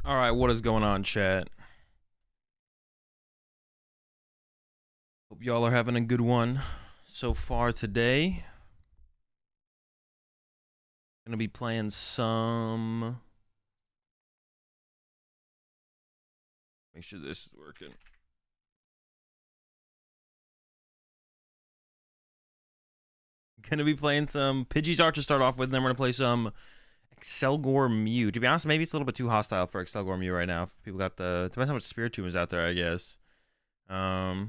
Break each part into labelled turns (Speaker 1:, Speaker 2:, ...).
Speaker 1: All right, what is going on, chat? Hope y'all are having a good one so far today. Gonna be playing some. Make sure this is working. Gonna be playing some Pidgeysart to start off with, and then we're gonna play some Excelgor Mew. To be honest, maybe it's a little bit too hostile for Excelgor Mew right now. People got the depends how much Spiritomb is out there, I guess. Yeah.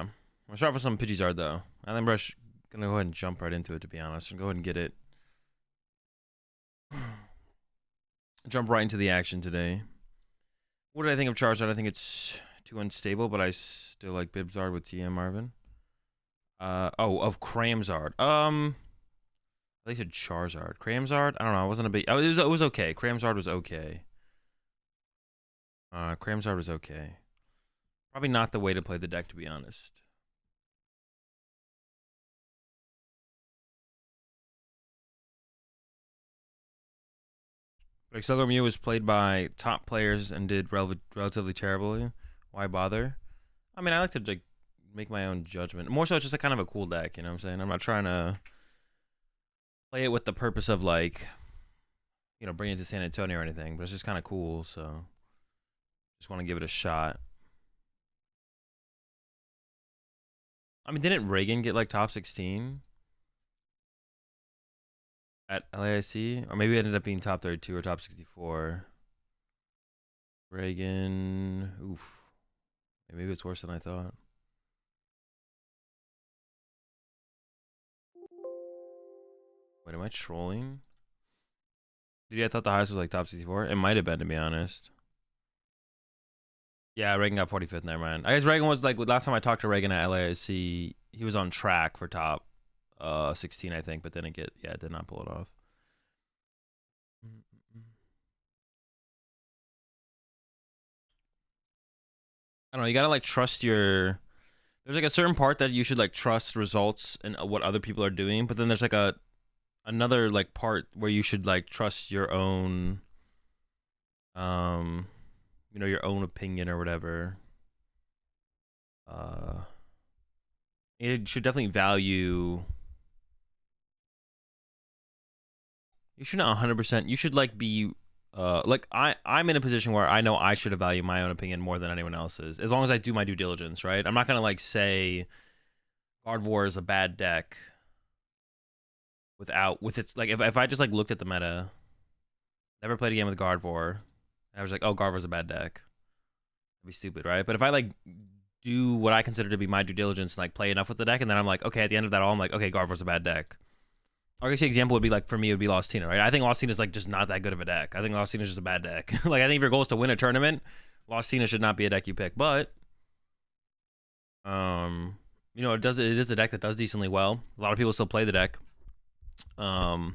Speaker 1: I'm gonna start with some Pidgeysart though. I think we're gonna go ahead and jump right into it. To be honest, and go ahead and get it. Jump right into the action today. What did I think of Charizard? I think it's too unstable, but I still like Bibzard with TM Marvin. Of Cramzard. They said Charizard. Cramzard? I don't know. I wasn't a big. It was okay. Cramzard was okay. Cramzard was okay. Probably not the way to play the deck, to be honest. But Excelgor Mew was played by top players and did relatively terribly. Why bother? I mean, I like to like make my own judgment. More so, it's just a kind of a cool deck. You know what I'm saying? I'm not trying to play it with the purpose of like, you know, bring it to San Antonio or anything. But it's just kind of cool, so just want to give it a shot. I mean, didn't Reagan get like top 16 at LAIC? Or maybe it ended up being top 32 or top 64. Reagan, oof. Maybe it's worse than I thought. Wait, am I trolling? Dude, I thought the highest was like top 64. It might have been, to be honest. Yeah, Reagan got 45th. Never mind. I guess Reagan was like, last time I talked to Reagan at LAIC, he was on track for top 16, I think, but then it did not pull it off. I don't know. You gotta like trust your. There's like a certain part that you should like trust results and what other people are doing, but then there's like another like part where you should like trust your own, you know, your own opinion or whatever. It should definitely value. You should not 100%. You should like be like I'm in a position where I know I should value my own opinion more than anyone else's, as long as I do my due diligence, right? I'm not gonna like say Gardevoir is a bad deck with its like if I just like looked at the meta, never played a game with Gardevoir, and I was like, oh, Gardevoir's a bad deck. That'd be stupid, right? But if I like do what I consider to be my due diligence and like play enough with the deck, and then I'm like, okay, at the end of that all, I'm like, okay, Gardevoir's a bad deck. I guess the example would be like for me, it would be Lost Tina, right? I think Lost Tina is like just not that good of a deck. I think Lost Tina is just a bad deck. Like I think if your goal is to win a tournament, Lost Tina should not be a deck you pick. But you know, it is a deck that does decently well. A lot of people still play the deck. So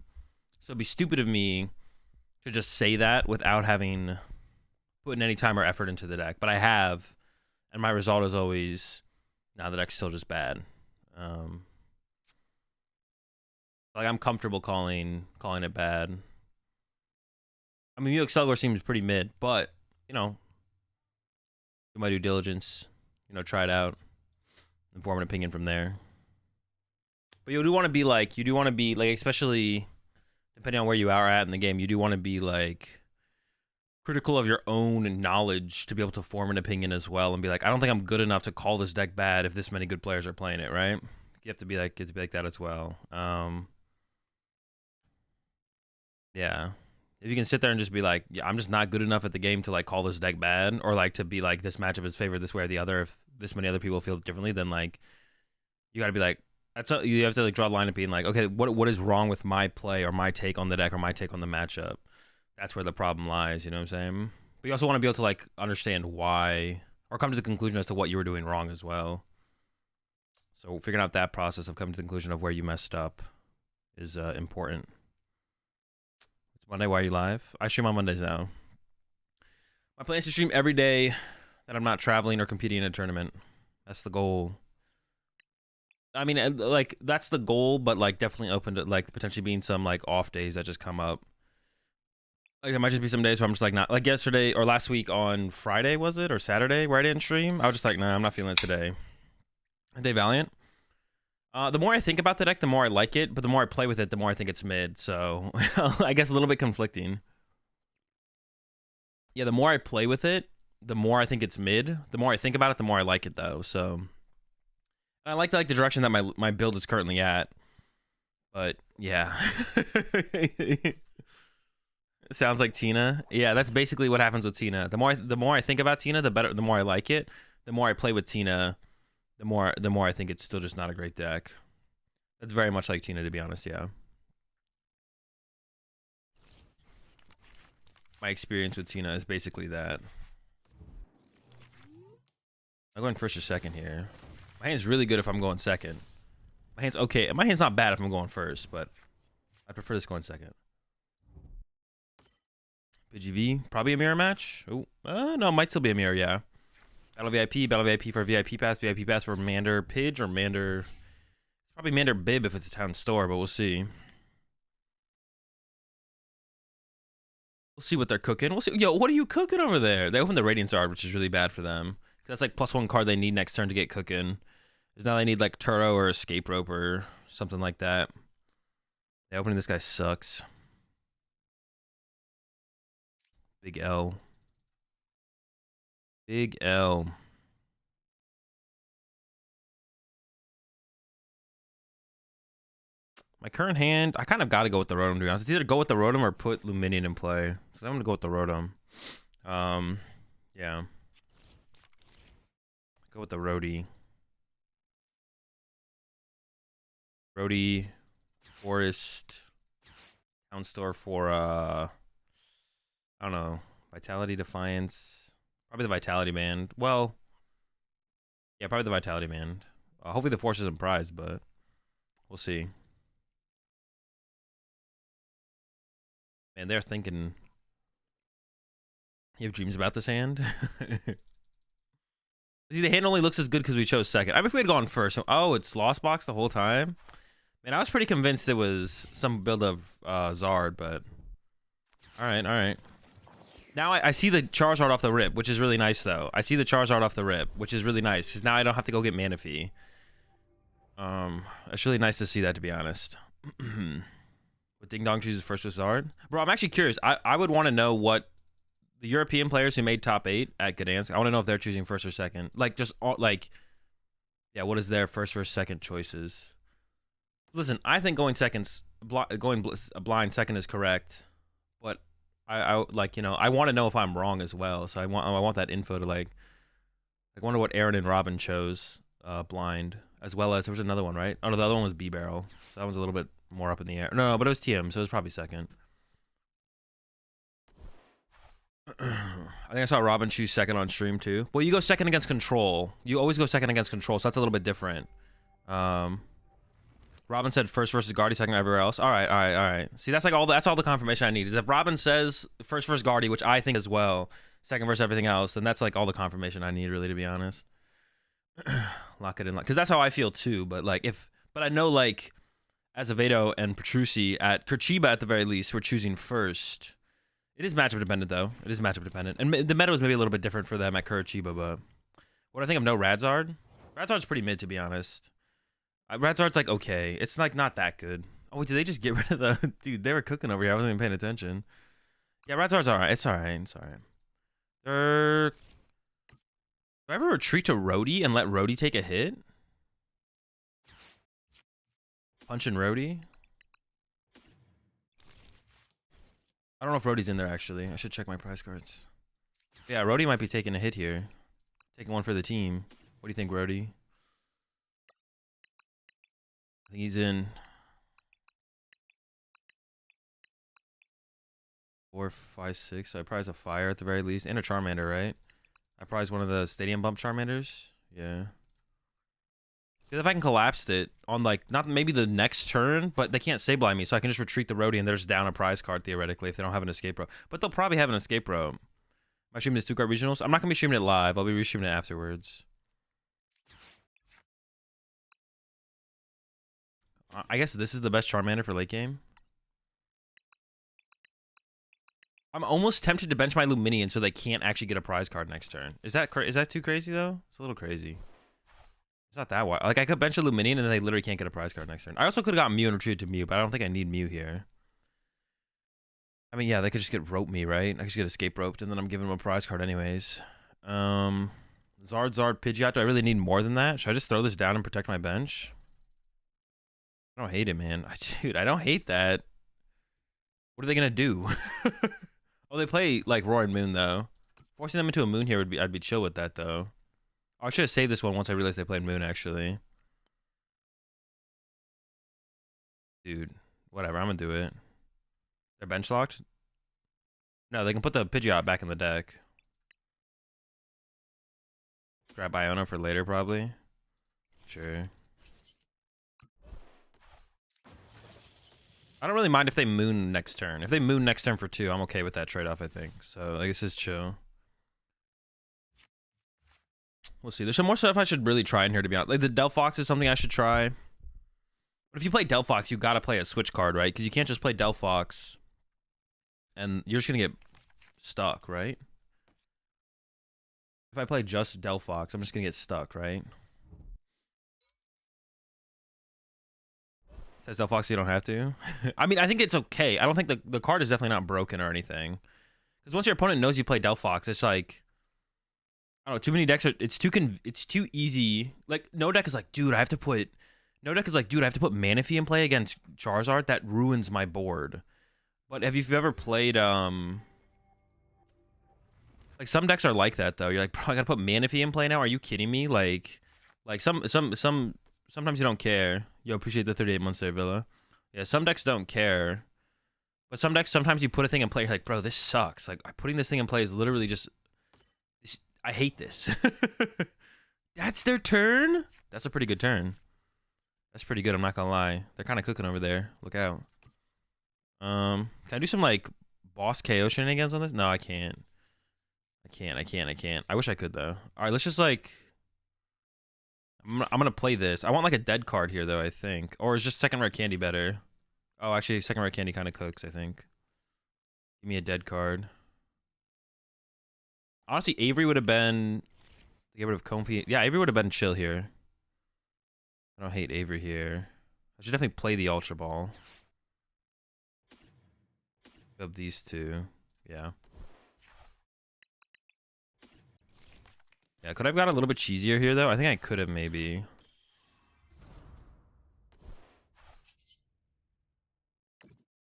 Speaker 1: it'd be stupid of me to just say that without having put in any time or effort into the deck. But I have, and my result is always, nah, the deck's still just bad. Like I'm comfortable calling it bad. I mean, Excelgor seems pretty mid, but you know, do my due diligence, you know, try it out, and form an opinion from there. But you do want to be like, especially depending on where you are at in the game, you do want to be like critical of your own knowledge to be able to form an opinion as well, and be like, I don't think I'm good enough to call this deck bad if this many good players are playing it, right? You have to be like that as well. Yeah. If you can sit there and just be like, yeah, I'm just not good enough at the game to like call this deck bad, or like to be like this matchup is favored this way or the other, if this many other people feel differently, then like you got to be like, you have to like draw a line of being like, okay, what is wrong with my play or my take on the deck or my take on the matchup? That's where the problem lies. You know what I'm saying? But you also want to be able to like understand why, or come to the conclusion as to what you were doing wrong as well. So figuring out that process of coming to the conclusion of where you messed up is important. Monday, why are you live? I stream on Mondays now. My plan is to stream every day that I'm not traveling or competing in a tournament. That's the goal. I mean, like, that's the goal, but, like, definitely open to, like, potentially being some, like, off days that just come up. Like, there might just be some days where I'm just like not like yesterday or last week on Friday, was it, or Saturday, where I didn't stream. I was just like, nah, I'm not feeling it today. Day Valiant. The more I think about the deck, the more I like it, but the more I play with it, the more I think it's mid. So I guess a little bit conflicting. Yeah, the more I play with it, the more I think it's mid. The more I think about it, the more I like it though. So I like the direction that my build is currently at. But yeah. Sounds like Tina. Yeah, that's basically what happens with Tina. The more I think about Tina, the better. The more I like it. The more I play with Tina, the more I think it's still just not a great deck. That's very much like Tina, to be honest. Yeah. My experience with Tina is basically that. I'm going first or second here. My hand's really good if I'm going second. My hand's okay. My hand's not bad if I'm going first, but I prefer this going second. PGV, probably a mirror match. Oh, no, might still be a mirror, yeah. Battle VIP for VIP pass for Mander Pidge or Mander. Probably Mander Bib if it's a town store, but we'll see. We'll see what they're cooking. We'll see. Yo, what are you cooking over there? They opened the Radiant Zard, which is really bad for them. That's like +1 card they need next turn to get cooking. Is now they need like Turo or Escape Rope or something like that. The opening this guy sucks. Big L. Big L. My current hand, I kind of got to go with the Rotom, to be honest. It's either go with the Rotom or put Luminion in play. So I'm going to go with the Rotom. Yeah. Go with the Rhodey. Rhodey, Forest, Town Store for, I don't know, Vitality, Defiance. Probably the Vitality Band. Well, yeah, probably the Vitality Band. Hopefully the Force isn't prized, but we'll see. Man, they're thinking. You have dreams about this hand? See, the hand only looks as good because we chose second. I mean, if we had gone first. Oh, it's Lost Box the whole time? Man, I was pretty convinced it was some build of Zard, but... Alright. Now I see the Charizard off the rip, which is really nice, though. I see the Charizard off the rip, which is really nice, because now I don't have to go get Manaphy. It's really nice to see that, to be honest. But Ding Dong chooses first with Zard? Bro, I'm actually curious. I would want to know what the European players who made top 8 at Gdansk, I want to know if they're choosing first or second. Like, just, like... Yeah, what is their first versus second choices? Listen, I think going blind second is correct, but I like, you know, I want to know if I'm wrong as well. So I want that info to like I wonder what Aaron and Robin chose blind, as well as there was another one, right? Oh no, the other one was B Barrel, so that one's a little bit more up in the air. No, but it was TM, so it was probably second. I think I saw Robin choose second on stream too. Well, you go second against Control. You always go second against Control, so that's a little bit different. Robin said first versus Guardy, second everywhere else. All right. See, that's like that's all the confirmation I need. Is if Robin says first versus Guardy, which I think as well, second versus everything else, then that's like all the confirmation I need, really, to be honest. Lock it in, because that's how I feel too. But like, but I know like Azevedo and Petrucci at Curitiba at the very least, we're choosing first. It is matchup dependent though. It is matchup dependent, and the meta is maybe a little bit different for them at Curitiba. But what I think of no Radzard. Radzard's pretty mid, to be honest. Radzard's like okay. It's like not that good. Oh wait, did they just get rid of the dude? They were cooking over here. I wasn't even paying attention. Yeah, Radzard's alright. It's alright. Do I ever retreat to Rhodey and let Rhodey take a hit? Punching Rhodey? I don't know if Rhodey's in there actually. I should check my prize cards. Yeah, Rhodey might be taking a hit here. Taking one for the team. What do you think, Rhodey? I think he's in 4, 5, 6. So I prize a fire at the very least. And a Charmander, right? I prize one of the Stadium Bump Charmanders. Yeah. Because if I can collapse it on, like, not maybe the next turn, but they can't Sableye me, so I can just retreat the Rhodey and they're just down a prize card, theoretically, if they don't have an escape rope. But they'll probably have an escape rope. Am I streaming the Stuttgart Regionals? I'm not going to be streaming it live. I'll be restreaming it afterwards. I guess this is the best Charmander for late game. I'm almost tempted to bench my Luminion so they can't actually get a prize card next turn. Is that too crazy though? It's a little crazy. It's not that wild. Like I could bench a Luminion and then they literally can't get a prize card next turn. I also could have got Mew and retreated to Mew, but I don't think I need Mew here. I mean, yeah, they could just get rope me, right? I could just get escape roped and then I'm giving them a prize card anyways. Zard, Pidgeot. Do I really need more than that? Should I just throw this down and protect my bench? I don't hate it, man. Dude, I don't hate that. What are they gonna do? Oh, they play like Roaring Moon though. Forcing them into a Moon here would be, I'd be chill with that though. Oh, I should have saved this one once I realized they played Moon actually. Dude, whatever. I'm gonna do it. They're bench locked. No, they can put the Pidgeot back in the deck. Grab Iona for later probably. Sure. I don't really mind if they Moon next turn. If they Moon next turn for 2, I'm okay with that trade-off, I think. So, I guess it's chill. We'll see. There's some more stuff I should really try in here, to be honest. Like, the Delphox is something I should try. But if you play Delphox, you gotta play a switch card, right? Because you can't just play Delphox and you're just gonna get stuck, right? If I play just Delphox, I'm just gonna get stuck, right? Says Delphox, you don't have to. I mean, I think it's okay. I don't think the card is definitely not broken or anything. Because once your opponent knows you play Delphox, it's like, I don't know, too many decks are, it's too easy. Like, no deck is like, dude, I have to put Manaphy in play against Charizard. That ruins my board. But have you ever played, like, some decks are like that, though. You're like, bro, I gotta put Manaphy in play now? Are you kidding me? Like sometimes you don't care. Yo, appreciate the 38 months there, Villa. Yeah, some decks don't care. But some decks, sometimes you put a thing in play, you're like, bro, this sucks. Like, putting this thing in play is literally just... I hate this. That's their turn? That's a pretty good turn. That's pretty good, I'm not gonna lie. They're kind of cooking over there. Look out. Can I do some, like, boss KO shenanigans on this? No, I can't. I can't. I wish I could, though. Alright, let's just, like... I'm gonna play this. I want like a dead card here though, I think. Or is just second rare candy better? Oh, actually second rare candy kind of cooks, I think. Give me a dead card. Honestly, Avery would have been... Get rid of Comfy. Yeah, Avery would have been chill here. I don't hate Avery here. I should definitely play the Ultra Ball. Of these two. Yeah. Yeah, could I have got a little bit cheesier here, though? I think I could have, maybe.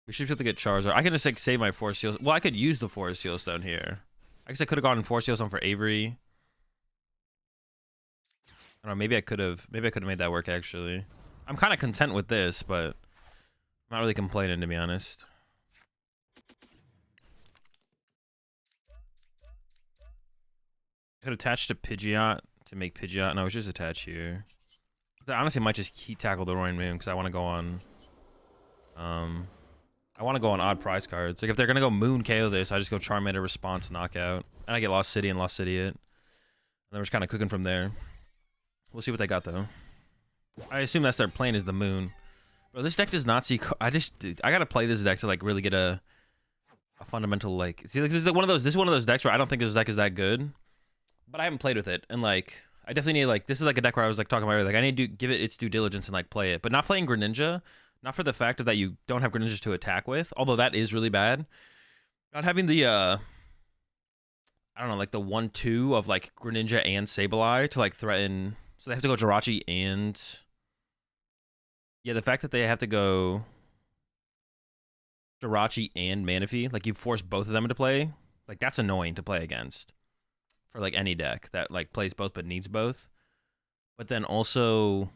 Speaker 1: We should be able to get Charizard. I could just, like, save my Force Seal. Well, I could use the Force Seal Stone here. I guess I could have gotten Force Seal Stone for Avery. I don't know, maybe I could have made that work, actually. I'm kind of content with this, but I'm not really complaining, to be honest. Could attach to Pidgeot to make Pidgeot. No, it's just attach here. I honestly might just heat tackle the Roaring Moon because I want to go on. I want to go on odd prize cards. Like if they're gonna go Moon KO this, I just go Charmander, Response, Knockout, and I get Lost City and Lost City it. And then we're just kind of cooking from there. We'll see what they got though. I assume that's their plan is the Moon. Bro, this deck does not see. I gotta play this deck to like really get a fundamental like. See, like, this is one of those decks where I don't think this deck is that good. But I haven't played with it, and like I definitely need like this is like a deck where I was like talking about earlier, like I need to give it its due diligence and like play it, but not playing Greninja, not for the fact of that you don't have Greninja to attack with, although that is really bad. Not having the I don't know, like the 1-2 of like Greninja and Sableye to like threaten, so they have to go Jirachi and yeah, the fact that they have to go Jirachi and Manaphy, like you force both of them into play, like that's annoying to play against. For like any deck that like plays both but needs both. But then also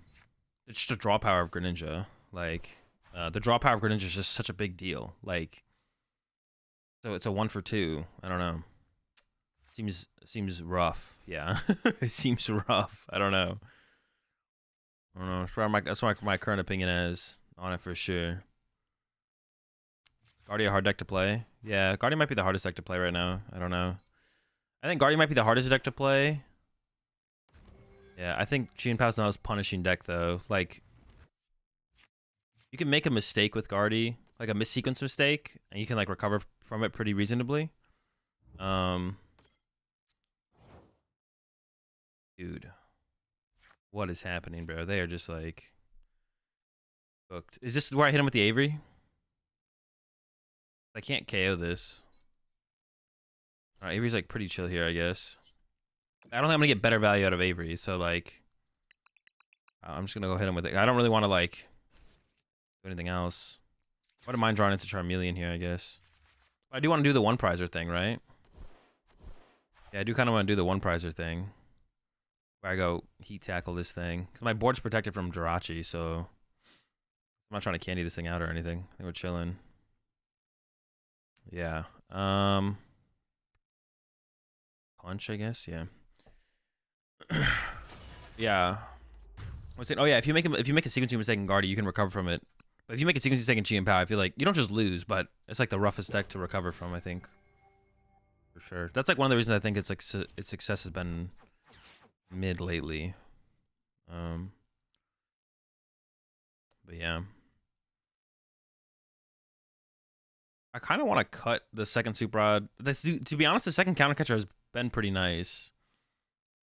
Speaker 1: it's just a draw power of Greninja. Like the draw power of Greninja is just such a big deal. Like so it's a 1-for-2. I don't know. Seems rough. Yeah. It seems rough. I don't know. That's what my current opinion is on it for sure. Guardian hard deck to play. Yeah, Guardian might be the hardest deck to play right now. I don't know. I think Guardian might be the hardest deck to play. Yeah, I think Chien Pao's the most punishing deck, though. Like, you can make a mistake with Guardy, like a missequence mistake, and you can, like, recover from it pretty reasonably. Dude, what is happening, bro? They are just like booked. Is this where I hit him with the Avery? I can't KO this. All right, Avery's like pretty chill here, I guess. I don't think I'm gonna get better value out of Avery, so like, I'm just gonna go hit him with it. I don't really want to like do anything else. I wouldn't mind drawing into Charmeleon here, I guess. But I do want to do the one prizer thing, right? Yeah, I do kind of want to do the one prizer thing. Where I go heat tackle this thing. Because my board's protected from Jirachi, so I'm not trying to candy this thing out or anything. I think we're chilling. Yeah. Punch, I guess. Yeah. Yeah. I was saying, oh yeah, if you make a sequencing mistake in Guardy, you can recover from it. But if you make a sequencing mistake in Chi and Pow, I feel like you don't just lose, but it's like the roughest deck to recover from, I think. For sure. That's like one of the reasons I think it's like its success has been mid lately. But yeah. I kind of want to cut the second Super Rod. To be honest, the second counter catcher has been pretty nice.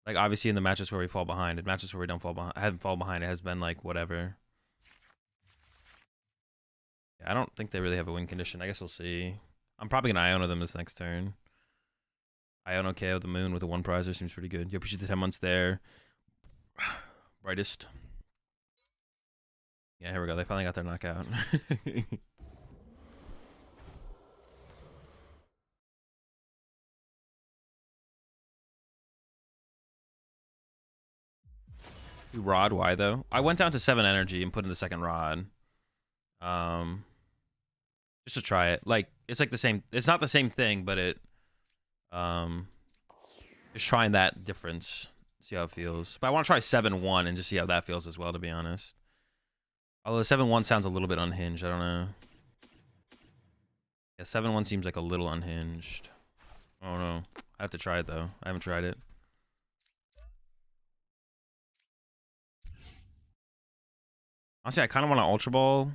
Speaker 1: Like, obviously, in the matches where we fall behind. In matches where we don't fall behind, haven't fall behind, it has been like, whatever. Yeah, I don't think they really have a win condition. I guess we'll see. I'm probably going to Iono them this next turn. Iono KO the Moon with a one prizer seems pretty good. You appreciate the 10 months there. Brightest. Yeah, here we go. They finally got their knockout. Rod, why though? I went down to 7 energy and put in the second rod. Just to try it. Like, it's like the same, it's not the same thing, but it just trying that difference. See how it feels. But I want to try 7-1 and just see how that feels as well, to be honest. Although 7-1 sounds a little bit unhinged, I don't know. Yeah, 7-1 seems like a little unhinged. I don't know. I have to try it though. I haven't tried it. Honestly, I kind of want to Ultra Ball.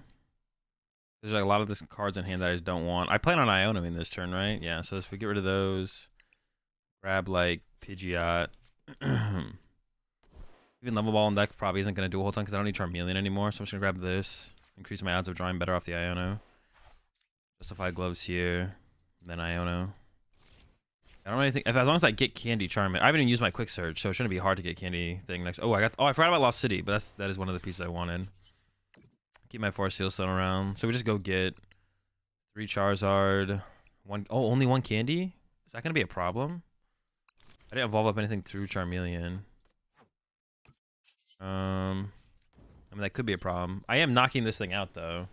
Speaker 1: There's like a lot of this cards in hand that I just don't want. I plan on Ionoing this turn, right? Yeah, so if we get rid of those, grab like Pidgeot. Even Level Ball in deck probably isn't going to do a whole ton because I don't need Charmeleon anymore. So I'm just going to grab this. Increase my odds of drawing better off the Iono. Justified Gloves here. Then Iono. I don't really think, as long as I get Candy Charm, I haven't even used my Quick Search, so it shouldn't be hard to get Candy thing next. Oh, I forgot about Lost City, but that is one of the pieces I wanted. Keep my Forest Seal Stone around. So we just go get 3 Charizard. Only 1 Candy? Is that going to be a problem? I didn't evolve up anything through Charmeleon. I mean, that could be a problem. I am knocking this thing out, though.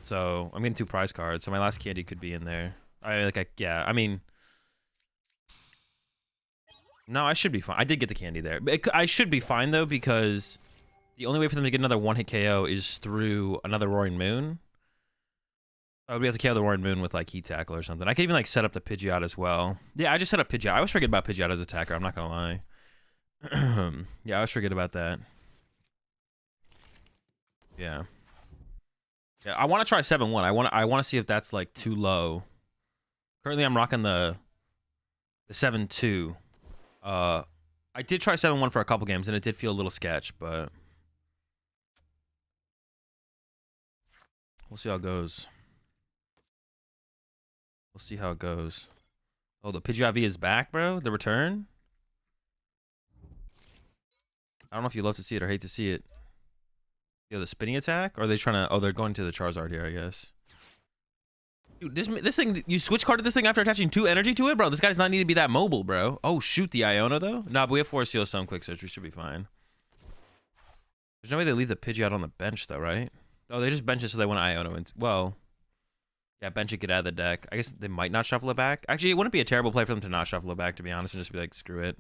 Speaker 1: So, I'm getting 2 prize cards. So my last Candy could be in there. Yeah, I mean... No, I should be fine. I did get the Candy there. But I should be fine, though, because... The only way for them to get another one-hit KO is through another Roaring Moon. I would have to KO the Roaring Moon with, like, Heat Tackle or something. I could even, like, set up the Pidgeot as well. Yeah, I just set up Pidgeot. I always forget about Pidgeot as attacker. I'm not going to lie. Yeah, I always forget about that. Yeah. Yeah, I want to try 7-1. I want to see if that's, like, too low. Currently, I'm rocking the 7-2. I did try 7-1 for a couple games, and it did feel a little sketch, but... We'll see how it goes. We'll see how it goes. Oh, the Pidgeot V is back, bro? The return? I don't know if you love to see it or hate to see it. Yeah, the spinning attack? Or are they trying to... Oh, they're going to the Charizard here, I guess. Dude, this thing... You switch carded this thing after attaching 2 energy to it? Bro, this guy does not need to be that mobile, bro. Oh, shoot, the Iono, though? Nah, but we have 4 Seal Stone Quick Search. We should be fine. There's no way they leave the Pidgeot on the bench, though, right? Oh, they just bench it so they want Iono. And, well... Yeah, bench it, get out of the deck. I guess they might not shuffle it back. Actually, it wouldn't be a terrible play for them to not shuffle it back, to be honest, and just be like, screw it.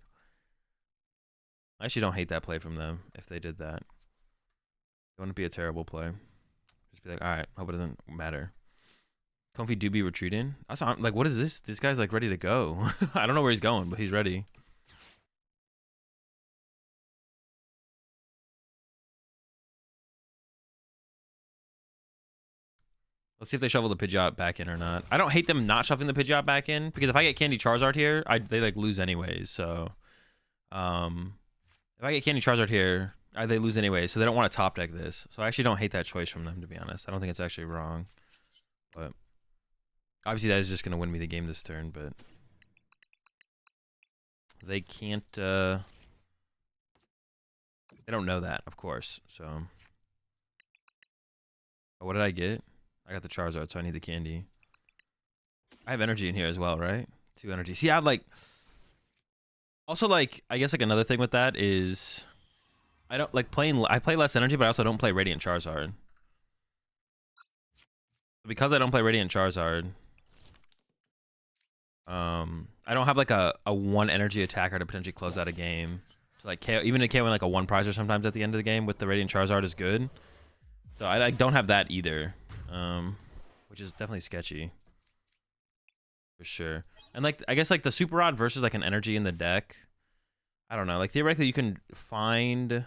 Speaker 1: I actually don't hate that play from them if they did that. It wouldn't be a terrible play. Just be like, all right, hope it doesn't matter. Comfy Doobie retreating. I'm like, what is this? This guy's like ready to go. I don't know where he's going, but he's ready. Let's see if they shovel the Pidgeot back in or not. I don't hate them not shuffling the Pidgeot back in because if I get Candy Charizard here, they like lose anyways. So, if I get Candy Charizard here, they lose anyways. So they don't want to top deck this. So I actually don't hate that choice from them, to be honest. I don't think it's actually wrong. But obviously that is just gonna win me the game this turn. But they can't. They don't know that, of course. So, what did I get? I got the Charizard, so I need the candy. I have energy in here as well, right? 2 energy. See, I'd like... Also, like, I guess, like, another thing with that is... I don't, like, I play less energy, but I also don't play Radiant Charizard. Because I don't play Radiant Charizard... I don't have, like, a 1 energy attacker to potentially close out a game. So, like, even a KO in, like, a 1 prizer sometimes at the end of the game with the Radiant Charizard is good. So, I, like, don't have that either. Which is definitely sketchy. For sure. And, like, I guess, like, the Super Rod versus, like, an energy in the deck. I don't know. Like, theoretically, you can find...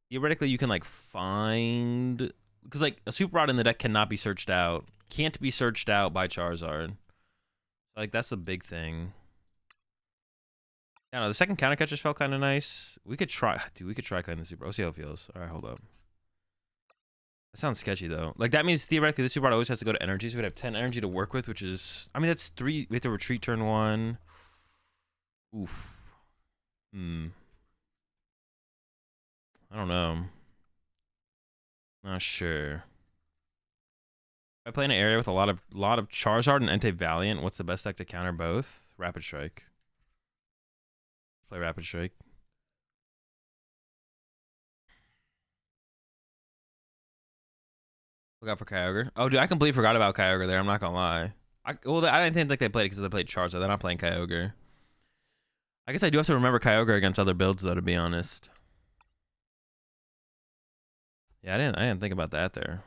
Speaker 1: theoretically, you can, like, find... Because, like, a Super Rod in the deck cannot be searched out. Can't be searched out by Charizard. Like, that's the big thing. Yeah, no, the second counter catch just felt kind of nice. We could try... Dude, we could try cutting the Super... Let's see how it feels. Alright, hold up. That sounds sketchy, though. Like, that means theoretically the Super Rod always has to go to energy, so we'd have 10 energy to work with, which is... I mean, that's 3... We have to retreat turn 1. Oof. I don't know. Not sure. If I play in an area with a lot of Charizard and Entei Valiant, what's the best deck to counter both? Rapid Strike. Play Rapid Strike. Look out for Kyogre. Oh, dude, I completely forgot about Kyogre there. I'm not gonna lie. I didn't think they played it because they played Charizard. They're not playing Kyogre. I guess I do have to remember Kyogre against other builds, though, to be honest. Yeah, I didn't think about that there.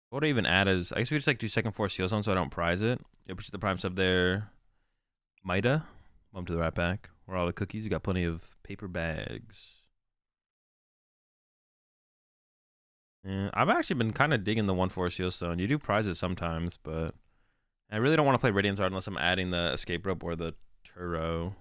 Speaker 1: What would I even add as... I guess we just like do second force Seal Zone so I don't prize it. Yeah, put the prime sub there. Mida. Welcome to the Rat Pack. Where are all the cookies? You got plenty of paper bags. Yeah, I've actually been kind of digging the 1/4 Seal Stone. You do prize it sometimes, but I really don't want to play Radiant Zard unless I'm adding the Escape Rope or the Turo.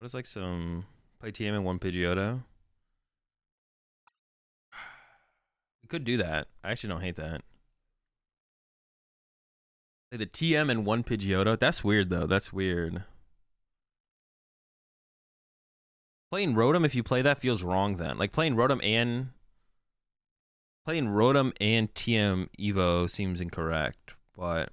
Speaker 1: What is like some... Play TM and 1 Pidgeotto? We could do that. I actually don't hate that. Play the TM and 1 Pidgeotto? That's weird, though. That's weird. Playing Rotom, if you play that, feels wrong then. Like, playing Rotom and TM Evo seems incorrect, but...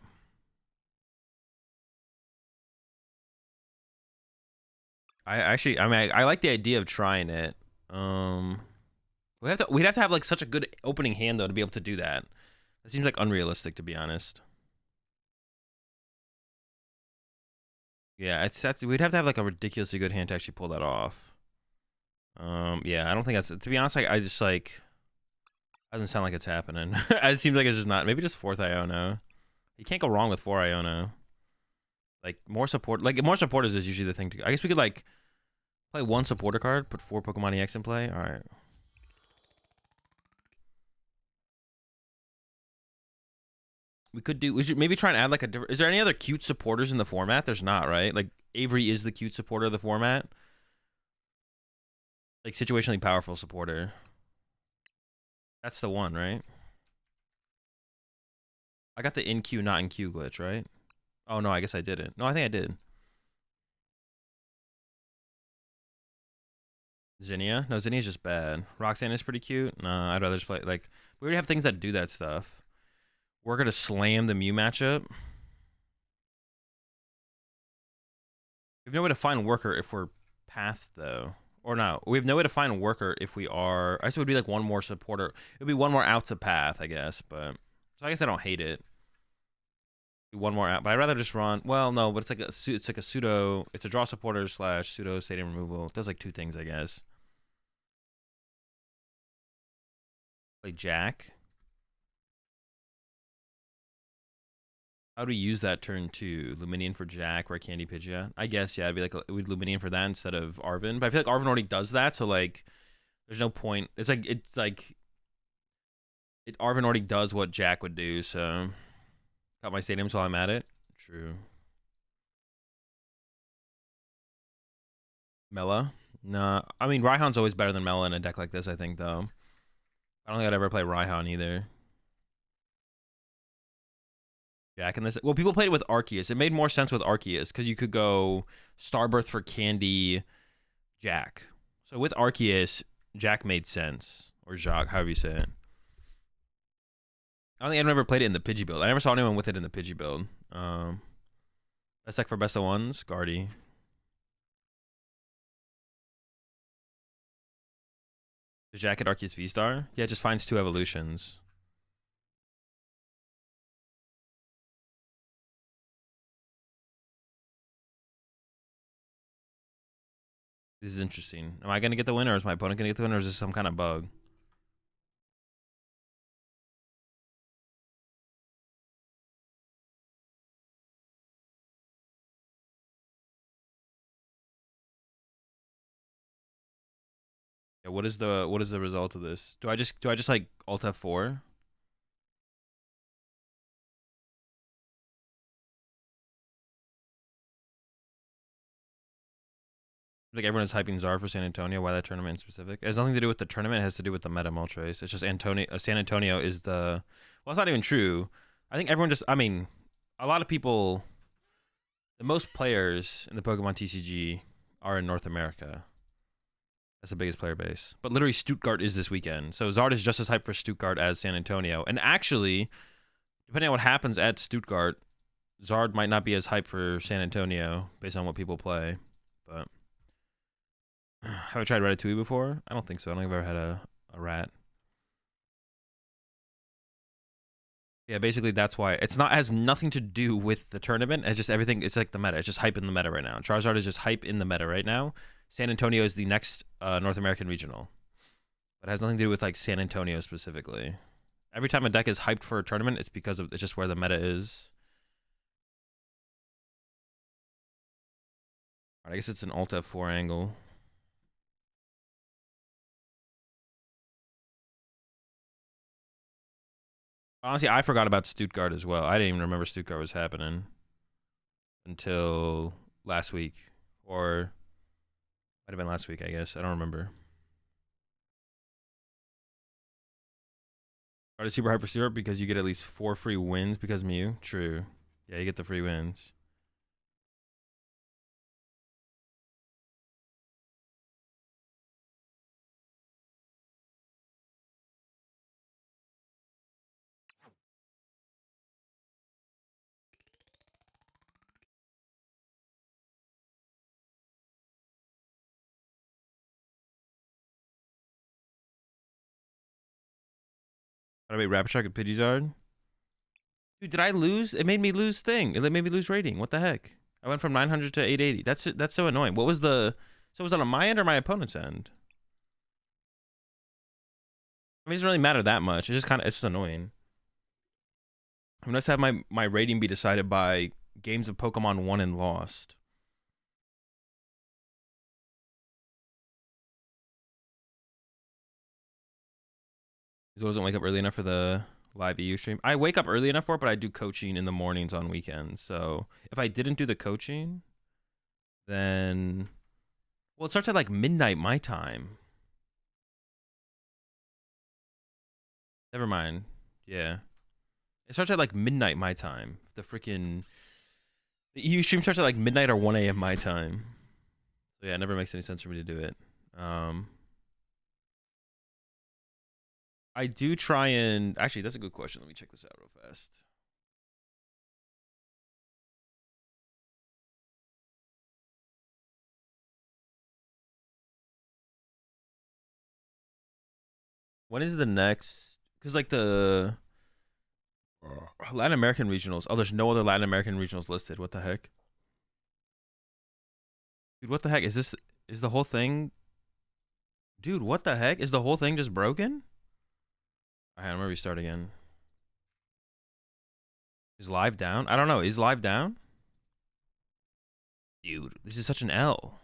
Speaker 1: I like the idea of trying it. We'd have to have like such a good opening hand though to be able to do that. That seems like unrealistic, to be honest. Yeah, we'd have to have like a ridiculously good hand to actually pull that off. Yeah, I don't think that's... To be honest, I just like... Doesn't sound like it's happening. It seems like it's just not. Maybe just 4th Iono. You can't go wrong with 4 Iono. Like, more support... Like, more supporters is usually the thing to... I guess we could, like, play 1 supporter card, put 4 Pokemon EX in play. Alright. We should maybe try and add, like, a different... Is there any other cute supporters in the format? There's not, right? Like, Avery is the cute supporter of the format. Like, situationally powerful supporter. That's the one, right? I got the in queue, not in queue glitch, right? Oh, no, I guess I didn't. No, I think I did. Zinnia? No, Zinnia's just bad. Roxanne is pretty cute. No, I'd rather just play... Like, we already have things that do that stuff. We're going to slam the Mew matchup. We have no way to find Worker if we're Path, though. Or no, we have no way to find Worker if we are... I guess it would be like 1 more supporter. It would be 1 more out to Path, I guess. But... So I guess I don't hate it. 1 more out, but I'd rather just run... Well, no, but it's like a pseudo... It's a draw supporter / pseudo stadium removal. It does like 2 things, I guess. Play Jack. How do we use that turn two? Luminion for Jack, where Candy Pidgeot? I guess, yeah, it'd be like we'd Luminion for that instead of Arvin. But I feel like Arvin already does that, so like there's no point. Arvin already does what Jack would do, so got my stadiums while I'm at it. True. Mela? Nah. I mean Raihan's always better than Mela in a deck like this, I think though. I don't think I'd ever play Raihan either. Jack in this. Well, people played it with Arceus. It made more sense with Arceus because you could go Starbirth for Candy, Jack. So with Arceus, Jack made sense. Or Jacques, however you say it. I don't think I've ever played it in the Pidgey build. I never saw anyone with it in the Pidgey build. Best deck for best of ones, Guardy. Does Jack at Arceus V-Star? Yeah, it just finds 2 evolutions. This is interesting. Am I going to get the win, or is my opponent going to get the win, or is this some kind of bug? Yeah, what is the result of this? Do I just like Alt F4? Like everyone is hyping Zard for San Antonio. Why that tournament in specific? It has nothing to do with the tournament. It has to do with the meta Moltres. It's just San Antonio is the... Well, it's not even true. I think everyone just... I mean, a lot of people... The most players in the Pokemon TCG are in North America. That's the biggest player base. But literally Stuttgart is this weekend. So Zard is just as hyped for Stuttgart as San Antonio. And actually, depending on what happens at Stuttgart, Zard might not be as hyped for San Antonio based on what people play. But... Have I tried Ratatouille before? I don't think so. I don't think I've ever had a rat. Yeah, basically that's why. It's not, has nothing to do with the tournament. It's just everything. It's like the meta. It's just hype in the meta right now. Charizard is just hype in the meta right now. San Antonio is the next North American regional. But it has nothing to do with like San Antonio specifically. Every time a deck is hyped for a tournament, it's because of it's just where the meta is. All right, I guess it's an Alt F4 angle. Honestly, I forgot about Stuttgart as well. I didn't even remember Stuttgart was happening until last week. Or might have been last week, I guess. I don't remember. Are they super hyper syrup because you get at least 4 free wins because of Mew? True. Yeah, you get the free wins. How do I make Rapid Shock and Pidgeysard? Dude, did I lose? It made me lose thing. It made me lose rating. What the heck? I went from 900 to 880. That's so annoying. What was the... So was that on my end or my opponent's end? I mean, it doesn't really matter that much. It's just kind of... It's just annoying. I'm nice to have my rating be decided by games of Pokemon won and lost. He doesn't wake up early enough for the live EU stream. I wake up early enough for it, but I do coaching in the mornings on weekends. So if I didn't do the coaching, then... Well, it starts at like midnight my time. Never mind. Yeah. It starts at like midnight my time. The freaking... The EU stream starts at like midnight or 1 a.m. my time. So yeah, it never makes any sense for me to do it. I do try and... Actually, that's a good question. Let me check this out real fast. When is the next... Because like the... Latin American regionals. Oh, there's no other Latin American regionals listed. What the heck? Dude, what the heck? Is this... Is the whole thing... Dude, what the heck? Is the whole thing just broken? Alright, I'm gonna restart again. Is live down? I don't know. Is live down? Dude, this is such an L.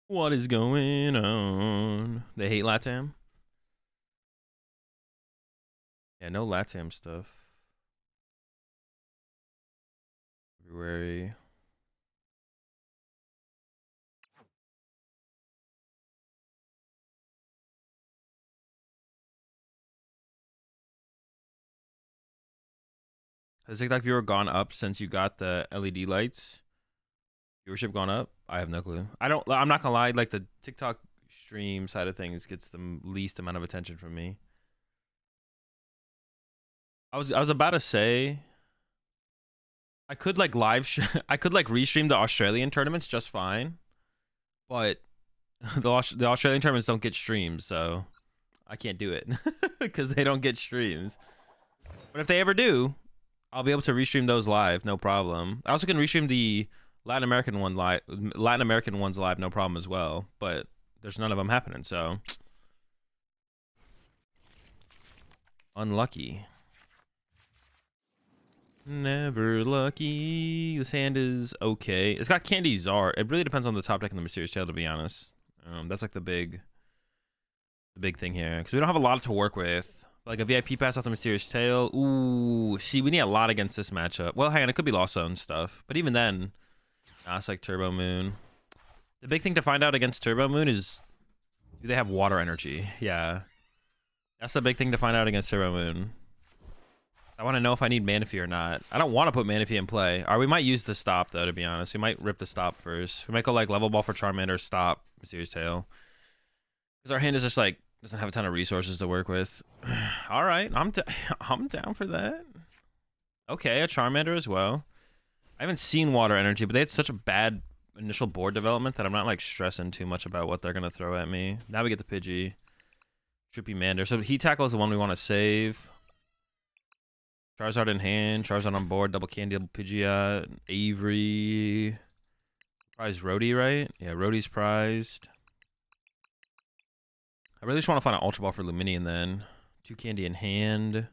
Speaker 1: What is going on? They hate LATAM? Yeah, no LATAM stuff. February. Has TikTok viewer gone up since you got the LED lights? Viewership gone up? I have no clue. I'm not gonna lie, like the TikTok stream side of things gets the least amount of attention from me. I was about to say I could like I could like restream the Australian tournaments just fine, but the Australian tournaments don't get streams, so I can't do it because they don't get streams. But if they ever do, I'll be able to restream those live, no problem. I also can restream the Latin American ones live, no problem as well. But there's none of them happening, so unlucky. Never lucky. This hand is okay. It's got Candy Zard. It really depends on the top deck and the Mysterious Tail, to be honest. That's like the big thing here, because we don't have a lot to work with. Like a VIP pass off the Mysterious Tail. Ooh, see, we need a lot against this matchup. Well, hang on, it could be Lost Zone stuff, but even then, it's like Turbo Moon. The big thing to find out against Turbo Moon is, do they have water energy? Yeah, that's the big thing to find out against Turbo Moon. I want to know if I need Manaphy or not. I don't want to put Manaphy in play. Or we might use the stop, though, to be honest. We might rip the stop first. We might go like Level Ball for Charmander, stop, Mysterious Tail. Because our hand is just like, doesn't have a ton of resources to work with. All right, I'm down for that. Okay, a Charmander as well. I haven't seen Water Energy, but they had such a bad initial board development that I'm not like stressing too much about what they're going to throw at me. Now we get the Pidgey. Trippy Mander. So Heat Tackle is the one we want to save. Charizard in hand, Charizard on board, double Candy, double Pidgeot, Avery. Prize Rhodey, right? Yeah, Rhodey's prized. I really just want to find an Ultra Ball for Luminion then. 2 Candy in hand.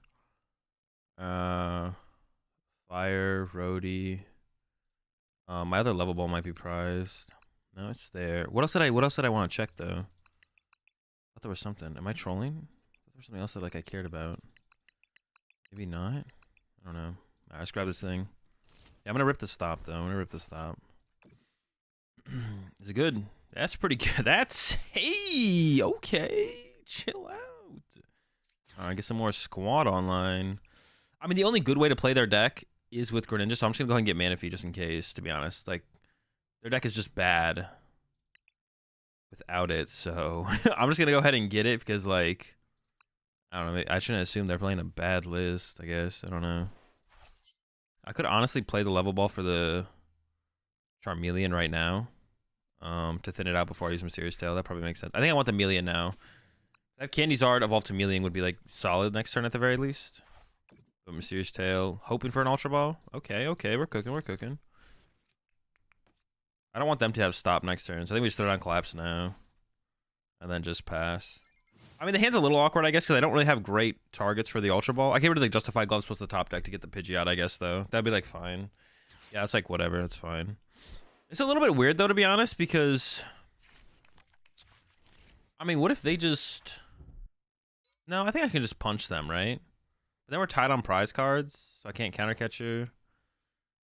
Speaker 1: Fire, Rhodey. My other level ball might be prized. No, it's there. What else did I want to check though? I thought there was something. Am I trolling? There was something else that like I cared about. Maybe not. I don't know. All right, let's grab this thing. Yeah, I'm gonna rip the stop though. I'm gonna rip the stop. Is it good? That's pretty good. That's, hey, okay. Chill out. All right, get some more squad online. I mean, the only good way to play their deck is with Greninja, so I'm just gonna go ahead and get Manaphy just in case, to be honest. Like, their deck is just bad without it, so I'm just gonna go ahead and get it because, like, I don't know. I shouldn't assume they're playing a bad list, I guess. I don't know. I could honestly play the level ball for the Charmeleon right now. To thin it out before I use Mysterious Tail. That probably makes sense. I think I want the Melian now. That Candy Zard evolved to Melian would be like solid next turn at the very least. But Mysterious Tail, hoping for an Ultra Ball. Okay, we're cooking. I don't want them to have stop next turn, so I think we just throw down Collapse now. And then just pass. I mean, the hand's a little awkward, I guess, because I don't really have great targets for the Ultra Ball. I can't really like Justified Gloves plus the top deck to get the Pidgeot, I guess, though. That'd be like fine. Yeah, it's like whatever, it's fine. It's a little bit weird, though, to be honest, because... I mean, what if they just... No, I think I can just punch them, right? But then we're tied on prize cards, so I can't counter catch you.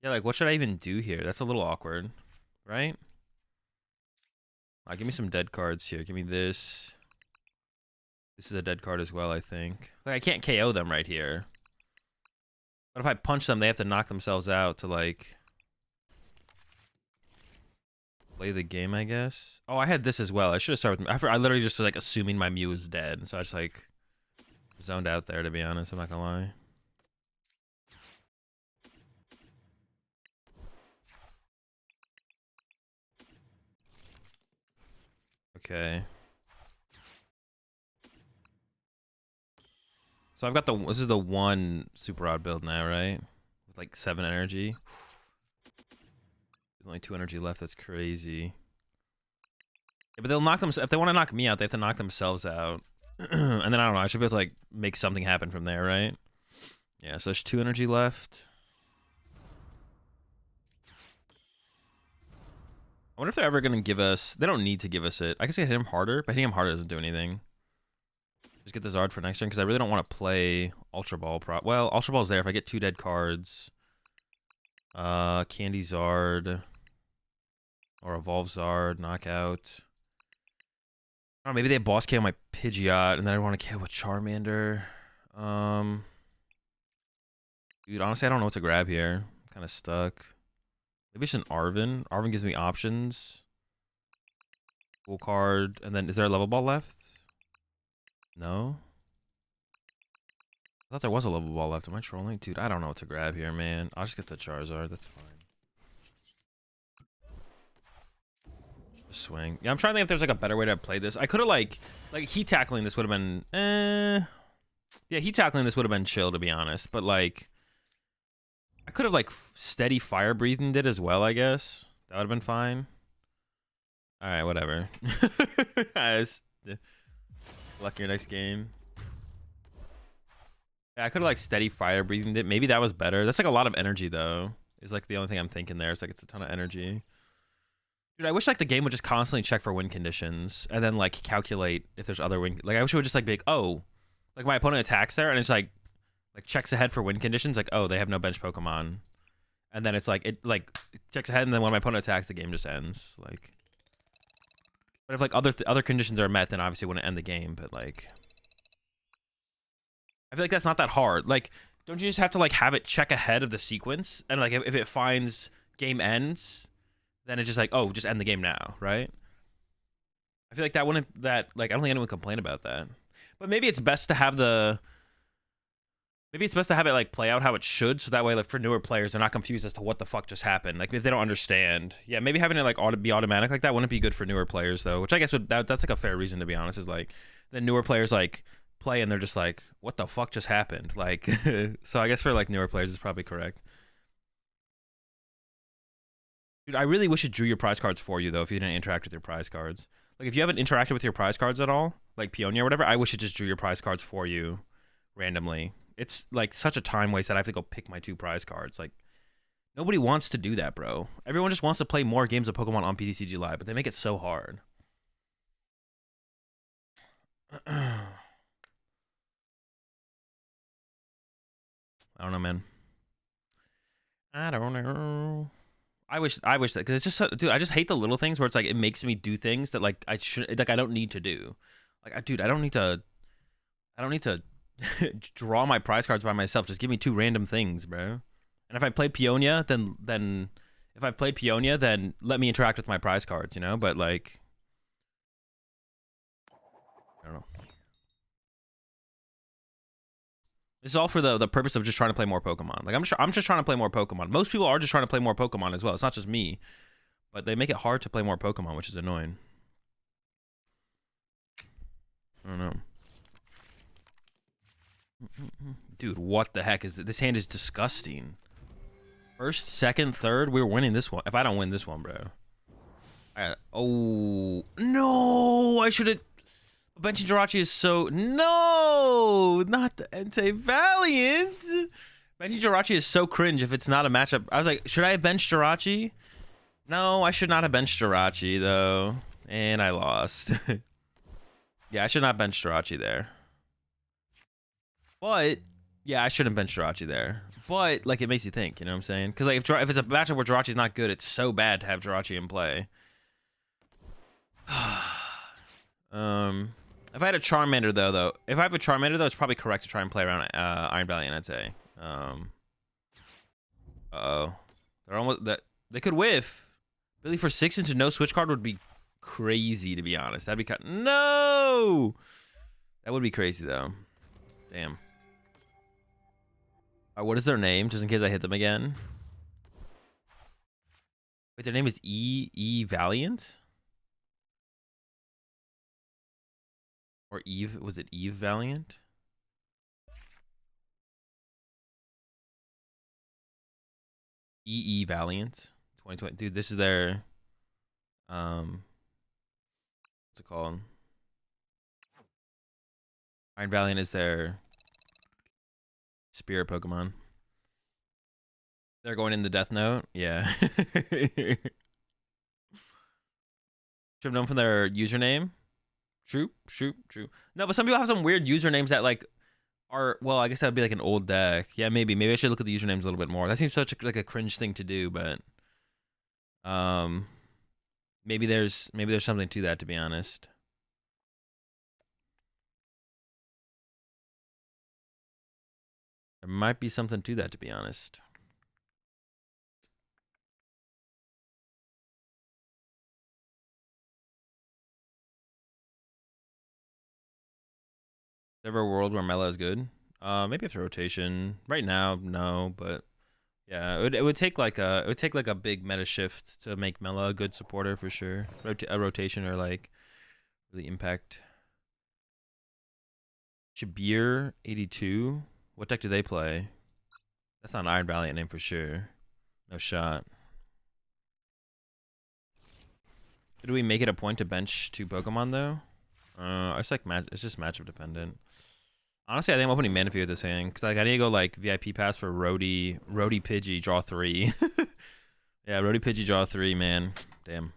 Speaker 1: Yeah, like, what should I even do here? That's a little awkward, right? Give me some dead cards here. Give me this. This is a dead card as well, I think. Like, I can't KO them right here. But if I punch them, they have to knock themselves out to, like... play the game, I guess. Oh, I had this as well. I should have started with... I literally just was, like, assuming my Mew was dead. So I just, like, zoned out there, to be honest. I'm not gonna lie. Okay. So I've got the... This is the one Super Odd build now, right? With, like, 7 energy. There's only 2 energy left. That's crazy. Yeah, but they'll knock them... If they want to knock me out, they have to knock themselves out. And then I don't know. I should be able to like make something happen from there, right? Yeah. So there's 2 energy left. I wonder if they're ever gonna give us. They don't need to give us it. I guess I hit him harder, but hitting him harder doesn't do anything. Just get the Zard for next turn because I really don't want to play Ultra Ball. Well, Ultra Ball's there if I get 2 dead cards. Candy Zard or Evolve Zard, knockout. I don't know, maybe they boss KO my Pidgeot, and then I want to KO with Charmander. Dude, honestly, I don't know what to grab here. I'm kind of stuck. Maybe it's an Arven. Arven gives me options. Full card, and then is there a level ball left? No. I thought there was a level ball left. Am I trolling? Dude, I don't know what to grab here, man. I'll just get the Charizard. That's fine. Just swing. Yeah, I'm trying to think if there's like a better way to play this. I could have like heat tackling this would have been yeah, heat tackling this would have been chill to be honest, but like I could have like steady fire breathing it as well, I guess. That would have been fine. All right, whatever. Luck your next game. Yeah, I could have like steady fire breathing it. Maybe that was better. That's like a lot of energy though. Is like the only thing I'm thinking there. It's like it's a ton of energy. Dude, I wish like the game would just constantly check for win conditions and then like calculate if there's other win. Like I wish it would just like be like, oh, like my opponent attacks there and it's like checks ahead for win conditions. Like, oh, they have no bench Pokemon, and then it's like it like checks ahead and then when my opponent attacks, the game just ends. Like, but if like other conditions are met, then obviously it wouldn't end the game. But like, I feel like that's not that hard. Like, don't you just have to like have it check ahead of the sequence and like if it finds game ends, then it's just like, oh, just end the game now, right? I feel like that wouldn't I don't think anyone would complain about that. But maybe it's best to have it like play out how it should, so that way like for newer players they're not confused as to what the fuck just happened. Like if they don't understand. Yeah, maybe having it like be automatic like that wouldn't be good for newer players though, which I guess that's like a fair reason to be honest, is like the newer players like play and they're just like, what the fuck just happened? Like so I guess for like newer players it's probably correct. Dude, I really wish it drew your prize cards for you though if you didn't interact with your prize cards. Like if you haven't interacted with your prize cards at all, like Peonia or whatever, I wish it just drew your prize cards for you randomly. It's like such a time waste that I have to go pick my 2 prize cards. Like nobody wants to do that, bro. Everyone just wants to play more games of Pokemon on PTCG Live, but they make it so hard. I don't know, man. I don't know. I wish that because it's just dude. I just hate the little things where it's like it makes me do things that like I don't need to do. Like, dude, I don't need to draw my prize cards by myself. Just give me 2 random things, bro. And if I play Peonia, then let me interact with my prize cards, you know. But like, I don't know. This is all for the purpose of just trying to play more Pokemon. Like I'm just trying to play more Pokemon. Most people are just trying to play more Pokemon as well. It's not just me, but they make it hard to play more Pokemon, which is annoying. I don't know. Dude, what the heck is this? This hand is disgusting. First, second, third, we're winning this one. If I don't win this one, bro. Oh no! I should have. Benchy Jirachi is so no, not the Entei Valiant. Benchy Jirachi is so cringe if it's not a matchup. I was like, should I have benched Jirachi? No, I should not have benched Jirachi though, and I lost. Yeah, I should not bench Jirachi there. But yeah, I shouldn't bench Jirachi there. But like, it makes you think. You know what I'm saying? Because like, if it's a matchup where Jirachi's not good, it's so bad to have Jirachi in play. If I had a Charmander though, if I have a Charmander though, it's probably correct to try and play around Iron Valiant, I'd say. Uh-oh. They're almost they could whiff. Really, for 6 into no switch card would be crazy, to be honest. That'd be no. That would be crazy though. Damn. What is their name? Just in case I hit them again. Wait, their name is E Valiant? Or Eve, was it Eve Valiant? EE Valiant 2020. Dude, this is their what's it called? Iron Valiant is their spirit Pokemon. They're going in the Death Note. Yeah. Should have known from their username. True. No, but some people have some weird usernames that like are, well, I guess that would be like an old deck. Yeah, maybe I should look at the usernames a little bit more. That seems such like a cringe thing to do, but maybe there's something to that, to be honest. There might be something to that, to be honest. Is there ever a world where Mela is good? Maybe after rotation. Right now, no, but yeah, it would take like a big meta shift to make Mela a good supporter for sure. A rotation or like really impact. Shabir 82. What deck do they play? That's not an Iron Valiant name for sure. No shot. Did we make it a point to bench 2 Pokemon though? It's like it's just matchup dependent. Honestly, I think I'm opening Manaphy with this hand because like I need to go like VIP pass for Rhodey Pidgey, draw 3. Yeah, Rhodey Pidgey, draw 3, man. Damn.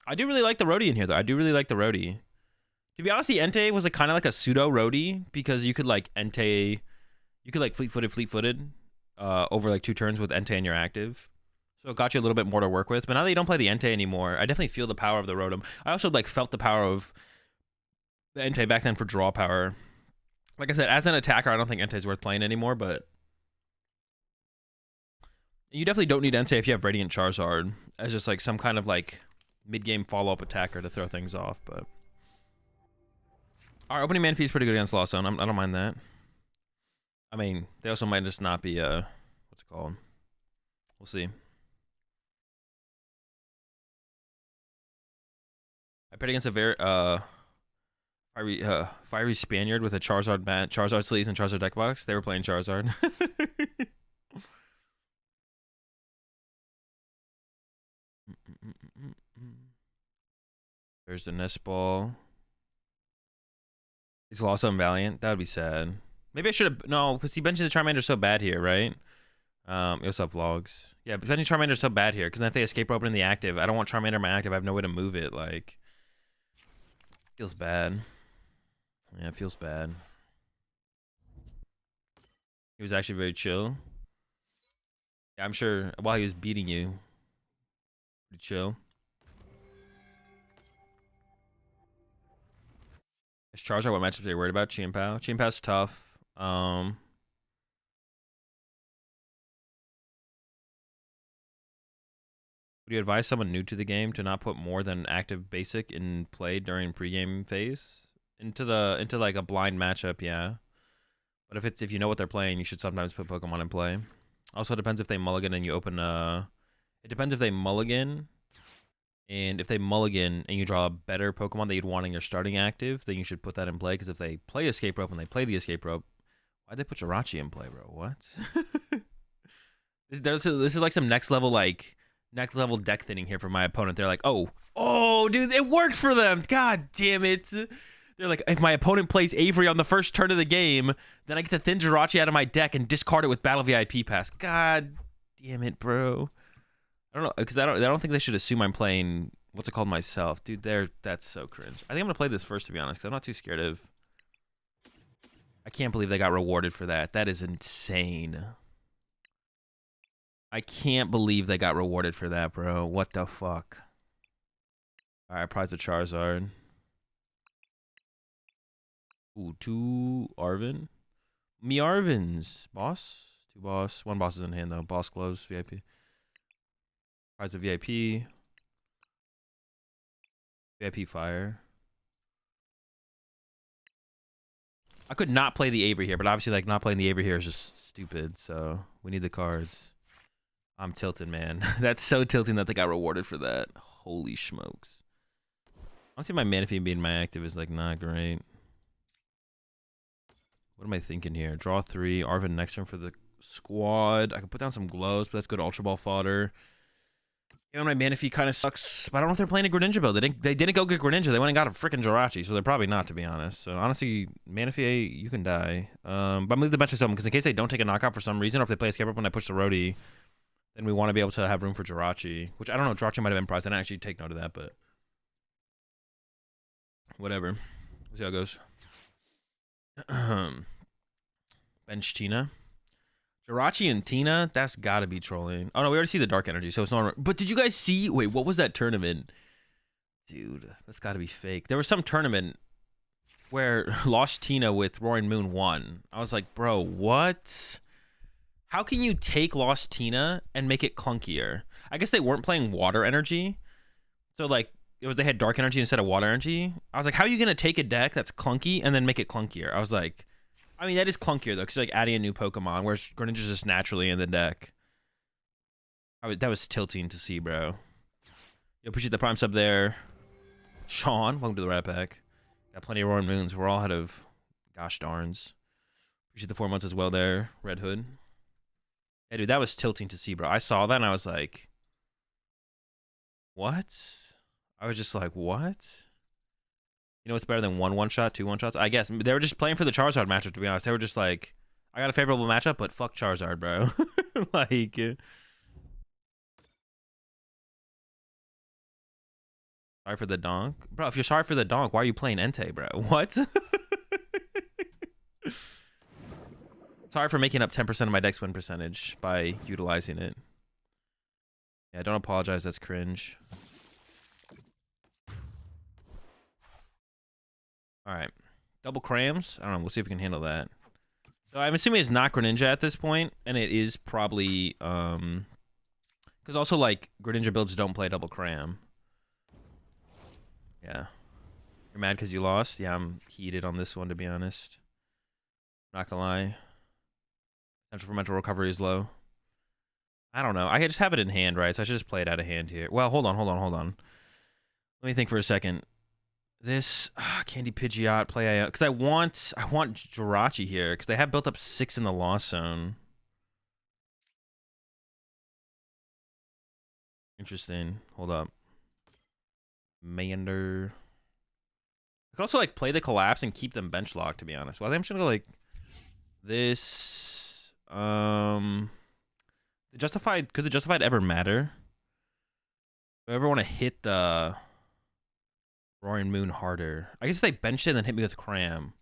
Speaker 1: I do really like the Rhodey in here though. I do really like the Rhodey. To be honest, the Entei was like kind of like a pseudo Rhodey because you could like Entei, you could like fleet-footed over like 2 turns with Entei in your active. So it got you a little bit more to work with. But now that you don't play the Entei anymore, I definitely feel the power of the Rotom. I also like felt the power of the Entei back then for draw power. Like I said, as an attacker, I don't think Entei is worth playing anymore, but you definitely don't need Entei if you have Radiant Charizard as just like some kind of like mid-game follow-up attacker to throw things off. But our opening Manaphy is pretty good against Lost Zone. I don't mind that. I mean, they also might just not be what's it called? We'll see. I played against a very fiery Spaniard with a Charizard sleeves and Charizard deck box. They were playing Charizard. There's the Nest Ball. He's lost on Valiant. That would be sad. Maybe I should have. No, because he benching the Charmander so bad here, right? You also have vlogs. Yeah, but benching Charmander so bad here because if they escape open in the active, I don't want Charmander in my active. I have no way to move it. Like, feels bad. Yeah, it feels bad. He was actually very chill. Yeah, I'm sure while he was beating you, pretty chill. Is Charizard what matchups are you worried about? Chien-Pao. Chien-Pao's tough. Would you advise someone new to the game to not put more than active basic in play during pregame phase? Into like a blind matchup, yeah. But if you know what they're playing, you should sometimes put Pokemon in play. Also, it depends if they mulligan and you open it depends if they mulligan. And if they mulligan and you draw a better Pokemon that you'd want in your starting active, then you should put that in play. Because if they play Escape Rope and they play the Escape Rope, why'd they put Jirachi in play, bro? What? This is like some next level deck thinning here for my opponent. They're like, oh, dude, it worked for them. God damn it. They're like, if my opponent plays Avery on the first turn of the game, then I get to thin Jirachi out of my deck and discard it with Battle VIP Pass. God damn it, bro. I don't know, because I don't think they should assume I'm playing, what's it called, myself. Dude, that's so cringe. I think I'm going to play this first, to be honest, because I'm not too scared of... I can't believe they got rewarded for that. That is insane. I can't believe they got rewarded for that, bro. What the fuck? Alright, prize a Charizard. Ooh, 2 Arvin. Me Arvins. Boss? 2 boss. 1 boss is in hand, though. Boss gloves, VIP. Prize a VIP. VIP fire. I could not play the Avery here, but obviously, like, not playing the Avery here is just stupid, so we need the cards. I'm tilted, man. That's so tilting that they got rewarded for that. Holy smokes. Honestly, my Manaphy being my active is, like, not great. What am I thinking here? Draw 3. Arvin next turn for the squad. I could put down some gloves, but that's good Ultra Ball fodder. Yeah, my Manaphy kind of sucks, but I don't know if they're playing a Greninja build. They didn't go get Greninja. They went and got a freaking Jirachi, so they're probably not, to be honest. So honestly, Manaphy, you can die. But I'm gonna leave the bench open because in case they don't take a knockout for some reason, or if they play escape rope when I push the Roadie, then we want to be able to have room for Jirachi, which I don't know. Jirachi might have been priced. I didn't actually take note of that, but whatever. We'll see how it goes. Bench Tina. Jirachi and Tina, that's gotta be trolling. Oh no, we already see the dark energy, so it's not. But did you guys see? Wait, what was that tournament? Dude, that's gotta be fake. There was some tournament where Lost Tina with Roaring Moon won. I was like, bro, what? How can you take Lost Tina and make it clunkier? I guess they weren't playing water energy, so like they had dark energy instead of water energy. I was like, how are you gonna take a deck that's clunky and then make it clunkier? I was like. I mean, that is clunkier, though, because you're, like, adding a new Pokemon, whereas Greninja's just naturally in the deck. That was tilting to see, bro. Yo, appreciate the Prime sub there. Sean, welcome to the Rat Pack. Got plenty of Roaring Moons. We're all ahead of gosh darns. Appreciate the 4 months as well there, Red Hood. Yeah, dude, that was tilting to see, bro. I saw that, and I was like, what? I was just like, what? You know what's better than one shot, 2 1-shots? I guess they were just playing for the Charizard matchup, to be honest. They were just like, I got a favorable matchup, but fuck Charizard, bro. Like, sorry for the donk. Bro, if you're sorry for the donk, why are you playing Entei, bro? What? Sorry for making up 10% of my deck's win percentage by utilizing it. Yeah, don't apologize. That's cringe. All right. Double crams. I don't know. We'll see if we can handle that. So I'm assuming it's not Greninja at this point, and it is probably because also like Greninja builds don't play double cram. Yeah. You're mad because you lost? Yeah, I'm heated on this one, to be honest. Not gonna lie. Potential for mental recovery is low. I don't know. I just have it in hand, right? So I should just play it out of hand here. Well, hold on. Let me think for a second. This Candy Pidgeot play because I want Jirachi here because they have built up 6 in the Lost Zone. Interesting. Hold up. Mander. I could also like play the collapse and keep them bench locked, to be honest. Well, I think I'm just gonna go like this. The Justified, could the Justified ever matter? Do I ever want to hit the Roaring Moon harder? I guess if they benched it and then hit me with Cram.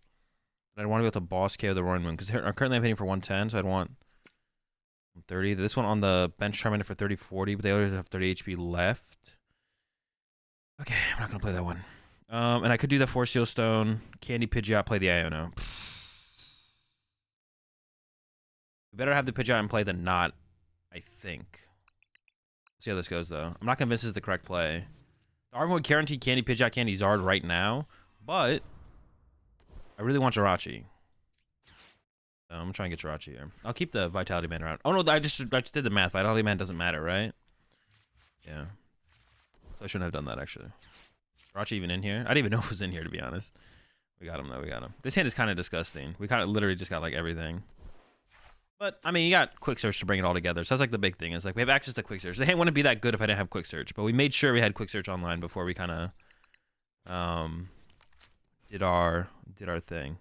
Speaker 1: But I'd want to be able to boss KO the Roaring Moon because currently I'm hitting for 110, so I'd want 30. This one on the bench Charmander for 30, 40, but they already have 30 HP left. Okay, I'm not gonna play that one. And I could do the Force Seal Stone, Candy Pidgeot, play the Iono. We better have the Pidgeot in play than not, I think. Let's see how this goes, though. I'm not convinced this is the correct play. Darwin would guarantee Candy Pidgeot, Candy Zard right now, but I really want Jirachi. So I'm gonna try and get Jirachi here. I'll keep the Vitality Band around. Oh no, I just did the math. Vitality Band doesn't matter, right? Yeah. So I shouldn't have done that, actually. Jirachi even in here? I didn't even know it was in here, to be honest. We got him, though. We got him. This hand is kind of disgusting. We kind of literally just got, like, everything. But, I mean, you got Quick Search to bring it all together. So that's, like, the big thing. Is like, we have access to Quick Search. The hand wouldn't be that good if I didn't have Quick Search. But we made sure we had Quick Search online before we kind of did our thing.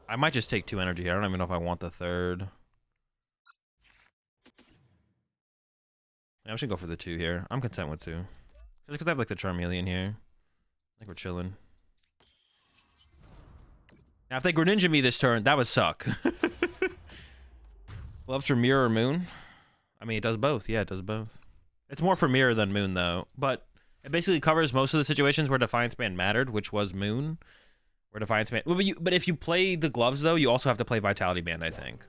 Speaker 1: I might just take 2 energy here. I don't even know if I want the third. Yeah, I'm just gonna go for the 2 here. I'm content with 2. Just because I have like the Charmeleon here. I think we're chilling. Now, if they Greninja me this turn, that would suck. Gloves for Mirror or Moon? I mean, it does both. Yeah, it does both. It's more for Mirror than Moon, though. But it basically covers most of the situations where Defiance Band mattered, which was Moon. Where Defiance Band... But if you play the gloves, though, you also have to play Vitality Band, I think.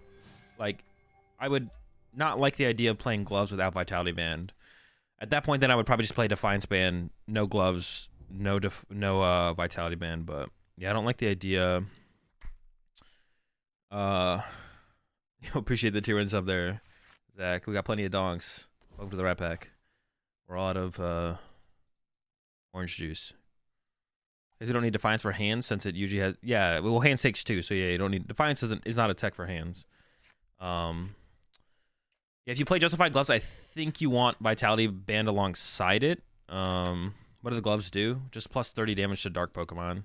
Speaker 1: Like, I would... not like the idea of playing gloves without Vitality Band. At that point, then I would probably just play Defiance Band, no gloves, no Vitality Band. But yeah, I don't like the idea. Appreciate the tier 1 sub there, Zach. We got plenty of donks. Welcome to the Rat Pack. We're all out of orange juice. Because you don't need Defiance for hands since it usually has. Yeah, well, hands takes 2, so yeah, you don't need Defiance. Is not a tech for hands. If you play Justified Gloves, I think you want Vitality Band alongside it. What do the gloves do? Just plus 30 damage to Dark Pokemon.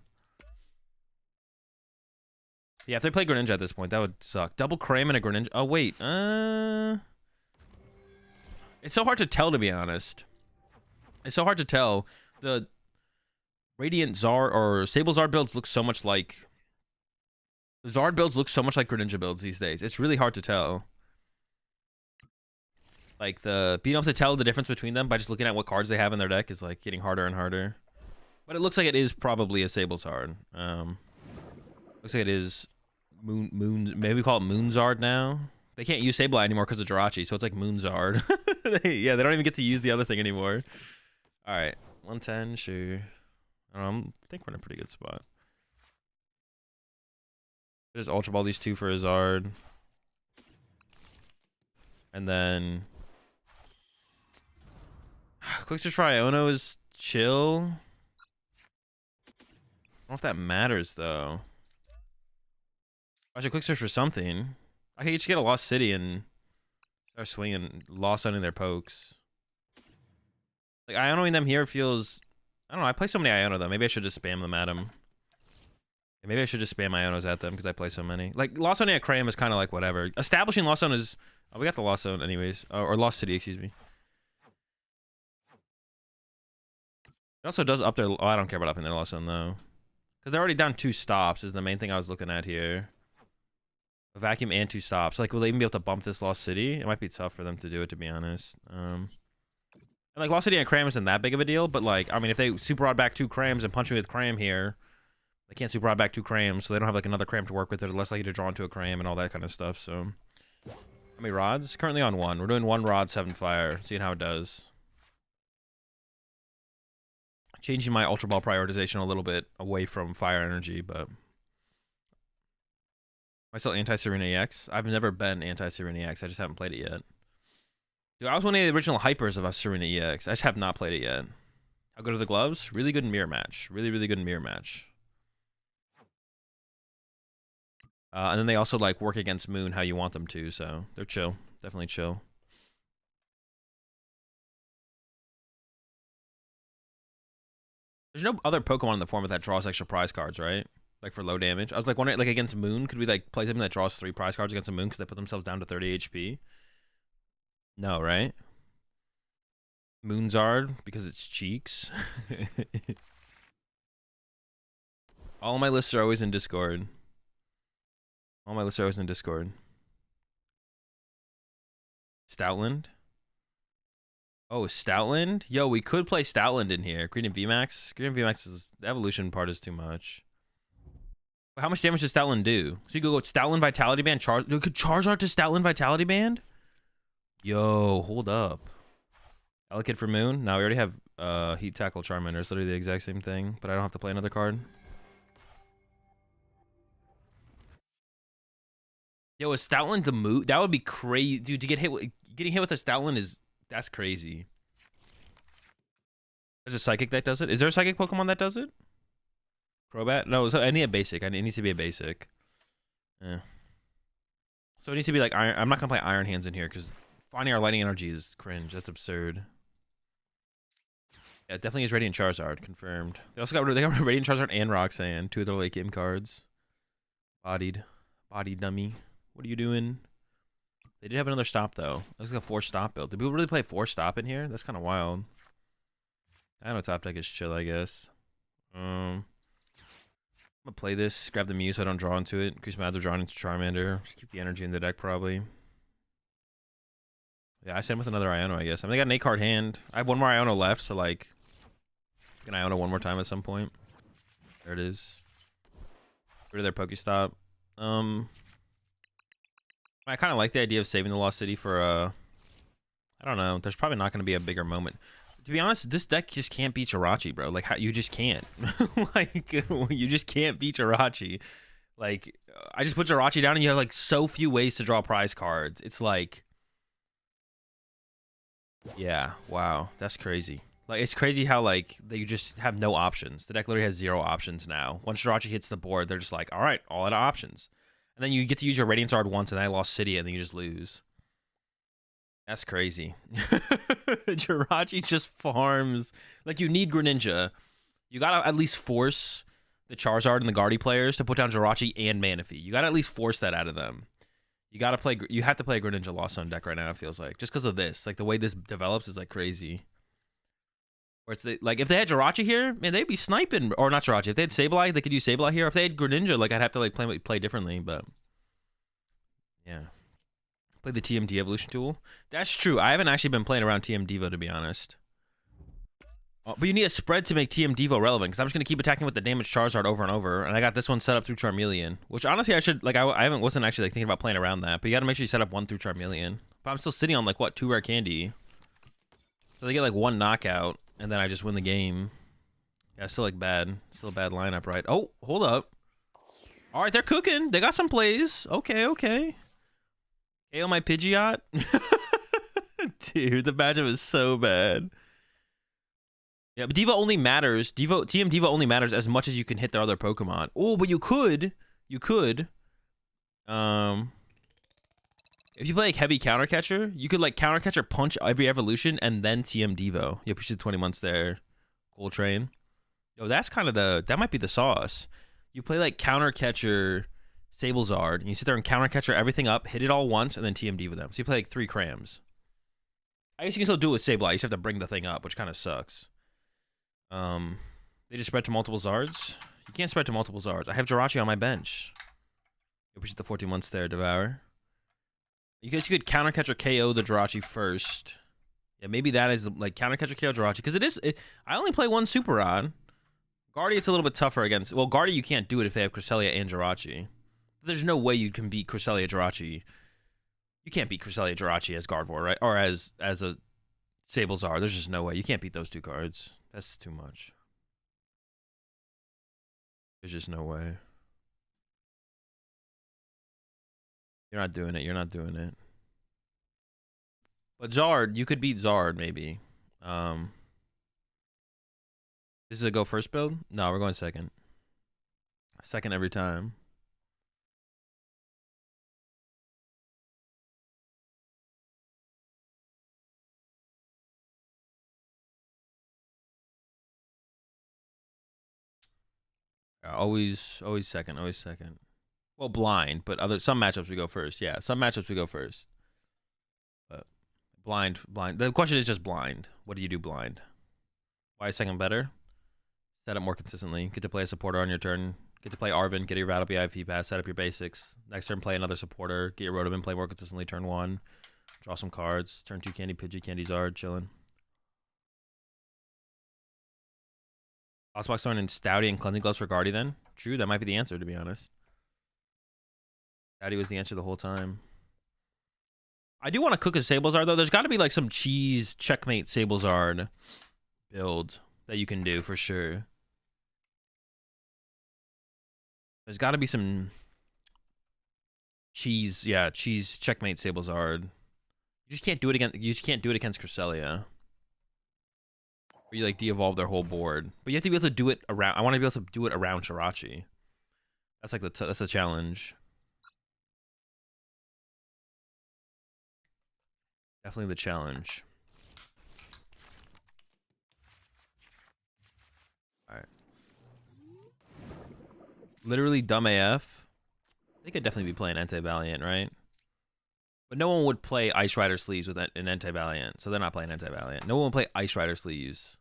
Speaker 1: Yeah, if they play Greninja at this point, that would suck. Double Cram and a Greninja. Oh, wait. It's so hard to tell, to be honest. It's so hard to tell. The Radiant Zard or Sable Zard builds look so much like... Zard builds look so much like Greninja builds these days. It's really hard to tell. Like, being able to tell the difference between them by just looking at what cards they have in their deck is, like, getting harder and harder. But it looks like it is probably a Sable Zard. Looks like it is maybe we call it Moonzard now. They can't use Sableye anymore because of Jirachi, so it's like Moonzard. Yeah, they don't even get to use the other thing anymore. All right, 110, sure. I think we're in a pretty good spot. Just Ultra Ball these two for a Zard. And then... Quick Search for Iono is chill. I don't know if that matters, though. I should Quick Search for something. I could just get a Lost City and start swinging, Lost Hunting their pokes. Like, Ionoing them here feels... I don't know, I play so many Iono, though. Maybe I should just spam them at them. Maybe I should just spam Ionos at them because I play so many. Like, Lost Hunting at Cram is kind of like whatever. Establishing Lost Zone is... Oh, we got the Lost Zone anyways. Or Lost City, excuse me. It also does up their... Oh, I don't care about upping their Lost Zone, though. Because they're already down 2 stops is the main thing I was looking at here. A vacuum and 2 stops. Like, will they even be able to bump this Lost City? It might be tough for them to do it, to be honest. And like, Lost City and Cram isn't that big of a deal, but like, I mean, if they Super Rod back 2 Crams and punch me with Cram here, they can't Super Rod back 2 Crams, so they don't have like another Cram to work with. They're less likely to draw into a Cram and all that kind of stuff, so... How many rods? Currently on 1. We're doing 1 rod, 7 fire. Seeing how it does. Changing my Ultra Ball prioritization a little bit away from fire energy, but... Am I still anti-Serena EX? I've never been anti-Serena EX. I just haven't played it yet. Dude, I was one of the original hypers of a Serena EX. I just have not played it yet. How good are the gloves? Really good in mirror match. Really, really good in mirror match. And then they also like work against Moon how you want them to, so they're chill. Definitely chill. There's no other Pokemon in the format that draws extra prize cards, right? Like for low damage. I was like wondering, like against Moon, could we like play something that draws 3 prize cards against a Moon because they put themselves down to 30 HP? No, right? Moonzard because it's cheeks. All my lists are always in Discord. All my lists are always in Discord. Stoutland. Oh, Stoutland? Yo, we could play Stoutland in here. Green and VMAX. Green and VMAX is... The evolution part is too much. But how much damage does Stoutland do? So you go Stoutland Vitality Band. Could Charizard to Stoutland Vitality Band? Yo, hold up. Elekid for Moon? No, we already have Heat Tackle Charmander. It's literally the exact same thing. But I don't have to play another card. Yo, is Stoutland the move? That would be crazy. Dude, to get hit with... Getting hit with a Stoutland is... That's crazy. There's a Psychic that does it. Is there a Psychic Pokemon that does it? Crobat? No, so I need a basic. It needs to be a basic. Yeah. So it needs to be like Iron... I'm not going to play Iron Hands in here because finding our Lightning Energy is cringe. That's absurd. Yeah, it definitely is Radiant Charizard. Confirmed. They also got Radiant Charizard and Roxanne. 2 of their late game cards. Bodied dummy. What are you doing? They did have another stop, though. That was like a 4-stop build. Did people really play 4-stop in here? That's kind of wild. I know top deck is chill, I guess. I'm going to play this, grab the Mew so I don't draw into it. Increase my other drawing into Charmander. Just keep the energy in the deck, probably. Yeah, I send with another Iono, I guess. I mean, they got an 8-card hand. I have 1 more Iono left, so, like... Can Iono 1 more time at some point. There it is. Rid of their Pokestop. I kind of like the idea of saving the Lost City for I don't know. There's probably not going to be a bigger moment. To be honest, this deck just can't beat Jirachi, bro. Like, you just can't. Like, you just can't beat Jirachi. Like, I just put Jirachi down and you have, like, so few ways to draw prize cards. It's like... Yeah, wow. That's crazy. Like, it's crazy how, like, you just have no options. The deck literally has 0 options now. Once Jirachi hits the board, they're just like, all right, all out of options. And then you get to use your Radiant Zard once, and I lost City, and then you just lose. That's crazy. Jirachi just farms. Like, you need Greninja. You gotta at least force the Charizard and the Guardy players to put down Jirachi and Manaphy. You gotta at least force that out of them. You gotta play. You have to play a Greninja Lost Zone deck right now. It feels like just because of this. Like the way this develops is like crazy. Or it's like if they had Jirachi here, man, they'd be sniping. Or not Jirachi. If they had Sableye, they could use Sableye here. If they had Greninja, like I'd have to like play differently. But yeah, play the TMD evolution tool. That's true. I haven't actually been playing around TM Devo to be honest. But you need a spread to make TM Devo relevant, because I'm just going to keep attacking with the damaged Charizard over and over, and I got this one set up through Charmeleon, which honestly I should, like, I wasn't actually like thinking about playing around that, but you got to make sure you set up one through Charmeleon. But I'm still sitting on, like, what, 2 rare candy? So they get, like, 1 knockout, and then I just win the game. Yeah, still, like, bad. Still a bad lineup, right? Oh, hold up. All right, they're cooking. They got some plays. Okay, okay. KO my Pidgeot. Dude, the matchup is so bad. Yeah, but Diva only matters. TM Diva only matters as much as you can hit their other Pokemon. Oh, but you could, if you play like heavy counter catcher, you could like counter catcher punch every evolution and then TM Devo. You push the 20 months there. Cool train. Yo, that's kind of that might be the sauce. You play like counter catcher Sablezard, and you sit there and counter catcher everything up, hit it all once, and then TM Devo them. So you play like 3 crams. I guess you can still do it with Sableye. You just have to bring the thing up, which kind of sucks. They just spread to multiple Zards. You can't spread to multiple Zards. I have Jirachi on my bench. You push the 14 months there, Devour. You guys could counter catcher KO the Jirachi first. Yeah, maybe that is like counter catcher KO Jirachi, because I only play 1 Super Rod. Guardy, it's a little bit tougher against. Well, Guardy you can't do it if they have Cresselia and Jirachi. There's no way you can beat Cresselia Jirachi. You can't beat Cresselia Jirachi as Gardevoir, right? Or as a Sablezard. There's just no way. You can't beat those 2 cards. That's too much. There's just no way. You're not doing it. You're not doing it. But Zard, you could beat Zard, maybe. This is a go first build? No, we're going second. Second every time. Always second, always second. Well, blind, but some matchups we go first. Yeah, some matchups we go first. But blind. The question is just blind. What do you do blind? Why is second better? Set up more consistently. Get to play a supporter on your turn. Get to play Arven. Get your Rattle BIP pass. Set up your basics. Next turn, play another supporter. Get your Rotoman. Play more consistently. Turn 1. Draw some cards. Turn 2 Candy Pidgey. Candy Zard. Chilling. Box Thorn and Stouty and Cleansing Gloves for Guardy then? True, that might be the answer, to be honest. Stouty was the answer the whole time. I do want to cook a Sablezard, though. There's got to be like some cheese checkmate Sablezard build that you can do for sure. There's got to be some cheese checkmate Sablezard. You just can't do it against Cresselia. Where you like de-evolve their whole board, but you have to be able to do it around. I want to be able to do it around Jirachi. That's like that's the challenge. Definitely the challenge. All right. Literally dumb AF. They could definitely be playing Anti-Valiant, right? But no one would play Ice Rider Sleeves with an Anti-Valiant, so they're not playing Anti-Valiant. No one would play Ice Rider Sleeves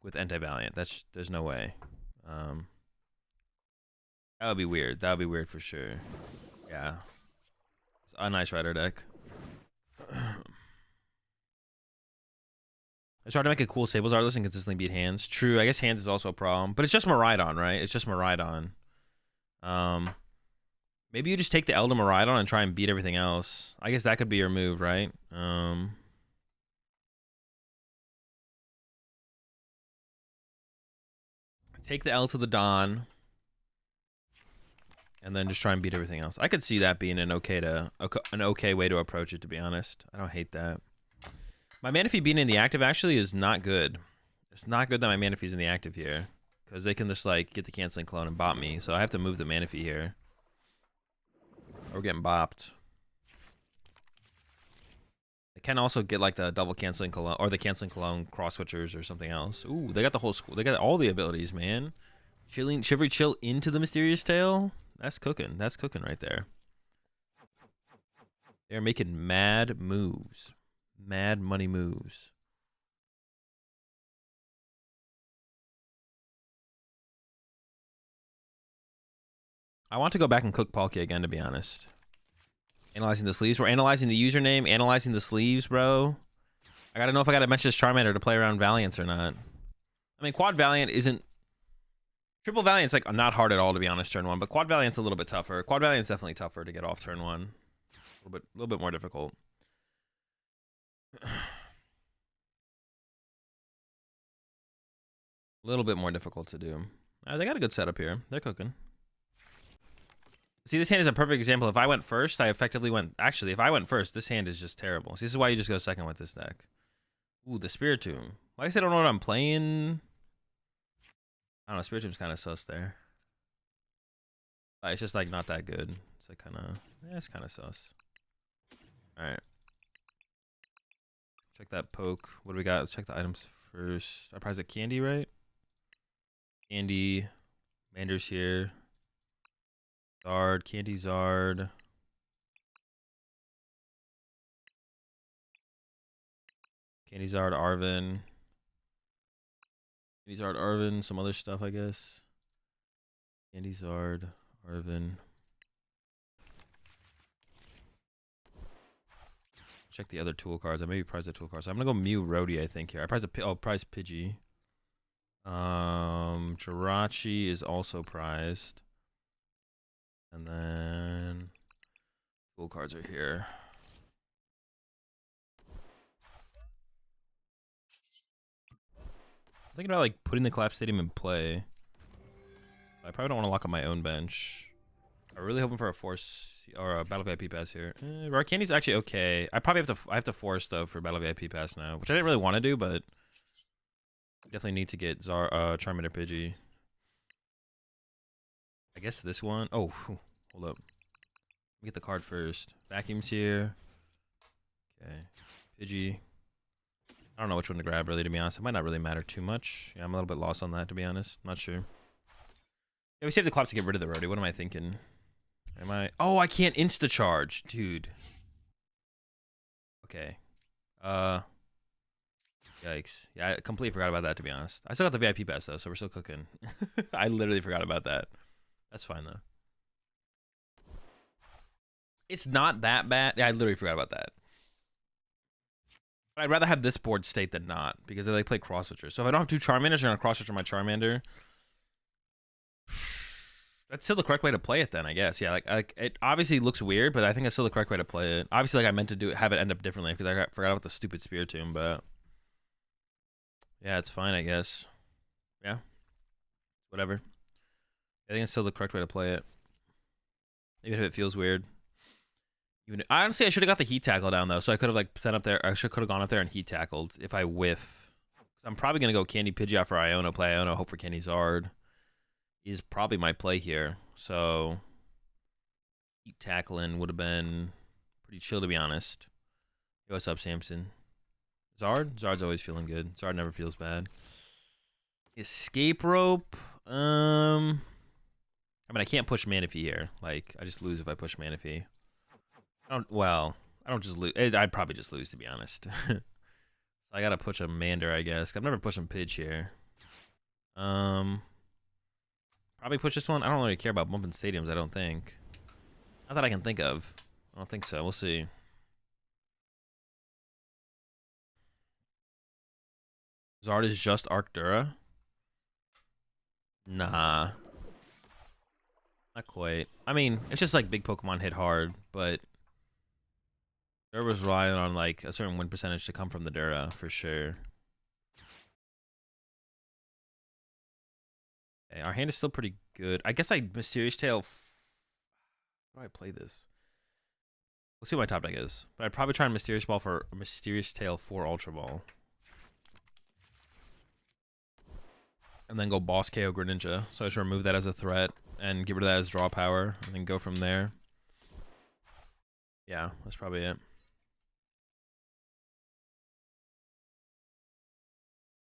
Speaker 1: with Anti-Valiant. There's no way. That would be weird. That would be weird for sure. Yeah. It's a Ice Rider deck. I tried to make a cool Sablezard list and consistently beat hands. True, I guess hands is also a problem. But it's just Miraidon, right? It's just Miraidon. Maybe you just take the Elder Miraidon and try and beat everything else. I guess that could be your move, right? Take the L to the Don. And then just try and beat everything else. I could see that being an okay way to approach it, to be honest. I don't hate that. My Manaphy being in the active actually is not good. It's not good that my Manaphy's in the active here. Because they can just like get the canceling clone and bop me. So I have to move the Manaphy here. Or we're getting bopped. can also get like the double canceling cologne or the canceling cologne cross switchers or something else. Ooh, they got the whole school. They got all the abilities, man. Chilling, shivery chill into the mysterious tail. That's cooking. That's cooking right there. They're making mad moves. Mad money moves. I want to go back and cook Palkia again, to be honest. Analyzing the sleeves. We're analyzing the username, analyzing the sleeves, bro. I gotta know if I gotta mention this Charmander to play around Valiants or not. I mean, Quad Valiant isn't... Triple Valiant's like not hard at all, to be honest, turn 1, but Quad Valiant's a little bit tougher. Quad Valiant's definitely tougher to get off turn 1. A little bit more difficult. A little bit more difficult to do. They got a good setup here. They're cooking. See, this hand is a perfect example. If I went first, I effectively went... Actually, if I went first, this hand is just terrible. See, this is why you just go second with this deck. Ooh, the Spiritomb. Like I said, I don't know what I'm playing. I don't know, Spiritomb's kind of sus there. It's just, like, not that good. It's, like, kind of... Yeah, it's kind of sus. Alright. Check that poke. What do we got? Let's check the items first. I prize a candy, right? Candy. Mander's here. Zard, Candy Zard. Candy Zard, Arvin. Candy Zard, Arvin, some other stuff, I guess. Candy Zard, Arvin. Check the other tool cards. I maybe prize the tool cards. So I'm gonna go Mew Rhodey, I think, here. I prize prize Pidgey. Jirachi is also prized. And then tool cards are here. I'm thinking about like putting the Collapse Stadium in play. I probably don't want to lock up my own bench. I'm really hoping for a force or a Battle VIP pass here. Rare Candy's actually okay. I have to force though for Battle VIP pass now, which I didn't really want to do, but definitely need to get Charmander Pidgey. I guess this one. Oh, hold up. Let me get the card first. Vacuum's here. Okay. Pidgey. I don't know which one to grab, really, to be honest. It might not really matter too much. Yeah, I'm a little bit lost on that, to be honest. Not sure. Yeah, we saved the Collapse to get rid of the Rhodey. What am I thinking? Am I... Oh, I can't insta-charge. Dude. Okay. Yikes. Yeah, I completely forgot about that, to be honest. I still got the VIP pass, though, so we're still cooking. I literally forgot about that. That's fine, though. It's not that bad. Yeah, I literally forgot about that. But I'd rather have this board state than not, because they like play cross switchers. So if I don't have two Charmanders, I'm gonna cross switcher my Charmander. That's still the correct way to play it, then, I guess. Yeah, like it obviously looks weird, but I think it's still the correct way to play it. Obviously, like I meant to have it end up differently because I forgot about the stupid Spiritomb, but yeah, it's fine, I guess. Yeah, whatever. I think it's still the correct way to play it, even if it feels weird. Honestly, I should have got the heat tackle down though, so I could have like set up there. I could have gone up there and heat tackled if I whiff. I'm probably gonna go Candy Pidgey out for Iono, play Iono, hope for Candy Zard. Is probably my play here. So heat tackling would have been pretty chill, to be honest. Hey, what's up, Samson? Zard? Zard's always feeling good. Zard never feels bad. Escape rope. I mean, I can't push Manaphy here. Like, I just lose if I push Manaphy. I don't just lose. I'd probably just lose, to be honest. So I gotta push a Mander, I guess. I've never pushed a Pidge here. Probably push this one. I don't really care about bumping stadiums, I don't think. Not that I can think of. I don't think so. We'll see. Zard is just Arcdura? Nah. Not quite. I mean, it's just like big Pokemon hit hard, but Dura was relying on like a certain win percentage to come from the Dura for sure. Okay, our hand is still pretty good. I guess I Mysterious Tail. How do I play this? We'll see what my top deck is. But I'd probably try and Mysterious Ball for Mysterious Tail for Ultra Ball. And then go Boss KO Greninja. So I just remove that as a threat and get rid of that as draw power and then go from there. Yeah, that's probably it.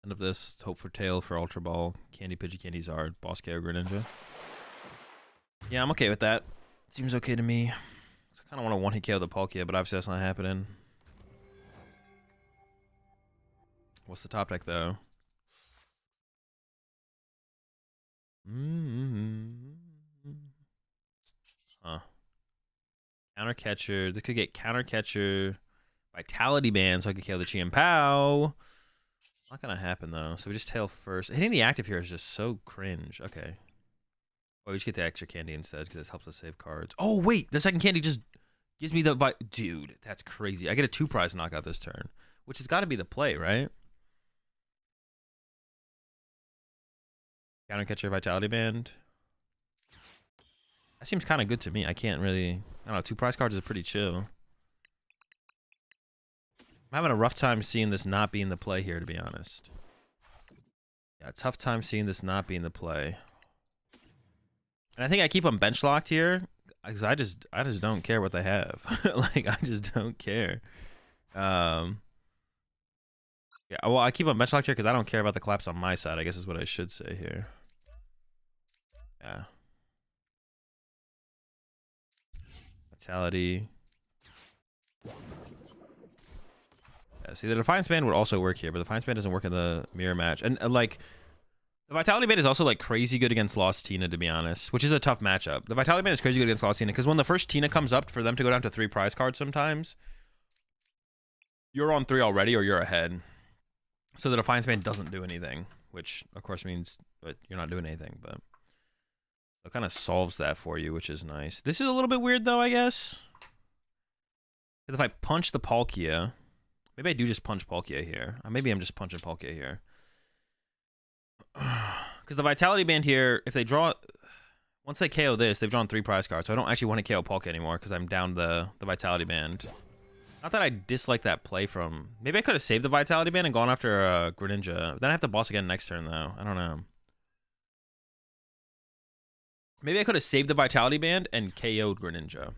Speaker 1: End of this. Hope for tail for Ultra Ball. Candy Pidgey, Candy Zard. Boss KO Greninja. Yeah, I'm okay with that. Seems okay to me. I kind of want to one-hit KO the Palkia, but obviously that's not happening. What's the top deck, though? Huh. Counter Catcher. This could get Counter Catcher. Vitality Band, so I could KO the Chien Pao. Not gonna happen, though. So we just tail first. Hitting the active here is just so cringe. Okay. Oh, we just get the extra candy instead because this helps us save cards. Oh, wait. The second candy just gives me the... Dude, that's crazy. I get a 2-prize knockout this turn, which has got to be the play, right? Counter Catcher, Vitality Band. That seems kind of good to me. I can't really... I don't know. 2 prize cards is pretty chill. I'm having a rough time seeing this not being the play here, to be honest. Yeah, tough time seeing this not being the play. And I think I keep them bench locked here because I just don't care what they have. Like, I just don't care. Yeah, well, I keep them bench locked here because I don't care about the collapse on my side, I guess is what I should say here. Yeah. Vitality. Yeah, see, the Defiance Band would also work here, but the Defiance Band doesn't work in the mirror match. And like, the Vitality Band is also like crazy good against Lost Tina, to be honest, which is a tough matchup. The Vitality Band is crazy good against Lost Tina because when the first Tina comes up, for them to go down to 3 prize cards sometimes, you're on 3 already or you're ahead. So the Defiance Band doesn't do anything, which of course means that you're not doing anything, but it kind of solves that for you, which is nice. This is a little bit weird though, I guess. Because if I punch the Palkia, maybe I do just punch Palkia here. Maybe I'm just punching Palkia here. Because the Vitality Band here, if they draw... Once they KO this, they've drawn 3 prize cards, so I don't actually want to KO Palkia anymore because I'm down the Vitality Band. Not that I dislike that play from... Maybe I could have saved the Vitality Band and gone after Greninja. Then I have to boss again next turn, though. I don't know. Maybe I could have saved the Vitality Band and KO'd Greninja.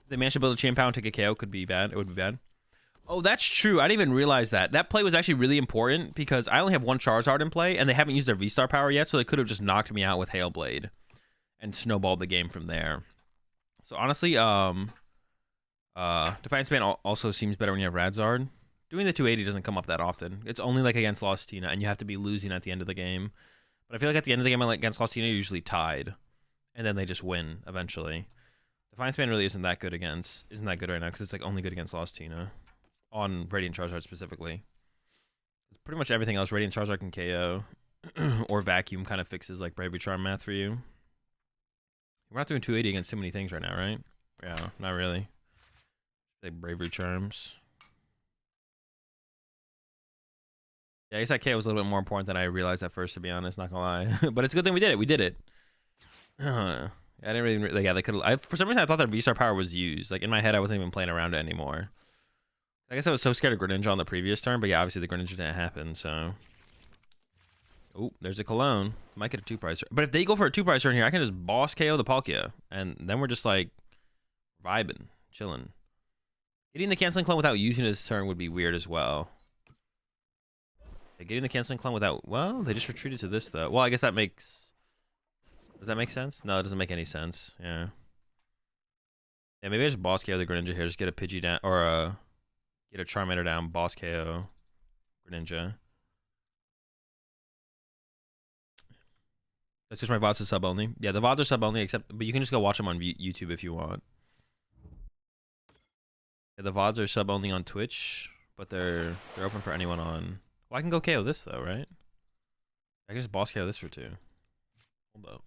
Speaker 1: If they managed to build a Chien Pao and take a KO, could be bad. It would be bad. Oh, that's true. I didn't even realize that. That play was actually really important because I only have 1 Charizard in play, and they haven't used their V-Star power yet, so they could have just knocked me out with Hail Blade and snowballed the game from there. So honestly, Defiance Band also seems better when you have Radzard. Doing the 280 doesn't come up that often. It's only like against Lost Tina, and you have to be losing at the end of the game. But I feel like at the end of the game, against Lost Tina, you're usually tied, and then they just win eventually. Defiance Band really isn't that good right now because it's like only good against Lost Tina. On Radiant Charizard specifically. It's pretty much everything else Radiant Charizard can KO. Or Vacuum kind of fixes like Bravery Charm math for you. We're not doing 280 against too many things right now, right? Yeah, not really. Like Bravery Charms. Yeah, I guess that KO was a little bit more important than I realized at first, to be honest, not gonna lie. But it's a good thing we did it. We did it. Yeah, I didn't really... Like, yeah, they could... For some reason, I thought their V-Star power was used. Like, in my head, I wasn't even playing around it anymore. I guess I was so scared of Greninja on the previous turn, but yeah, obviously the Greninja didn't happen, so... Oh, there's a Cologne. Might get a 2 prize turn. But if they go for a 2 prize turn here, I can just boss KO the Palkia. And then we're just, like, vibing, chilling. Getting the Canceling Clone without using it this turn would be weird as well. Getting the Canceling Clone without... Well, they just retreated to this, though. Well, I guess that makes... Does that make sense? No, it doesn't make any sense. Yeah. Yeah, maybe I just boss KO the Greninja here. Just get a Pidgey down... Or, get a Charmander down, boss KO, Greninja. That's just my VODs are sub only. Yeah, the VODs are sub only, except but you can just go watch them on YouTube if you want. Yeah, the VODs are sub only on Twitch, but they're open for anyone on. Well, I can go KO this though, right? I can just boss KO this for 2. Hold up.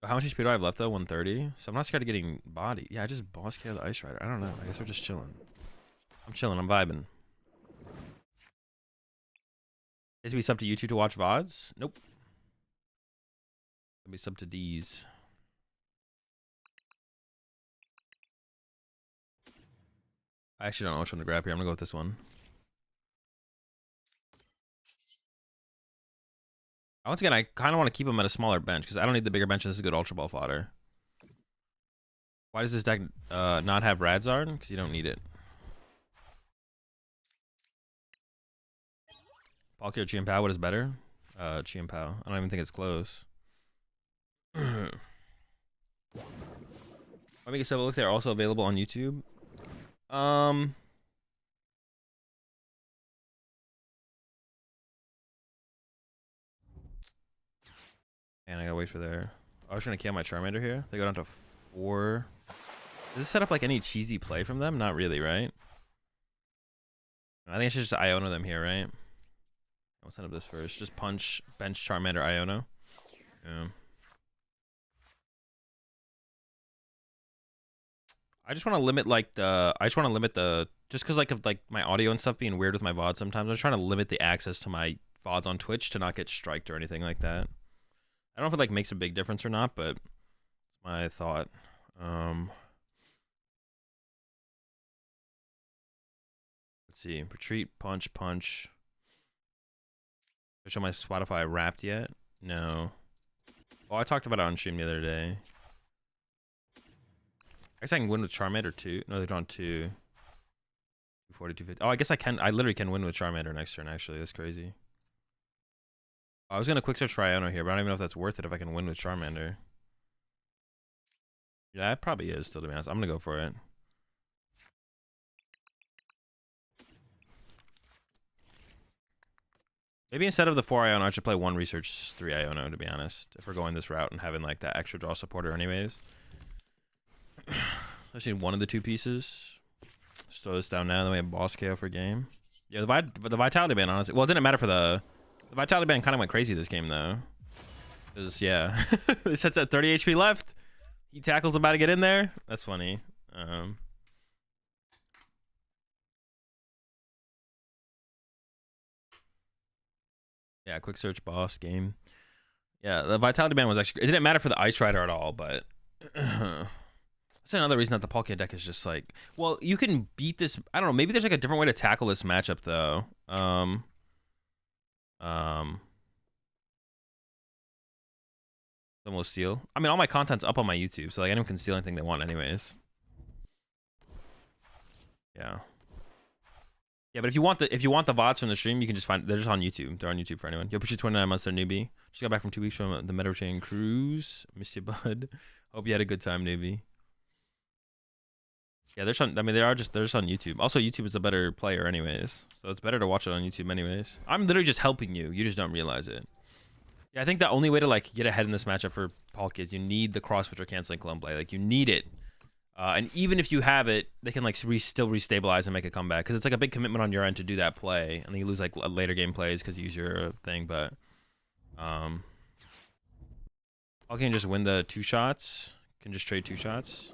Speaker 1: How much HP do I have left though? 130. So I'm not scared of getting body. Yeah, I just boss KO the Ice Rider. I don't know. I guess we're just chilling. I'm chilling. I'm vibing. Is to be sub to YouTube to watch VODs? Nope. It'll be sub to D's. I actually don't know which one to grab here. I'm gonna go with this one. Once again, I kind of want to keep him at a smaller bench because I don't need the bigger bench. And this is good Ultra Ball fodder. Why does this deck not have Radzard? Because you don't need it. Palkia or Chien-Pao, what is better? Chien-Pao. I don't even think it's close. Omega 7 look, they're also available on YouTube. And I gotta wait for their. I was trying to kill my Charmander here. They go down to 4. Does this set up like any cheesy play from them? Not really, right? I think I should just Iono them here, right? I'll set up this first. Just punch, bench, Charmander, Iono. Yeah. I just want to limit like the. I just want to limit the. Just because like of like my audio and stuff being weird with my VOD sometimes. I'm trying to limit the access to my VODs on Twitch to not get striked or anything like that. I don't know if it like makes a big difference or not, but it's my thought. Let's see. Retreat, punch, punch. Show my Spotify Wrapped yet? No. Oh, I talked about it on stream the other day. I guess I can win with Charmander too. No, they're drawn 2. 240, 250. Oh, I guess I can. I literally can win with Charmander next turn, actually. That's crazy. I was going to quick search for Iono here, but I don't even know if that's worth it if I can win with Charmander. Yeah, it probably is, still, to be honest. I'm going to go for it. Maybe instead of the 4 Iono, I should play 1 Research, 3 Iono, to be honest. If we're going this route and having like that extra draw supporter anyways. I just need 1 of the 2 pieces. Just throw this down now, then we have Boss KO for game. Yeah, the Vitality Band, honestly. Well, it didn't matter for the Vitality Band kind of went crazy this game, though. Because, yeah. It sets at 30 HP left. He tackles about to get in there. That's funny. Yeah, quick search boss game. Yeah, the Vitality Band was actually... It didn't matter for the Ice Rider at all, but... That's another reason that the Palkia deck is just like... Well, you can beat this... I don't know, maybe there's like a different way to tackle this matchup, though. Then we'll steal. I mean, all my content's up on my YouTube, so like anyone can steal anything they want anyways. Yeah. Yeah, but if you want the VODs from the stream, you can just find... They're just on YouTube. They're on YouTube for anyone. Yo, appreciate 29 months, they're newbie. Just got back from 2 weeks from the Mediterranean cruise. Missed you, bud. Hope you had a good time, newbie. Yeah, they're on... I mean, they're just on YouTube. Also, YouTube is a better player anyways. So it's better to watch it on YouTube anyways. I'm literally just helping you. You just don't realize it. Yeah, I think the only way to like get ahead in this matchup for Palkia is you need the cross switch or canceling clone play. Like you need it. And even if you have it, they can like still restabilize and make a comeback because it's like a big commitment on your end to do that play, and then you lose like later game plays because you use your thing. But Palkia can just win the 2 shots. Can just trade 2 shots.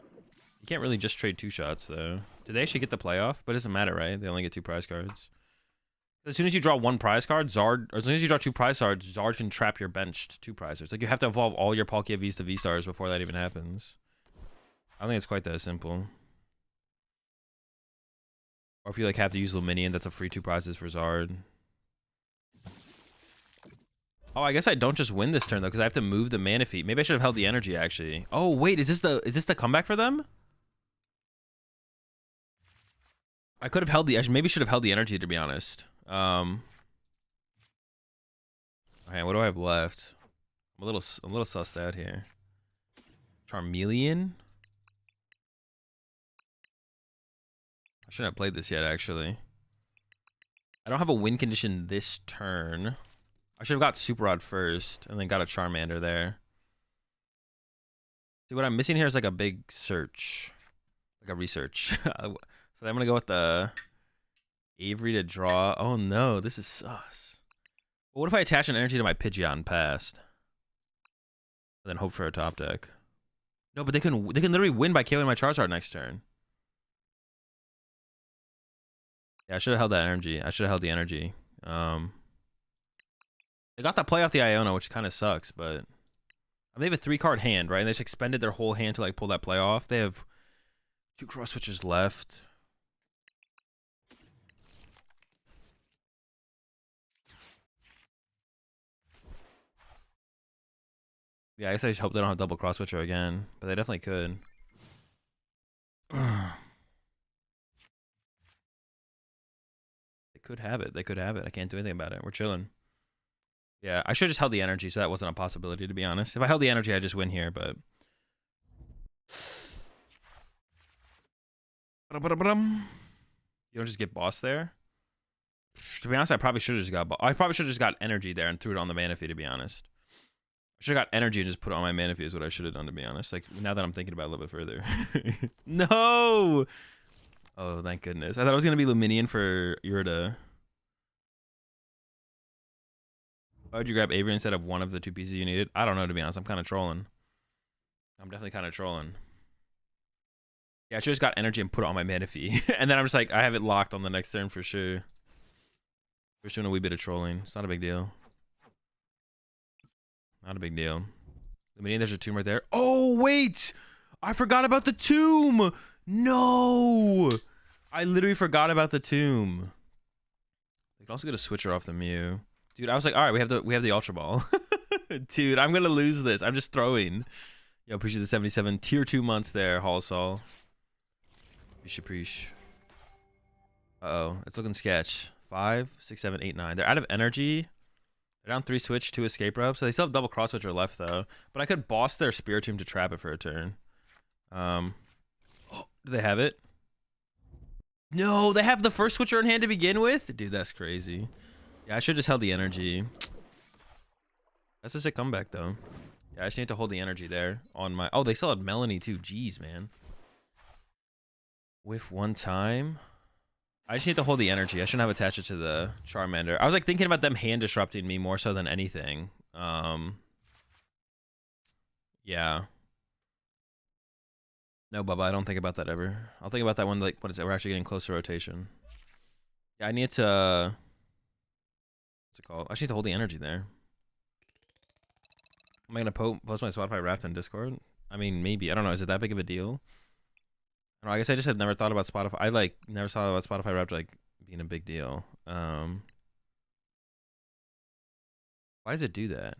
Speaker 1: You can't really just trade 2 shots though. Did they actually get the playoff? But it doesn't matter, right? They only get 2 prize cards. As soon as you draw 1 prize card, Zard, or as soon as you draw 2 prize cards, Zard can trap your benched 2 prizers. Like you have to evolve all your Palkia Vs to V-Stars before that even happens. I don't think it's quite that simple. Or if you like have to use Luminion, that's a free 2 prizes for Zard. Oh, I guess I don't just win this turn though, because I have to move the Manaphy. Maybe I should have held the energy actually. Oh wait, is this the comeback for them? I could have held the... I maybe should have held the energy, to be honest. Okay, what do I have left? I'm a little sussed out here. Charmeleon? I shouldn't have played this yet, actually. I don't have a win condition this turn. I should have got Super Rod first, and then got a Charmander there. See, what I'm missing here is like a big search. Like a research. So I'm going to go with the Avery to draw. Oh no, this is sus. Well, what if I attach an energy to my Pidgeot past? And then hope for a top deck. No, but they can literally win by KOing my Charizard next turn. Yeah, I should have held that energy. I should have held the energy. They got that play off the Iono, which kind of sucks, but... I mean, they have a 3-card hand, right? And they just expended their whole hand to like pull that play off. They have 2 cross switches left. Yeah, I guess I just hope they don't have double cross switcher again, but they definitely could. They They could have it. They could have it. I can't do anything about it. We're chilling. Yeah, I should have just held the energy, so that wasn't a possibility, to be honest. If I held the energy, I'd just win here, but... You don't just get boss there? To be honest, I probably should have just got... I probably should have just got energy there and threw it on the Manaphy, to be honest. I should have got energy and just put it on my Manaphy is what I should have done, to be honest. Like, now that I'm thinking about it a little bit further. No! Oh, thank goodness. I thought it was going to be Luminion for Irida. Why would you grab Avery instead of one of the two pieces you needed? I don't know, to be honest. I'm kind of trolling. I'm definitely kind of trolling. Yeah, I should have just got energy and put it on my Manaphy. And then I'm just like, I have it locked on the next turn for sure. We're just doing a wee bit of trolling. It's not a big deal. Not a big deal. Luminion, there's a tomb right there. Oh, wait! I forgot about the tomb! No! I literally forgot about the tomb. I could also get a switcher off the Mew. Dude, I was like, all right, we have the Ultra Ball. Dude, I'm gonna lose this. I'm just throwing. Yo, appreciate the 77 tier 2 months there, Halsall. Appreciate. Uh-oh, it's looking sketch. 5, 6, 7, 8, 9. They're out of energy. They're down 3 switch, 2 escape rope. So they still have double cross switcher left though. But I could boss their Spirit Tomb to trap it for a turn. Oh, do they have it? No, they have the first switcher in hand to begin with? Dude, that's crazy. Yeah, I should just held the energy. That's a sick comeback though. Yeah, I just need to hold the energy there on my... Oh, they still had Melanie too. Jeez, man. Whiff one time. I just need to hold the energy. I shouldn't have attached it to the Charmander. I was like thinking about them hand disrupting me more so than anything. Yeah. No, Bubba, I don't think about that ever. I'll think about that one like what is it? We're actually getting close to rotation. Yeah, I need to... What's it called? I just need to hold the energy there. Am I gonna post my Spotify Wrapped on Discord? I mean, maybe. I don't know. Is it that big of a deal? I don't know, I guess I just have never thought about Spotify. I like never thought about Spotify Wrapped like being a big deal. Why does it do that?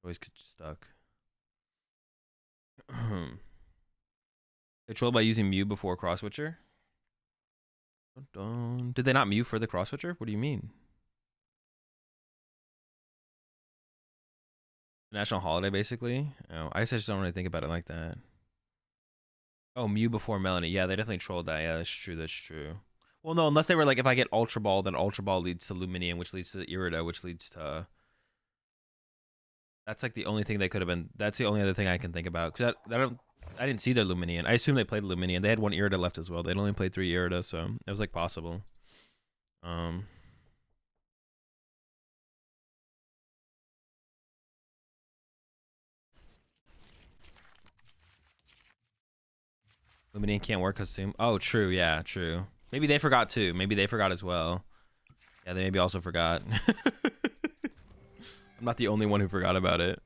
Speaker 1: Always get stuck. Controlled by using Mew before cross switcher. Did they not Mew for the cross switcher? What do you mean? National holiday, basically. Oh, I guess I just don't really think about it like that. Oh, Mew before Melanie. Yeah, they definitely trolled that. Yeah, that's true. That's true. Well, no, unless they were like, if I get Ultra Ball, then Ultra Ball leads to Luminion, which leads to Irida, which leads to... That's like the only thing they could have been... That's the only other thing I can think about. Because I didn't see their Luminion. I assume they played Luminion. They had 1 Irida left as well. They'd only played 3 Irida, so it was like possible. Luminion can't work custom. Oh, true. Yeah, true. Maybe they forgot too. Maybe they forgot as well. Yeah, they maybe also forgot. I'm not the only one who forgot about it.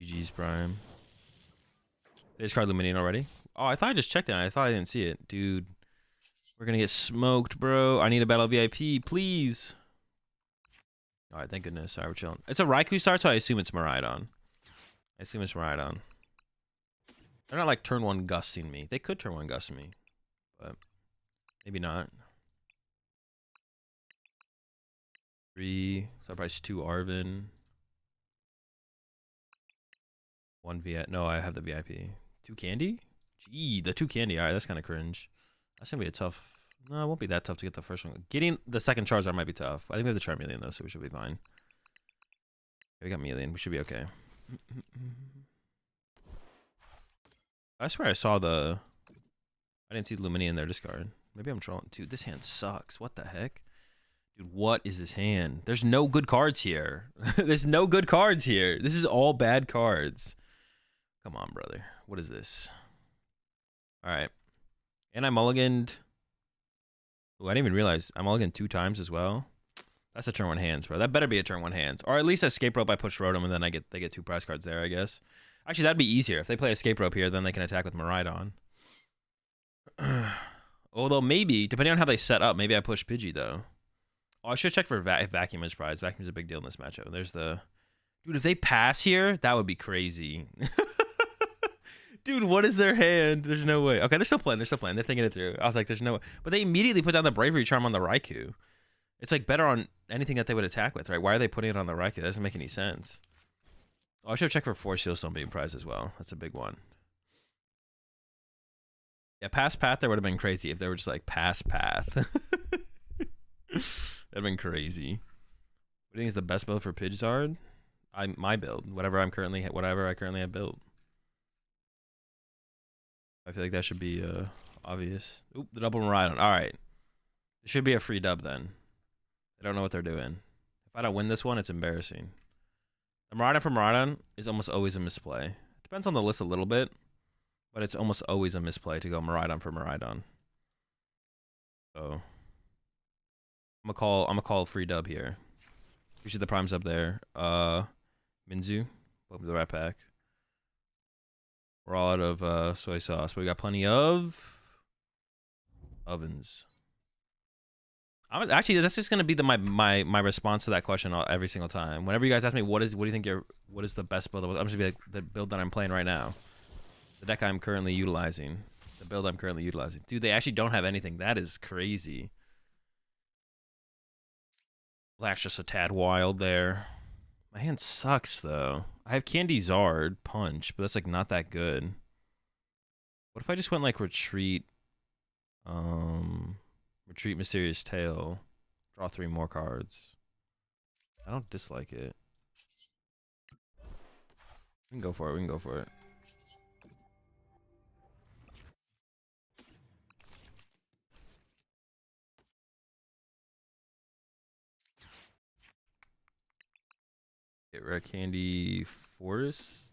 Speaker 1: GG's Prime. They just card Luminion already? Oh, I thought I just checked it. I thought I didn't see it. Dude, we're going to get smoked, bro. I need a battle VIP, please. All right, thank goodness. All right, we're chilling. It's a Raikou start, so I assume it's Miraidon. I assume it's Miraidon. They're not like turn 1 gusting me. They could turn 1 gust me, but maybe not. 3, so price 2 Arvin. 1 VIP. No, I have the VIP. 2 Candy? Gee, the 2 Candy. All right, that's kind of cringe. That's going to be a tough... No, it won't be that tough to get the first one. Getting the second Charizard might be tough. I think we have the Charmeleon, though, so we should be fine. We got Meleon. We should be okay. I swear I saw the... I didn't see Luminion in their discard. Maybe I'm trolling. Dude, this hand sucks. What the heck? Dude, what is this hand? There's no good cards here. There's no good cards here. This is all bad cards. Come on, brother. What is this? All right. And I mulliganed... Ooh, I didn't even realize I mulliganed 2 times as well. That's a turn 1 hands, bro. That better be a turn 1 hands. Or at least escape rope I push Rotom and then they get 2 prize cards there, I guess. Actually, that'd be easier. If they play escape rope here, then they can attack with Miraidon. Although maybe, depending on how they set up, maybe I push Pidgey, though. Oh, I should check for if Vacuum is prize. Vacuum is a big deal in this matchup. There's the... Dude, if they pass here, that would be crazy. Dude, what is their hand? There's no way. Okay, they're still playing. They're still playing. They're thinking it through. I was like, there's no way. But they immediately put down the Bravery Charm on the Raikou. It's like better on anything that they would attack with, right? Why are they putting it on the Raikou? That doesn't make any sense. Oh, I should have checked for Force Seal Stone being prized as well. That's a big one. Yeah, Pass Path, there would have been crazy if they were just like Pass Path. That'd have been crazy. What do you think is the best build for Pidgerzard? My build. Whatever I currently have built. I feel like that should be obvious. Oop, the double Miraidon. Alright. It should be a free dub then. They don't know what they're doing. If I don't win this one, it's embarrassing. The Miraidon for Miraidon is almost always a misplay. It depends on the list a little bit, but it's almost always a misplay to go Miraidon for Miraidon. So I'm gonna call free dub here. Appreciate the primes up there. Minzu, welcome to the Rat Pack. We're all out of soy sauce, but we got plenty of ovens. Actually, that's just gonna be my response to that question every single time. Whenever you guys ask me what do you think what is the best build, I'm just gonna be like the build that I'm playing right now, the deck I'm currently utilizing, the build I'm currently utilizing. Dude, they actually don't have anything. That is crazy. That's just a tad wild there. My hand sucks though. I have Charizard Punch, but that's like not that good. What if I just went like Retreat, Retreat Mysterious Tail, draw 3 more cards? I don't dislike it. We can go for it. We can go for it. Get Red Candy Forest.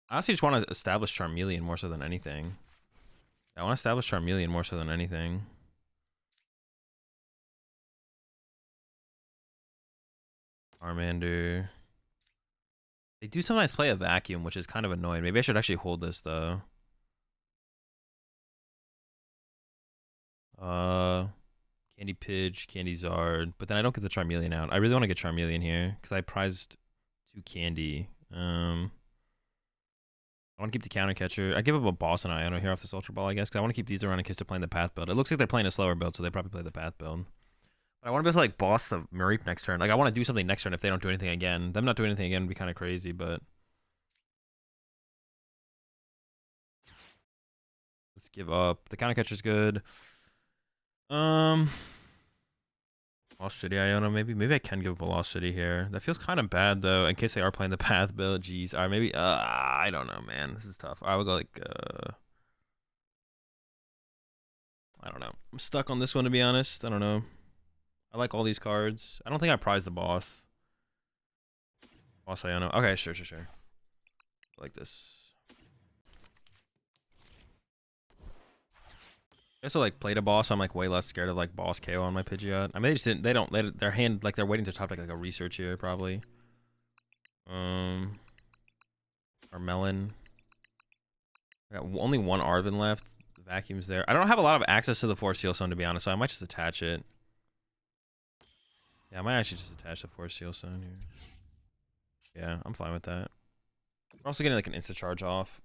Speaker 1: I honestly just want to establish Charmeleon more so than anything. I want to establish Charmeleon more so than anything. Charmander. They do sometimes play a Vacuum, which is kind of annoying. Maybe I should actually hold this though. Candy Pidge, Charizard, but then I don't get the Charmeleon out. I really want to get Charmeleon here because I prized 2 Candy. I want to keep the Counter Catcher. I give up a Boss and Iono here off this Ultra Ball, I guess, because I want to keep these around in case they're playing the Path build. It looks like they're playing a slower build, so they probably play the Path build. But I want to be able to like boss the Mareep next turn. Like I want to do something next turn if they don't do anything again. Them not doing anything again would be kind of crazy, but let's give up. The Counter Catcher's good. Lost City Iono, maybe I can give up a Lost City here. That feels kind of bad though, in case they are playing the Path build. Jeez, alright, maybe I don't know, man. This is tough. I would go like I don't know. I'm stuck on this one to be honest. I don't know. I like all these cards. I don't think I prize the boss. Boss Iono. Okay, sure. I like this. I also like played a boss, so I'm like way less scared of like boss KO on my Pidgeot. I mean, they just didn't. They don't let it, their hand like they're waiting to top like a research here probably. Or Melon. I got only 1 Arven left. The Vacuum's there. I don't have a lot of access to the Force Seal Stone to be honest, so I might just attach it. Yeah, I might actually just attach the Force Seal Stone here. Yeah, I'm fine with that. We're also getting like an insta charge off.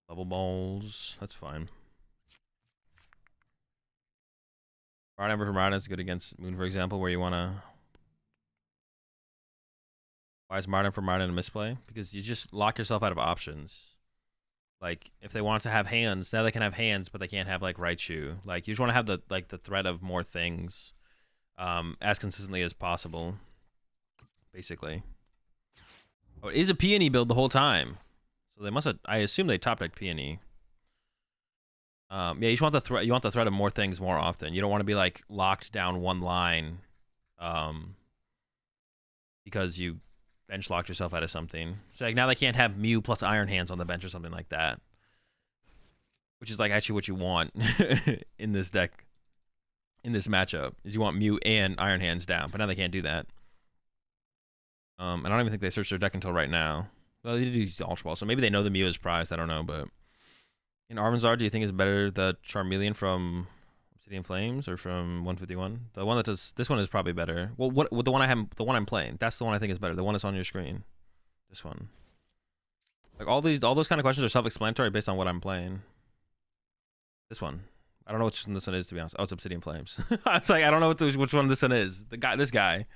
Speaker 1: Level balls. That's fine. Miraidon for Miraidon is good against Moon, for example, where you want to... Why is Miraidon for Miraidon a misplay? Because you just lock yourself out of options. Like, if they want to have hands, now they can have hands, but they can't have, like, Raichu. Like, you just want to have the threat of more things as consistently as possible, basically. Oh, it is a Peony build the whole time. So they must have, I assume they top decked Peony. Yeah, you just want the threat. You want the threat of more things more often. You don't want to be like locked down one line, because you bench locked yourself out of something. So like now they can't have Mew plus Iron Hands on the bench or something like that, which is like actually what you want in this deck, in this matchup, is you want Mew and Iron Hands down. But now they can't do that. I don't even think they searched their deck until right now. Well, they did use the Ultra Ball, so maybe they know the Mew is prized. I don't know, but in Arvanzar, do you think is better the Charmeleon from Obsidian Flames or from 151? The one that does this one is probably better. Well, what the one I have, the one I'm playing, that's the one I think is better. The one that's on your screen. This one. Like all those kind of questions are self-explanatory based on what I'm playing. This one. I don't know which one this one is, to be honest. Oh, it's Obsidian Flames. It's like I don't know which one this one is. This guy.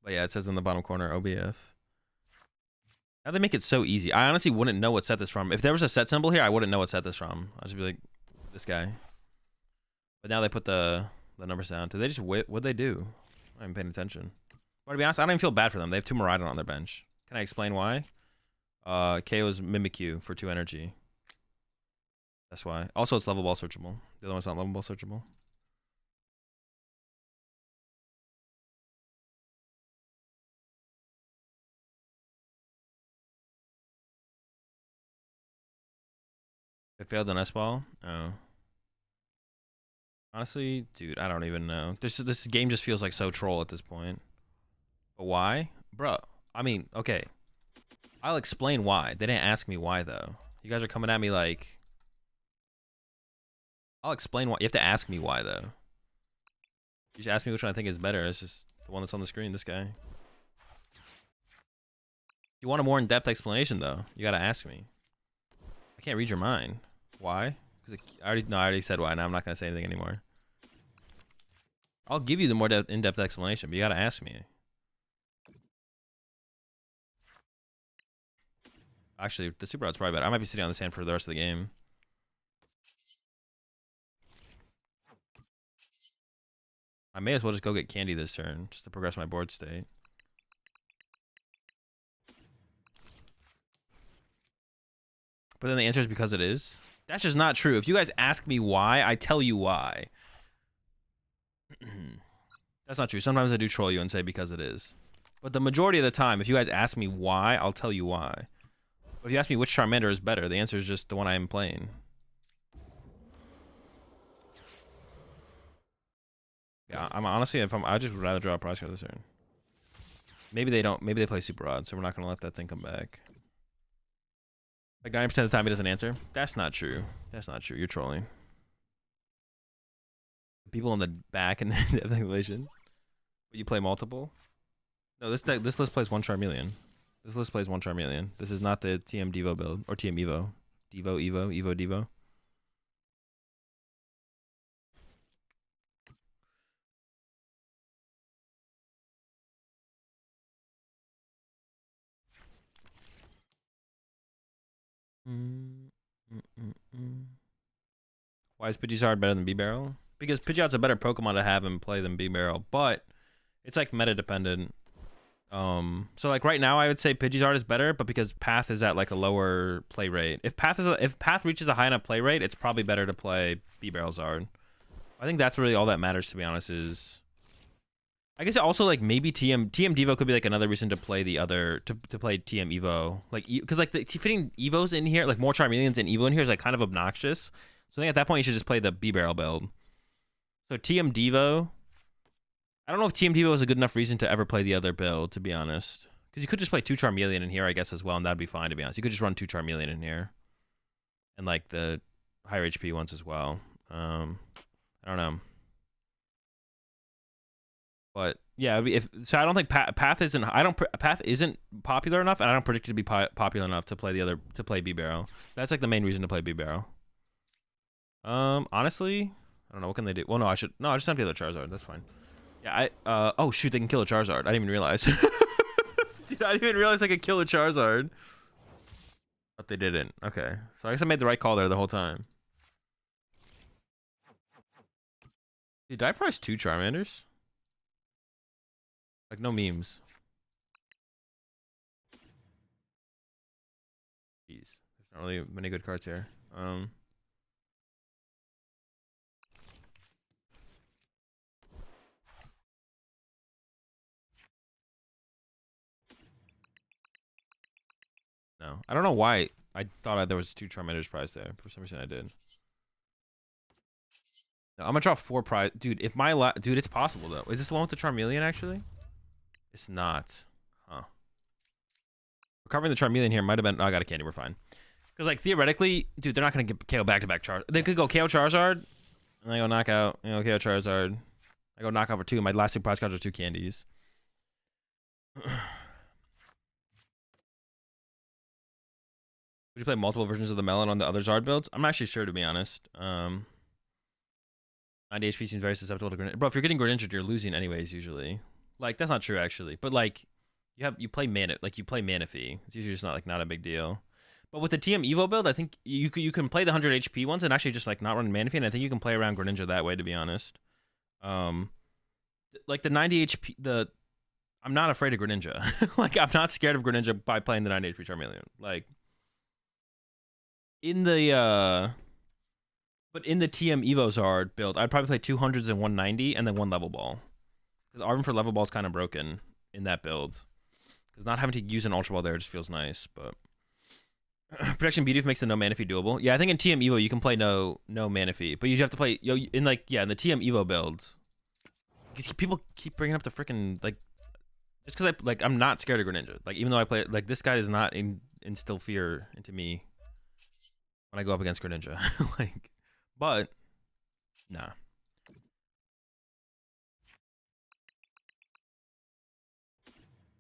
Speaker 1: But yeah, it says in the bottom corner OBF. How they make it so easy? I honestly wouldn't know what set this from. If there was a set symbol here, I wouldn't know what set this from. I'd just be like, this guy. But now they put the numbers down. Did they just what'd they do? I haven't paid attention. But to be honest, I don't even feel bad for them. They have 2 Miraidon on their bench. Can I explain why? KO's Mimikyu for 2 energy. That's why. Also, it's level ball searchable. The other one's not level ball searchable. It failed on S-ball? Oh. Honestly, dude, I don't even know. This game just feels like so troll at this point. But why? Bro, I mean, okay. I'll explain why. They didn't ask me why, though. You guys are coming at me like... I'll explain why. You have to ask me why, though. You should ask me which one I think is better. It's just the one that's on the screen, this guy. You want a more in-depth explanation, though. You gotta ask me. I can't read your mind. Why? Because I already said why. Now I'm not gonna say anything anymore. I'll give you the more in-depth explanation, but you gotta ask me. Actually, the super out's probably better. I might be sitting on this hand for the rest of the game. I may as well just go get candy this turn, just to progress my board state. But then the answer is because it is. That's just not true. If you guys ask me why, I tell you why. That's not true. Sometimes I do troll you and say because it is. But the majority of the time, if you guys ask me why, I'll tell you why. But if you ask me which Charmander is better, the answer is just the one I am playing. Yeah, I'm honestly, I just would rather draw a prize card this turn. Maybe they don't. Maybe they play super odd, so we're not gonna let that thing come back. Like 90% of the time, he doesn't answer. That's not true. That's not true. You're trolling. People in the back and the evaluation. You play multiple? No, this list plays 1 Charmeleon. This list plays 1 Charmeleon. This is not the TM Devo build or TM Evo. Evo Devo. Why is Pidgeysard better than B-Barrel? Because Pidgeot's a better Pokemon to have and play than B-Barrel, but it's like meta dependent. So like right now I would say Pidgeysard is better, but because Path is at like a lower play rate. If Path reaches a high enough play rate, it's probably better to play B-Barrel Zard. I think that's really all that matters, to be honest, is I guess also like maybe TM Devo could be like another reason to play the other to play TM Evo, like because like fitting Evos in here, like more Charmeleons and Evo in here is like kind of obnoxious. So I think at that point you should just play the B-Barrel build. So TM Devo, I don't know if TM Devo is a good enough reason to ever play the other build, to be honest, because you could just play 2 Charmeleon in here, I guess, as well, and that'd be fine, to be honest. You could just run 2 Charmeleon in here, and like the higher HP ones as well. I don't know. But yeah, I don't think Path isn't. Path isn't popular enough, and I don't predict it to be popular enough to play B-Barrel. That's like the main reason to play B-Barrel. Honestly, I don't know. What can they do? Well, no, I just empty the Charizard. That's fine. Yeah, oh shoot, they can kill a Charizard. I didn't even realize. Dude, I didn't even realize they could kill a Charizard. But they didn't. Okay, so I guess I made the right call there the whole time. Dude, did I price 2 Charmanders? Like, no memes. Jeez. There's not really many good cards here. No. I don't know why I thought there was 2 Charmanders prize there. For some reason I did. No, I'm gonna draw 4 prize. Dude, if my dude, it's possible though. Is this the one with the Charmeleon actually? It's not. Huh. Recovering the Charmeleon here might have been... Oh, I got a candy. We're fine. Because, like, theoretically... Dude, they're not going to get KO back-to-back Charizard. They could go KO Charizard. And I go knockout. You know, KO Charizard. I go knockout for 2. My last 2 prize cards are 2 candies. Would you play multiple versions of the Melon on the other Zard builds? I'm not actually sure, to be honest. 90 HP seems very susceptible to Greninja. Bro, if you're getting Greninja, you're losing anyways, usually. Like, that's not true, actually. But, like, you play Mana, like, you play Manaphy. It's usually just not a big deal. But with the TM Evo build, I think you can play the 100 HP ones and actually just, like, not run Manaphy, and I think you can play around Greninja that way, to be honest. Like, the 90 HP, I'm not afraid of Greninja. Like, I'm not scared of Greninja by playing the 90 HP Charmeleon. Like, in the TM Evo Zard build, I'd probably play 200s and 190 and then one level ball. Because Arvin for level ball is kind of broken in that build. Because not having to use an Ultra Ball there just feels nice, but... Protection Beauty makes the no Manaphy doable. Yeah, I think in TM Evo you can play no Manaphy, but you have to play in the TM Evo build. Because people keep bringing up the freaking like, just because I'm not scared of Greninja. Like even though I play like this guy does not instill fear into me when I go up against Greninja. Like, but nah.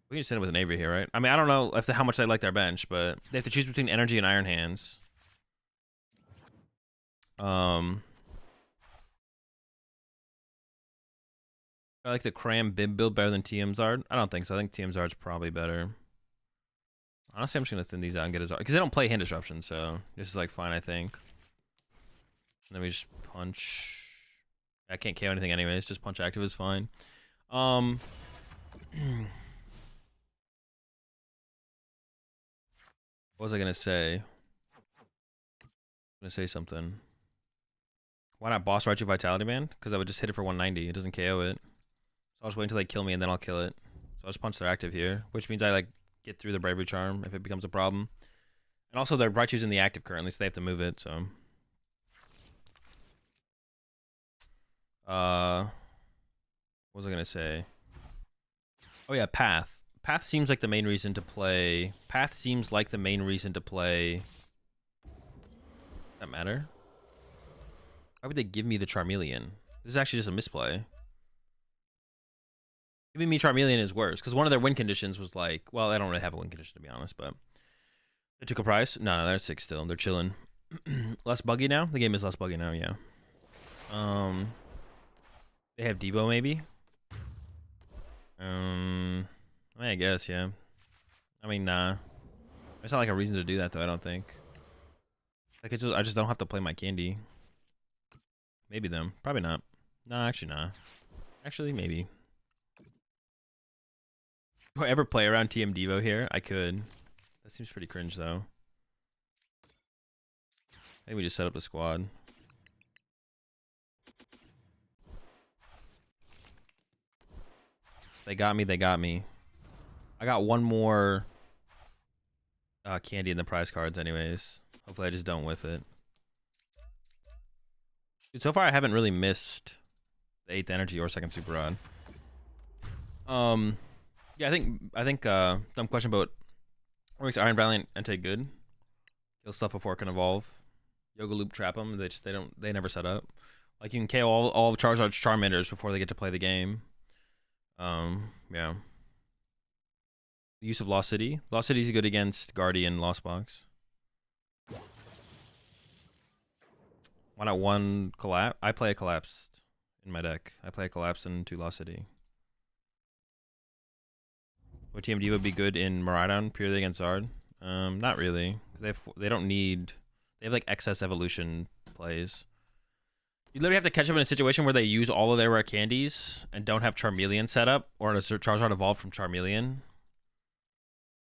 Speaker 1: We can just hit it with an Avery here, right? I mean, I don't know how much they like their bench, but they have to choose between Energy and Iron Hands. I like the Cram Bib build better than TM Zard. I don't think so. I think TM Zard's probably better. Honestly, I'm just going to thin these out and get a Zard. Because they don't play hand disruption, so this is like fine, I think. And then we just punch. I can't KO anything anyways. Just punch active is fine. What was I gonna say? I'm gonna say something. Why not boss Raichu Vitality Band? Because I would just hit it for 190. It doesn't KO it. So I'll just wait until they kill me and then I'll kill it. So I'll just punch their active here, which means I like get through the Bravery Charm if it becomes a problem. And also their Raichu's in the active currently, so they have to move it. So what was I gonna say? Oh yeah, Path. Path seems like the main reason to play. Path seems like the main reason to play. Does that matter? Why would they give me the Charmeleon? This is actually just a misplay. Giving me Charmeleon is worse because one of their win conditions was like, well, I don't really have a win condition to be honest, but they took a price. No, they're 6 still. They're chilling. Less buggy now. The game is less buggy now. Yeah. They have Devo maybe. I mean, I guess, yeah. I mean, nah. It's not like a reason to do that, though, I don't think. Like, it's just, I just don't have to play my candy. Maybe them. Probably not. Nah, actually, nah. Actually, maybe. Do I ever play around TM Devo here? I could. That seems pretty cringe, though. I think we just set up the squad. They got me, they got me. I got one more candy in the prize cards anyways. Hopefully I just don't whiff it. Dude, so far I haven't really missed the 8th energy or 2nd super rod. Yeah, I think dumb question, but what makes Iron Valiant Entei good? Kill stuff before it can evolve. Yoga Loop trap them. They never set up. Like you can KO all of Charizard's Charmanders before they get to play the game. Yeah. The use of Lost City. Lost City is good against Guardian Lost Box. Why not one collapse? I play a collapsed in my deck. I play a collapse into Lost City. Would TMD would be good in Miraidon purely against Zard? Not really. They don't need. They have like excess evolution plays. You literally have to catch up in a situation where they use all of their rare candies and don't have Charmeleon set up, or a Charizard evolved from Charmeleon.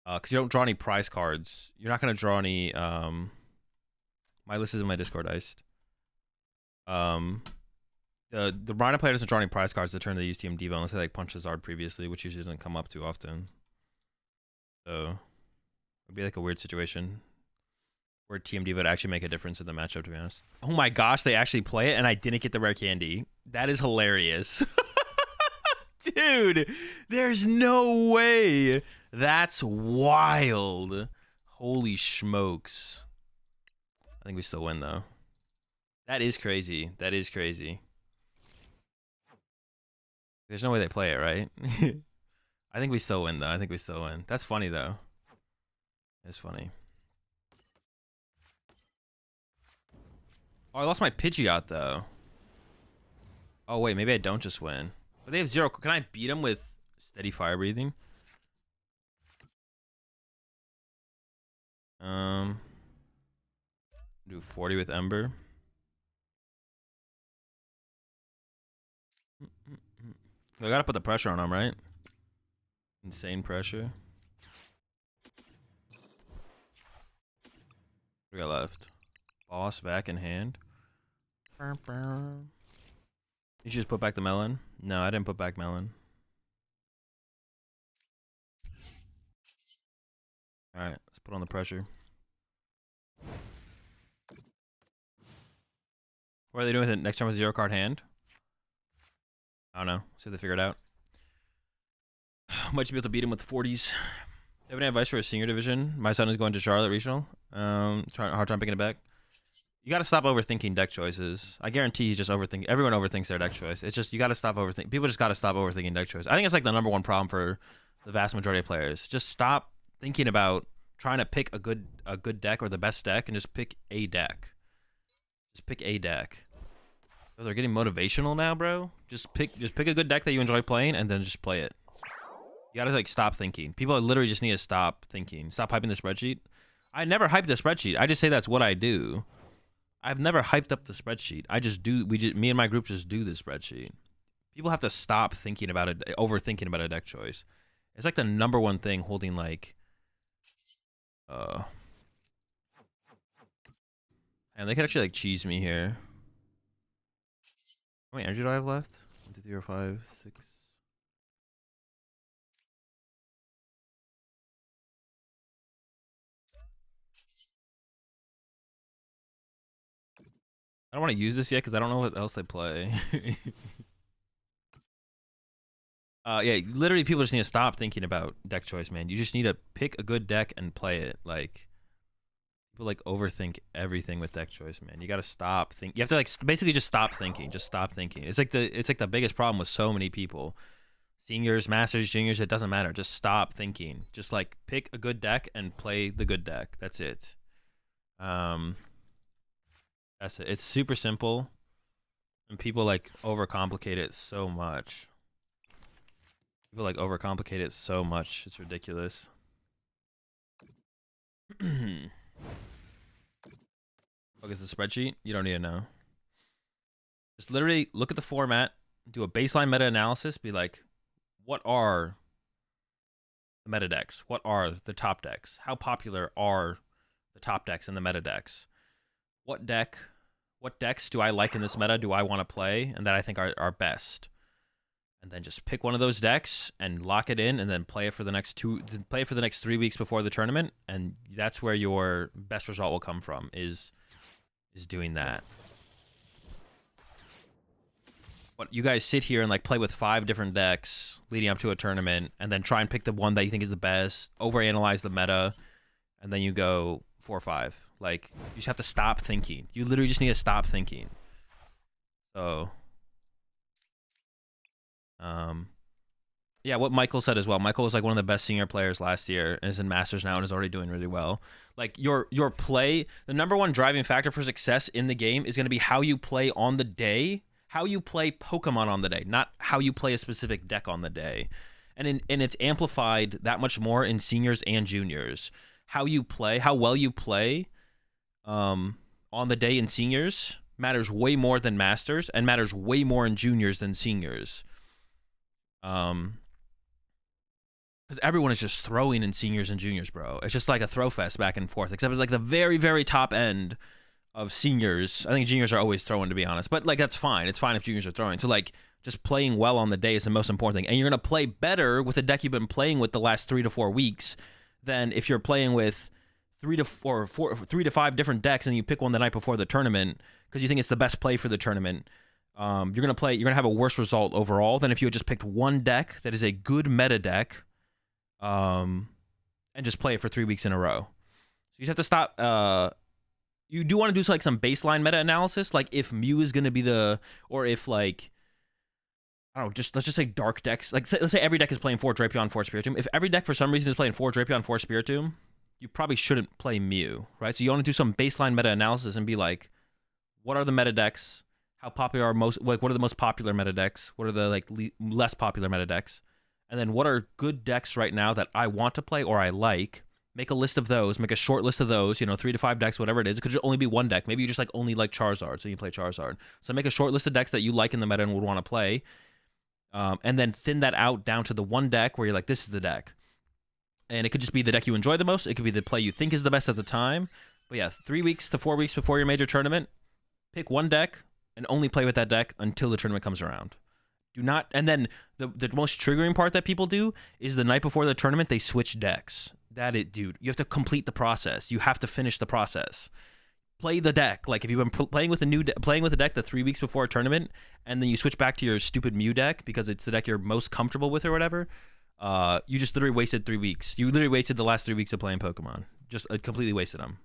Speaker 1: Because you don't draw any prize cards. You're not going to draw any... my list is in my Discord iced. The Rhino player doesn't draw any prize cards the turn they use TM Devo unless they like punch Charizard previously, which usually doesn't come up too often. So it'd be like a weird situation where TM Devo would actually make a difference in the matchup, to be honest. Oh my gosh, they actually play it and I didn't get the rare candy. That is hilarious. Dude, there's no way. That's wild. Holy smokes. I think we still win, though. That is crazy. That is crazy. There's no way they play it, right? I think we still win, though. I think we still win. That's funny, though. It's funny. Oh, I lost my Pidgeot though. Oh wait, maybe I don't just win. But they have 0. Can I beat them with steady fire breathing? Do 40 with Ember. I gotta put the pressure on them, right? Insane pressure. What do we got left? Boss, vac in hand. You should just put back the melon. No, I didn't put back melon. Alright, let's put on the pressure. What are they doing with it next time with 0 card hand? I don't know. See if they figure it out. Might be able to beat him with 40s. Do you have any advice for a senior division? My son is going to Charlotte Regional. Trying hard time picking it back. You got to stop overthinking deck choices. I guarantee he's just overthinking. Everyone overthinks their deck choice. It's just you got to stop overthinking. People just got to stop overthinking deck choice. I think it's like the #1 problem for the vast majority of players. Just stop thinking about trying to pick a good deck or the best deck and just pick a deck. Just pick a deck. Oh, they're getting motivational now, bro. Just pick a good deck that you enjoy playing and then just play it. You gotta like stop thinking. People literally just need to stop thinking. Stop hyping the spreadsheet. I never hype the spreadsheet. I just say that's what I do. I've never hyped up the spreadsheet. I just do. Me and my group just do the spreadsheet. People have to stop thinking about it, overthinking about a deck choice. It's like the #1 thing holding like, and they could actually like cheese me here. How many energy do I have left? 1, 2, 3, 4, 5, 6. I don't want to use this yet because I don't know what else they play. Yeah, literally people just need to stop thinking about deck choice, man. You just need to pick a good deck and play it. Like, people like overthink everything with deck choice, man. You got to stop thinking. You have to like basically just stop thinking. Just stop thinking. It's like the biggest problem with so many people. Seniors, masters, juniors, it doesn't matter. Just stop thinking. Just like pick a good deck and play the good deck. That's it. That's it. It's super simple, and people like overcomplicate it so much. People like overcomplicate it so much. It's ridiculous. Focus the spreadsheet. You don't need to know. Just literally look at the format, do a baseline meta analysis, be like, what are the meta decks? What are the top decks? How popular are the top decks and the meta decks? What decks do I like in this meta? Do I want to play and that I think are best? And then just pick one of those decks and lock it in, and then play it for the next 3 weeks before the tournament, and that's where your best result will come from. Is doing that. But you guys sit here and like play with 5 different decks leading up to a tournament, and then try and pick the one that you think is the best, overanalyze the meta, and then you go 4-5. Like, you just have to stop thinking. You literally just need to stop thinking. So, yeah, what Michael said as well. Michael was like one of the best senior players last year and is in Masters now and is already doing really well. Like, your play, the #1 driving factor for success in the game is going to be how you play on the day, how you play Pokemon on the day, not how you play a specific deck on the day. And it's amplified that much more in seniors and juniors. How you play, how well you play on the day in seniors matters way more than Masters, and matters way more in juniors than seniors. Because everyone is just throwing in seniors and juniors, bro. It's just like a throw fest back and forth, except it's like the very, very top end of seniors. I think juniors are always throwing, to be honest, but like that's fine. It's fine if juniors are throwing. So like just playing well on the day is the most important thing, and you're gonna play better with a deck you've been playing with the last 3 to 4 weeks than if you're playing with 3 to 5 different decks and you pick one the night before the tournament because you think it's the best play for the tournament. You're gonna have a worse result overall than if you had just picked one deck that is a good meta deck, and just play it for 3 weeks in a row. So you just have to stop. You do want to do like some baseline meta analysis, like if Mew is gonna be or if like, I don't know, let's just say dark decks. Like let's say every deck is playing 4 Drapion, 4 Spiritomb. If every deck for some reason is playing 4 Drapion, 4 Spiritomb, you probably shouldn't play Mew, right? So you want to do some baseline meta analysis and be like, what are the meta decks? How popular are most, like, what are the most popular meta decks? What are the, like, less popular meta decks? And then what are good decks right now that I want to play or I like? Make a list of those, make a short list of those, you know, 3 to 5 decks, whatever it is. It could only be one deck. Maybe you just only like Charizard, so you play Charizard. So make a short list of decks that you like in the meta and would want to play. And then thin that out down to the one deck where you're like, this is the deck. And it could just be the deck you enjoy the most. It could be the play you think is the best at the time. But yeah, 3 weeks to 4 weeks before your major tournament, pick one deck and only play with that deck until the tournament comes around. Do not, and then the most triggering part that people do is the night before the tournament, they switch decks. Dude, you have to complete the process. You have to finish the process. Play the deck. Like, if you've been playing with a deck the 3 weeks before a tournament, and then you switch back to your stupid Mew deck because it's the deck you're most comfortable with or whatever, you just literally wasted 3 weeks. You literally wasted the last 3 weeks of playing Pokemon. Just completely wasted them.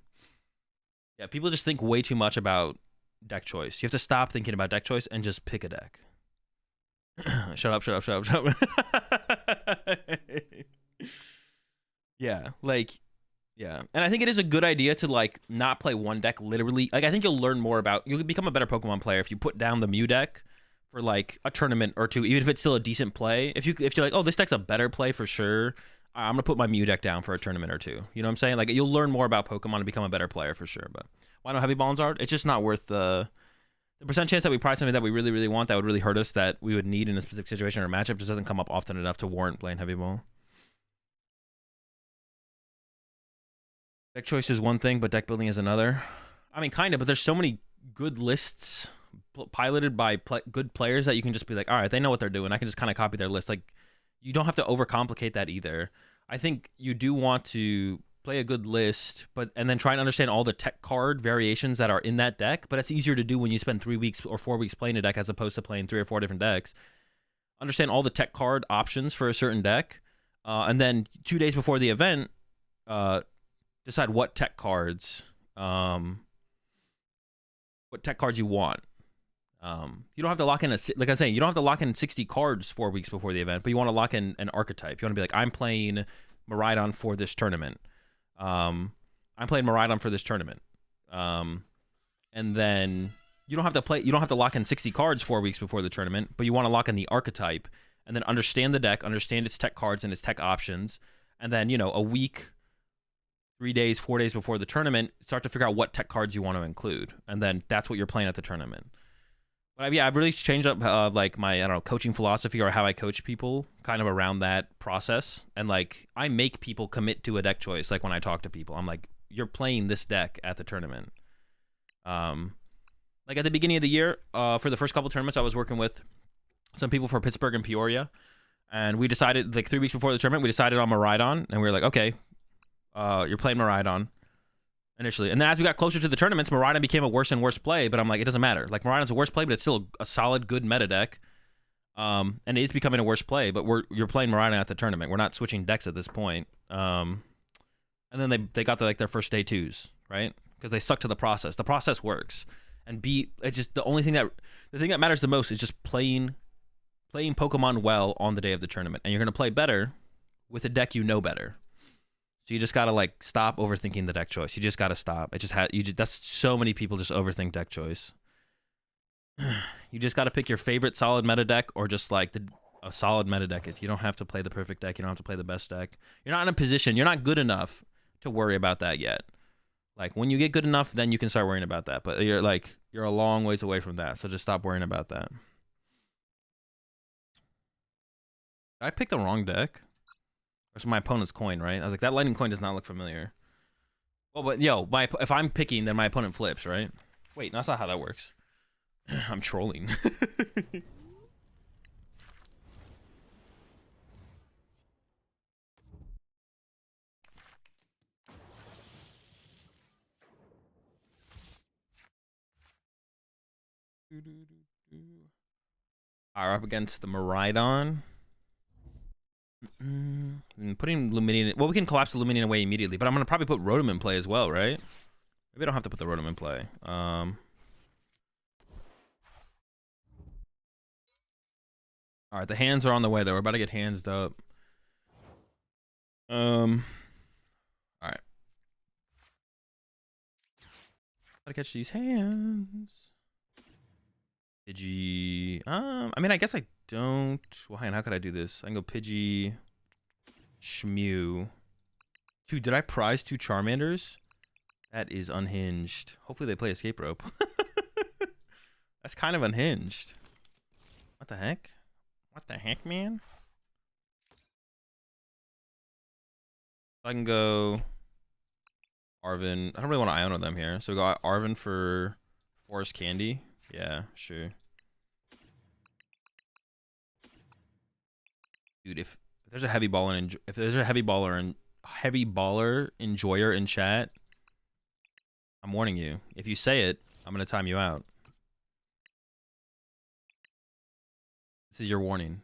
Speaker 1: Yeah, people just think way too much about deck choice. You have to stop thinking about deck choice and just pick a deck. Shut up. Yeah, yeah. And I think it is a good idea to, not play one deck literally. I think you'll learn more about, you'll become a better Pokemon player if you put down the Mew deck for, a tournament or two, even if it's still a decent play. If you're like, oh, this deck's a better play for sure, I'm going to put my Mew deck down for a tournament or two. You know what I'm saying? You'll learn more about Pokemon and become a better player for sure. But why no Heavy Ball and Zard? It's just not worth the percent chance that we prize something that we really, really want that would really hurt us, that we would need in a specific situation or matchup, just doesn't come up often enough to warrant playing Heavy Ball. Deck choice is one thing, but deck building is another. I mean, kind of, but there's so many good lists piloted by good players that you can just be like, all right, they know what they're doing. I can just kind of copy their list. You don't have to overcomplicate that either. I think you do want to play a good list, and then try and understand all the tech card variations that are in that deck. But it's easier to do when you spend 3 weeks or 4 weeks playing a deck as opposed to playing 3 or 4 different decks. Understand all the tech card options for a certain deck, and then 2 days before the event, decide what tech cards you want. You don't have to lock in like I'm saying, you don't have to lock in 60 cards 4 weeks before the event, but you want to lock in an archetype. You want to be like, I'm playing Miraidon for this tournament. I'm playing Miraidon for this tournament. And then you don't have to lock in 60 cards 4 weeks before the tournament, but you want to lock in the archetype and then understand the deck, understand its tech cards and its tech options. And then, a week, 3 days, 4 days before the tournament, start to figure out what tech cards you want to include. And then that's what you're playing at the tournament. But yeah, I've really changed up my, coaching philosophy or how I coach people kind of around that process. And I make people commit to a deck choice. When I talk to people, I'm like, you're playing this deck at the tournament. At the beginning of the year, for the first couple tournaments, I was working with some people for Pittsburgh and Peoria. And we decided, 3 weeks before the tournament, we decided on Miraidon. And we were like, okay, you're playing Miraidon initially. And then as we got closer to the tournaments, Miraidon became a worse and worse play, but I'm like, it doesn't matter. Miraidon's a worse play, but it's still a solid, good meta deck. And it is becoming a worse play, but you're playing Miraidon at the tournament. We're not switching decks at this point. And then they got their first day twos, right? Because they stuck to the process. The process works. And it's just the thing that matters the most is just playing Pokemon well on the day of the tournament. And you're going to play better with a deck you know better. So you just gotta stop overthinking the deck choice. You just gotta stop. That's so many people just overthink deck choice. You just gotta pick your favorite solid meta deck, or just a solid meta deck. You don't have to play the perfect deck. You don't have to play the best deck. You're not in a position. You're not good enough to worry about that yet. When you get good enough, then you can start worrying about that. But you're a long ways away from that. So just stop worrying about that. Did I pick the wrong deck? Or my opponent's coin, right? I was like, that lightning coin does not look familiar. Well, but if I'm picking, then my opponent flips, right? Wait, no, that's not how that works. I'm trolling. Alright, we're up against the Miraidon. Putting Luminion... Well, we can collapse the Luminion away immediately, but I'm going to probably put Rotom in play as well, right? Maybe I don't have to put the Rotom in play. Alright, the hands are on the way, though. We're about to get handsed up. Alright. Gotta catch these hands. Pidgey. I mean, I guess I don't. Well, hang on, how could I do this? I can go Pidgey, Shmew. Dude, did I prize 2 Charmanders? That is unhinged. Hopefully they play Escape Rope. That's kind of unhinged. What the heck? What the heck, man? I can go Arvin. I don't really want to Iono them here. So we got Arvin for Forest Candy. Yeah, sure. Dude, if there's a heavy baller enjoyer in chat, I'm warning you. If you say it, I'm gonna time you out. This is your warning.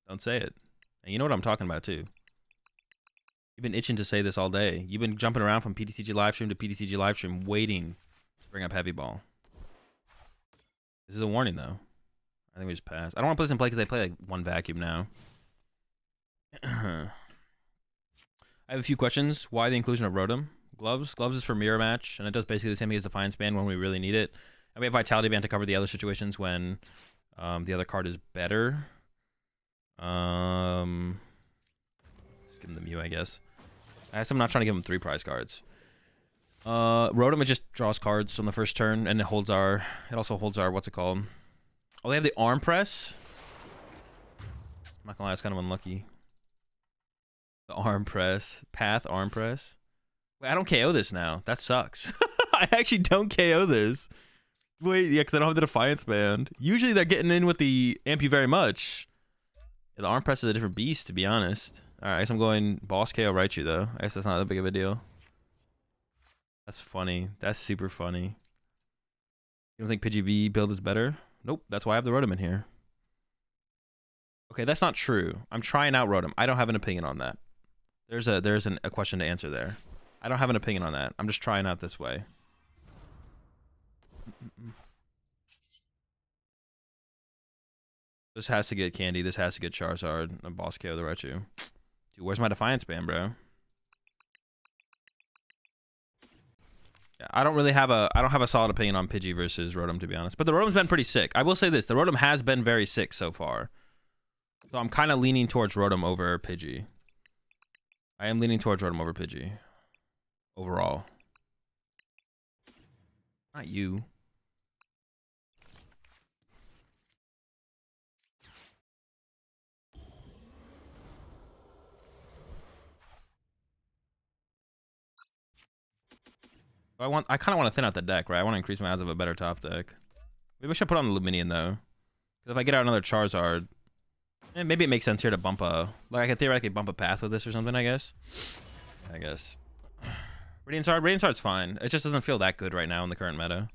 Speaker 1: Don't say it. And you know what I'm talking about too. You've been itching to say this all day. You've been jumping around from PTCG livestream to PTCG livestream, waiting to bring up heavy ball. This is a warning, though. I think we just pass. I don't want to put this in play because they play like 1 vacuum now. I have a few questions. Why the inclusion of Rotom? Gloves? Gloves is for mirror match, and it does basically the same thing as Defiance Band when we really need it. And we have Vitality Band to cover the other situations when the other card is better. Just give him the Mew, I guess. I guess I'm not trying to give him 3 prize cards. Rotom, it just draws cards on the first turn, and it holds our... It also holds our... What's it called? Oh, they have the Arm Press? I'm not gonna lie, it's kind of unlucky. The Arm Press. Path Arm Press. Wait, I don't KO this now. That sucks. I actually don't KO this. Wait, yeah, because I don't have the Defiance Band. Usually they're getting in with the Amp You Very Much. Yeah, the Arm Press is a different beast, to be honest. Alright, I guess I'm going Boss KO Raichu, though. I guess that's not that big of a deal. That's funny. That's super funny. You don't think Pidgey build is better? Nope, that's why I have the Rotom in here. Okay, that's not true. I'm trying out Rotom. I don't have an opinion on that. There's a question to answer there. I don't have an opinion on that. I'm just trying out this way. This has to get Candy. This has to get Charizard. And Boss KO the Raichu. Dude, where's my Defiance Band, bro? Yeah, I don't have a solid opinion on Pidgey versus Rotom, to be honest. But the Rotom's been pretty sick. I will say this: the Rotom has been very sick so far. So I'm kind of leaning towards Rotom over Pidgey. I am leaning towards Rotom over Pidgey. Overall. Not you. I kind of want to thin out the deck, right? I want to increase my odds of a better top deck. Maybe I should put on the Luminion, though. Because if I get out another Charizard, maybe it makes sense here to bump a... Like, I could theoretically bump a path with this or something, I guess. I guess. Radiant Shard's fine. It just doesn't feel that good right now in the current meta.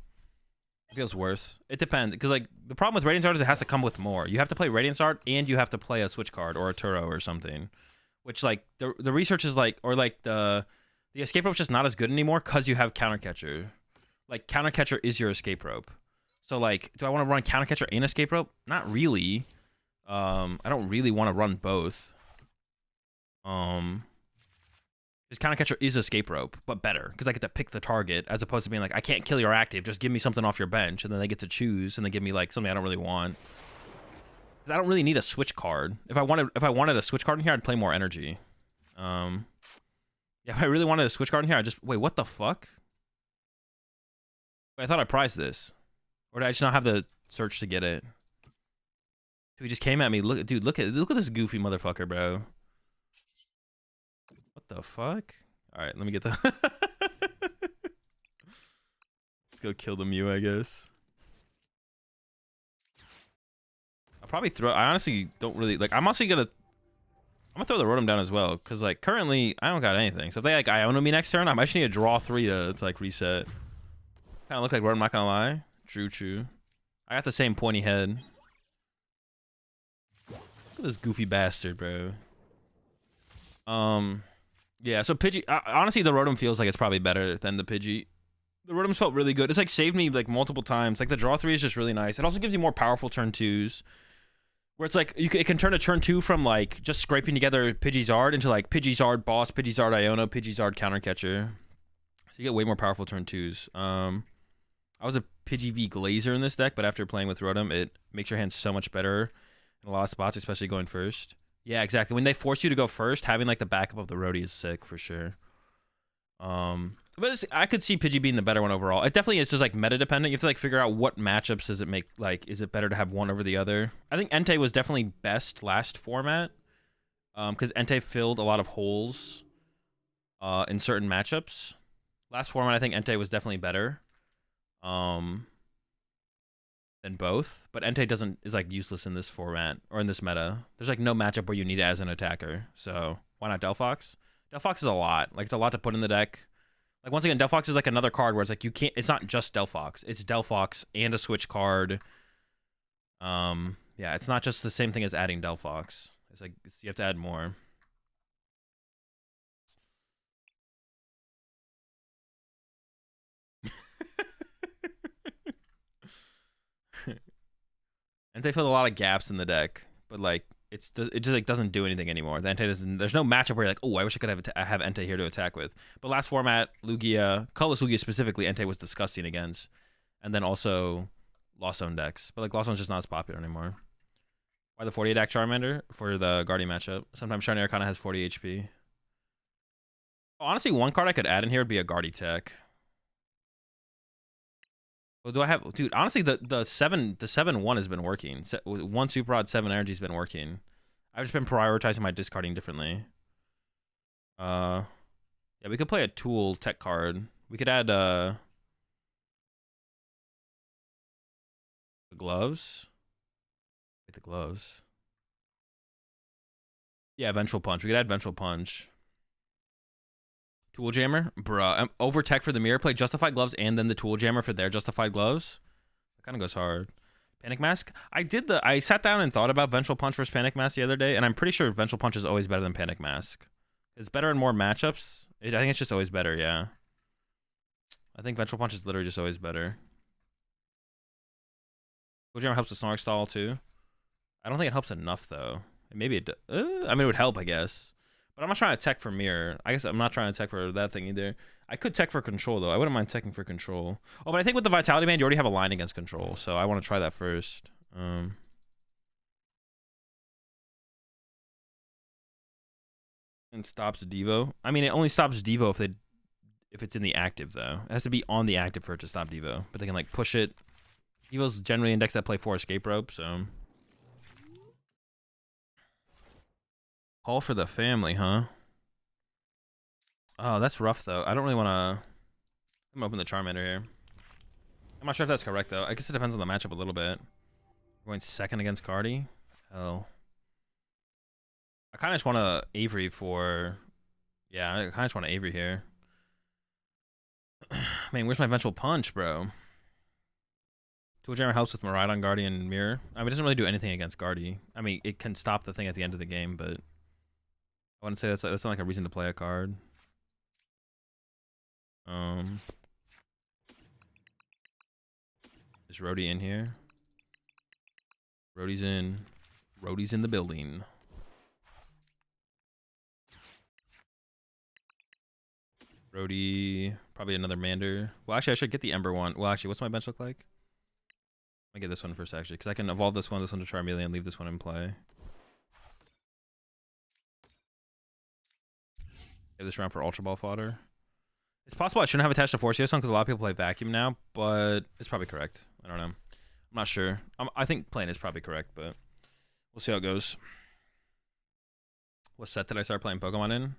Speaker 1: It feels worse. It depends. Because, like, the problem with Radiant Shard is it has to come with more. You have to play Radiant Shard, and you have to play a Switch card or a Turo or something. Which, like, the research is, like... Or, like, the Escape Rope's just not as good anymore because you have Counter Catcher. Like, Counter Catcher is your Escape Rope. So, like, do I want to run Counter Catcher and Escape Rope? Not really. I don't really want to run both. Because Counter Catcher is Escape Rope, but better. Because I get to pick the target, as opposed to being like, I can't kill your active, just give me something off your bench. And then they get to choose, and they give me, like, something I don't really want. Because I don't really need a Switch card. If I wanted a Switch card in here, I'd play more energy. Yeah, if I really wanted a Switch card in here, I just... Wait, what the fuck? Wait, I thought I prized this. Or did I just not have the search to get it? Dude, he just came at me. Look, dude, look at this goofy motherfucker, bro. What the fuck? Alright, let me get the... Let's go kill the Mew, I guess. I'll probably throw... I honestly don't really... Like, I'm also gonna... I'm gonna throw the Rotom down as well, because, like, currently, I don't got anything. So if they, like, Iono me next turn, I might just need to draw 3 to like, reset. Kind of look like Rotom, not gonna lie. True. I got the same pointy head. Look at this goofy bastard, bro. Yeah, so Pidgey... honestly, the Rotom feels like it's probably better than the Pidgey. The Rotom's felt really good. It's, like, saved me, like, multiple times. Like, the draw 3 is just really nice. It also gives you more powerful turn 2s. Where it's like, it can turn a turn 2 from, like, just scraping together Pidgeysard into, like, Pidgeysard Boss, Pidgeysard Iono, Pidgeysard Counter Catcher. So you get way more powerful turn 2s. I was a PGV Glazer in this deck, but after playing with Rotom, it makes your hand so much better in a lot of spots, especially going first. Yeah, exactly. When they force you to go first, having like the backup of the roadie is sick for sure. But I could see Pidgey being the better one overall. It definitely is just like meta dependent. You have to like figure out what matchups does it make. Like, is it better to have one over the other? I think Entei was definitely best last format, because Entei filled a lot of holes, in certain matchups. Last format, I think Entei was definitely better, than both. But Entei is like useless in this format or in this meta. There's like no matchup where you need it as an attacker. So why not Delphox? Delphox is a lot. Like, it's a lot to put in the deck. Like, once again, Delphox is like another card where it's like you can't. It's not just Delphox. It's Delphox and a switch card. Yeah, it's not just the same thing as adding Delphox. It's like you have to add more. And they filled a lot of gaps in the deck, but like it just like doesn't do anything anymore. The Entei doesn't. There's no matchup where you're like, oh, I wish I could have Entei here to attack with. But last format, Lugia, colorless Lugia specifically, Entei was disgusting against, and then also Lost Zone decks. But like Lost Zone's just not as popular anymore. Why the 48 act Charmander for the Guardian matchup? Sometimes Charmander kind of has 40 HP. Honestly, one card I could add in here would be a Guardi Tech. Well, do I have, dude? Honestly, the 7/1 has been working. One Super Rod 7 Energy has been working. I've just been prioritizing my discarding differently. Yeah, we could play a Tool Tech card. We could add the gloves. Wait, the gloves. Yeah, Vengeful Punch. We could add Vengeful Punch. Tool Jammer, bruh. Over Tech for the mirror play, Justified Gloves, and then the Tool Jammer for their Justified Gloves. That kind of goes hard. Panic Mask. I sat down and thought about Vengeful Punch versus Panic Mask the other day, and I'm pretty sure Vengeful Punch is always better than Panic Mask. It's better in more matchups. I think it's just always better. Yeah. I think Vengeful Punch is literally just always better. Tool Jammer helps with Snorlax Stall too. I don't think it helps enough though. Maybe it. I mean, it would help, I guess. But I'm not trying to tech for mirror. I guess I'm not trying to tech for that thing either. I could tech for control though. I wouldn't mind teching for control. Oh, but I think with the Vitality Band, you already have a line against control, so I want to try that first. And stops Devo. I mean, it only stops Devo if it's in the active though. It has to be on the active for it to stop Devo. But they can like push it. Devo's generally indexed that play 4 escape rope, so. Call for the family, huh? Oh, that's rough, though. I don't really want to... I'm gonna open the Charmander here. I'm not sure if that's correct, though. I guess it depends on the matchup a little bit. We're going second against Cardi? Hell. I kind of just want to Avery for... Yeah, I kind of just want to Avery here. Man, where's my Vengeful Punch, bro? Tool Jammer helps with Miraidon, Guardian, Mirror. I mean, it doesn't really do anything against Guardi. I mean, it can stop the thing at the end of the game, but... I wouldn't say that's not like a reason to play a card. Is Rhodey in here? Rhodey's in. Rhodey's in the building. Rhodey, probably another Mander. Well, actually, I should get the Ember one. Well, actually, what's my bench look like? Let me get this one first, actually, because I can evolve this one to Charmeleon, and leave this one in play. Give this round for Ultra Ball fodder. It's possible I shouldn't have attached a Force Heal Stone because a lot of people play Vacuum now, but it's probably correct. I don't know. I'm not sure. I think playing is probably correct, but we'll see how it goes. What set did I start playing Pokemon in?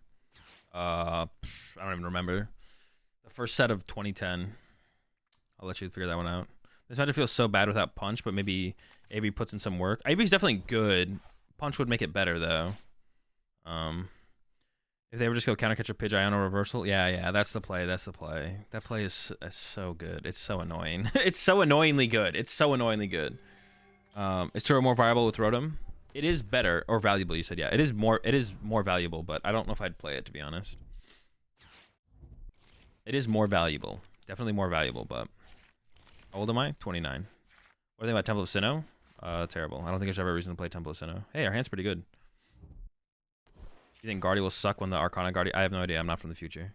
Speaker 1: I don't even remember. The first set of 2010. I'll let you figure that one out. This matchup feels so bad without Punch, but maybe Avery puts in some work. Avery's definitely good. Punch would make it better, though. If they ever just go counter catcher Pidgeot or reversal, yeah, that's the play. That's the play. That play is so good. It's so annoying. It's so annoyingly good. It's so annoyingly good. Is Turo more viable with Rotom? It is better or valuable. You said yeah. It is more valuable, but I don't know if I'd play it to be honest. It is more valuable. Definitely more valuable, but how old am I? 29. What do you think about Temple of Sinnoh? Terrible. I don't think there's ever a reason to play Temple of Sinnoh. Hey, our hand's pretty good. You think Guardy will suck when the Arcana Guardy? I have no idea. I'm not from the future.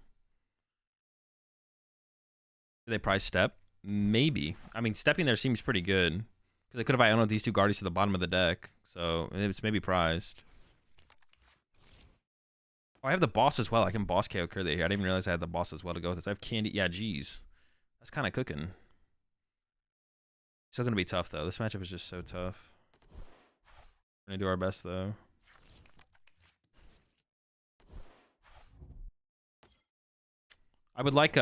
Speaker 1: Do they prize Step? Maybe. I mean, stepping there seems pretty good. Because they could have Ionoed these two Guardians to the bottom of the deck. So it's maybe prized. Oh, I have the boss as well. I can boss KO Curly here. I didn't even realize I had the boss as well to go with this. I have Candy. Yeah, geez. That's kind of cooking. Still going to be tough, though. This matchup is just so tough. We're going to do our best, though. I would like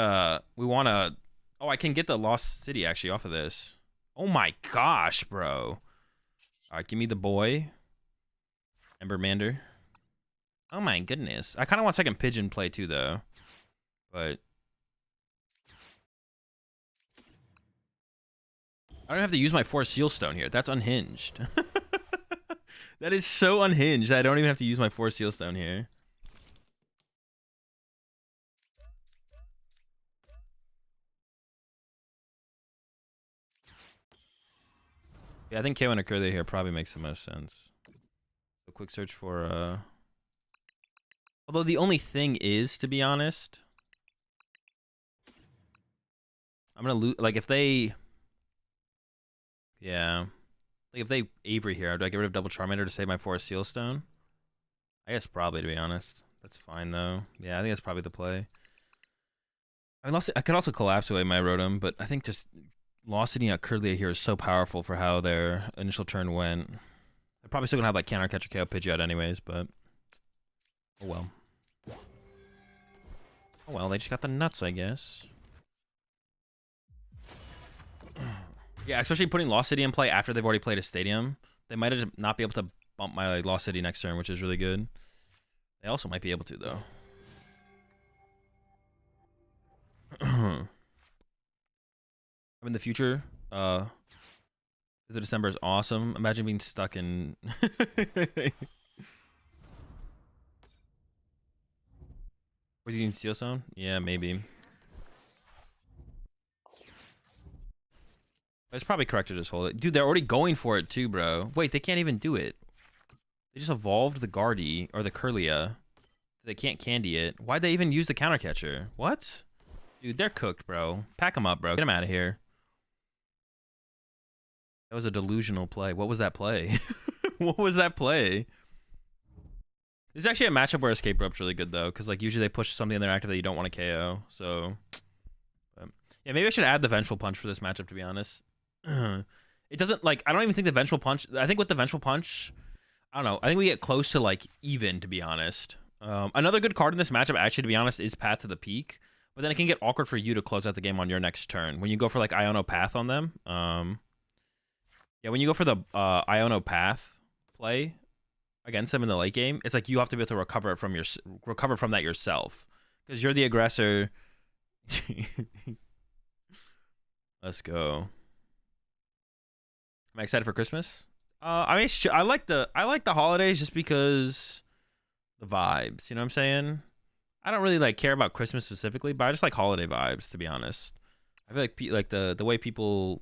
Speaker 1: we want to. Oh, I can get the Lost City actually off of this. Oh my gosh, bro. All right, give me the boy. Embermander. Oh my goodness. I kind of want second Pigeon play too, though. But I don't have to use my 4 Seal Stone here. That's unhinged. That is so unhinged. I don't even have to use my 4 Seal Stone here. Yeah, I think KO and a Curly here probably makes the most sense. A quick search for although the only thing is, to be honest, I'm gonna lose. Like if they, yeah, like if they Avery here, do I get rid of double Charmander to save my 4 Seal Stone? I guess probably, to be honest. That's fine though. Yeah, I think that's probably the play. I could also collapse away my Rotom, but I think just Lost City Curly here is so powerful for how their initial turn went. They're probably still gonna have like counter catcher KO Pidgeot anyways, but oh well. Oh well, they just got the nuts, I guess. Yeah, especially putting Lost City in play after they've already played a stadium. They might not be able to bump my Lost City next turn, which is really good. They also might be able to, though. In the future, the December is awesome. Imagine being stuck in... Were you using Steel Stone? Yeah, maybe. It's probably correct to just hold it. Dude, they're already going for it too, bro. Wait, they can't even do it. They just evolved the Guardy, or the Curlia. They can't candy it. Why'd they even use the counter catcher? What? Dude, they're cooked, bro. Pack them up, bro. Get them out of here. That was a delusional play. What was that play? What was that play? This is actually a matchup where Escape Rope's really good, though, because like usually they push something in their active that you don't want to KO. So, yeah, maybe I should add the Vengeful Punch for this matchup, to be honest. It doesn't, like, I don't even think the Vengeful Punch... I think with the Vengeful Punch, I don't know. I think we get close to, like, even, to be honest. Another good card in this matchup, actually, to be honest, is Path to the Peak. But then it can get awkward for you to close out the game on your next turn. When you go for, like, Iono Path on them. Yeah, when you go for the Iono Path play against them in the late game, it's like you have to be able to recover from that yourself. Because you're the aggressor. Let's go. Am I excited for Christmas? I mean, I like the holidays just because the vibes. You know what I'm saying? I don't really like care about Christmas specifically, but I just like holiday vibes, to be honest. I feel like the way people,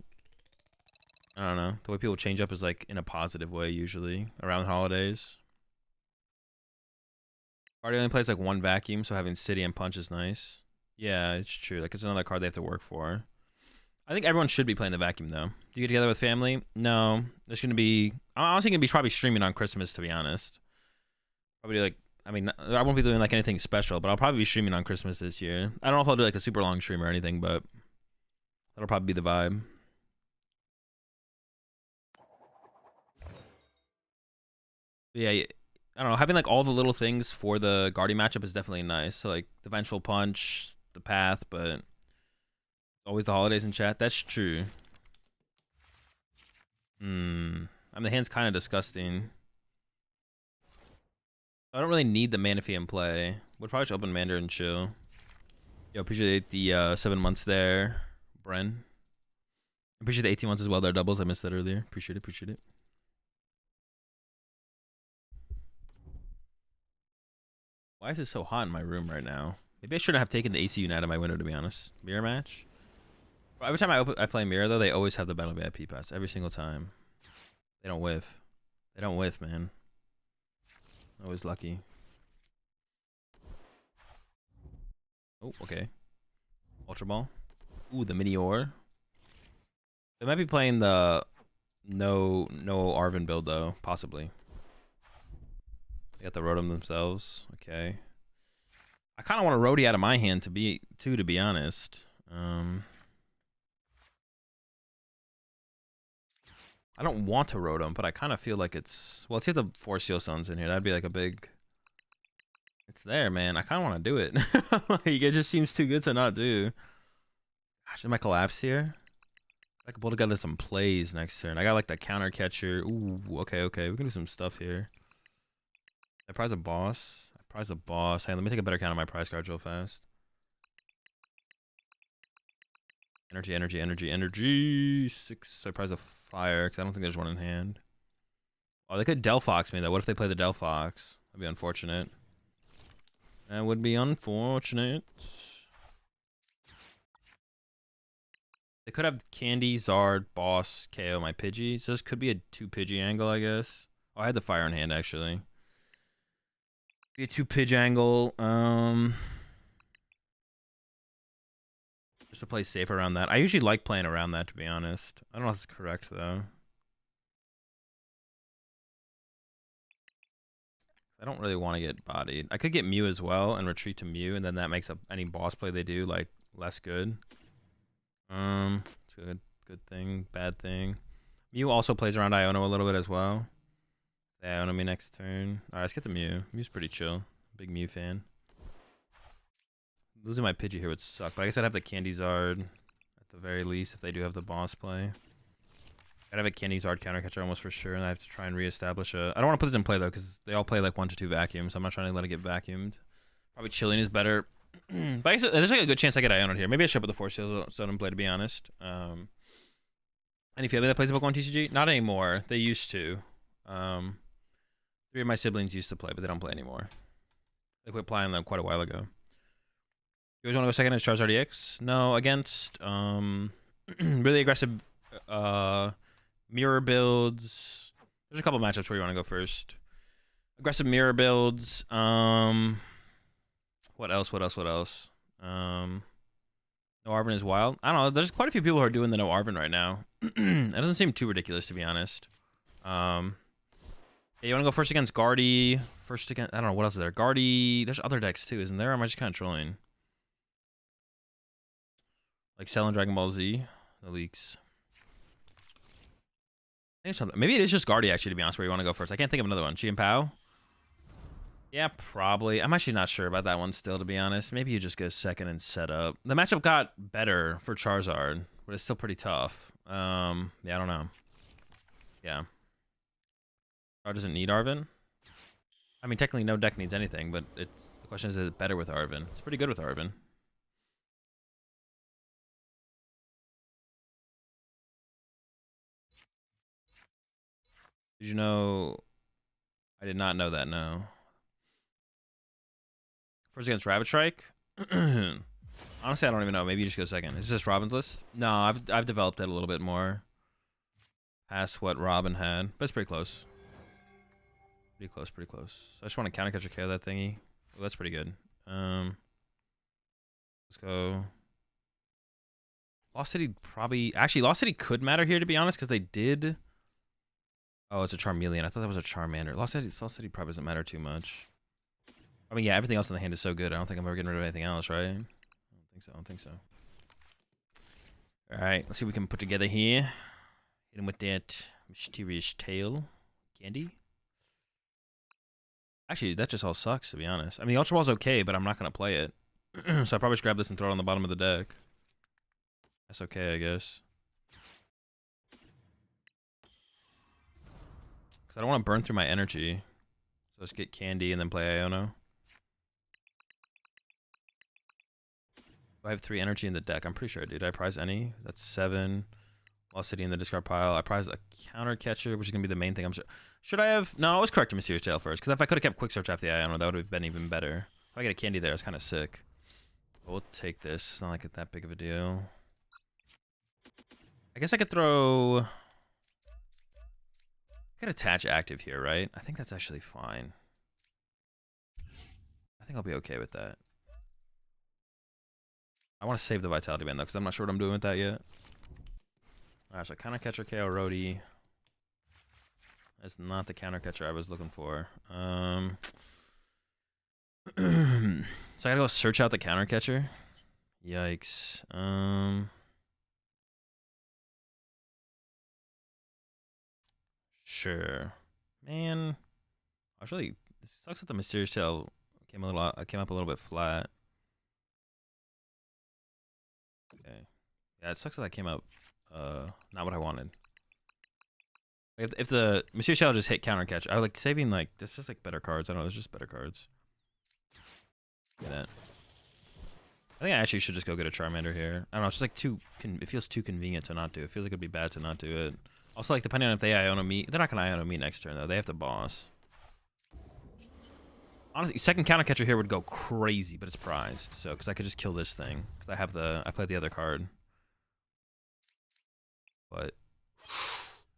Speaker 1: I don't know, the way people change up is like in a positive way usually around holidays. Party only plays like one vacuum, so having City and Punch is nice. Yeah, it's true. Like it's another card they have to work for. I think everyone should be playing the vacuum though. Do you get together with family? No. There's gonna be. I'm honestly gonna be probably streaming on Christmas, to be honest. Probably like. I mean, I won't be doing like anything special, but I'll probably be streaming on Christmas this year. I don't know if I'll do like a super long stream or anything, but that'll probably be the vibe. But yeah, I don't know. Having like all the little things for the Guardian matchup is definitely nice. So like the Vengeful Punch, the Path, but always the holidays in chat. That's true. I mean, the hand's kind of disgusting. I don't really need the Manaphy in play. Would probably just open Mander and chill. Yo, appreciate the 7 months there, Bren. Appreciate the 18 months as well. They're doubles. I missed that earlier. Appreciate it. Why is it so hot in my room right now? Maybe I shouldn't have taken the AC unit out of my window, to be honest. Mirror match? Every time I play Mirror, though, they always have the Battle VIP pass. Every single time. They don't whiff. They don't whiff, man. Always lucky. Oh, okay. Ultra Ball. Ooh, the Meteor. They might be playing the no Arvin build though, possibly. They got the Rotom themselves. Okay. I kind of want a Roadie out of my hand to be honest. I don't want to Rotom, but I kind of feel like it's... Well, let's see if the 4 Seal Stones in here. That'd be like a big... It's there, man. I kind of want to do it. Like, it just seems too good to not do. Gosh, am I collapsed here? I could pull together some plays next turn. I got like the counter catcher. Ooh, okay. We can do some stuff here. I prize a boss. Hey, let me take a better count of my prize cards real fast. Energy. 6. So I prize a fire, because I don't think there's one in hand. Oh, they could Delphox me, though. What if they play the Delphox? That'd be unfortunate. That would be unfortunate. They could have Candy, Zard, Boss, KO my Pidgey. So this could be a 2 Pidgey angle, I guess. Oh, I had the fire in hand, actually. Be a 2 Pidge angle. Just to play safe around that. I usually like playing around that, to be honest. I don't know if it's correct, though. I don't really want to get bodied. I could get Mew as well and retreat to Mew, and then that makes up any boss play they do, like, less good. It's a good thing, bad thing. Mew also plays around Iono a little bit as well. Yeah, Iono me next turn. Alright, let's get the Mew. Mew's pretty chill. Big Mew fan. Losing my Pidgey here would suck, but I guess I'd have the Candy Zard at the very least if they do have the boss play. I'd have a Candy Zard counter catcher almost for sure, and I have to try and reestablish a... I don't want to put this in play though, because they all play like 1 to 2 vacuums, so I'm not trying to let it get vacuumed. Probably chilling is better. But I guess there's like a good chance I get Iono here. Maybe I should put the 4 Seal Stone in play, to be honest. Any family that plays PokemonTCG? Not anymore. They used to. 3 of my siblings used to play, but they don't play anymore. They quit playing them quite a while ago. You guys want to go second as Charizard EX? No, against really aggressive mirror builds. There's a couple matchups where you want to go first. Aggressive mirror builds. What else? No Arvin is wild. I don't know. There's quite a few people who are doing the no Arvin right now. It doesn't seem too ridiculous, to be honest. Yeah, you want to go first against Guardy? First against... I don't know. What else is there? Guardy... There's other decks, too, isn't there? Or am I just kind of trolling? Like Cell and Dragon Ball Z. The leaks. Maybe it is just Guardy, actually, to be honest, where you want to go first. I can't think of another one. Chi and Pao? Yeah, probably. I'm actually not sure about that one still, to be honest. Maybe you just go second and set up. The matchup got better for Charizard, but it's still pretty tough. Yeah, I don't know. Yeah. Charizard doesn't need Arvin? I mean, technically no deck needs anything, but the question is it better with Arvin? It's pretty good with Arvin. Did you know? I did not know that, no. First against Rabbit Strike? Honestly, I don't even know. Maybe you just go second. Is this Robin's list? No, I've developed it a little bit more. Past what Robin had. But it's pretty close. Pretty close. I just want to counter catch or KO that thingy. Oh, that's pretty good. Let's go. Lost City probably... Actually, Lost City could matter here, to be honest, because they did... Oh, it's a Charmeleon. I thought that was a Charmander. Lost City probably doesn't matter too much. I mean, yeah, everything else in the hand is so good. I don't think I'm ever getting rid of anything else, right? I don't think so. All right, let's see what we can put together here. Hit him with that mysterious tail. Candy. Actually, that just all sucks, to be honest. I mean, the Ultra Ball's okay, but I'm not going to play it. So I probably just grab this and throw it on the bottom of the deck. That's okay, I guess. Because I don't want to burn through my energy. So let's get Candy and then play Iono. I have 3 energy in the deck. I'm pretty sure I did. Did I prize any? That's 7. Lost City in the discard pile. I prized a counter catcher, which is going to be the main thing. I'm sure. Should I have? No, I was correct to Mysterious Tail first. Because if I could have kept Quick Search after the Iono, that would have been even better. If I get a Candy there, it's kind of sick. But we'll take this. It's not like it's that big of a deal. I guess I could throw... I could attach active here, right? I think that's actually fine. I think I'll be okay with that. I want to save the Vitality Band, though, because I'm not sure what I'm doing with that yet. Alright, so counter catcher KO Rhodey. That's not the counter catcher I was looking for. So I gotta go search out the counter catcher. Yikes. Sure. Man, I was really. It sucks that the mysterious tail came up a little bit flat. Okay. Yeah, it sucks that came up not what I wanted. If the mysterious tail just hit counter catch, I would like saving like this just like better cards. I don't know, there's just better cards. Look at that. I think I actually should just go get a Charmander here. I don't know, it's just like it feels too convenient to not do. It feels like it'd be bad to not do it. Also, like, depending on if they Iona me, they're not gonna Iona me next turn though. They have to boss. Honestly, second counter catcher here would go crazy, but it's prized. So, because I could just kill this thing, because I played the other card. But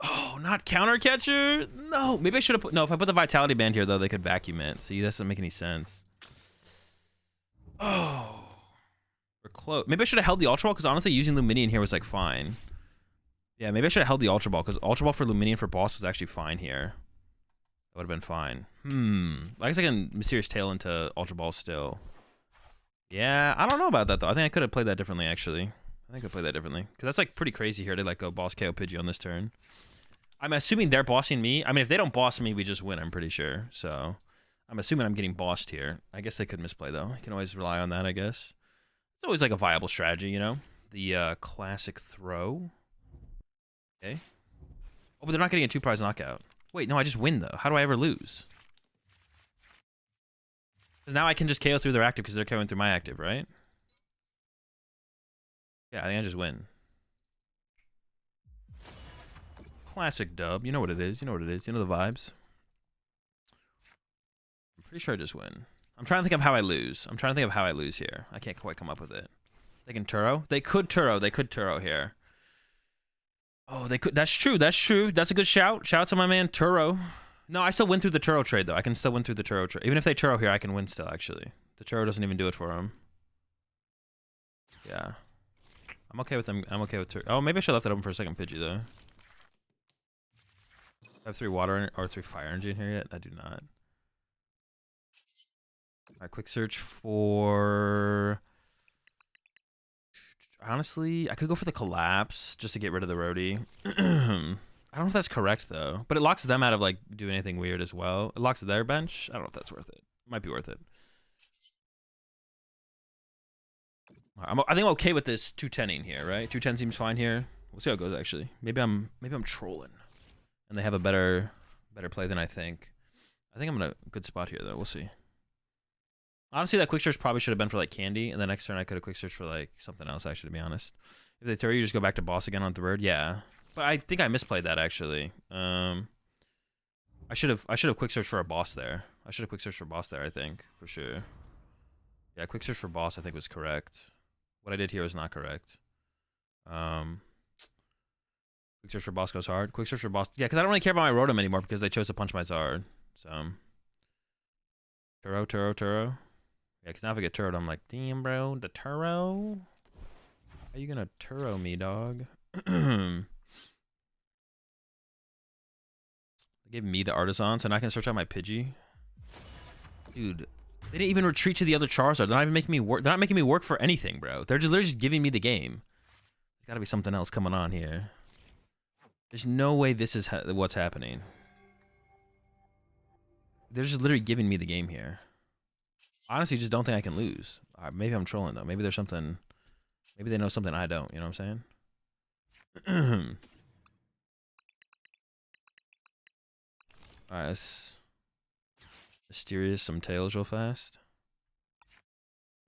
Speaker 1: oh, not counter catcher. No, maybe I should have put. No, if I put the Vitality Band here though, they could vacuum it. See, that doesn't make any sense. Oh, we're close. Maybe I should have held the Ultra Ball because honestly, using Luminion here was like fine. Yeah, maybe I should have held the Ultra Ball because Ultra Ball for Luminion for boss was actually fine here. That would have been fine. I guess I can Mysterious Tail into Ultra Ball still. Yeah, I don't know about that though. I think I could have played that differently actually. I think I played that differently because that's like pretty crazy here to like go boss KO Pidgey on this turn. I'm assuming they're bossing me. I mean, if they don't boss me, we just win. I'm pretty sure. So I'm assuming I'm getting bossed here. I guess they could misplay though. You can always rely on that. I guess it's always like a viable strategy, you know. The classic throw. Okay. Oh, but they're not getting a 2-prize knockout. Wait, no, I just win, though. How do I ever lose? Because now I can just KO through their active because they're KOing through my active, right? Yeah, I think I just win. Classic dub. You know what it is. You know what it is. You know the vibes. I'm pretty sure I just win. I'm trying to think of how I lose. I'm trying to think of how I lose here. I can't quite come up with it. They can Turo? They could Turo. They could Turo here. Oh, they could. That's true. That's true. That's a good shout. Shout out to my man Turo. No, I still win through the Turo trade though. I can still win through the Turo trade. Even if they Turo here, I can win still. Actually, the Turo doesn't even do it for him. Yeah, I'm okay with them. I'm okay with Turo. Oh, maybe I should have left that open for a second Pidgey though. I have 3 water or 3 fire energy in here yet? I do not. Alright, quick search for. Honestly, I could go for the collapse just to get rid of the roadie. I don't know if that's correct though, but it locks them out of like doing anything weird as well. It locks their bench. I don't know if that's worth it. Might be worth it. I think I'm okay with this 210ing here, right? 210 seems fine here. We'll see how it goes actually. Maybe I'm trolling, and they have a better play than I think. I think I'm in a good spot here though. We'll see. Honestly, that quick search probably should have been for like candy, and the next turn I could have quick searched for like something else. Actually, to be honest, if they throw you, just go back to boss again on third. Yeah, but I think I misplayed that actually. I should have quick searched for a boss there. I should have quick searched for boss there. I think for sure. Yeah, quick search for boss I think was correct. What I did here was not correct. Quick search for boss goes hard. Quick search for boss. Yeah, because I don't really care about my Rotom anymore because they chose to punch my Zard. So Turo. Yeah, because now if I get Turret, I'm like, damn, bro, the Turo? How you gonna Turo me, dog? They gave me the Artisan, so now I can search out my Pidgey. Dude, they didn't even retreat to the other Charizard. They're not even making me work. They're not making me work for anything, bro. They're just literally just giving me the game. There's gotta be something else coming on here. There's no way this is what's happening. They're just literally giving me the game here. Honestly, just don't think I can lose. Maybe I'm trolling though. Maybe there's something. Maybe they know something I don't. You know what I'm saying? Alright, let's mysterious some tails real fast.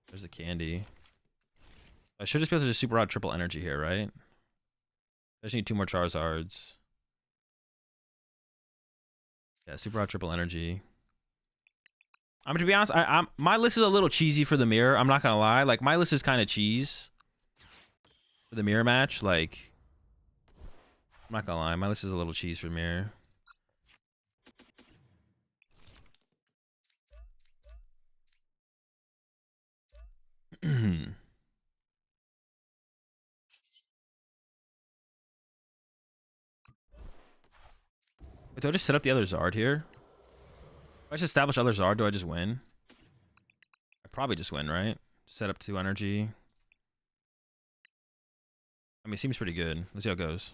Speaker 1: There's the candy. I should just be able to just super rod triple energy here, right? I just need 2 more Charizards. Yeah, super rod triple energy. I mean, to be honest, my list is a little cheesy for the mirror. I'm not gonna lie. Like, my list is kind of cheese for the mirror match. Like, I'm not gonna lie. My list is a little cheese for mirror. Wait, do I just set up the other Zard here? If I just establish other Zard, do I just win? I probably just win, right? Set up 2 energy. I mean, it seems pretty good. Let's see how it goes.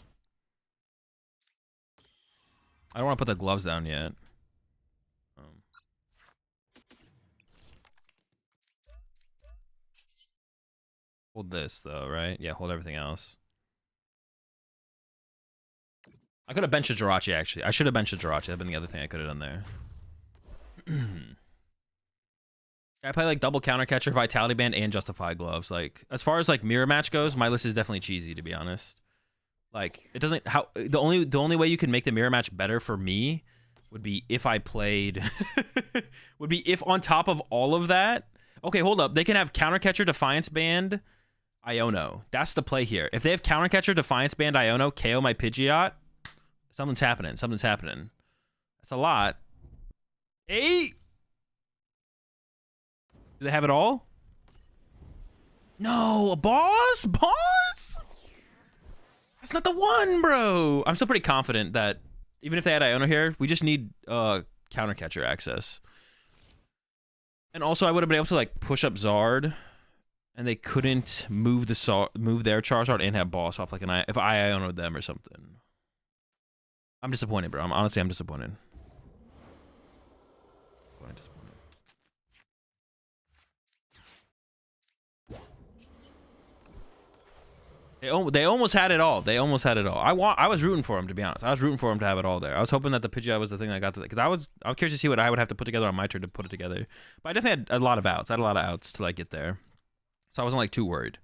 Speaker 1: I don't want to put the gloves down yet. Hold this, though, right? Yeah, hold everything else. I could have benched a Jirachi, actually. I should have benched a Jirachi. That'd been the other thing I could have done there. I play like double counter catcher, vitality band, and justified gloves. Like, as far as like mirror match goes, my list is definitely cheesy, to be honest. Like, it doesn't the only way you can make the mirror match better for me would be if I played would be if on top of all of that. Okay, hold up. They can have counter catcher, defiance band, Iono. That's the play here. If they have counter catcher, defiance band, Iono, KO my Pidgeot, something's happening. Something's happening. That's a lot. 8. Do they have it all? No, a boss? Boss? That's not the one, bro. I'm still pretty confident that even if they had Iono here, we just need counter catcher access. And also, I would have been able to like push up Zard, and they couldn't move their Charizard and have boss off like if I Iono'd them or something. I'm disappointed, bro. I'm disappointed. They almost had it all. They almost had it all. I was rooting for him, to be honest. I was rooting for him to have it all there. I was hoping that the Pidgeot was the thing that got to because I was curious to see what I would have to put together on my turn to put it together. But I definitely had a lot of outs. I had a lot of outs to like get there, so I wasn't like too worried.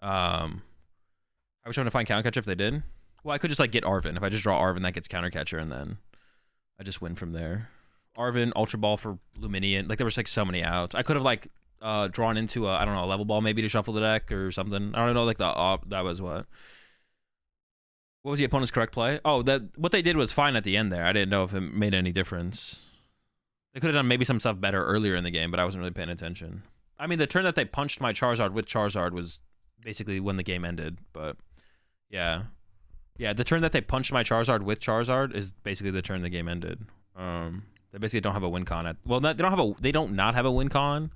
Speaker 1: I was trying to find counter catcher if they did. Well, I could just like get Arven. If I just draw Arven, that gets counter catcher, and then I just win from there. Arven, Ultra Ball for Luminian. Like there was like so many outs. I could have like drawn into I don't know, a level ball maybe to shuffle the deck or something. I don't know, like that was what was the opponent's correct play? Oh, what they did was fine at the end there. I didn't know if it made any difference. They could have done maybe some stuff better earlier in the game, but I wasn't really paying attention. I mean, the turn that they punched my Charizard with Charizard was basically when the game ended, but yeah, the turn that they punched my Charizard with Charizard is basically the turn the game ended. They basically don't have a win con they don't not have a win con,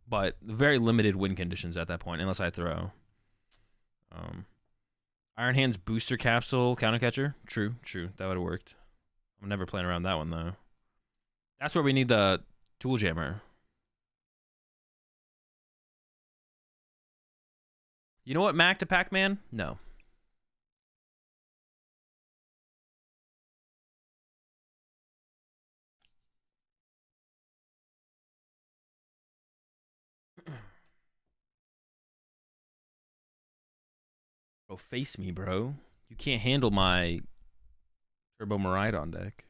Speaker 1: but very limited win conditions at that point, unless I throw. Iron Hand's booster capsule counter catcher. True. That would have worked. I'm never playing around that one though. That's where we need the tool jammer. You know what, Mac to Pac-Man? No. Bro, face me, bro. You can't handle my Turbo Miraidon deck.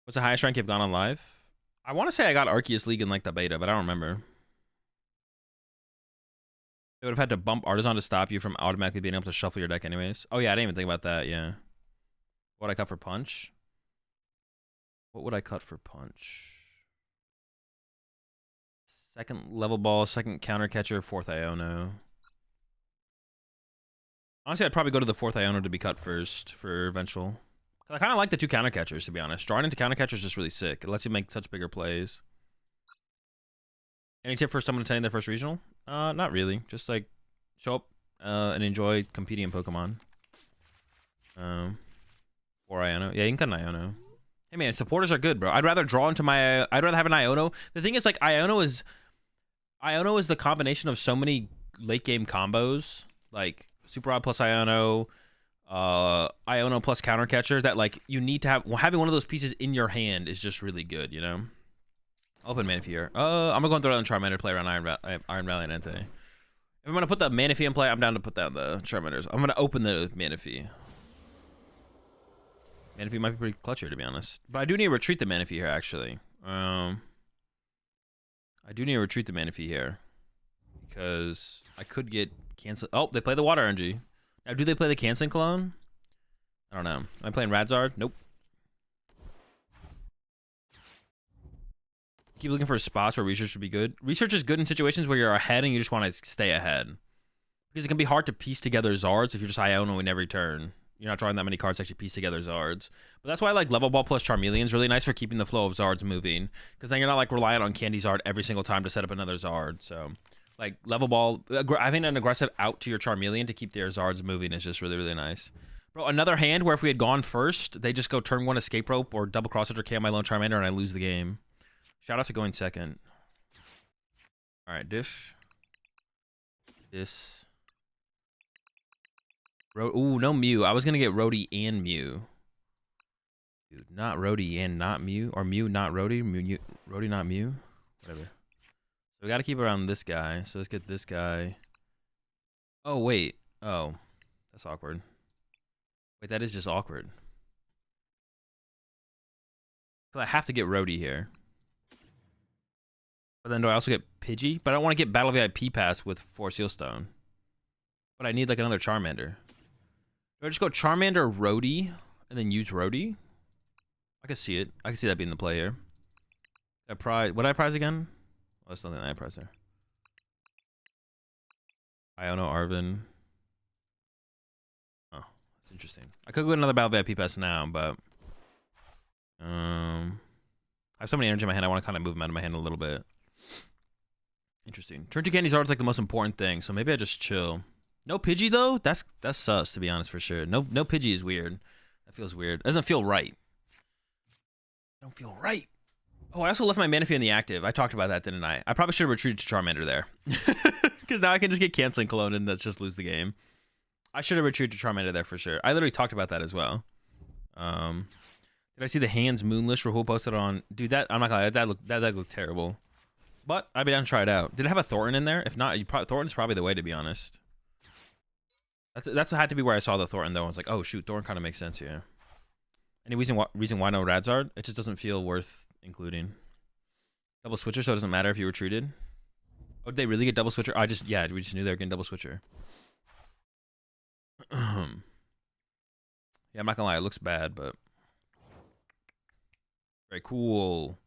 Speaker 1: What's the highest rank you've gone on live? I want to say I got Arceus League in like the beta, but I don't remember. They would have had to bump Artisan to stop you from automatically being able to shuffle your deck anyways. Oh yeah, I didn't even think about that, yeah. What would I cut for punch? What would I cut for punch? Second level ball, second counter catcher, fourth Iono. Honestly, I'd probably go to the fourth Iono to be cut first for eventual. I kind of like the 2 counter catchers, to be honest. Drawing into counter catchers is just really sick. It lets you make such bigger plays. Any tip for someone attending their first regional? Not really. Just like show up and enjoy competing in Pokemon. Or Iono. Yeah, you can cut an Iono. Hey man, supporters are good, bro. I'd rather draw into my. I'd rather have an Iono. The thing is, like, Iono is the combination of so many late game combos, like Super Rod plus Iono, Iono plus counter catcher, that like you need to have. Having one of those pieces in your hand is just really good, you know. I'll put Manaphy here. I'm gonna go and throw down Charmander, play around Iron Valley and Entei. If I'm gonna put the Manaphy in play, I'm down to put down the Charmanders. I'm gonna open the Manaphy. Manaphy might be pretty clutch here, to be honest. But I do need to retreat the Manaphy here, actually. I do need to retreat the Manaphy here. Because I could get cancel. Oh, they play the Water RNG. Now, do they play the Canceling Clone? I don't know. Am I playing Radzard? Nope. Keep looking for spots where research would be good. Research is good in situations where you're ahead and you just want to stay ahead. Because it can be hard to piece together Zards if you're just Ionoing every turn. You're not drawing that many cards to actually piece together Zards. But that's why I like Level Ball plus Charmeleon is really nice for keeping the flow of Zards moving. Because then you're not like reliant on Candy Zard every single time to set up another Zard. So like Level Ball, having an aggressive out to your Charmeleon to keep their Zards moving is just really, really nice. Bro, another hand where if we had gone first, they just go turn 1 Escape Rope or double cross or KO my lone Charmander and I lose the game. Shout out to going second. Alright, dish. This. Ooh, no Mew. I was gonna get Rhodey and Mew. Dude, not Rhodey and not Mew. Or Mew, not Rhodey. Rhodey, not Mew. Whatever. So we gotta keep around this guy. So let's get this guy. Oh, wait. Oh. That's awkward. Wait, that is just awkward. I have to get Rhodey here. But then do I also get Pidgey? But I don't want to get Battle VIP Pass with 4 Sealstone. But I need like another Charmander. Do I just go Charmander, Rhodey, and then use Rhodey? I can see it. I can see that being the play here. That prize. What did I prize again? Oh, that's nothing that I prize there. Iono, Arvin. Oh, that's interesting. I could go another Battle VIP Pass now, but I have so many energy in my hand. I want to kind of move them out of my hand a little bit. Interesting. Turn 2 Candy Zard's like the most important thing, so maybe I just chill. No Pidgey though? That's sus, to be honest, for sure. No Pidgey is weird. That feels weird. It doesn't feel right. Don't feel right. Oh, I also left my Manaphy in the active. I talked about that, didn't I? I probably should have retreated to Charmander there. Because now I can just get Canceling Cologne and let's just lose the game. I should have retreated to Charmander there for sure. I literally talked about that as well. Did I see the hands Moonlish Rahul posted on? Dude, that I'm not gonna lie, that looked terrible. But I'd be down to try it out. Did it have a Thornton in there? If not, Thornton's probably the way, to be honest. That's what had to be where I saw the Thornton though. I was like, oh shoot, Thornton kind of makes sense here. Any reason why no Radzard? It just doesn't feel worth including. Double switcher, so it doesn't matter if you were treated. Oh, did they really get double switcher? We just knew they were getting double switcher. Yeah, I'm not gonna lie, it looks bad, but very cool.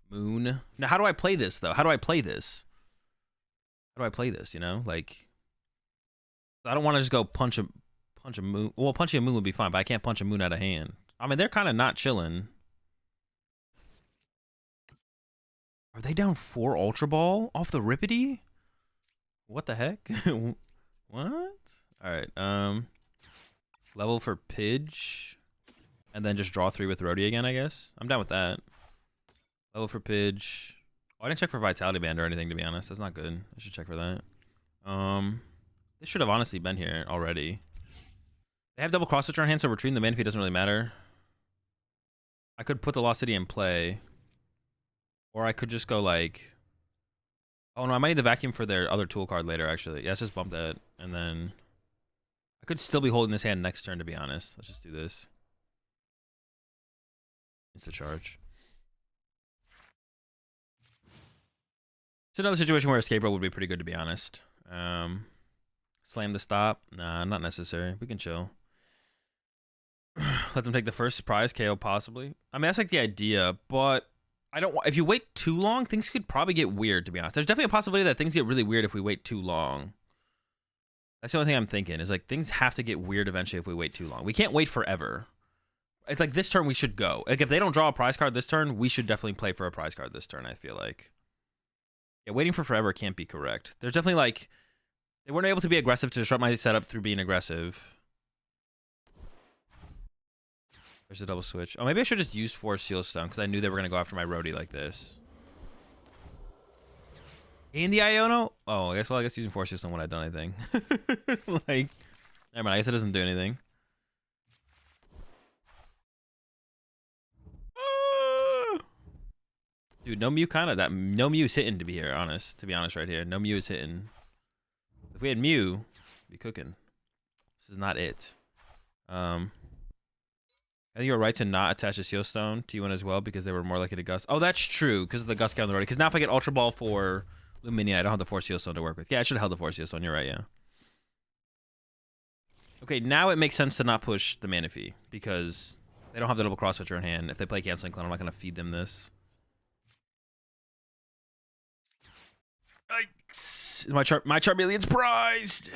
Speaker 1: Moon. Now, how do I play this though? How do I play this? You know, like. I don't want to just go punch a moon. Well, punching a moon would be fine, but I can't punch a moon out of hand. I mean, they're kind of not chilling. Are they down 4 Ultra Ball off the Rippity? What the heck? What? All right. Level for Pidge, and then just draw 3 with Rhodey again. I guess I'm down with that. Level for Pidge. Oh, I didn't check for Vitality Band or anything, to be honest. That's not good. I should check for that. This should have honestly been here already. They have double cross switcher on hand, so retreating the Manaphy doesn't really matter. I could put the Lost City in play. Or I could just go like... Oh no, I might need the vacuum for their other tool card later, actually. Yeah, let's just bump that. And then... I could still be holding this hand next turn, to be honest. Let's just do this. Insta charge. It's another situation where Escape Rope would be pretty good, to be honest. Slam the stop. Nah, not necessary. We can chill. Let them take the first prize KO, possibly. I mean, that's like the idea, but I don't want... If you wait too long, things could probably get weird, to be honest. There's definitely a possibility that things get really weird if we wait too long. That's the only thing I'm thinking, is like things have to get weird eventually if we wait too long. We can't wait forever. It's like this turn we should go. Like if they don't draw a prize card this turn, we should definitely play for a prize card this turn, I feel like. Yeah, waiting for forever can't be correct. There's definitely like... They weren't able to be aggressive to disrupt my setup through being aggressive. There's a double switch. Oh, maybe I should just use 4 Sealstone because I knew they were going to go after my Rhodey like this. And the Iono? Oh, I guess using 4 Sealstone would have done anything. Like, never mind. I guess it doesn't do anything. Dude, no Mew no Mew is hitting to be honest right here. No Mew is hitting. If we had Mew, we'd be cooking. This is not it. I think you're right to not attach a Sealstone to T1 as well because they were more likely to Gust. Oh, that's true because of the Gust count on the Rhodey. Because now if I get Ultra Ball for Luminia, I don't have the 4 Sealstone to work with. Yeah, I should have held the 4 Sealstone. You're right, yeah. Okay, now it makes sense to not push the Manaphy because they don't have the double cross switcher in hand. If they play Canceling Clone, I'm not going to feed them this. Yikes. My Charmeleon's prized.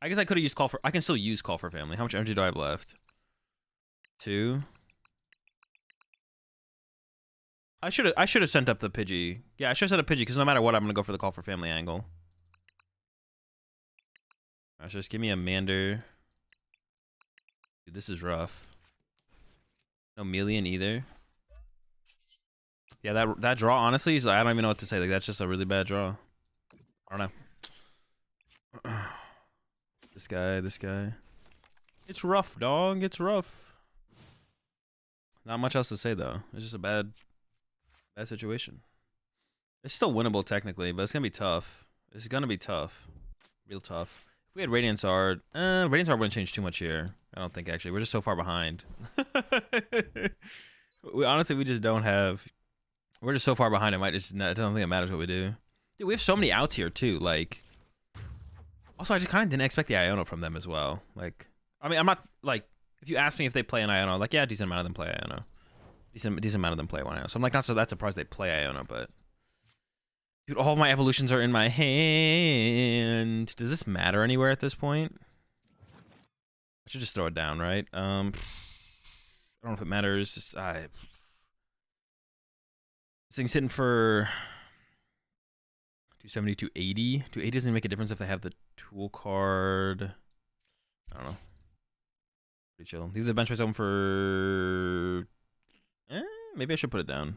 Speaker 1: I guess I could have used Call for... I can still use Call for Family. How much energy do I have left? 2. I should have sent up the Pidgey. Yeah, I should have sent a Pidgey because no matter what, I'm gonna go for the Call for Family angle. Alright, so just give me a Mander. Dude, this is rough. No Melian either. Yeah, that draw honestly is, I don't even know what to say. Like that's just a really bad draw. I don't know. This guy. It's rough, dog. It's rough. Not much else to say though. It's just a bad situation. It's still winnable technically, but it's gonna be tough. It's gonna be tough. Real tough. If we had Radiant Zard, Radiant Zard wouldn't change too much here. I don't think actually. We're just so far behind. We just don't have. We're just so far behind. I don't think it matters what we do. Dude, we have so many outs here too. Like, also I just kind of didn't expect the Iono from them as well. Like, I mean, I'm not like if you ask me if they play an Iono, like yeah, decent amount of them play Iono. Decent amount of them play one Iono. So I'm like not so that surprised they play Iono, but dude, all of my evolutions are in my hand. Does this matter anywhere at this point? I should just throw it down, right? I don't know if it matters. Just, this thing's hitting for 270, 280. 280 doesn't make a difference if they have the tool card. I don't know. Pretty chill. Leave the bench press open for... maybe I should put it down.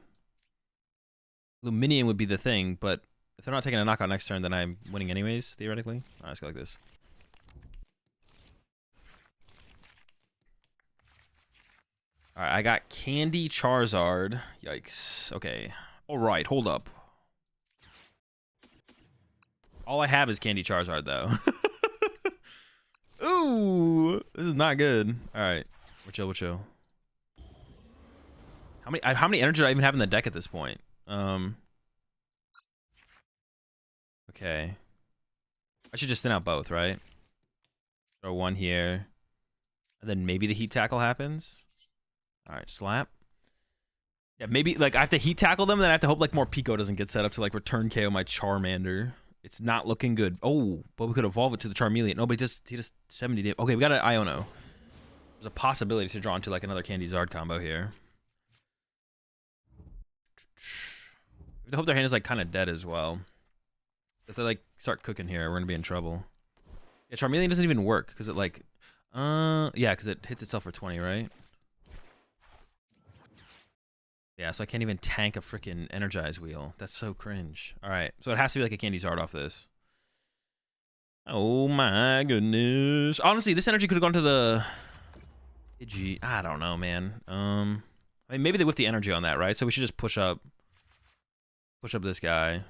Speaker 1: Luminion would be the thing, but if they're not taking a knockout next turn, then I'm winning anyways, theoretically. Alright, let's go like this. Alright, I got Candy Charizard. Yikes. Okay. Alright, hold up. All I have is Candy Charizard, though. Ooh! This is not good. Alright. We're chill. How many energy do I even have in the deck at this point? Okay. I should just thin out both, right? Throw one here. And then maybe the Heat Tackle happens. Alright, slap. Yeah, maybe, like, I have to Heat Tackle them, then I have to hope, like, more Pico doesn't get set up to, like, return KO my Charmander. It's not looking good. Oh, but we could evolve it to the Charmeleon. No, but he just 70 damage. Okay, we got an Iono. There's a possibility to draw into, like, another Candy Zard combo here. We have to hope their hand is, like, kind of dead as well. If they, like, start cooking here, we're gonna be in trouble. Yeah, Charmeleon doesn't even work, because it, like... yeah, because it hits itself for 20, right? Yeah, so I can't even tank a freaking Energize Wheel. That's so cringe. Alright, so it has to be like a Candy Zard off this. Oh my goodness. Honestly, this energy could have gone to the... Pidgey. I don't know, man. I mean, maybe they whiffed the energy on that, right? So we should just push up this guy.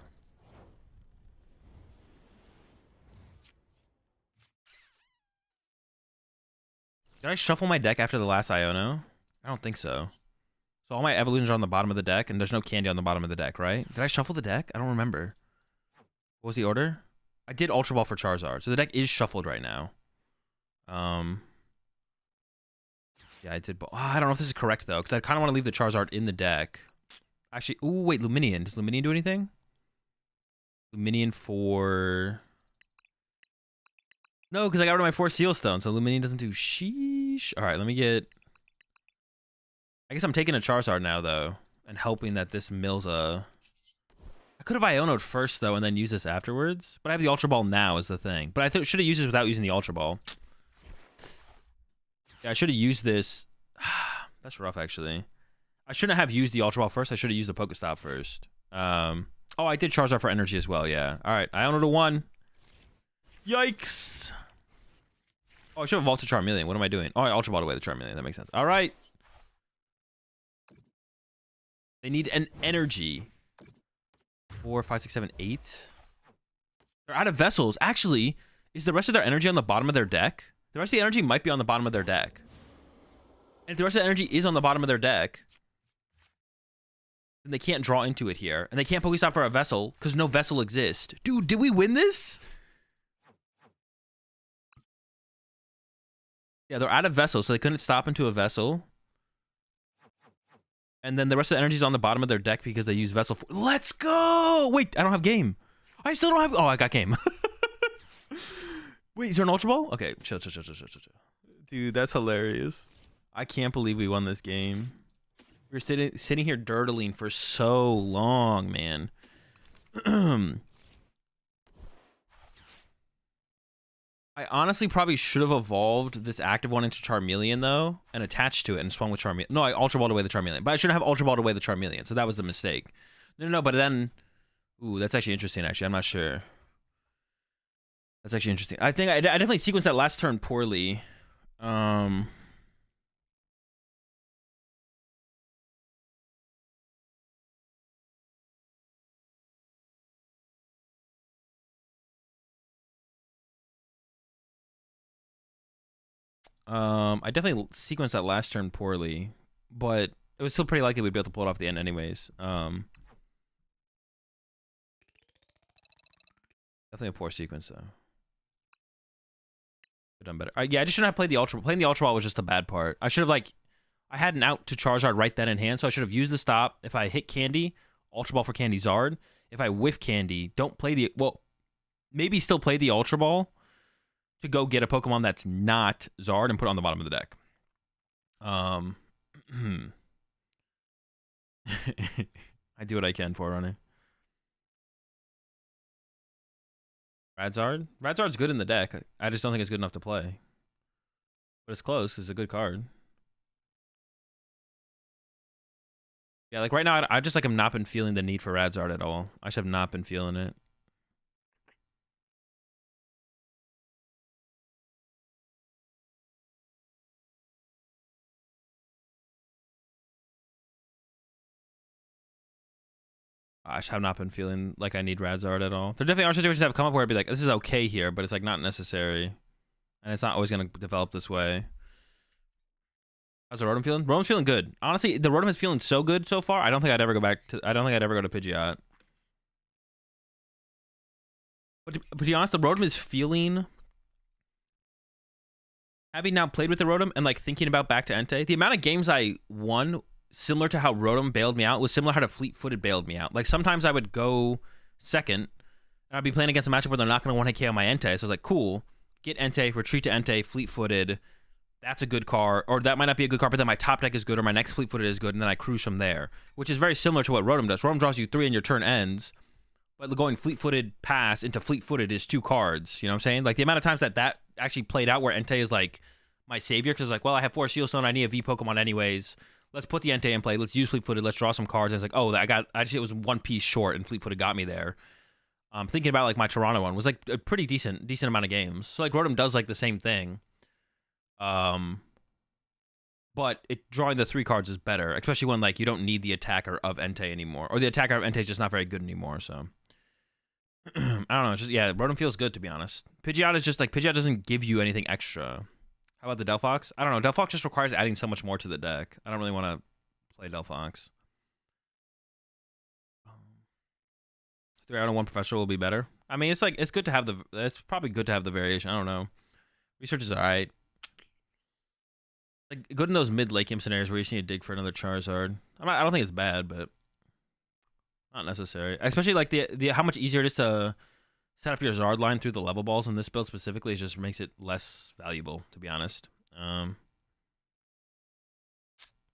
Speaker 1: Did I shuffle my deck after the last Iono? I don't think so. So all my evolutions are on the bottom of the deck, and there's no candy on the bottom of the deck, right? Did I shuffle the deck? I don't remember. What was the order? I did Ultra Ball for Charizard, so the deck is shuffled right now. Yeah, I did. I don't know if this is correct though, because I kind of want to leave the Charizard in the deck. Actually, ooh, wait, Luminion. Does Luminion do anything? Luminion for... No, because I got rid of my 4 Seal Stone, so Luminion doesn't do sheesh. All right, let me get... I guess I'm taking a Charizard now, though, and hoping that this mills a... I could have Iono'd first, though, and then use this afterwards, but I have the Ultra Ball now is the thing. But I should have used this without using the Ultra Ball. Yeah, I should have used this... That's rough, actually. I shouldn't have used the Ultra Ball first. I should have used the Pokestop first. Oh, I did Charizard for energy as well, yeah. All right, Iono to 1. Yikes! Oh, I should have evolved to Charmeleon. What am I doing? Oh, I Ultra Balled away the Charmeleon. That makes sense. All right. They need an energy. 4, 5, 6, 7, 8. They're out of vessels. Actually, is the rest of their energy on the bottom of their deck? The rest of the energy might be on the bottom of their deck. And if the rest of the energy is on the bottom of their deck, then they can't draw into it here. And they can't Pokestop for a vessel because no vessel exists. Dude, did we win this? Yeah, they're out of vessels, so they couldn't stop into a vessel. And then the rest of the energy's on the bottom of their deck because they use Vessel. Let's go! Wait, I don't have game. I still don't have. Oh, I got game. Wait, is there an Ultra Ball? Okay, chill. Dude, that's hilarious. I can't believe we won this game. We were sitting here dirtling for so long, man. I honestly probably should have evolved this active one into Charmeleon, though, and attached to it and swung with Charmeleon. No, I Ultra Balled away the Charmeleon. But I shouldn't have Ultra Balled away the Charmeleon, so that was the mistake. No, but then... Ooh, that's actually interesting, actually. I'm not sure. That's actually interesting. I think I definitely sequenced that last turn poorly. I definitely sequenced that last turn poorly, but it was still pretty likely we'd be able to pull it off the end anyways. Definitely a poor sequence, though. Could have done better. Yeah, I just shouldn't have played the Ultra. Playing the Ultra Ball was just the bad part. I should have, like... I had an out to Charizard right then in hand, so I should have used the stop. If I hit Candy, Ultra Ball for Candy Zard. If I whiff Candy, don't play the... Well, maybe still play the Ultra Ball to go get a Pokemon that's not Zard and put it on the bottom of the deck. I do what I can for running. Radzard? Radzard's good in the deck. I just don't think it's good enough to play. But it's close. It's a good card. Yeah, like right now, I just like have not been feeling the need for Radzard at all. I just have not been feeling it. I just have not been feeling like I need Radzard at all. There definitely are situations that have come up where I'd be like, this is okay here, but it's like not necessary. And it's not always going to develop this way. How's the Rotom feeling? Rotom's feeling good. Honestly, the Rotom is feeling so good so far. I don't think I'd ever go back to... I don't think I'd ever go to Pidgeot. But to be honest, the Rotom is feeling... Having now played with the Rotom and like thinking about back to Entei, the amount of games I won similar to how Rotom bailed me out was similar how to Fleet-Footed bailed me out. Like sometimes I would go second and I'd be playing against a matchup where they're not going to 1-hit KO my Entei. So I was like, cool, get Entei, retreat to Entei, Fleet-Footed. That's a good card. Or that might not be a good card, but then my top deck is good or my next Fleet-Footed is good and then I cruise from there. Which is very similar to what Rotom does. Rotom draws you 3 and your turn ends. But going Fleet-Footed pass into Fleet-Footed is 2 cards. You know what I'm saying? Like the amount of times that actually played out where Entei is like my savior because like, well, I have 4 Seal Stone, I need a V Pokemon anyways. Let's put the Entei in play. Let's use Fleet-Footed. Let's draw some cards. And it's like, oh, it was 1 piece short, and Fleet-Footed got me there. Thinking about like my Toronto one was like a pretty decent amount of games. So like Rotom does like the same thing. But drawing the 3 cards is better, especially when like you don't need the attacker of Entei anymore, or the attacker of Entei is just not very good anymore. So I don't know. It's just Rotom feels good to be honest. Pidgeot is just like Pidgeot doesn't give you anything extra. How about the Delphox? I don't know. Delphox just requires adding so much more to the deck. I don't really want to play Delphox. 3 out of 1 Professor will be better. I mean, it's like it's good to have it's probably good to have the variation. I don't know. Research is alright. Like good in those mid late game scenarios where you just need to dig for another Charizard. I don't think it's bad, but not necessary. Especially like the how much easier it is to set up your Zard line through the level balls in this build specifically. It just makes it less valuable, to be honest.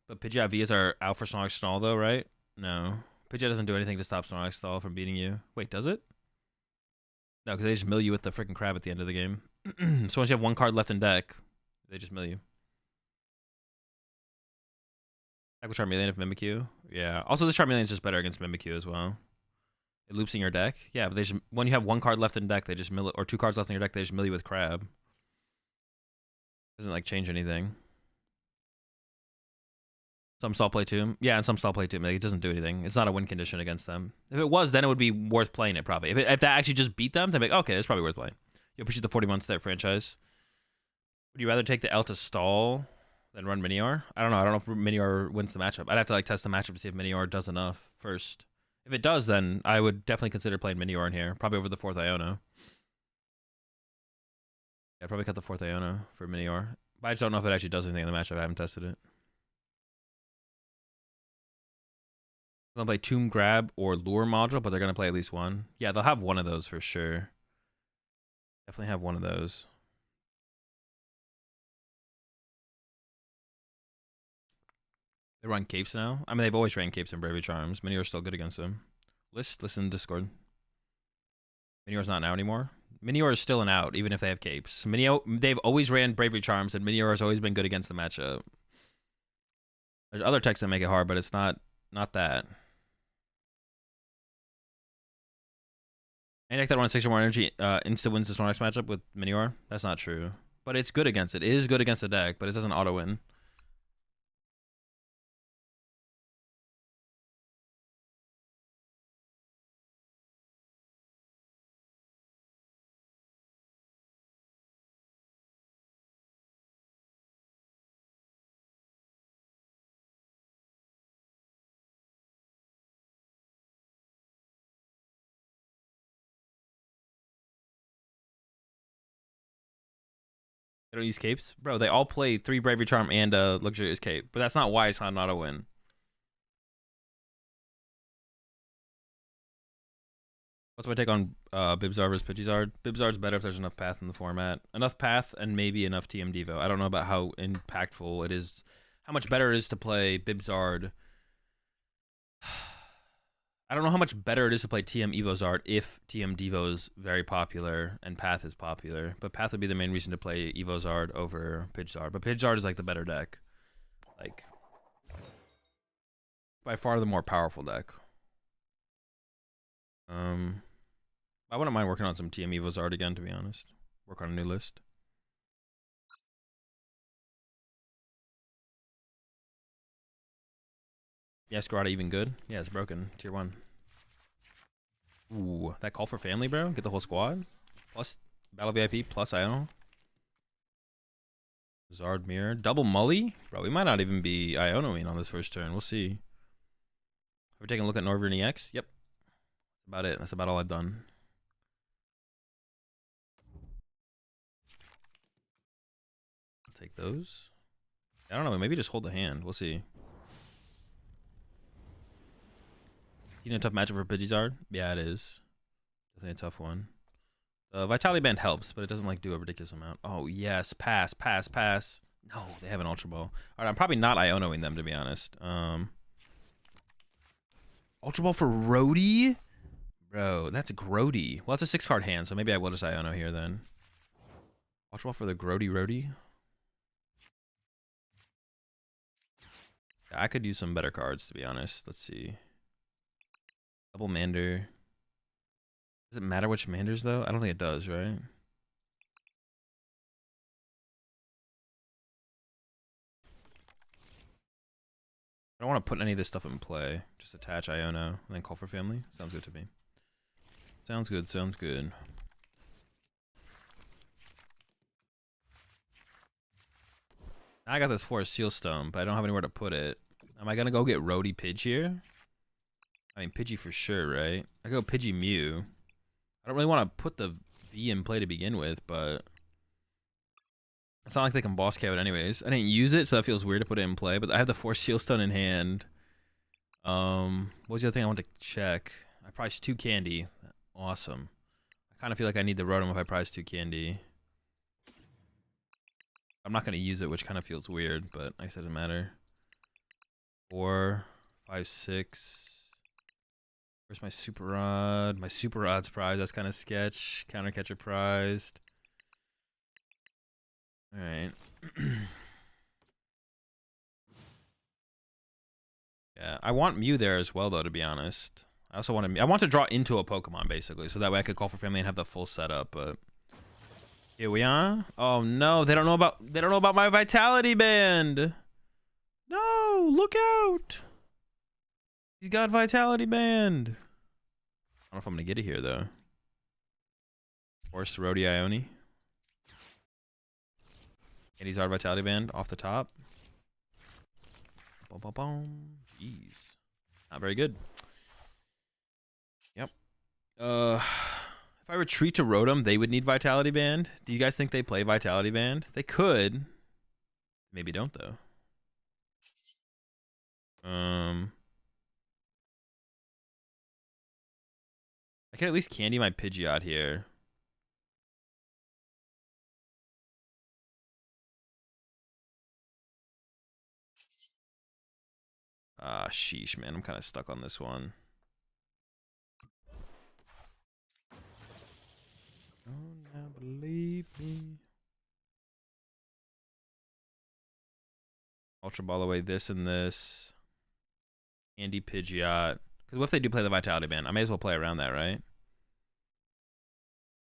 Speaker 1: But Pidgeot Vs are out for Sonic Stall though, right? No. Pidgeot doesn't do anything to stop Sonic Stall from beating you. Wait, does it? No, because they just mill you with the freaking crab at the end of the game. So once you have 1 card left in deck, they just mill you. Attack with Charmeleon if Mimikyu. Yeah. Also, this Charmeleon is just better against Mimikyu as well. It loops in your deck. Yeah, but they just, when you have 1 card left in deck, they just mill it, or 2 cards left in your deck, they just mill you with crab. Doesn't like change anything. Some stall play too. Yeah, and some stall play too. Like, it doesn't do anything. It's not a win condition against them. If it was, then it would be worth playing it probably. If that actually just beat them, then be like, okay, it's probably worth playing. You appreciate the 40 months there, franchise. Would you rather take the L to stall than run Minior? I don't know. I don't know if Minior wins the matchup. I'd have to like test the matchup to see if Minior does enough first. If it does, then I would definitely consider playing Minior in here, probably over the 4th Iono. Yeah, I'd probably cut the 4th Iono for Minior. But I just don't know if it actually does anything in the matchup. I haven't tested it. They'll play Tomb Grab or Lure module, but they're gonna play at least one. Yeah, they'll have one of those for sure. Definitely have one of those. They run capes now. I mean, they've always ran capes and Bravery Charms. Many are still good against them. Listen to Discord. Minior's not an out anymore. Minior is still an out, even if they have capes. They've always ran Bravery Charms, and Minior has always been good against the matchup. There's other techs that make it hard, but it's not that. Any deck that runs 6 or more energy insta wins the Snorlax matchup with Minior. That's not true. But it's good against it. It is good against the deck, but it doesn't auto win. They don't use capes? Bro, they all play 3 Bravery Charm and a Luxurious Cape. But that's not why it's not an auto win. What's my take on Bibzard versus Pidgeysard? Bibzard's better if there's enough path in the format. Enough path and maybe enough TM Devo. I don't know about how impactful it is. How much better it is to play Bibzard. I don't know how much better it is to play TM Evozard if TM Devo is very popular and Path is popular. But Path would be the main reason to play Evozard over Pidgeysard. But Pidgeysard is like the better deck. Like, by far the more powerful deck. I wouldn't mind working on some TM Evozard again, to be honest. Work on a new list. Yeah, Scarada even good? Yeah, it's broken. Tier 1. Ooh, that call for family, bro? Get the whole squad? Plus Battle VIP, plus Iono. Zard Mirror. Double Mully? Bro, we might not even be Ionoing on this first turn. We'll see. Have we taken a look at Northern EX? Yep. That's about it. That's about all I've done. I'll take those. I don't know. Maybe just hold the hand. We'll see. You know, a tough matchup for Pidgeysard? Yeah, it is. Definitely a tough one. Vitality Band helps, but it doesn't like do a ridiculous amount. Oh, yes. Pass. No, they have an Ultra Ball. All right, I'm probably not Ionoing them, to be honest. Ultra Ball for Rhodey? Bro, that's Grody. Well, it's a 6-card hand, so maybe I will just Iono here then. Ultra Ball for the Rhodey. Yeah, I could use some better cards, to be honest. Let's see. Double Mander. Does it matter which Manders, though? I don't think it does, right? I don't want to put any of this stuff in play. Just attach Iono and then call for family. Sounds good to me. Sounds good. Now I got this Forest Seal Stone, but I don't have anywhere to put it. Am I going to go get Rhodey Pidge here? I mean, Pidgey for sure, right? I go Pidgey Mew. I don't really want to put the V in play to begin with, but it's not like they can boss KO it anyways. I didn't use it, so that feels weird to put it in play, but I have the Force Seal Stone in hand. What was the other thing I want to check? I priced 2 candy. Awesome. I kind of feel like I need the Rotom if I price 2 candy. I'm not going to use it, which kind of feels weird, but I guess it doesn't matter. 4, 5, 6... Where's my Super Rod? My Super Rod's prized. That's kind of sketch. Counter Catcher prized. Alright. Yeah, I want Mew there as well, though, to be honest. I also want to draw into a Pokemon, basically, so that way I could call for family and have the full setup, but here we are. Oh no, they don't know about my Vitality Band. No, look out. He's got Vitality Band. I don't know if I'm going to get it here, though. Force Rhodey Ione. And he's our Vitality Band off the top. Boom, boom, boom. Jeez. Not very good. Yep. If I retreat to Rotom, they would need Vitality Band. Do you guys think they play Vitality Band? They could. Maybe don't, though. I can at least candy my Pidgeot here. Sheesh, man. I'm kind of stuck on this one. Oh, now believe me. Ultra Ball away this and this. Candy Pidgeot. Because what if they do play the Vitality Band? I may as well play around that, right?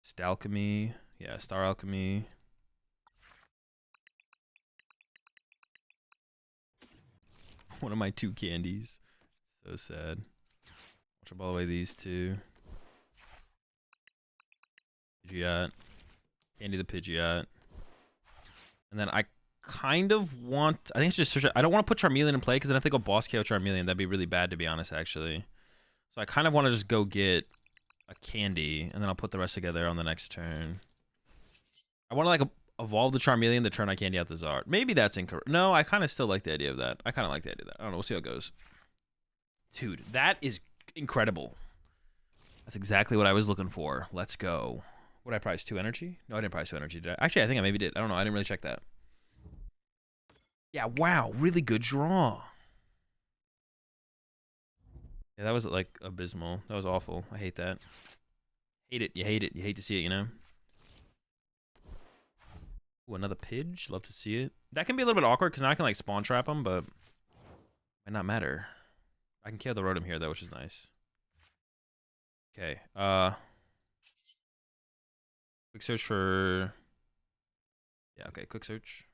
Speaker 1: Stalchemy. Yeah, Star Alchemy. One of my 2 candies. So sad. Ultra Ball away these 2. Pidgeot. Candy the Pidgeot. And then I kind of want... I think it's just... I don't want to put Charmeleon in play, because then if they go Boss KO Charmeleon, that'd be really bad, to be honest, actually. So I kind of want to just go get a candy, and then I'll put the rest together on the next turn. I want to, like, evolve the Charmeleon the turn I candy out the Zard. Maybe that's incorrect. No, I kind of still like the idea of that. I kind of like the idea of that. I don't know. We'll see how it goes. Dude, that is incredible. That's exactly what I was looking for. Let's go. What did I prize? 2 energy? No, I didn't prize 2 energy, did I? Actually, I think I maybe did. I don't know. I didn't really check that. Yeah, wow. Really good draw. Yeah, that was, like, abysmal. That was awful. I hate that. Hate it. You hate it. You hate to see it, you know? Ooh, another Pidge. Love to see it. That can be a little bit awkward, because now I can, like, spawn trap them, but might not matter. I can kill the Rotom here, though, which is nice. Okay. Quick search for... Yeah, okay. Quick search.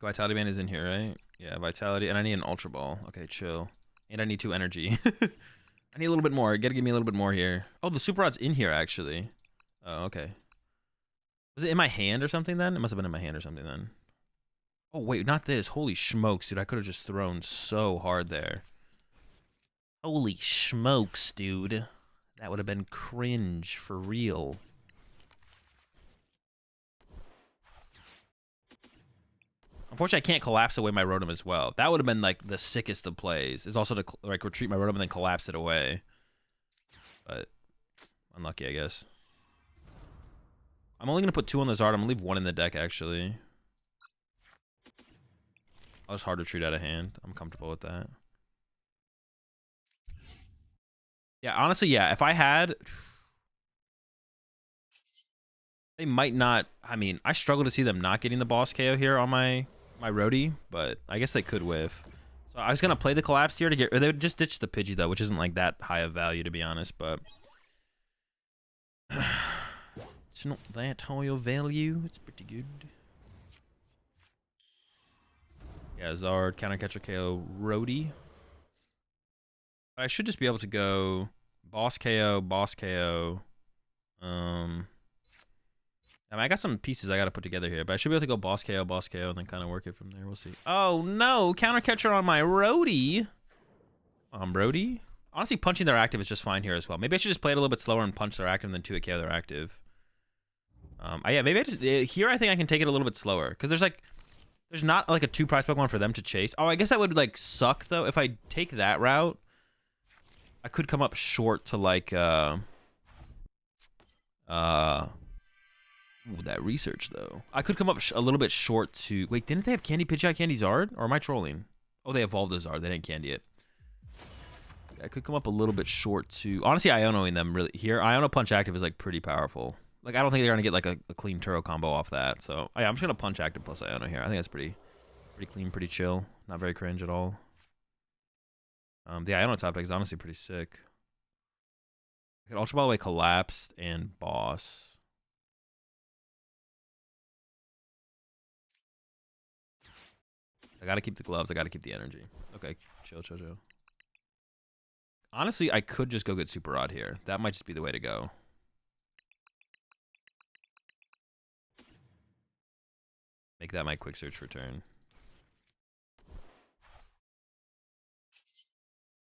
Speaker 1: Vitality Band is in here, right? Yeah, Vitality. And I need an Ultra Ball. Okay, chill. And I need 2 energy. I need a little bit more. You gotta give me a little bit more here. Oh, the Super Rod's in here, actually. Oh, okay. Was it in my hand or something, then? It must have been in my hand or something, then. Oh, wait, not this. Holy smokes, dude. I could have just thrown so hard there. Holy smokes, dude. That would have been cringe for real. Unfortunately, I can't collapse away my Rotom as well. That would have been, like, the sickest of plays. Is also to, like, retreat my Rotom and then collapse it away. But unlucky, I guess. I'm only going to put 2 on the Zard. I'm going to leave 1 in the deck, actually. I'll just hard retreat out of hand. I'm comfortable with that. Yeah, honestly, yeah. If I had... They might not... I mean, I struggle to see them not getting the boss KO here on my roadie, but I guess they could whiff. So I was going to play the collapse here to get... Or they would just ditch the Pidgey, though, which isn't, like, that high of value, to be honest, but... It's not that high of value. It's pretty good. Yeah, Zard, counter catcher KO, roadie. I should just be able to go boss KO, boss KO. I mean, I got some pieces I got to put together here, but I should be able to go boss KO, and then kind of work it from there. We'll see. Oh, no. Counter catcher on my roadie. Brody. Honestly, punching their active is just fine here as well. Maybe I should just play it a little bit slower and punch their active and then 2-hit KO their active. Yeah, maybe I just... Here, I think I can take it a little bit slower. Because there's, like... There's not, like, a 2-prize Pokemon for them to chase. Oh, I guess that would, like, suck, though. If I take that route, I could come up short to, like, Ooh, that research, though. I could come up a little bit short to... Wait, didn't they have Candy Pidgeot, Candy Zard? Or am I trolling? Oh, they evolved the Zard. They didn't candy it. I could come up a little bit short to... Honestly, Ionoing them really here. Iono Punch Active is, like, pretty powerful. Like, I don't think they're going to get, like, a clean Turo combo off that. So, yeah, I'm just going to Punch Active plus Iono here. I think that's pretty clean, pretty chill. Not very cringe at all. The Iono top deck is honestly pretty sick. I could Ultra Ball away Collapsed and Boss. I got to keep the gloves. I got to keep the energy. Okay, chill. Honestly, I could just go get Super Rod here. That might just be the way to go. Make that my quick search for turn.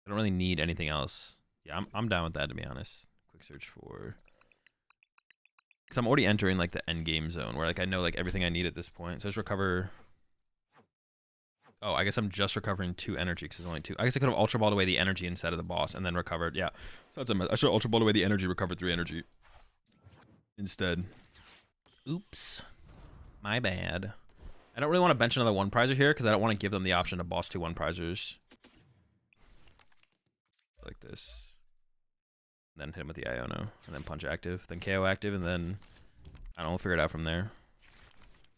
Speaker 1: I don't really need anything else. Yeah, I'm down with that, to be honest. Quick search for... Because I'm already entering, like, the end game zone, where, like, I know, like, everything I need at this point. So just recover Oh, I guess I'm just recovering 2 energy because there's only 2. I guess I could have Ultra Balled away the energy instead of the boss and then recovered. Yeah. So that's I should have Ultra Balled away the energy, recovered 3 energy instead. Oops. My bad. I don't really want to bench another 1-prizer here because I don't want to give them the option to boss 2 1-prizers. Like this. And then hit him with the Iono. And then punch active. Then KO active. And then, I don't know, we'll figure it out from there.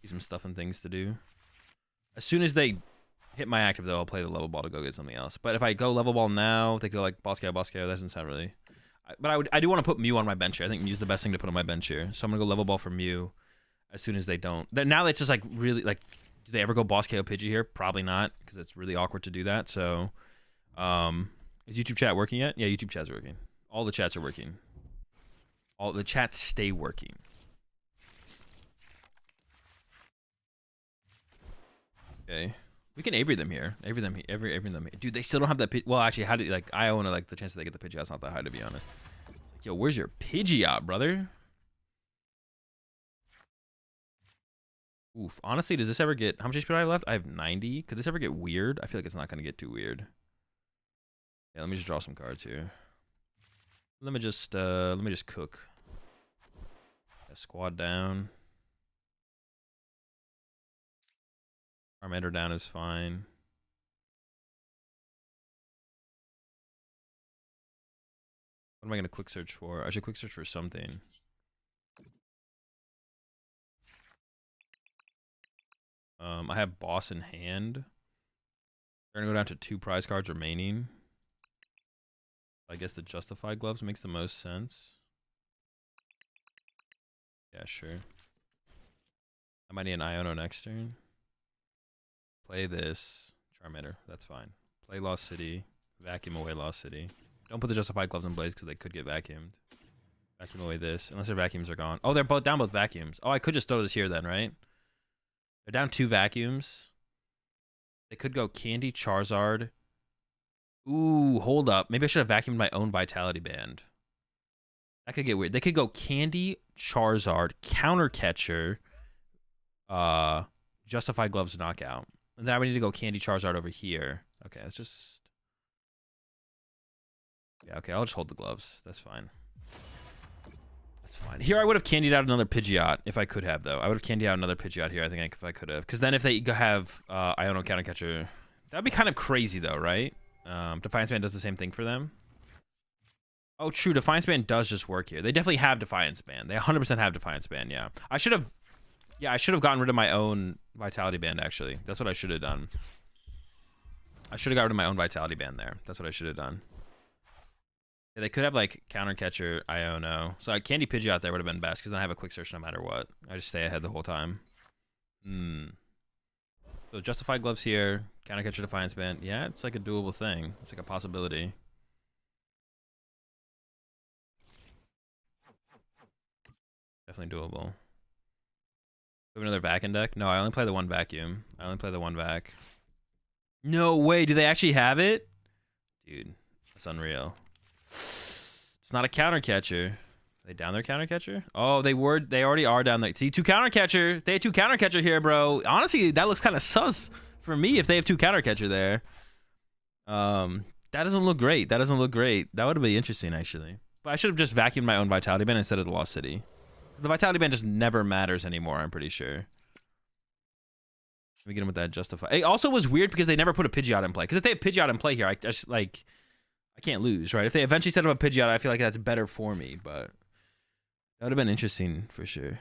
Speaker 1: See some stuff and things to do. As soon as they hit my active, though, I'll play the level ball to go get something else. But if I go level ball now, they go like boss KO, that doesn't sound really... But I do want to put Mew on my bench here. I think Mew's the best thing to put on my bench here. So I'm going to go level ball for Mew as soon as they don't. Now it's just like really, like, do they ever go boss KO Pidgey here? Probably not, because it's really awkward to do that. So, is YouTube chat working yet? Yeah, YouTube chat's working. All the chats are working. All the chats stay working. Okay. We can Avery them here. Avery them here. Dude, they still don't have that Well, actually, how do you, like, I own like the chance that they get the Pidgeot's not that high, to be honest. Like, yo, where's your Pidgeot, brother? Oof. Honestly, does this ever get... How much HP do I have left? I have 90. Could this ever get weird? I feel like it's not going to get too weird. Yeah, let me just draw some cards here. Let me just cook. Yeah, squad down. Charmander down is fine. What am I going to quick search for? I should quick search for something. I have boss in hand. We're going to go down to 2 prize cards remaining. I guess the Justified Gloves makes the most sense. Yeah, sure. I might need an Iono next turn. Play this. Charmander. That's fine. Play Lost City. Vacuum away Lost City. Don't put the Justified Gloves in Blaze because they could get vacuumed. Vacuum away this. Unless their vacuums are gone. Oh, they're both down both vacuums. Oh, I could just throw this here then, right? They're down 2 vacuums. They could go Candy, Charizard. Ooh, hold up. Maybe I should have vacuumed my own Vitality Band. That could get weird. They could go Candy, Charizard, Counter Catcher, Justified Gloves, Knockout. And then I would need to go Candy, Charizard over here. Okay, let's just... Yeah, okay, I'll just hold the gloves. That's fine. That's fine. Here I would have candied out another Pidgeot if I could have, though. I would have candied out another Pidgeot here, I think, if I could have. Because then if they have Iono Counter Catcher, that'd be kind of crazy, though, right? Defiance Band does the same thing for them. Oh, true. Defiance Band does just work here. They definitely have Defiance Band. They 100% have Defiance Band, yeah. I should have gotten rid of my own Vitality Band, actually. That's what I should have done. I should have got rid of my own Vitality Band there. That's what I should have done. Yeah, they could have, like, Counter Catcher, Iono. So, Candy Pidgeot there would have been best, because then I have a quick search no matter what. I just stay ahead the whole time. So, Justified Gloves here. Counter Catcher, Defiance Band. Yeah, it's like a doable thing. It's like a possibility. Definitely doable. Do we have another vacuum deck? No, I only play the one vacuum. I only play the one vac. No way. Do they actually have it? Dude, that's unreal. It's not a counter catcher. Are they down their counter catcher? Oh, they already are down there. See, 2 counter catcher. They had 2 counter catcher here, bro. Honestly, that looks kind of sus for me if they have 2 counter catcher there. That doesn't look great. That doesn't look great. That would be interesting, actually. But I should have just vacuumed my own Vitality Band instead of the Lost City. The Vitality Band just never matters anymore, I'm pretty sure. Let me get him with that Justify. It also was weird because they never put a Pidgeot in play. Because if they have Pidgeot in play here, I just, like... I can't lose, right? If they eventually set up a Pidgeot, I feel like that's better for me, but... That would have been interesting, for sure.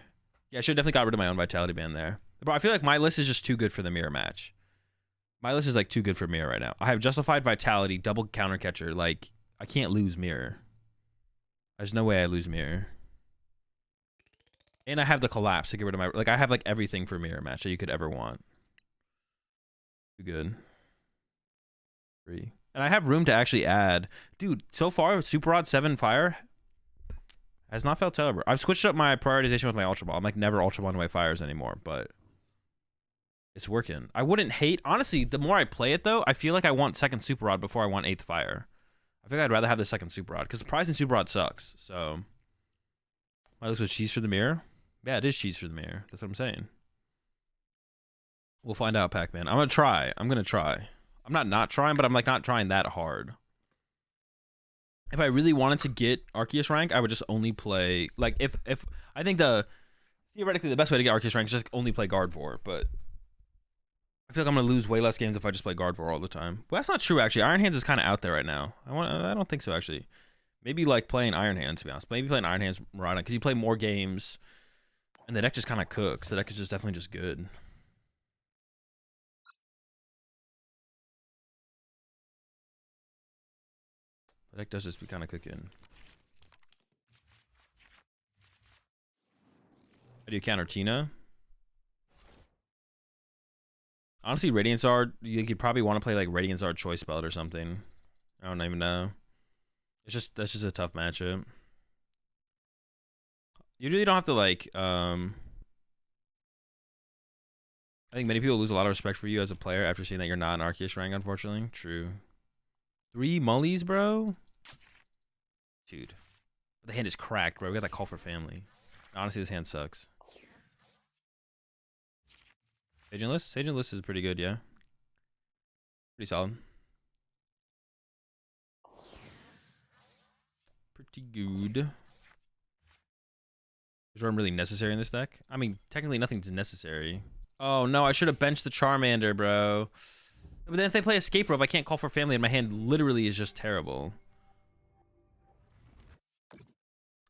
Speaker 1: Yeah, I should have definitely got rid of my own Vitality Band there. But I feel like my list is just too good for the mirror match. My list is, like, too good for mirror right now. I have Justified Vitality, double Counter Catcher. Like, I can't lose mirror. There's no way I lose mirror. And I have the Collapse to get rid of my... Like, I have, like, everything for mirror match that you could ever want. Too good. 3. And I have room to actually add. Dude, so far, Super Rod 7 Fire has not felt terrible. I've switched up my prioritization with my Ultra Ball. I'm, like, never Ultra Ball my Fires anymore, but... It's working. I wouldn't hate... Honestly, the more I play it, though, I feel like I want second Super Rod before I want 8th Fire. I think I'd rather have the second Super Rod, because the prize in Super Rod sucks, so... Oh, this was cheese for the mirror? Yeah, it is cheese for the mirror. That's what I'm saying. We'll find out, Pac-Man. I'm gonna try. I'm not trying, but I'm like not trying that hard. If I really wanted to get Arceus rank, I would just only play like if I think theoretically the best way to get Arceus rank is just only play Gardevoir, but I feel like I'm gonna lose way less games if I just play Gardevoir all the time. Well, that's not true actually. Iron Hands is kind of out there right now. I don't think so actually. Maybe like playing Iron Hands, to be honest. Maybe playing Iron Hands Miraidon because you play more games, and the deck just kind of cooks. The deck is just definitely just good. The deck does just be kind of cooking. How do you counter Tina? Honestly, Radiant Zard, you could probably want to play like Radiant Zard Choice Spell or something. I don't even know. That's just a tough matchup. You really don't have to like I think many people lose a lot of respect for you as a player after seeing that you're not an Arceus rank, unfortunately. True. 3 mullies, bro? Dude. The hand is cracked, bro. We got that call for family. Honestly, this hand sucks. Sage and List? Sage and List is pretty good, yeah. Pretty solid. Pretty good. Is Rotom really necessary in this deck? I mean, technically nothing's necessary. Oh, no, I should have benched the Charmander, bro. But then if they play Escape Rope, I can't call for family, and my hand literally is just terrible.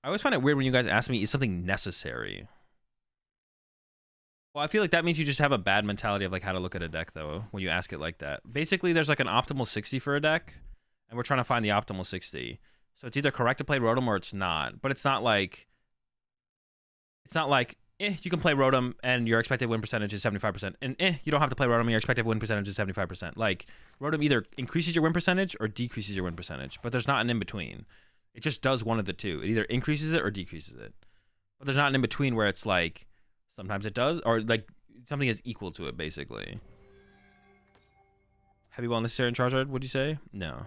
Speaker 1: I always find it weird when you guys ask me, is something necessary? Well, I feel like that means you just have a bad mentality of like how to look at a deck, though, when you ask it like that. Basically, there's like an optimal 60 for a deck, and we're trying to find the optimal 60. So it's either correct to play Rotom or it's not. But it's not like you can play Rotom and your expected win percentage is 75%, and you don't have to play Rotom and your expected win percentage is 75%. Like, Rotom either increases your win percentage or decreases your win percentage, but there's not an in-between. It just does one of the two. It either increases it or decreases it. But there's not an in-between where it's like, sometimes it does, or like something is equal to it, basically. Heavy ball necessary in Charizard, would you say? No.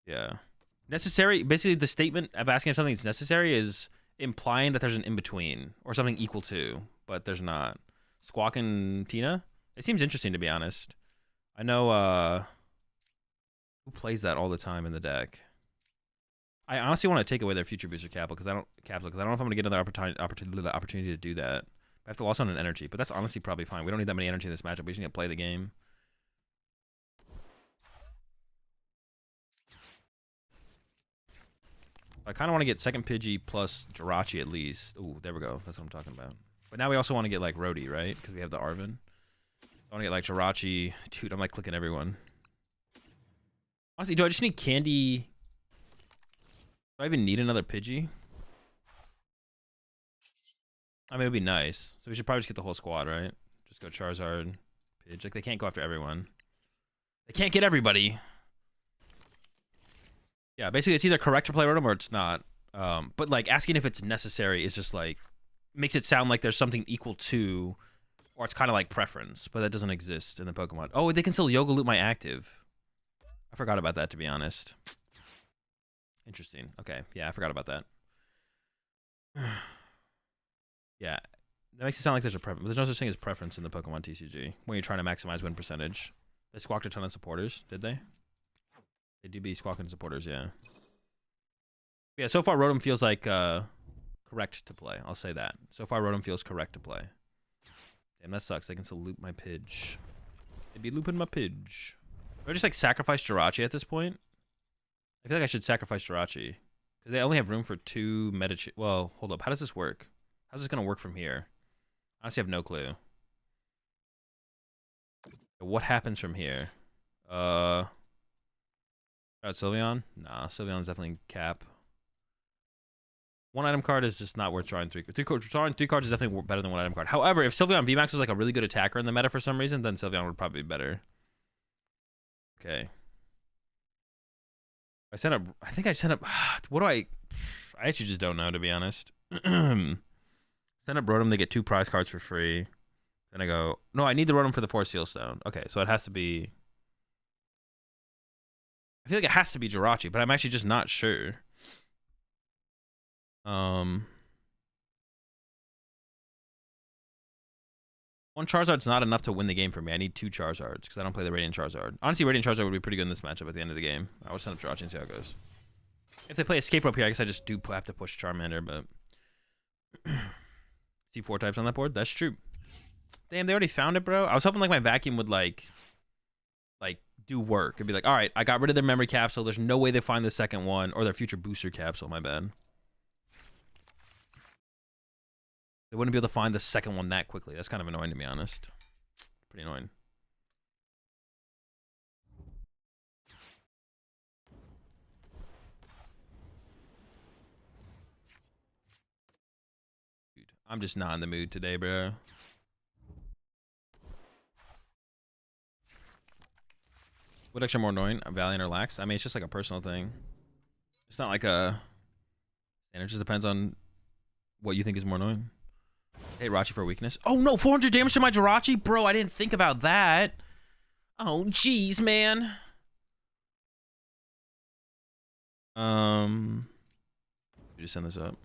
Speaker 1: Yeah. Necessary, basically the statement of asking if something's necessary is implying that there's an in-between or something equal to, but there's not. Squawk and Tina? It seems interesting, to be honest. I know who plays that all the time in the deck. I honestly want to take away their future booster capital because I don't know if I'm gonna get another opportunity to do that. I have to loss on an energy, but that's honestly probably fine. We don't need that many energy in this matchup. We just need to play the game. I kind of want to get second Pidgey plus Jirachi at least. Ooh, there we go. That's what I'm talking about. But now we also want to get like Rhodey, right? Because we have the Arven. I want to get like Jirachi. Dude, I'm like clicking everyone. Honestly, do I just need Candy? Do I even need another Pidgey? I mean, it would be nice. So we should probably just get the whole squad, right? Just go Charizard, Pidge. Like, they can't go after everyone. They can't get everybody. Yeah, basically, it's either correct to play Rotom or it's not. But, like, asking if it's necessary is just, like, makes it sound like there's something equal to, or it's kind of like preference, but that doesn't exist in the Pokemon. Oh, they can still Yoga Loop my active. I forgot about that, to be honest. Interesting. Okay, yeah, I forgot about that. Yeah, that makes it sound like there's a preference. There's no such thing as preference in the PokemonTCG when you're trying to maximize win percentage. They squawked a ton of supporters, did they? They do be squawking supporters, yeah. Yeah, so far Rotom feels like correct to play. I'll say that. So far Rotom feels correct to play. Damn, that sucks. They can still loop my Pidge. They'd be looping my Pidge. Do I just like sacrifice Jirachi at this point? I feel like I should sacrifice Jirachi. Because they only have room for 2 meta... Well, hold up. How does this work? How's this going to work from here? Honestly, I have no clue. What happens from here? Sylveon? Nah, Sylveon's definitely cap. 1 item card is just not worth drawing 3 cards. Drawing 3 cards is definitely better than 1 item card. However, if Sylveon VMAX was like a really good attacker in the meta for some reason, then Sylveon would probably be better. Okay. I think I sent up... What do I actually just don't know, to be honest. Send up Rotom, they get 2 prize cards for free. Then I go... No, I need the Rotom for the 4 Seal Stone. Okay, so it has to be... I feel like it has to be Jirachi, but I'm actually just not sure. One Charizard's not enough to win the game for me. I need 2 Charizards because I don't play the Radiant Charizard. Honestly, Radiant Charizard would be pretty good in this matchup at the end of the game. I would send up Jirachi and see how it goes. If they play Escape Rope here, I guess I just do have to push Charmander, but... See 4 types on that board? That's true. Damn, they already found it, bro. I was hoping like my vacuum would like do work. It'd be like, all right, I got rid of their memory capsule. There's no way they find the second one or their future booster capsule. My bad. They wouldn't be able to find the second one that quickly. That's kind of annoying, to be honest. Pretty annoying. Dude, I'm just not in the mood today, bro. What actually more annoying? Valiant or Lax? I mean, it's just like a personal thing. It's not like a... And it just depends on what you think is more annoying. Hey, Jirachi for weakness. Oh no, 400 damage to my Jirachi? Bro, I didn't think about that. Oh, jeez, man. Just send this up.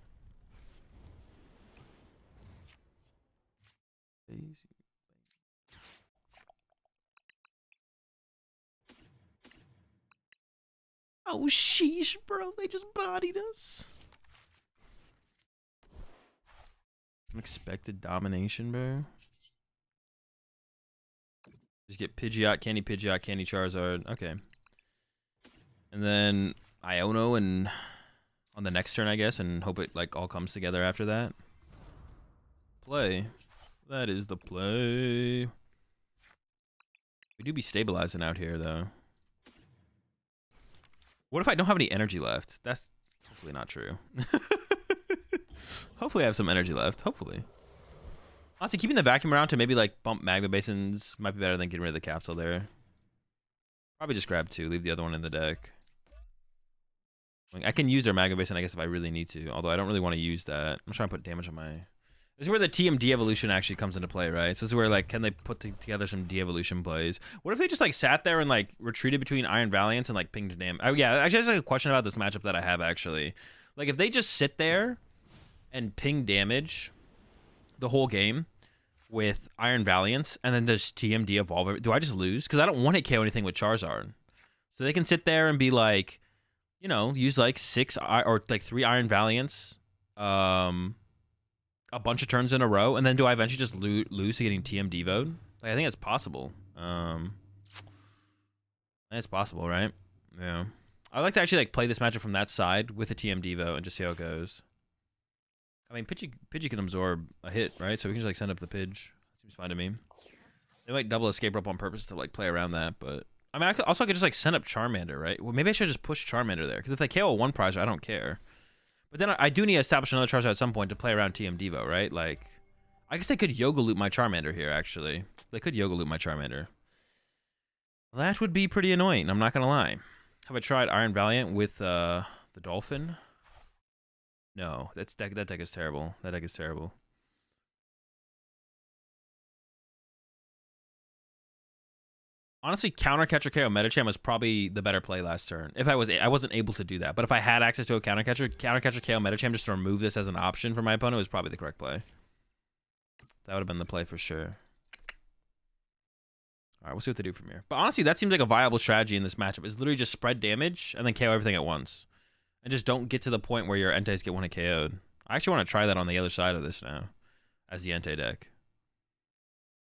Speaker 1: Oh, sheesh, bro. They just bodied us. Unexpected domination, bro. Just get Pidgeot, Candy Charizard. Okay. And then Iono and on the next turn, I guess, and hope it like all comes together after that. Play. That is the play. We do be stabilizing out here, though. What if I don't have any energy left? That's hopefully not true. Hopefully I have some energy left. Hopefully. Honestly, keeping the vacuum around to maybe like bump Magma Basins might be better than getting rid of the capsule there. Probably just grab 2, leave the other one in the deck. I can use their Magma Basin, I guess, if I really need to. Although I don't really want to use that. I'm trying to put damage on my... This is where the TMD evolution actually comes into play, right? So this is where, like, can they put together some de-evolution plays? What if they just, like, sat there and, like, retreated between Iron Valiants and, like, pinged damage? Oh, yeah, actually, there's, like, a question about this matchup that I have, actually. Like, if they just sit there and ping damage the whole game with Iron Valiants and then just TMD evolve, do I just lose? Because I don't want to KO anything with Charizard. So they can sit there and be, like, you know, use, like, 6 or, like, 3 Iron Valiants, a bunch of turns in a row, and then do I eventually just lose to getting TMD vote? Like, I think it's possible. It's possible, right? Yeah. I would like to actually like play this matchup from that side with a TMD vote and just see how it goes. I mean, Pidgey can absorb a hit, right? So we can just like send up the Pidge. Seems fine to me. They might double Escape Rope on purpose to like play around that, but I mean, I could just like send up Charmander, right? Well, maybe I should just push Charmander there because if they KO a 1 prizer, I don't care. But then I do need to establish another Charizard at some point to play around TM Devo, right? Like, I guess they could Yoga Loop my Charmander here, actually. They could Yoga Loop my Charmander. That would be pretty annoying, I'm not going to lie. Have I tried Iron Valiant with the Dolphin? No, that deck is terrible. That deck is terrible. Honestly, Counter Catcher KO Metacham was probably the better play last turn. If I wasn't able to do that, but if I had access to a Counter Catcher KO Metacham just to remove this as an option for my opponent was probably the correct play. That would have been the play for sure. All right, we'll see what they do from here. But honestly, that seems like a viable strategy in this matchup. Is literally just spread damage and then KO everything at once, and just don't get to the point where your Entei's get 1 KO'd. I actually want to try that on the other side of this now, as the Entei deck.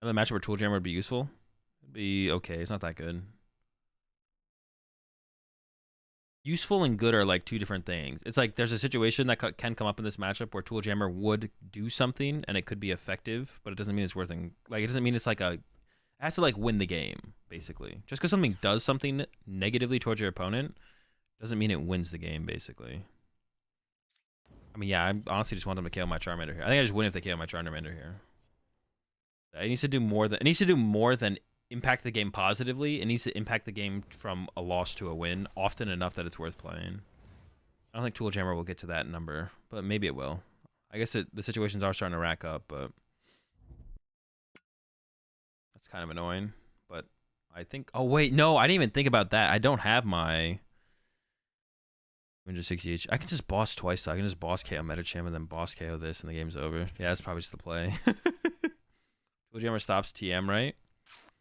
Speaker 1: Another matchup where Tool Jammer would be useful. Be okay. It's not that good. Useful and good are like 2 different things. It's like there's a situation that can come up in this matchup where Tool Jammer would do something and it could be effective, but it doesn't mean it's worth it. Like it doesn't mean it's like it has to like win the game basically. Just because something does something negatively towards your opponent doesn't mean it wins the game basically. I mean, yeah, I honestly just want them to KO my Charmander here. I think I just win if they KO my Charmander here. It needs to do more than impact the game positively. It needs to impact the game from a loss to a win often enough that it's worth playing. I don't think Tool Jammer will get to that number, but maybe it will. I guess the situations are starting to rack up, but that's kind of annoying. But I think... Oh, wait. No, I didn't even think about that. I don't have my 260 each. I can just boss twice, though. I can just boss KO Metacham and then boss KO this, and the game's over. Yeah, that's probably just the play. Tool Jammer stops TM, right?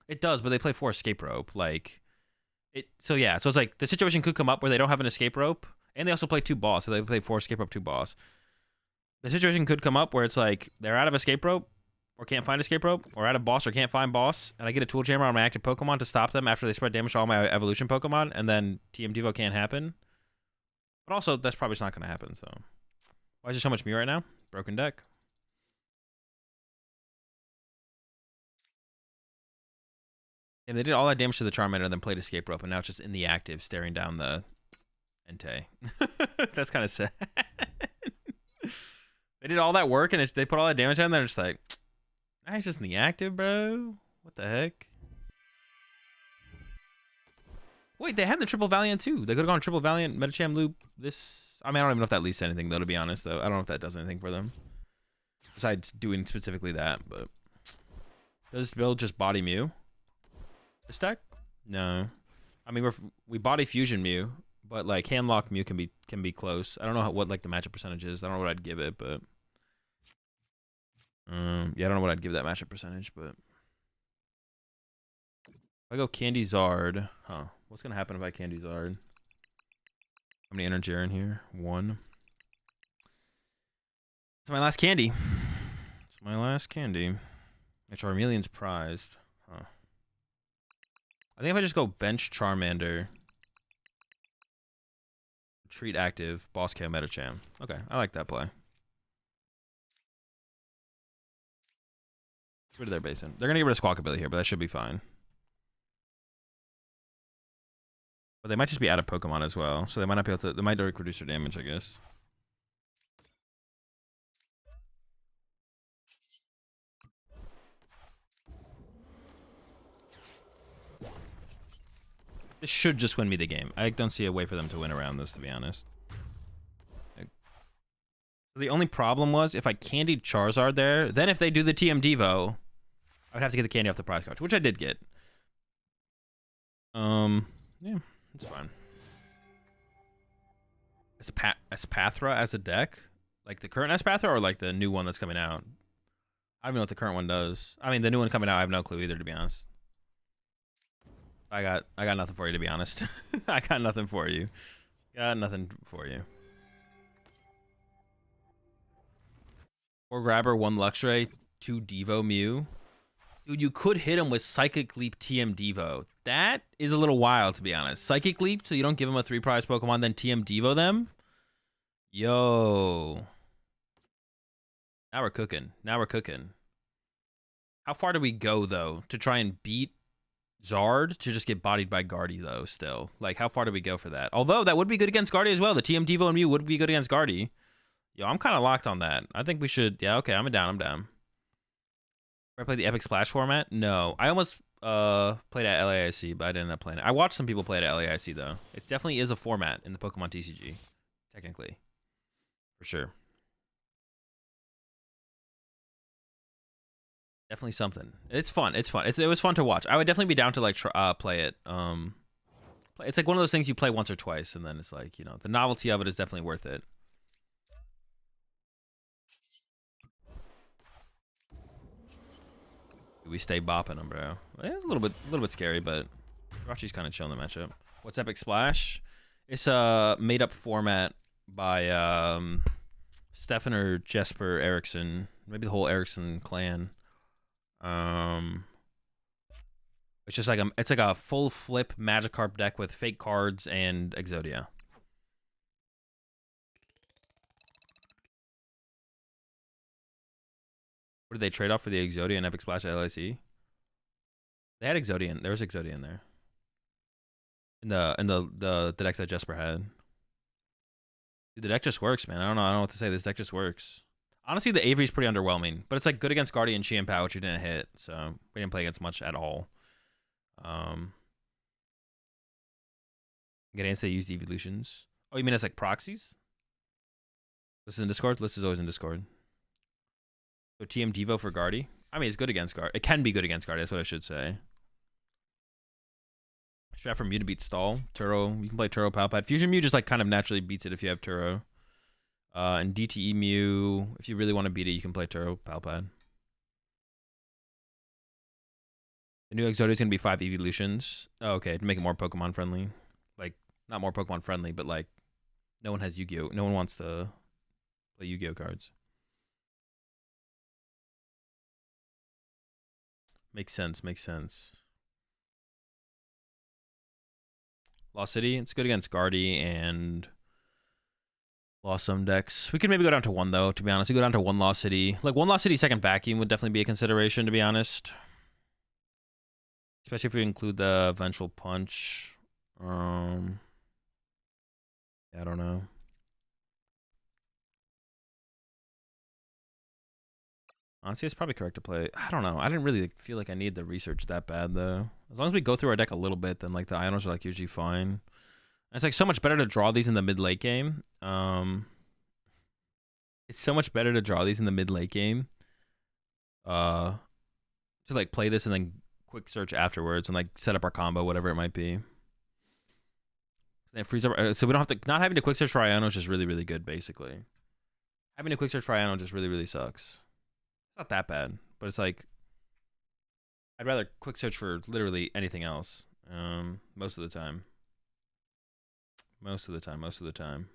Speaker 1: It does, but they play 4 escape rope. Like, so yeah, so it's like the situation could come up where they don't have an escape rope, and they also play 2 boss, so they play 4 escape rope, 2 boss. The situation could come up where it's like they're out of escape rope, or can't find escape rope, or out of boss, or can't find boss, and I get a Tool Jammer on my active Pokemon to stop them after they spread damage to all my evolution Pokemon, and then TM Devo can't happen. But also, that's probably just not going to happen, so. Why is there so much Mew right now? Broken deck. And they did all that damage to the Charmander and then played escape rope, and now it's just in the active, staring down the Entei. That's kind of sad. They did all that work, and they put all that damage on, and they're just like, it's just in the active, bro. What the heck? Wait, they had the Triple Valiant, too. They could have gone Triple Valiant, Metacham Loop, this... I mean, I don't even know if that leads to anything, though, to be honest, though. I don't know if that does anything for them. Besides doing specifically that, but... Does this build just body Mew? This deck? No. I mean, we body Fusion Mew, but, like, Handlock Mew can be close. I don't know what, like, the matchup percentage is. I don't know what I'd give it, but... yeah, I don't know what I'd give that matchup percentage, but... If I go Candy Zard... Huh. What's going to happen if I Candy Zard? How many energy are in here? 1. It's my last candy. It's my last candy. Charmeleon's prized. Huh. I think if I just go bench Charmander, treat active, boss KO Metacham. Okay, I like that play. Get rid of their basin. They're gonna get rid of Squawkabilly here, but that should be fine. But they might just be out of Pokemon as well, so they might not be able to. They might reduce their damage, I guess. This should just win me the game. I don't see a way for them to win around this, to be honest. The only problem was if I candied Charizard there, then if they do the TM Devo, I would have to get the candy off the prize card, which I did get. Yeah, it's fine. Espathra as a deck? Like the current Espathra or like the new one that's coming out? I don't even know what the current one does. I mean, the new one coming out, I have no clue either, to be honest. I got nothing for you, to be honest. I got nothing for you. Got nothing for you. 4 Grabber, 1 Luxray, 2 Devo Mew. Dude, you could hit him with Psychic Leap TM Devo. That is a little wild, to be honest. Psychic Leap, so you don't give him a 3 prize Pokemon, then TM Devo them? Yo. Now we're cooking. Now we're cooking. How far do we go, though, to try and beat Zard to just get bodied by Guardy, though, still? Like, how far do we go for that? Although, that would be good against Guardy as well. The TM Devo and Mew would be good against Guardy. Yo, I'm kind of locked on that. I think we should... Yeah, okay, I'm down. Did I play the Epic Splash format? No. I almost played at LAIC, but I didn't end up playing it. I watched some people play it at LAIC, though. It definitely is a format in the PokemonTCG, technically. For sure. Definitely something. It's fun. It's fun. It was fun to watch. I would definitely be down to like play it. It's like one of those things you play once or twice, and then it's like, you know, the novelty of it is definitely worth it. We stay bopping them, bro. It's a little bit scary, but Jirachi's kind of chilling the matchup. What's Epic Splash? It's a made-up format by Stefan or Jesper Eriksson, maybe the whole Eriksson clan. It's just like it's like a full flip Magikarp deck with fake cards and Exodia. What did they trade off for the Exodia and Epic Splash at LIC? They had Exodia. There was Exodia in there. In the decks that Jesper had. Dude, the deck just works, man. I don't know what to say. This deck just works. Honestly, the Avery's pretty underwhelming, but it's like good against Guardian Chienpao, which we didn't hit, so we didn't play against much at all. Get answer used evolutions. Oh, you mean as like proxies? This is in Discord? List is always in Discord. So TM Devo for Guardy. I mean, it's good against Guard. It can be good against Guardy. That's what I should say. Strat for Mew to beat Stall. Turo. You can play Turo Palpad. Fusion Mew just like kind of naturally beats it if you have Turo. And DTE Mew. If you really want to beat it, you can play Turo Palpad. The new Exodia is gonna be 5 evolutions. Oh, okay, to make it more Pokemon friendly. Like, not more Pokemon friendly, but like, no one has Yu-Gi-Oh. No one wants to play Yu-Gi-Oh cards. Makes sense. Makes sense. Lost City. It's good against Guardy and Lost some decks. We could maybe go down to 1 though. To be honest, we go down to 1 Lost City. Like 1 Lost City second vacuum would definitely be a consideration. To be honest. Especially if we include the Vengeful Punch. Yeah, I don't know. Honestly, it's probably correct to play. I don't know. I didn't really feel like I need the research that bad, though. As long as we go through our deck a little bit, then, like, the items are, like, usually fine. And it's, like, so much better to draw these in the mid-late game. It's so much better to draw these in the mid-late game. To, like, play this and then quick search afterwards and, like, set up our combo, whatever it might be. And freeze up, so we don't have to, not having to quick search for Iono is just really, really good, basically. Having to quick search for Iono just really, really sucks. It's not that bad, but it's like, I'd rather quick search for literally anything else. Most of the time. Most of the time.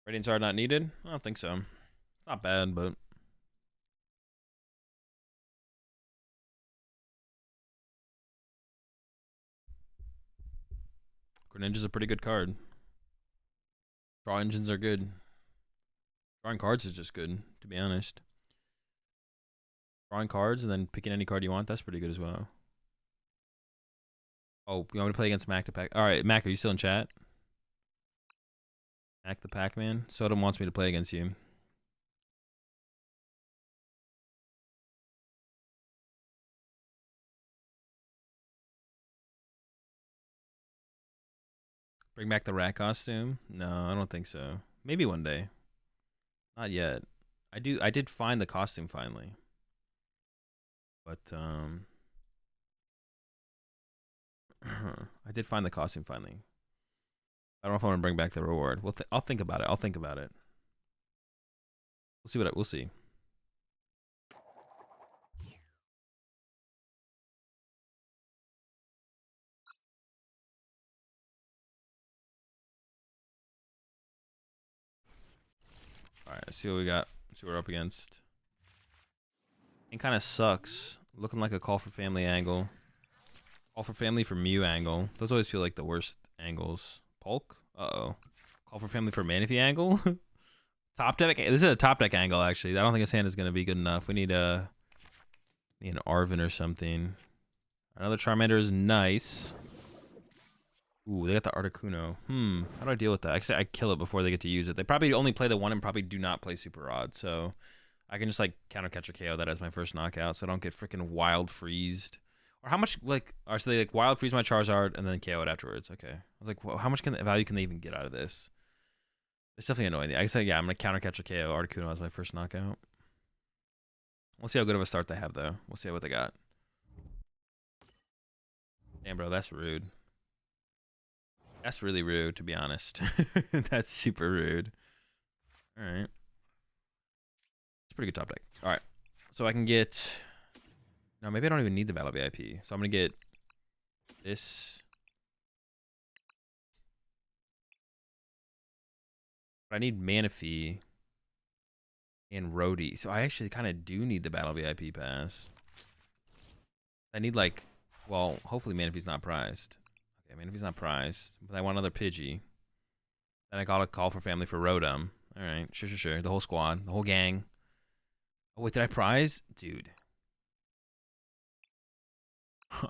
Speaker 1: Ratings are not needed? I don't think so. It's not bad, but Greninja's a pretty good card. Draw engines are good. Drawing cards is just good, to be honest. Drawing cards and then picking any card you want, that's pretty good as well. Oh, you want me to play against Mac to Pac? Alright, Mac, are you still in chat? Mac the Pac-Man? Sodom wants me to play against you. Bring back the rat costume? No, I don't think so. Maybe one day. Not yet. I did find the costume finally. But I did find the costume finally. I don't know if I want to bring back the reward. I'll think about it. I'll think about it. We'll see we'll see. All right, let's see what we got. Let's see what we're up against. It kind of sucks. Looking like a Call for Family angle. Call for Family for Mew angle. Those always feel like the worst angles. Polk? Uh-oh. Call for Family for Manaphy angle? Top deck? This is a top deck angle, actually. I don't think his hand is going to be good enough. We need an Arven or something. Another Charmander is nice. Ooh, they got the Articuno. How do I deal with that? Actually, I kill it before they get to use it. They probably only play the one and probably do not play Super Rod, so I can just, like, counter catch or KO that as my first knockout, so I don't get freaking wild freezed. Or how much, like, so they, like, wild freeze my Charizard and then KO it afterwards. Okay. I was like, well, how much value can they even get out of this? It's definitely annoying. I said, yeah, I'm going to counter catch or KO Articuno as my first knockout. We'll see how good of a start they have, though. We'll see what they got. Damn, bro, that's rude. That's really rude, to be honest. That's super rude. All right. It's a pretty good top deck. All right. So I can get... No, maybe I don't even need the Battle VIP. So I'm going to get this. But I need Manaphy and Rhodey. So I actually kind of do need the Battle VIP pass. I need, like... Well, hopefully Manaphy's not prized. Okay, Manaphy's not prized. But I want another Pidgey. Then I got a Call for Family for Rotom. Alright, sure. The whole squad. The whole gang. Oh, wait, did I prize? Dude.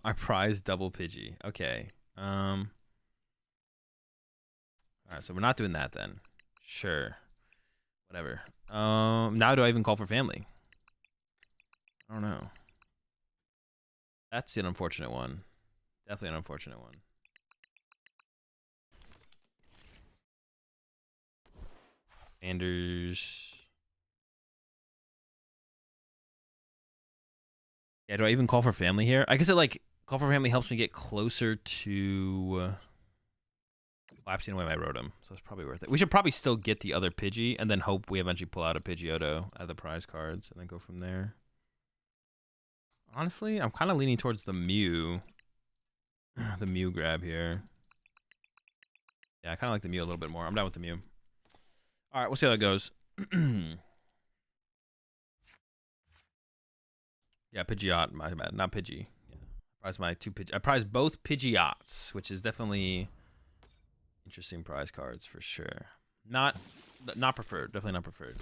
Speaker 1: I prized double Pidgey. Okay. Alright, so we're not doing that then. Sure. Whatever. Now do I even Call for Family? I don't know. That's an unfortunate one. Definitely an unfortunate one. Anders. Yeah, do I even Call for Family here? I guess it, like, Call for Family helps me get closer to collapsing away my Rotom, so it's probably worth it. We should probably still get the other Pidgey and then hope we eventually pull out a Pidgeotto out of the prize cards and then go from there. Honestly, I'm kind of leaning towards the Mew. The Mew grab here. Yeah, I kind of like the Mew a little bit more. I'm down with the Mew. All right, we'll see how that goes. Yeah, Pidgeot, my bad, not Pidgey. Yeah, I prized both Pidgeots, which is definitely interesting prize cards for sure. Not preferred, definitely not preferred.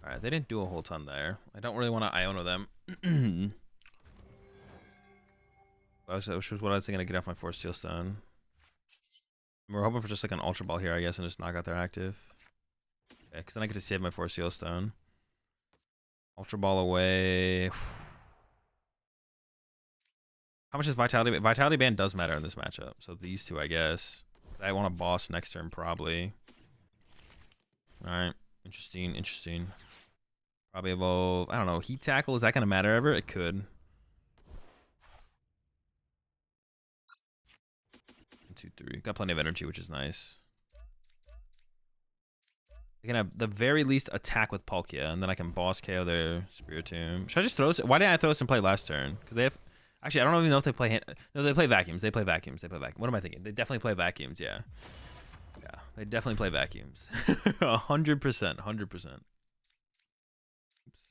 Speaker 1: All right, they didn't do a whole ton there. I don't really want to Iono them. Which was what I was thinking to get off my Force Seal Stone. We're hoping for just like an Ultra Ball here, I guess, and just knock out their active. Okay, because then I get to save my Force Seal Stone. Ultra Ball away. How much is Vitality? Vitality Band does matter in this matchup. So these two, I guess. I want a boss next turn, probably. Alright. Interesting, interesting. Probably evolve. I don't know. Heat Tackle, is that going to matter ever? It could. 1, 2, 3. Got plenty of energy, which is nice. I can have the very least attack with Palkia, and then I can boss KO their Spiritomb. Should I just throw this? Why didn't I throw this in play last turn? Because they have. Actually, I don't even know if they play. No, they play vacuums. They play vacuums. They play vacuums. What am I thinking? They definitely play vacuums. Yeah. Yeah. They definitely play vacuums. 100%. 100%. Oops.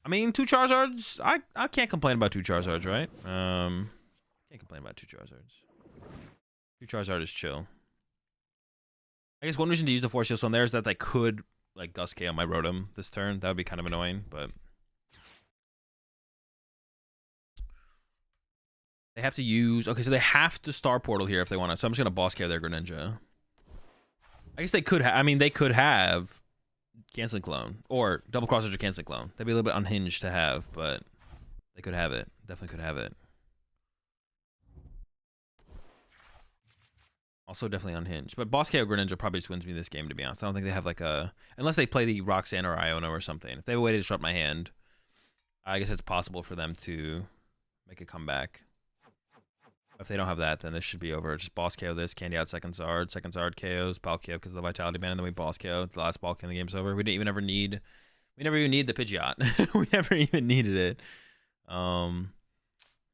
Speaker 1: I mean, 2 Charizards. I can't complain about 2 Charizards, right? Can't complain about 2 Charizards. 2 Charizard is chill. I guess one reason to use the Force Seal Stone there is that they could like Gust KO my Rotom this turn. That would be kind of annoying, but they have to use. Okay, so they have to Star Portal here if they want to. So I'm just gonna boss KO their Greninja. I guess they could. I mean, they could have Canceling Clone or Double Cross or Canceling Clone. That'd be a little bit unhinged to have, but they could have it. Definitely could have it. Also definitely unhinged. But Boss KO Greninja probably just wins me this game, to be honest. I don't think they have like a... Unless they play the Roxanne or Iono or something. If they have a way to disrupt my hand, I guess it's possible for them to make a comeback. If they don't have that, then this should be over. Just Boss KO this, Candy out Second Zard. Second Zard KOs, Palkia because of the Vitality Band, and then we Boss KO. The last Palkia in the game's over. We didn't even ever need... We never even need the Pidgeot. We never even needed it.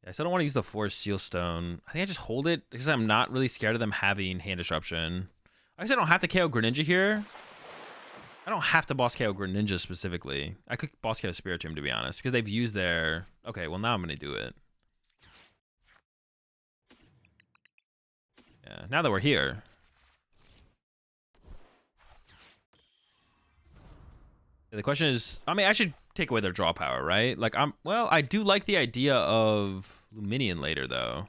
Speaker 1: I still don't want to use the Force Seal Stone. I think I just hold it because I'm not really scared of them having hand disruption. I guess I don't have to KO Greninja here. I don't have to boss KO Greninja specifically. I could boss KO Spiritomb, to be honest, because they've used their... Okay, well, now I'm going to do it. Yeah, now that we're here. The question is... I mean, I should take away their draw power, right? Like, well, I do like the idea of Luminion later, though.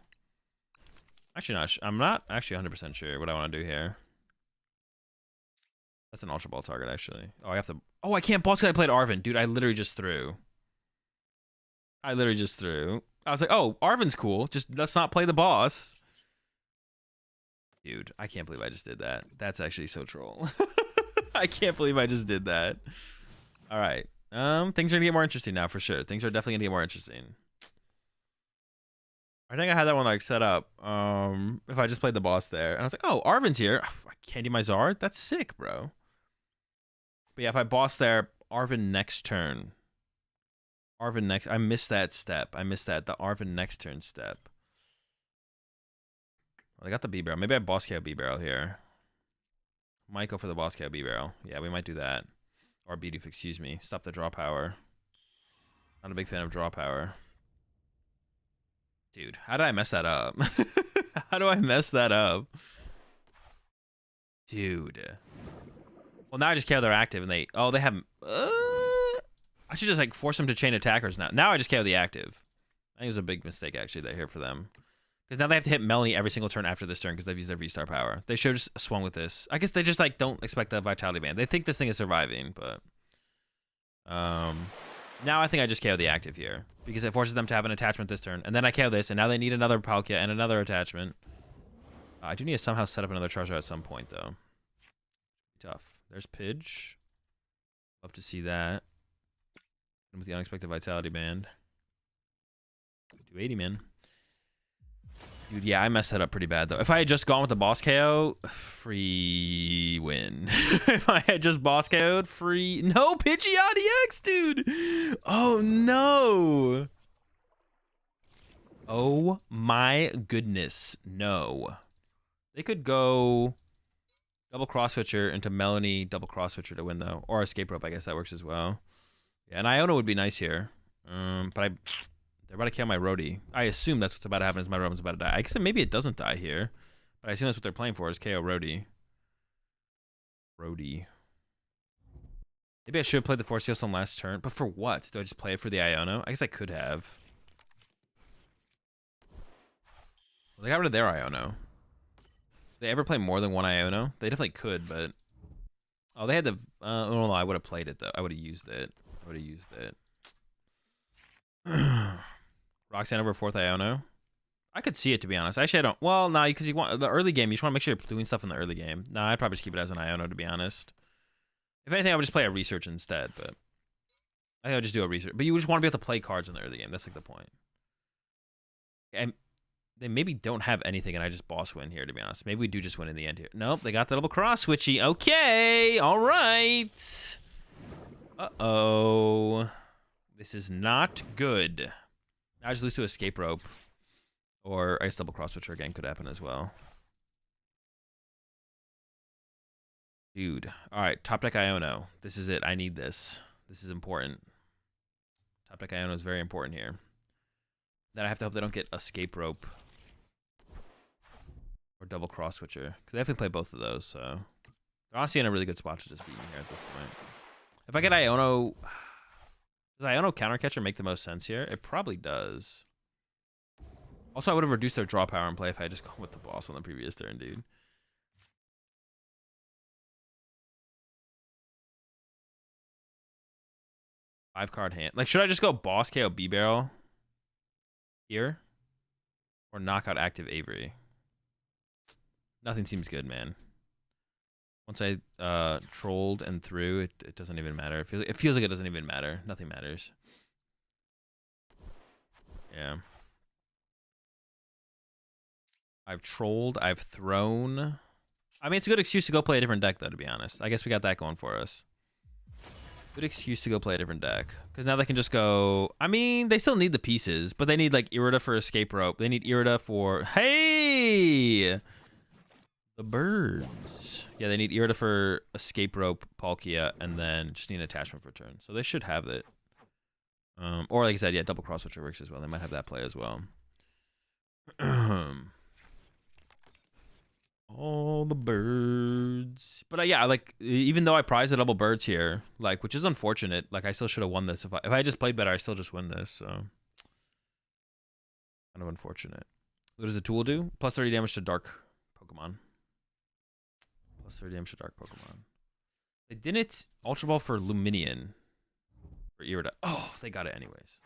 Speaker 1: Actually, I'm not actually 100% sure what I want to do here. That's an Ultra Ball target, actually. Oh, I have to... Oh, I can't boss because I played Arven. Dude, I literally just threw. I was like, oh, Arven's cool. Just let's not play the boss. Dude, I can't believe I just did that. That's actually so troll. I can't believe I just did that. All right. Things are gonna get more interesting now for sure. Things are definitely gonna get more interesting. I think I had that one like set up. If I just played the boss there, and I was like, "Oh, Arven's here. I candy my Zard. That's sick, bro." But yeah, if I boss there, Arven next turn. Arven next. I missed that step. I missed that. The Arven next turn step. Well, I got the B barrel. Maybe I boss KO B barrel here. Might go for the boss KO B barrel. Yeah, we might do that. Or BD, excuse me. Stop the draw power. Not a big fan of draw power. Dude, how did I mess that up? How do I mess that up? Dude. Well, now I just KO their active and they... Oh, they have... I should just like force them to chain attackers now. Now I just KO the active. I think it was a big mistake actually that here for them. Because now they have to hit Melanie every single turn after this turn because they've used their V-Star power. They should have just swung with this. I guess they just like don't expect the Vitality Band. They think this thing is surviving, but... Now I think I just KO the active here. Because it forces them to have an attachment this turn. And then I KO this, and now they need another Palkia and another attachment. I do need to somehow set up another Charizard at some point, though. Tough. There's Pidge. Love to see that. And with the unexpected Vitality Band. 280, man. Dude, yeah, I messed that up pretty bad, though. If I had just gone with the boss KO, free win. If I had just boss KO'd, free... No, Pidgeot EX, dude! Oh, no! Oh, my goodness. No. They could go double cross-switcher into Melanie, double cross-switcher to win, though. Or escape rope, I guess that works as well. Yeah, and Iona would be nice here. But they're about to kill my Roadie. I assume that's what's about to happen is my Roman's about to die. I guess maybe it doesn't die here. But I assume that's what they're playing for is KO Roadie. Roadie. Maybe I should have played the Force Seal on last turn. But for what? Do I just play it for the Iona? I guess I could have. Well, they got rid of their Iona. Did they ever play more than one Iona? They definitely could, but... Oh, they had the... oh, no, I would have played it, though. I would have used it. I would have used it. Roxanne over 4th Iono. I could see it, to be honest. Actually, I don't. Well, nah, because you want the early game. You just want to make sure you're doing stuff in the early game. Nah, I'd probably just keep it as an Iono, to be honest. If anything, I would just play a research instead, but I think I would just do a research. But you just want to be able to play cards in the early game. That's like the point. And they maybe don't have anything, and I just boss win here, to be honest. Maybe we do just win in the end here. Nope, they got the double cross switchy. Okay, all right. Uh-oh. This is not good. I just lose to escape rope. Or ice double cross switcher again could happen as well. Dude. Alright, top deck Iono. This is it. I need this. This is important. Top deck Iono is very important here. Then I have to hope they don't get escape rope. Or double cross switcher. Because they definitely play both of those, so. They're honestly in a really good spot to just beat me here at this point. If I get Iono... Does Iono counter catcher make the most sense here? It probably does. Also, I would have reduced their draw power in play if I had just gone with the boss on the previous turn, dude. Five card hand. Like, should I just go boss KO B barrel here? Or knock out active Avery? Nothing seems good, man. Once I trolled and threw, it doesn't even matter. It feels like it doesn't even matter. Nothing matters. Yeah. I've trolled. I've thrown. I mean, it's a good excuse to go play a different deck, though, to be honest. I guess we got that going for us. Good excuse to go play a different deck. Because now they can just go... I mean, they still need the pieces, but they need, like, Irida for escape rope. They need Irida for... Hey! The birds. Yeah, they need Irida for escape rope, Palkia, and then just need an attachment for turn. So they should have it. Or, like I said, yeah, double cross switcher works as well. They might have that play as well. All the birds. But yeah, like, even though I prize the double birds here, like, which is unfortunate, like, I still should have won this. If I had just played better, I still just win this, so. Kind of unfortunate. What does the tool do? Plus 30 damage to dark Pokemon. Plus 30 damage to dark Pokemon. They didn't Ultra Ball for Luminion. For Irida. Oh, they got it anyways.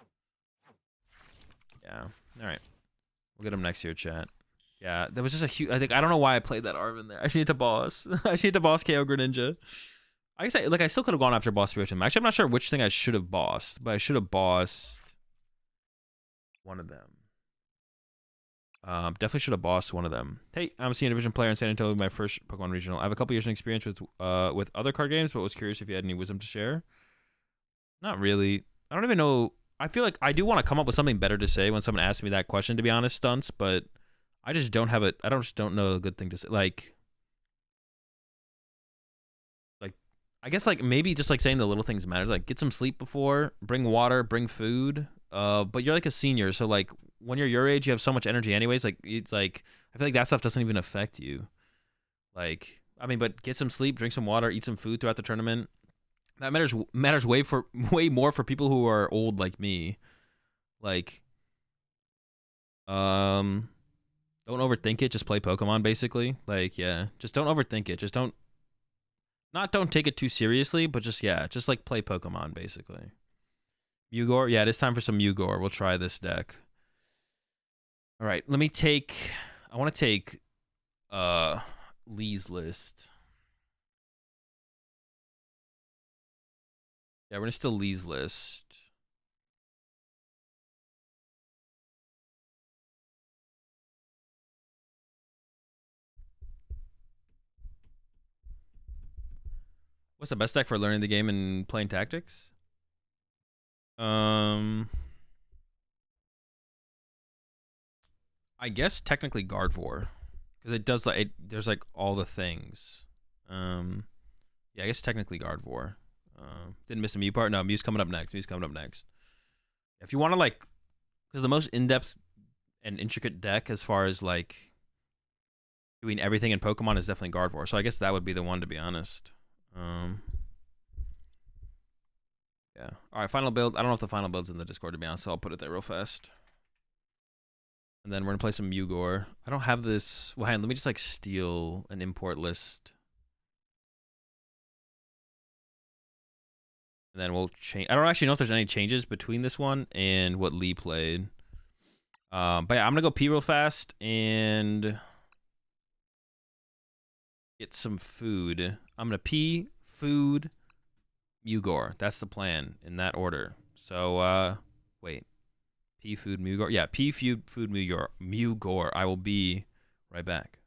Speaker 1: Yeah. Alright. We'll get them next year, chat. Yeah, there was just a huge... I don't know why I played that Arvin there. I should need to boss. I should need to boss KO Greninja. I guess I still could have gone after boss Spiritomb. Actually, I'm not sure which thing I should have bossed, but I should have bossed one of them. Definitely should have bossed one of them. Hey, I'm a senior division player in San Antonio, my first Pokemon regional. I have a couple years of experience with other card games, but was curious if you had any wisdom to share. Not really. I don't even know. I feel like I do want to come up with something better to say when someone asks me that question, to be honest, Stunts, but I just don't have it. I just don't know a good thing to say. Like, I guess, like, maybe just, like, saying the little things matter. Like, get some sleep before, bring water, bring food. But you're, like, a senior, so, like, when you're your age, you have so much energy anyways. Like, it's, like, I feel like that stuff doesn't even affect you. Like, I mean, but get some sleep, drink some water, eat some food throughout the tournament. That matters way more for people who are old like me. Like, don't overthink it. Just play Pokemon, basically. Like, yeah, just don't overthink it. Just don't take it too seriously, but just, yeah, just, like, play Pokemon, basically. Mugor? Yeah, it is time for some Mugor. We'll try this deck. All right, let me take... I want to take Lee's list. Yeah, we're going to steal Lee's list. What's the best deck for learning the game and playing tactics? I guess technically Gardevoir, because it does like there's like all the things. Yeah, I guess technically Gardevoir. Didn't miss the Mew part. No, Mew's coming up next. Mew's coming up next. If you want to like, because the most in-depth and intricate deck as far as like doing everything in Pokemon is definitely Gardevoir. So I guess that would be the one, to be honest. Yeah. All right, final build. I don't know if the final build's in the Discord, to be honest, so I'll put it there real fast. And then we're gonna play some Mewgor. I don't have this. Well, hang on, let me just like steal an import list. And then we'll change. I don't actually know if there's any changes between this one and what Lee played. But yeah, I'm gonna go pee real fast and get some food. I'm gonna pee, food, Mewgor. That's the plan in that order. So wait. Pea food Mewgor. Yeah, pea food Mewgor. Mewgor. I will be right back.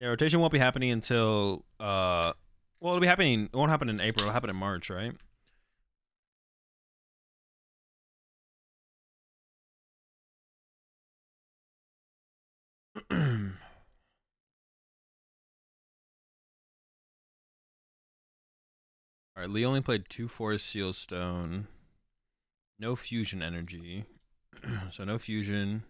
Speaker 1: Yeah, rotation won't be happening until well, it'll be happening. It won't happen in April. It'll happen in March, right? All right, Lee only played 2 Forest Seal Stone. No fusion energy. So no fusion.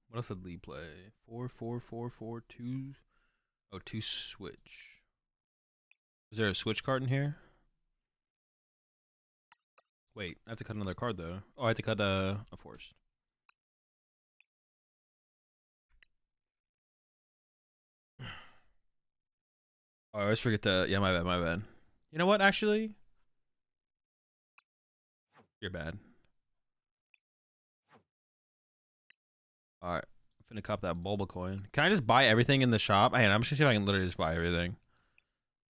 Speaker 1: What else did Lee play? 4, 4, 4, 4, 2. Oh, 2 switch. Is there a switch card in here? Wait, I have to cut another card though. Oh, I have to cut a forest. Oh, I always forget to. Yeah, my bad, my bad. You know what? Actually, you're bad. All right, I'm finna cop that Bulba coin. Can I just buy everything in the shop? Hey, I'm just gonna see if I can literally just buy everything.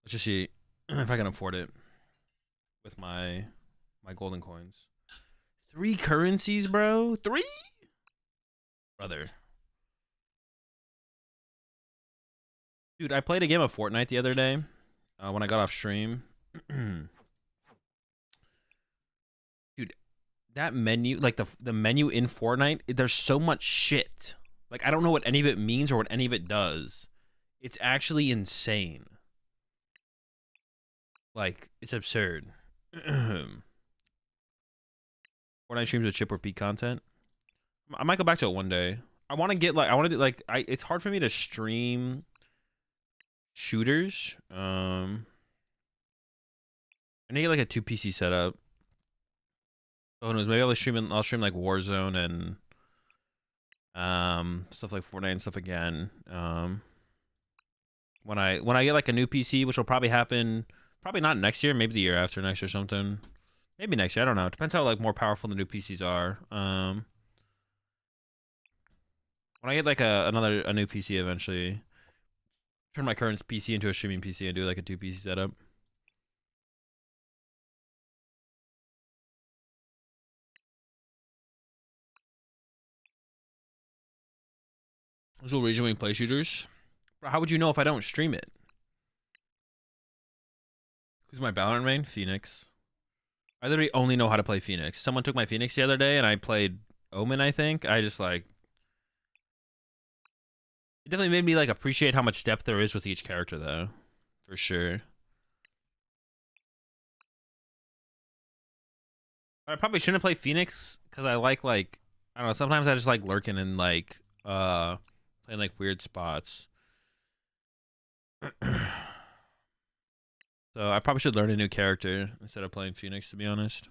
Speaker 1: Let's just see if I can afford it with my golden coins. 3 currencies, bro. 3, brother. Dude, I played a game of Fortnite the other day when I got off stream. Dude, that menu, like the menu in Fortnite, there's so much shit. Like I don't know what any of it means or what any of it does. It's actually insane. Like it's absurd. Fortnite streams with chip or peak content. I might go back to it one day. I want to get like I want to do like it's hard for me to stream shooters. I need like a 2 PC setup. Oh no, maybe I'll stream like Warzone and stuff like Fortnite and stuff again. When I get like a new PC, which will probably happen probably not next year, maybe the year after next or something. Maybe next year, I don't know. It depends how like more powerful the new PCs are. When I get like a new PC eventually, turn my current PC into a streaming PC and do like a 2 PC setup. Visual region when you play shooters. Bro, how would you know if I don't stream it? Who's my Valorant main? Phoenix. I literally only know how to play Phoenix. Someone took my Phoenix the other day and I played Omen, I think. I just like it definitely made me like appreciate how much depth there is with each character though. For sure. I probably shouldn't play Phoenix because I like I don't know, sometimes I just like lurking and like playing like weird spots. So I probably should learn a new character instead of playing Phoenix, to be honest.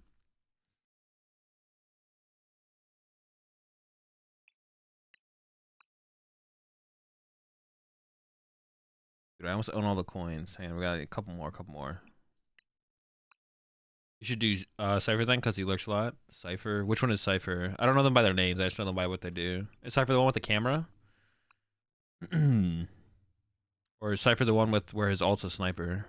Speaker 1: Dude, I almost own all the coins. Hang on, we got a couple more, couple more. You should do Cypher then, because he lurks a lot. Cypher. Which one is Cypher? I don't know them by their names. I just know them by what they do. Is Cypher the one with the camera? Or is Cypher the one with where his ult's a sniper?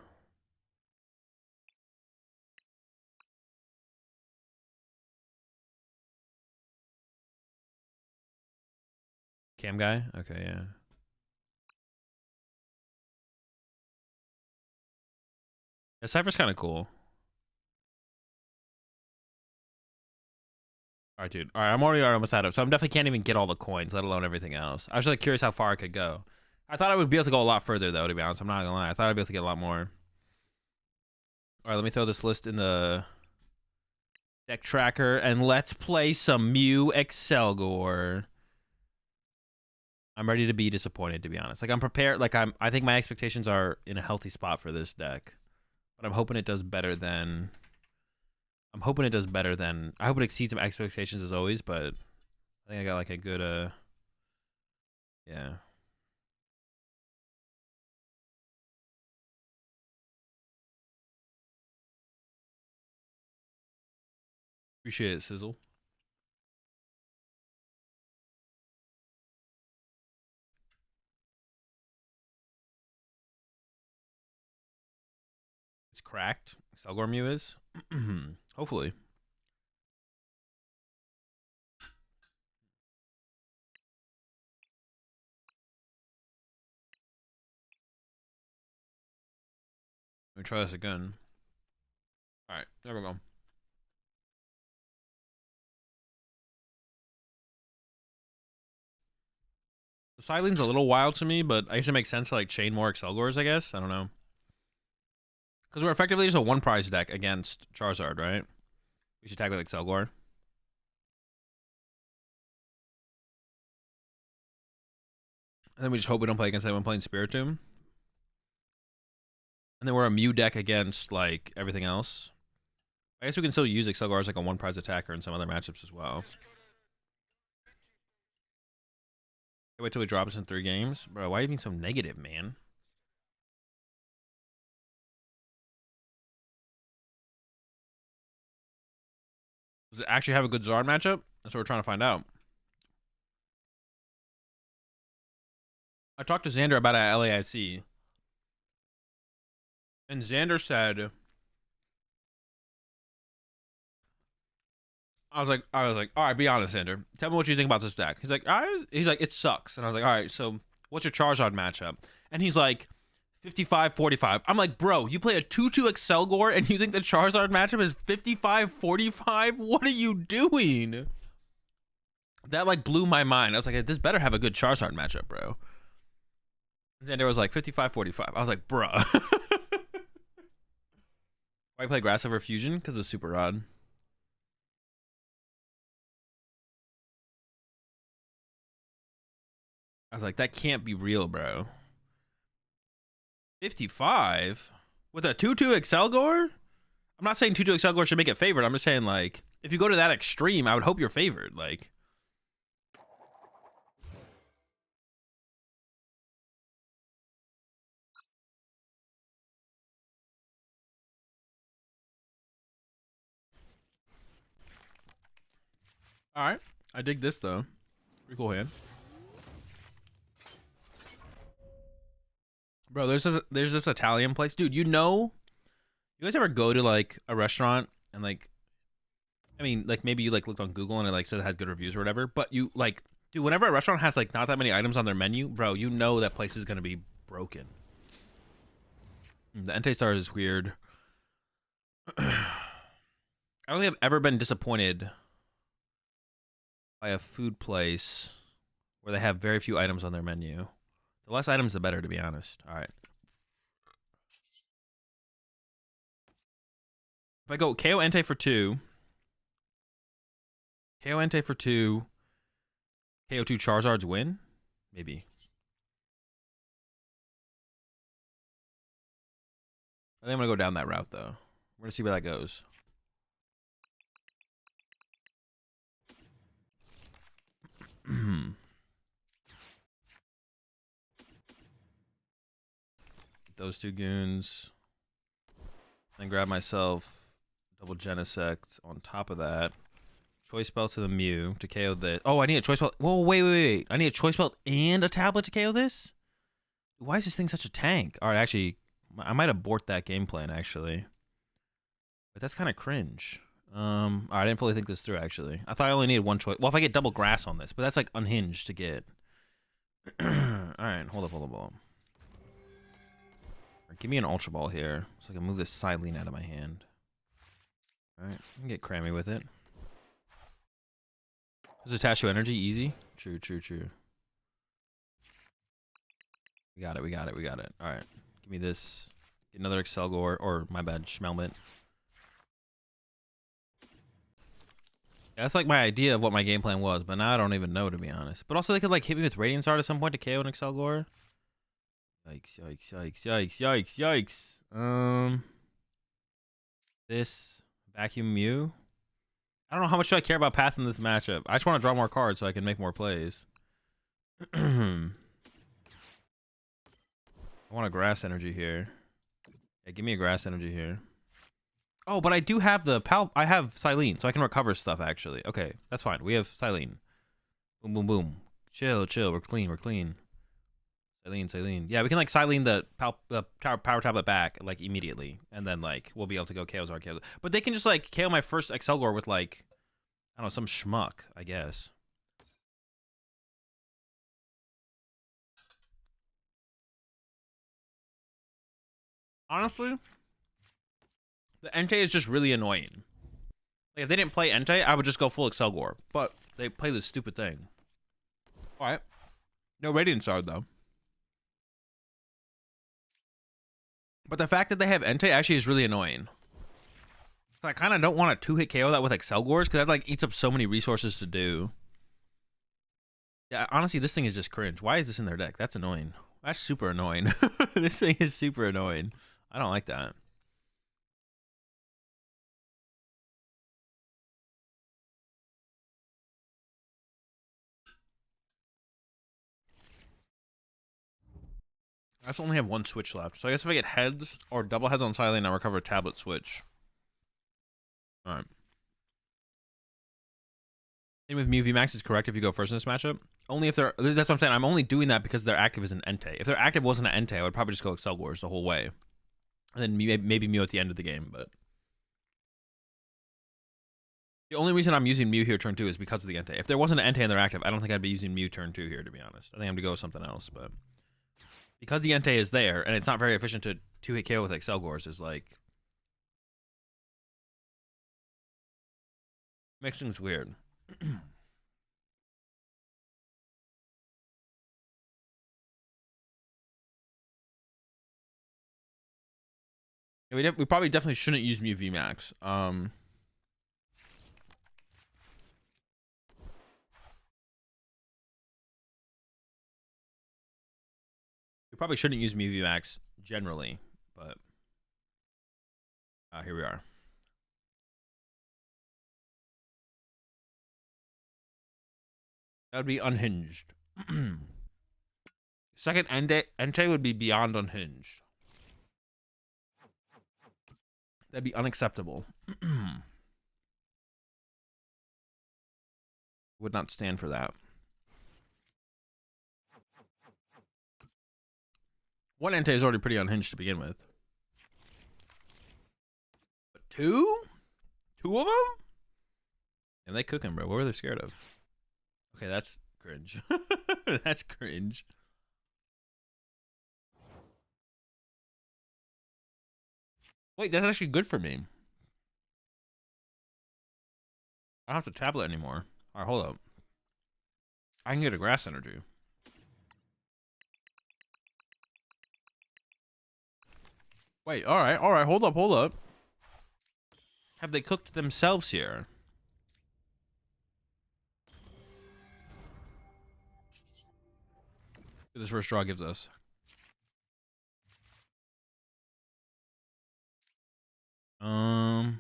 Speaker 1: Cam guy? Okay, yeah. Yeah, Cypher's kind of cool. All right, dude. All right, I'm already almost out of, so I'm definitely can't even get all the coins, let alone everything else. I was like curious how far I could go. I thought I would be able to go a lot further, though. To be honest, I'm not gonna lie. I thought I'd be able to get a lot more. All right, let me throw this list in the deck tracker and let's play some Mew Excelgor. I'm ready to be disappointed, to be honest. Like I'm prepared. Like I think my expectations are in a healthy spot for this deck, but I'm hoping it does better than. I'm hoping it does better than. I hope it exceeds my expectations as always, but I think I got like a good yeah. Appreciate it, Sizzle. It's cracked. Excelgor Mew is. Hopefully. Let me try this again. Alright, there we go. The Silene's a little wild to me, but I guess it makes sense to like chain more Excelgors, I guess. I don't know. Because we're effectively just a one prize deck against Charizard, right? We should tag with Excelgor. And then we just hope we don't play against anyone playing Spiritomb. And then we're a Mew deck against like everything else. I guess we can still use Excelgor as like a one prize attacker in some other matchups as well. Wait till we drop us in 3 games. Bro, why are you being so negative, man? Does it actually have a good Zard matchup? That's what we're trying to find out. I talked to Xander about it at LAIC. And Xander said... I was like, all right, be honest, Xander. Tell me what you think about this deck. He's like, it sucks. And I was like, all right, so what's your Charizard matchup? And he's like, 55-45. I'm like, bro, you play a 2-2 Excelgor and you think the Charizard matchup is 55-45? What are you doing? That like blew my mind. I was like, this better have a good Charizard matchup, bro. Xander was like 55-45. I was like, bruh. Why play Grass over Fusion? Because it's Super Rod. I was like, that can't be real, bro. 55? With a 2-2 Excelgor? I'm not saying 2-2 Excelgor should make it favored. I'm just saying, like, if you go to that extreme, I would hope you're favored. Like... Alright. I dig this, though. Pretty cool hand. Bro, there's this Italian place. Dude, you know... You guys ever go to, like, a restaurant and, like... I mean, like, maybe you, like, looked on Google and it, like, said it had good reviews or whatever. But you, like... Dude, whenever a restaurant has, like, not that many items on their menu, bro, you know that place is gonna be broken. The Entei Star is weird. I don't think I've ever been disappointed by a food place where they have very few items on their menu. The less items, the better, to be honest. All right. If I go KO Entei for 2, KO Entei for 2, KO 2 Charizards win? Maybe. I think I'm going to go down that route, though. We're going to see where that goes. Those 2 goons. Then grab myself double Genesect on top of that. Choice Belt to the Mew to KO this. Oh, I need a Choice Belt. Whoa, wait. I need a Choice Belt and a tablet to KO this? Why is this thing such a tank? All right, actually, I might abort that game plan, actually. But that's kind of cringe. All right, I didn't fully think this through, actually. I thought I only needed 1 choice. Well, if I get double grass on this, but that's, like, unhinged to get. All right, hold up. Right, give me an Ultra Ball here so I can move this Silene out of my hand. All right, I can get Crammy with it. Is Attach Energy easy? True. We got it. All right, give me this. Get another Excelgor, or my bad, Schmelmet. Yeah, that's like my idea of what my game plan was, but now I don't even know, to be honest. But also they could like hit me with Radiant Shard at some point to KO an Excelgor. Yikes. This Vacuum Mew. I don't know how much do I care about Path in this matchup. I just want to draw more cards so I can make more plays. I want a Grass Energy here. Yeah, give me a Grass Energy here. Oh, but I do have I have Silene, so I can recover stuff, actually. Okay, that's fine. We have Silene. Boom. Chill. We're clean. Saline. Yeah, we can like Silene the power tablet back like immediately, and then like we'll be able to go KO Charizard. But they can just like KO my first Excelgor with like I don't know some schmuck, I guess. Honestly, the Entei is just really annoying. Like if they didn't play Entei, I would just go full Excelgor. But they play this stupid thing. All right, no Radiant Shard though. But the fact that they have Entei actually is really annoying. So I kind of don't want to 2-hit KO that with Excelgors because that like eats up so many resources to do. Yeah, honestly, this thing is just cringe. Why is this in their deck? That's annoying. That's super annoying. This thing is super annoying. I don't like that. I just only have one switch left. So I guess if I get heads or double heads on Silene, I recover a tablet switch. Alright. And with Mew VMAX is correct if you go first in this matchup. Only if they're... That's what I'm saying. I'm only doing that because their active is an Entei. If their active wasn't an Entei, I would probably just go Excelgors the whole way. And then maybe Mew at the end of the game, but... The only reason I'm using Mew here turn 2 is because of the Entei. If there wasn't an Entei in their active, I don't think I'd be using Mew turn 2 here, to be honest. I think I'm going to go with something else, but... Because the Entei is there, and it's not very efficient to 2-hit KO with Excelgors, is like... Makes things weird. We probably definitely shouldn't use Mew VMAX. We probably shouldn't use Mew VMAX generally, but here we are. That would be unhinged. Second Entei would be beyond unhinged. That'd be unacceptable. Would not stand for that. One Entei is already pretty unhinged to begin with. But two? Two of them? And they cooking, bro. What were they scared of? Okay, that's cringe. That's cringe. Wait, that's actually good for me. I don't have to tablet anymore. Alright, hold up. I can get a grass energy. Wait, alright, hold up. Have they cooked themselves here? This first draw gives us. Man,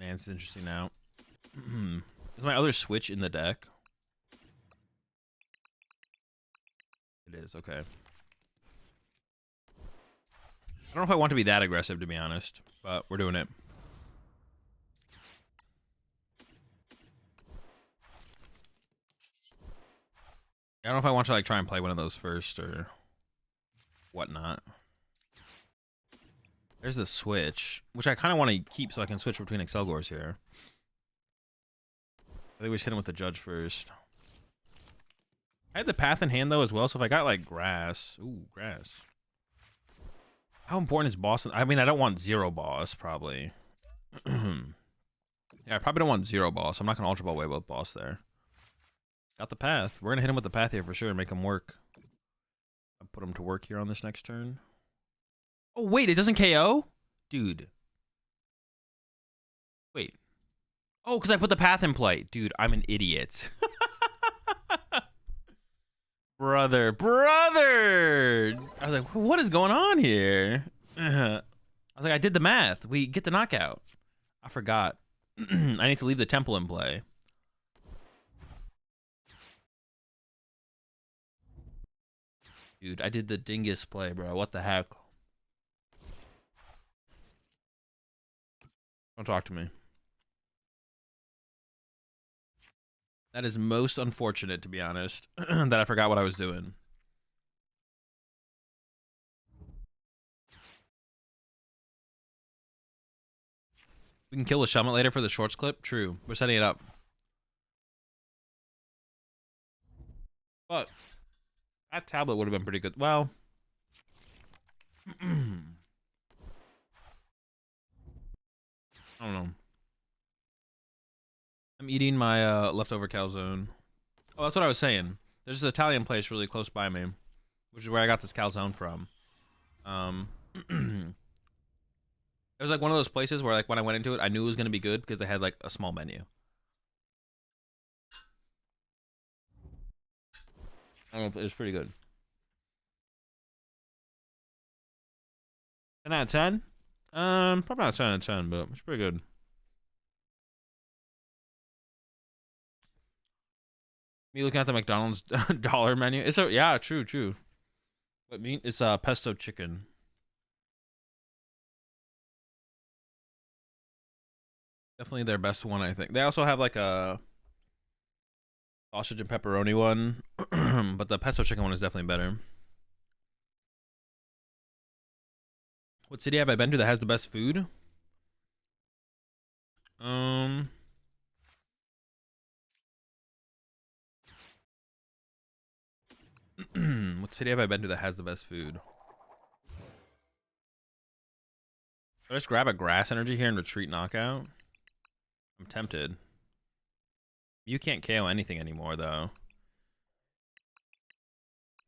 Speaker 1: it's interesting now. Is my other switch in the deck? It is, okay. I don't know if I want to be that aggressive, to be honest, but we're doing it. I don't know if I want to like try and play one of those first or whatnot. There's the switch, which I kind of want to keep so I can switch between Excelgors here. I think we should hit him with the Judge first. I had the Path in hand though as well, so if I got like grass, ooh, grass. How important is boss? I mean, I don't want zero boss probably. Yeah, I probably don't want zero boss. I'm not gonna Ultra Ball away with boss there. Got the Path. We're gonna hit him with the Path here for sure and make him work. I'll put him to work here on this next turn. Oh wait, it doesn't KO, dude. Wait. Oh, because I put the Path in play, dude. I'm an idiot. Brother. I was like, what is going on here? I was like, I did the math. We get the knockout. I forgot. I need to leave the temple in play. Dude, I did the dingus play, bro. What the heck? Don't talk to me. That is most unfortunate, to be honest, that I forgot what I was doing. We can kill the Shelmet later for the shorts clip. True. We're setting it up. But that tablet would have been pretty good. Well, I don't know. I'm eating my leftover calzone. Oh, that's what I was saying. There's this Italian place really close by me, which is where I got this calzone from. It was like one of those places where, like, when I went into it, I knew it was gonna be good because they had like a small menu. I don't know, it was pretty good. 10 out of 10? Probably not 10 out of 10, but it's pretty good. Me looking at the McDonald's dollar menu. It's a yeah, true. But mean it's pesto chicken. Definitely their best one, I think. They also have like a sausage and pepperoni one, but the pesto chicken one is definitely better. What city have I been to that has the best food? What city have I been to that has the best food? Should I just grab a grass energy here and retreat knockout? I'm tempted. You can't KO anything anymore, though.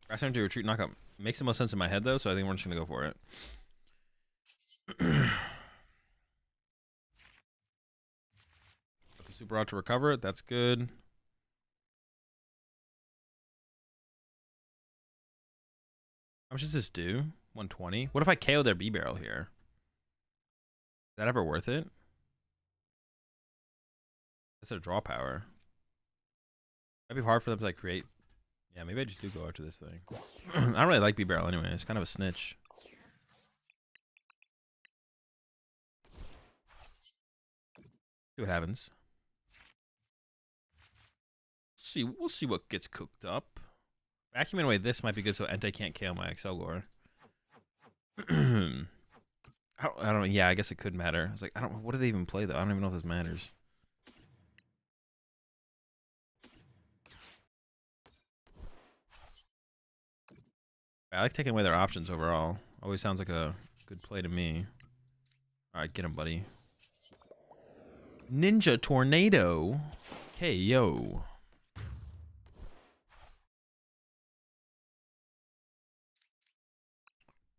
Speaker 1: Grass energy retreat knockout makes the most sense in my head, though, so I think we're just gonna go for it. Got the super out to recover it. That's good. How much does this do? 120. What if I KO their B barrel here? Is that ever worth it? That's their draw power. Might be hard for them to like create. Yeah, maybe I just do go after this thing. I don't really like B barrel anyway. It's kind of a snitch. See what happens. We'll see what gets cooked up. Vacuuming away this might be good so Entei can't KO my Excelgor. I don't know. Yeah, I guess it could matter. It's like, I don't. What do they even play though? I don't even know if this matters. I like taking away their options overall. Always sounds like a good play to me. All right, get him, buddy. Ninja Tornado. KO.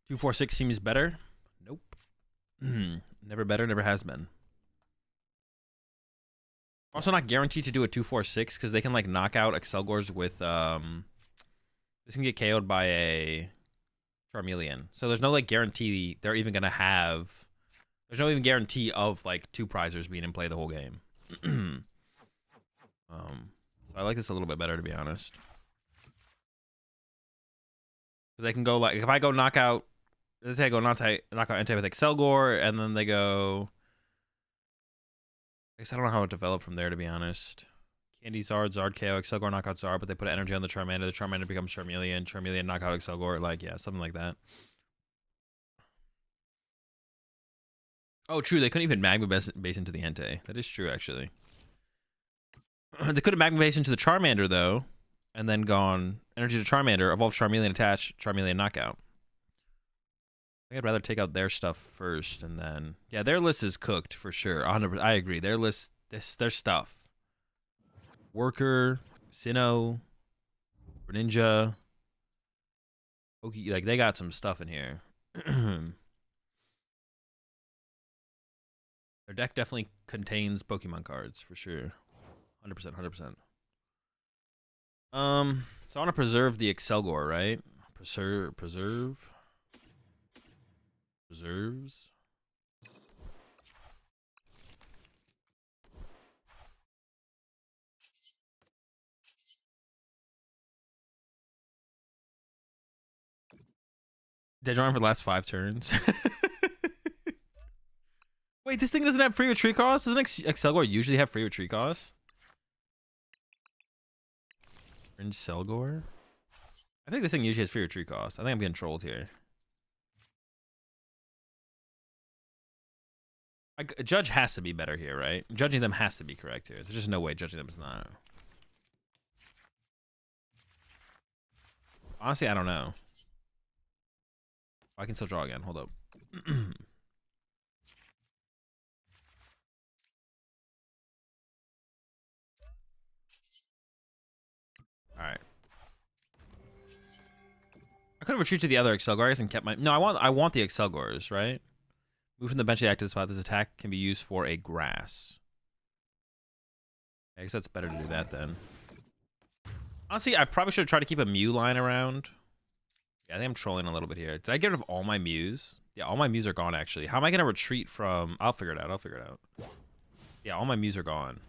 Speaker 1: Two, 4, 6 seems better. Nope. Never better, never has been. Also not guaranteed to do a 2, 4, 6 because they can like knock out Excelgors with this can get KO'd by a Charmeleon. So there's no like guarantee they're even gonna have. There's no even guarantee of like 2 prizers being in play the whole game. So I like this a little bit better to be honest. Because they can go like if I go knockout. Let's say I go knock out Entei with Excelgor, and then they go. I guess I don't know how it developed from there, to be honest. Candy Zard, Zard KO, Excelgor knockout Zard, but they put energy on the Charmander. The Charmander becomes Charmeleon. Charmeleon knockout Excelgor. Like, yeah, something like that. Oh, true. They couldn't even Magma base into the Entei. That is true, actually. They could have Magma base into the Charmander, though, and then gone energy to Charmander, evolve Charmeleon attach, Charmeleon knockout. I think I'd rather take out their stuff first, and then yeah, their list is cooked for sure. 100%. I agree. Their list, their stuff. Worker, Sinnoh, Ninja, like they got some stuff in here. Their deck definitely contains Pokemon cards for sure. 100%, 100%. So I want to preserve the Excelgor, right? Preserves. Dead drawing for the last 5 turns. Wait, this thing doesn't have free retreat cost? Doesn't Excelgor usually have free retreat cost? Excelgor? I think this thing usually has free retreat cost. I think I'm getting trolled here. Judge has to be better here, right? Judging them has to be correct here. There's just no way judging them is not. Honestly, I don't know. I can still draw again. Hold up. All right. I could have retreated to the other Excelgor and kept my. No, I want the Excelgors, right? Move from the bench to the active spot. This attack can be used for a grass. I guess that's better to do that then. Honestly, I probably should have tried to keep a Mew line around. Yeah, I think I'm trolling a little bit here. Did I get rid of all my Mews? Yeah, all my Mews are gone, actually. How am I going to retreat from... I'll figure it out. Yeah, all my Mews are gone.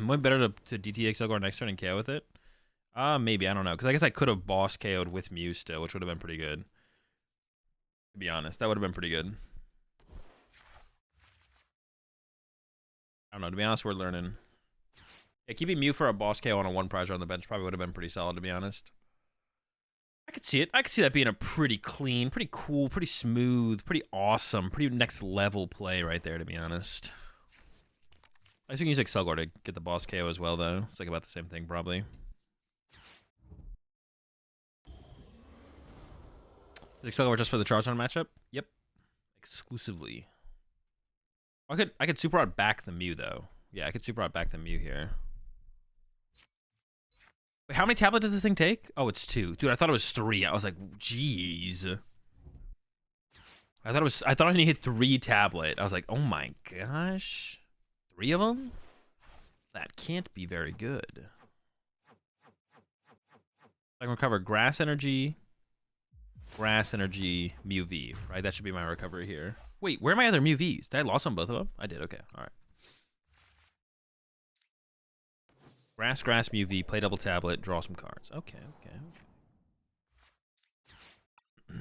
Speaker 1: Would better to DT Excelgor next turn and KO with it? Maybe. I don't know. Because I guess I could have boss KO'd with Mew still, which would have been pretty good. To be honest, that would have been pretty good. I don't know. To be honest, we're learning. Yeah, keeping Mew for a boss KO on a 1 prize on the bench probably would have been pretty solid, to be honest. I could see it. I could see that being a pretty clean, pretty cool, pretty smooth, pretty awesome, pretty next level play right there, to be honest. I think we can use Excelgor to get the boss KO as well, though. It's like about the same thing, probably. Is Excelgor just for the Charizard matchup? Yep. Exclusively. I could super out back the Mew, though. Yeah, I could super out back the Mew here. Wait, how many tablets does this thing take? Oh, it's 2. Dude, I thought it was 3. I was like, jeez. I thought I needed 3 tablet. I was like, oh my gosh. 3 of them? That can't be very good. I can recover Grass Energy, Mew V, right? That should be my recovery here. Wait, where are my other Mew Vs? Did I lost on both of them? I did, okay, all right. Grass, Mew V, play double tablet, draw some cards. Okay. That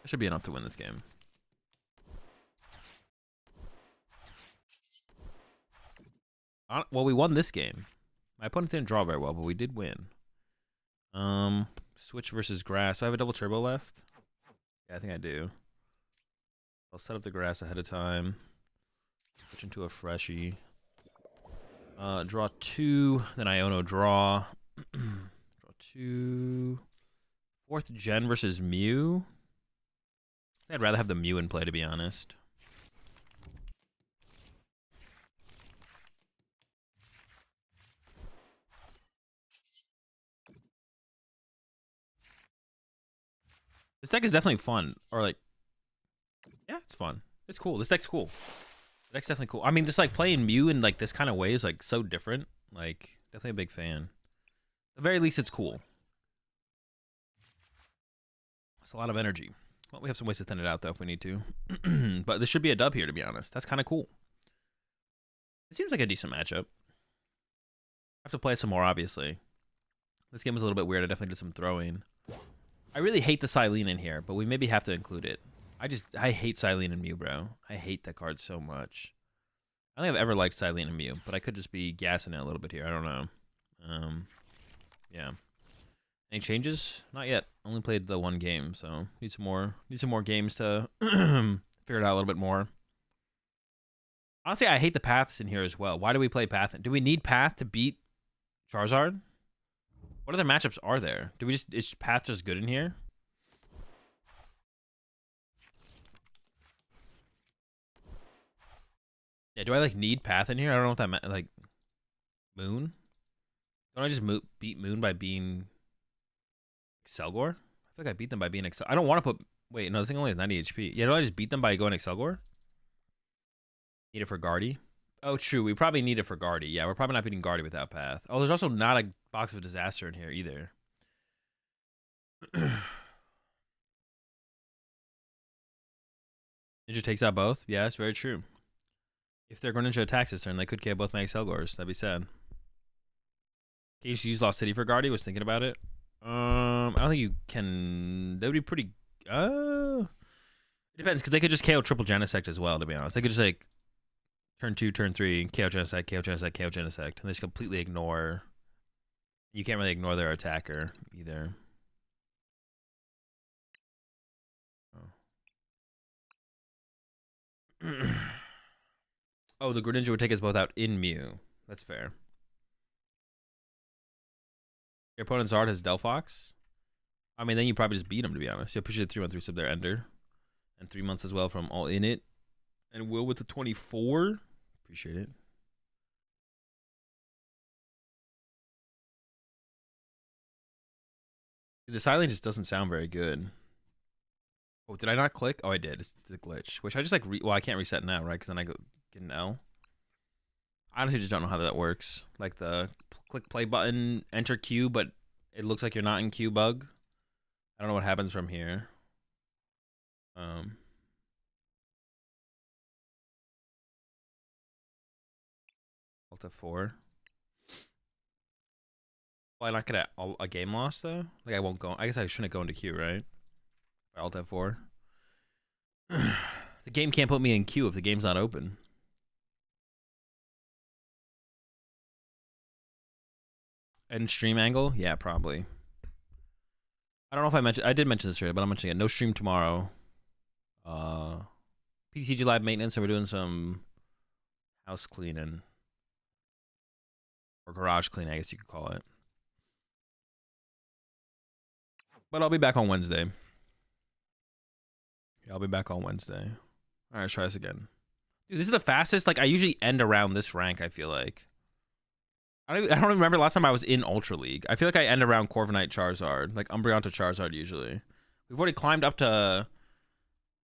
Speaker 1: should be enough to win this game. Well, we won this game. My opponent didn't draw very well, but we did win. Switch versus grass. Do I have a double turbo left? Yeah, I think I do. I'll set up the grass ahead of time. Switch into a freshie. Draw 2, then Iono draw. Draw 2. 4th gen versus Mew. I'd rather have the Mew in play, to be honest. This deck is definitely fun. Or like, yeah, it's fun. It's cool. This deck's cool. The deck's definitely cool. I mean, just like playing Mew in like this kind of way is like so different. Like, definitely a big fan. At the very least, it's cool. It's a lot of energy. Well, we have some ways to thin it out though if we need to. But this should be a dub here, to be honest. That's kind of cool. It seems like a decent matchup. I have to play some more, obviously. This game was a little bit weird. I definitely did some throwing. I really hate the Silene in here, but we maybe have to include it. I hate Silene and Mew, bro. I hate that card so much. I don't think I've ever liked Silene and Mew, but I could just be gassing it a little bit here. I don't know. Yeah. Any changes? Not yet. Only played the 1 game, so need some more games to figure it out a little bit more. Honestly, I hate the paths in here as well. Why do we play path? Do we need path to beat Charizard? What other matchups are there? Is path just good in here? Yeah, do I like need path in here? I don't know what that meant. Like Moon? Don't I just beat Moon by being Excelgor? I feel like I beat them by being I don't want to put... Wait, no, this thing only has 90 HP. Yeah, don't I just beat them by going Excelgor? Need it for Guardy? Oh, true. We probably need it for Guardy. Yeah, we're probably not beating Guardy without path. Oh, there's also not a box of disaster in here either. Ninja takes out both? Yeah, that's very true. If their Greninja attacks this turn, they could KO both my Excelgors. That'd be sad. Can you just use Lost City for Guardy? Was thinking about it. I don't think you can... That would be pretty... It depends, because they could just KO triple Genesect as well, to be honest. They could just, like, turn 2, turn 3, KO Genesect, KO Genesect, KO Genesect. And they just completely ignore... You can't really ignore their attacker, either. Oh. Oh, the Greninja would take us both out in Mew. That's fair. Your opponent's Zard has Delphox. I mean, then you probably just beat him, to be honest. You appreciate the 3-month resub there, Ender. And 3 months as well from All In It. And Will with the 24. Appreciate it. The silent just doesn't sound very good. Oh, did I not click? Oh, I did. It's the glitch. Which I just like, well, I can't reset now, right? Because then I go get an L. I honestly just don't know how that works. Like the click play button, enter queue, but it looks like you're not in queue bug. I don't know what happens from here. Alt F4. Well, I not get a game loss though. Like I won't go. I guess I shouldn't go into queue, right? Alt F4. The game can't put me in queue if the game's not open. And stream angle? Yeah, probably. I don't know if I mentioned. I did mention this earlier, but I'm mentioning it. No stream tomorrow. PTCG live maintenance, so we're doing some house cleaning. Or garage cleaning, I guess you could call it. But I'll be back on Wednesday. Yeah, I'll be back on Wednesday. All right, let's try this again. Dude, this is the fastest. Like, I usually end around this rank, I feel like. I don't even remember the last time I was in Ultra League. I feel like I end around Corviknight Charizard. Like, Umbreon to Charizard, usually. We've already climbed up to...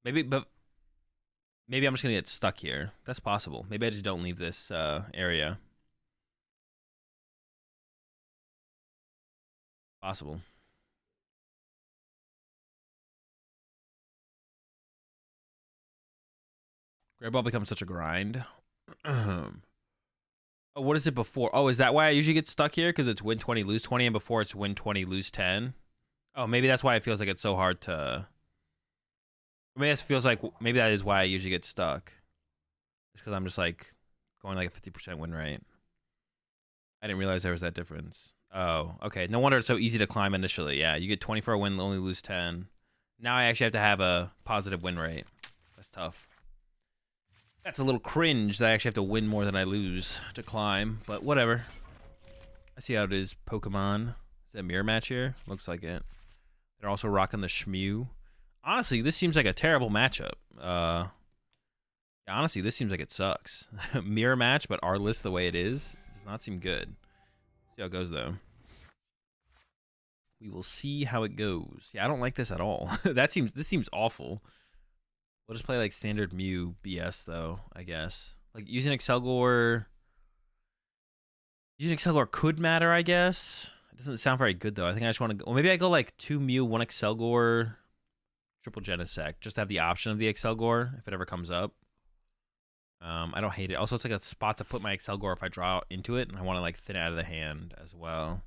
Speaker 1: Maybe I'm just going to get stuck here. That's possible. Maybe I just don't leave this area. Possible. Great Ball becomes such a grind. Oh, what is it before? Oh, is that why I usually get stuck here? Because it's win 20, lose 20, and before it's win 20, lose 10? Oh, maybe that's why it feels like it's so hard to... Maybe it feels like... Maybe that is why I usually get stuck. It's because I'm just like going like a 50% win rate. I didn't realize there was that difference. Oh, okay. No wonder it's so easy to climb initially. Yeah, you get 20 for a win, only lose 10. Now I actually have to have a positive win rate. That's tough. That's a little cringe that I actually have to win more than I lose to climb, but whatever. I see how it is, Pokemon. Is that a mirror match here? Looks like it. They're also rocking the Shmew. Honestly, this seems like a terrible matchup. Honestly, this seems like it sucks. Mirror match, but our list the way it is does not seem good. See how it goes, though. We will see how it goes. Yeah, I don't like this at all. This seems awful. We'll just play like standard Mew BS though, I guess. Like using Excelgor could matter, I guess. It doesn't sound very good though. I think I just want to go. Well, maybe I go like 2 Mew, 1 Excelgor, triple Genesect, just to have the option of the Excelgor if it ever comes up. I don't hate it. Also, it's like a spot to put my Excelgor if I draw into it, and I want to like thin it out of the hand as well.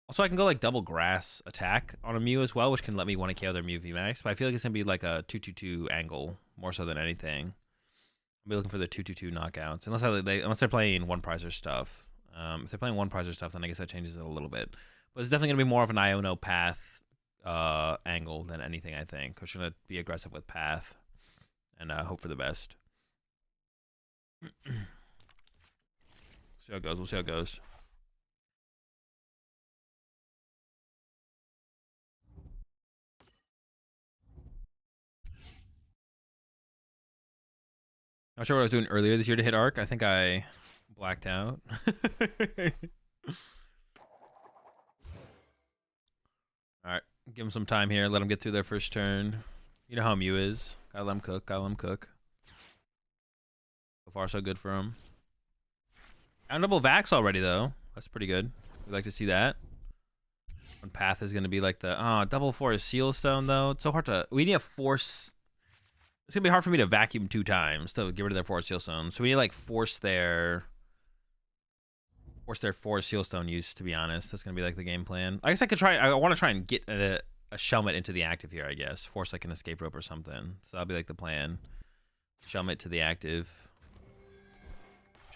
Speaker 1: Also, I can go like double grass attack on a Mew as well, which can let me 1-KO their Mew VMAX. But I feel like it's going to be like a 2-2-2 angle more so than anything. I'll be looking for the 2-2-2 knockouts. Unless they're playing one prizer stuff. If they're playing one prizer stuff, then I guess that changes it a little bit. But it's definitely going to be more of an Iono path angle than anything, I think. We're going to be aggressive with path and hope for the best. See how it goes. We'll see how it goes. Not sure what I was doing earlier this year to hit arc. I think I blacked out. Alright, give him some time here. Let him get through their first turn. You know how Mew is. Gotta let him cook. Gotta let him cook. So far, so good for him. Down double Vax already, though. That's pretty good. We'd like to see that. When Path is going to be like the... Oh, double Force Seal Stone, though. It's so hard to... We need a Force... It's going to be hard for me to vacuum 2 times to get rid of their Force Seal Stone. So we need, like, force their Force Seal Stone use, to be honest. That's going to be, like, the game plan. I guess I could try... I want to try and get a Shelmet into the active here, I guess. Force, like, an Escape Rope or something. So that'll be, like, the plan. Shelmet to the active.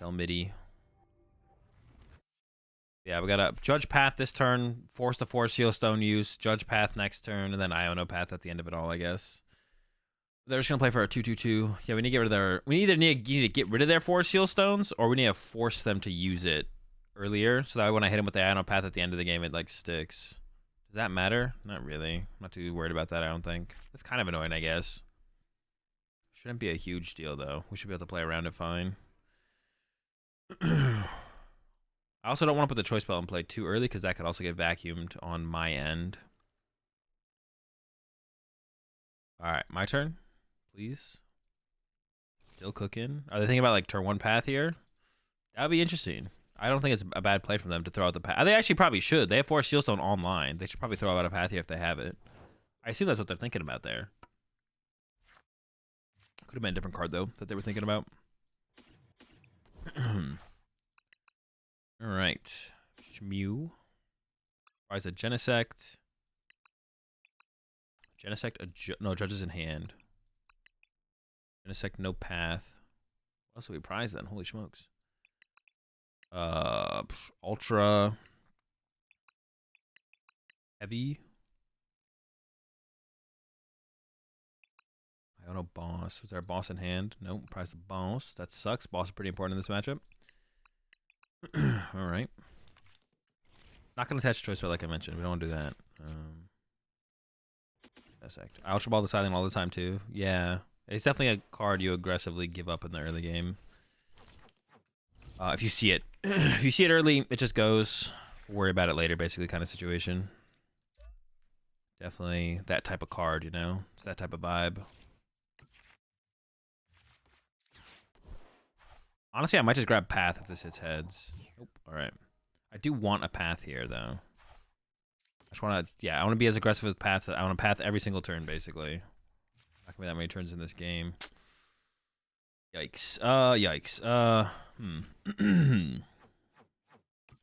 Speaker 1: Shelmity. Yeah, we got to Judge Path this turn, force the Force Seal Stone use, Judge Path next turn, and then Iono Path at the end of it all, I guess. They're just gonna play for a 2/2/2. Yeah, we need to get rid of their. We either need to get rid of their 4 seal stones, or we need to force them to use it earlier, so that when I hit them with the add-on path at the end of the game, it like sticks. Does that matter? Not really. I'm not too worried about that. I don't think. It's kind of annoying, I guess. Shouldn't be a huge deal though. We should be able to play around it fine. I also don't want to put the choice spell in play too early because that could also get vacuumed on my end. All right, my turn. Please. Still cooking. Are they thinking about like turn 1 path here? That would be interesting. I don't think it's a bad play from them to throw out the path. They actually probably should. They have 4 Sealstone online. They should probably throw out a path here if they have it. I assume that's what they're thinking about there. Could have been a different card though that they were thinking about. All right. Shmew. Rise a Genesect. Genesect, no, Judges in hand. Genesect, no path. What else do we prize then? Holy smokes. Ultra. Heavy. I don't know, boss. Was there a boss in hand? Nope, prize the boss. That sucks. Boss is pretty important in this matchup. Alright. Not going to attach choice spell like I mentioned. We don't want to do that. Dissect. Ultra Ball the Silent all the time too. Yeah. It's definitely a card you aggressively give up in the early game. If you see it. If you see it early, it just goes. Worry about it later, basically, kind of situation. Definitely that type of card, you know? It's that type of vibe. Honestly, I might just grab Path if this hits heads. Nope. Alright. I do want a Path here, though. I just want to, yeah, I want to be as aggressive as Path. I want to Path every single turn, basically. Not gonna be that many turns in this game. Yikes. Yikes. Well,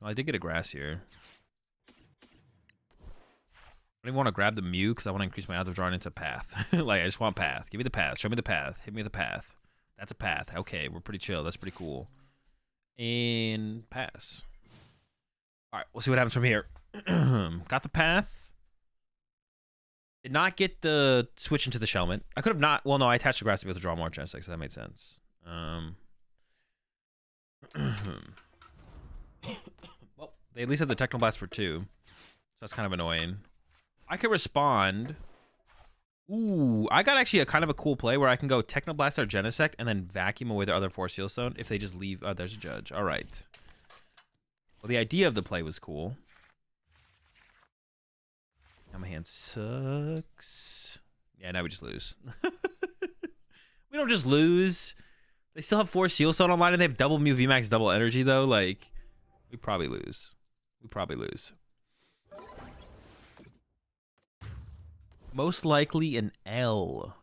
Speaker 1: I did get a grass here. I don't even want to grab the Mew because I want to increase my odds of drawing into Path. Like, I just want Path. Give me the Path. Show me the Path. Hit me with the Path. That's a Path. Okay, we're pretty chill. That's pretty cool. And pass. All right, we'll see what happens from here. Got the Path. Did not get the switch into the Shelmet. I could have not. Well, no, I attached the grass to be able to draw more Genesect, so that made sense. Well, they at least have the Technoblast for 2. So that's kind of annoying. I could respond. Ooh, I got actually a kind of a cool play where I can go Technoblast or Genesect and then vacuum away their other 4 Sealstone if they just leave. Oh, there's a Judge. All right. Well, the idea of the play was cool. Now my hand sucks. Yeah, now we just lose. We don't just lose. They still have 4 Sealstone online and they have double Mew VMAX, double energy though. Like, we probably lose. We probably lose. Most likely an L.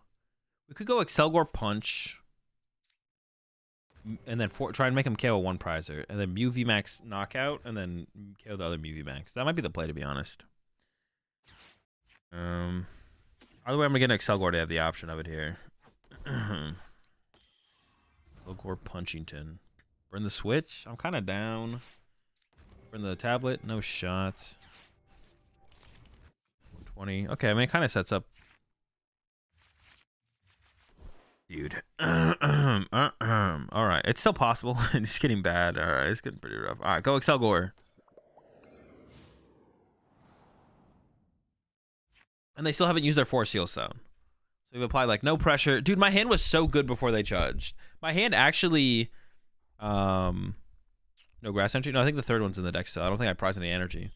Speaker 1: We could go Excelgor Punch. And then try and make him KO 1 prizer. And then Mew VMAX knockout. And then KO the other Mew VMAX. That might be the play, to be honest. Either way, I'm going to get an Excelgor to have the option of it here. Excelgor Punchington. Burn the switch? I'm kind of down. Burn the tablet? No shot. 120. Okay, I mean, it kind of sets up. Dude. Alright, it's still possible. It's getting bad. Alright, it's getting pretty rough. Alright, go Excelgor. And they still haven't used their 4 Sealstone. So we've applied like no pressure. Dude, my hand was so good before they judged. My hand actually no grass energy. No, I think the third one's in the deck still. I don't think I prized any energy.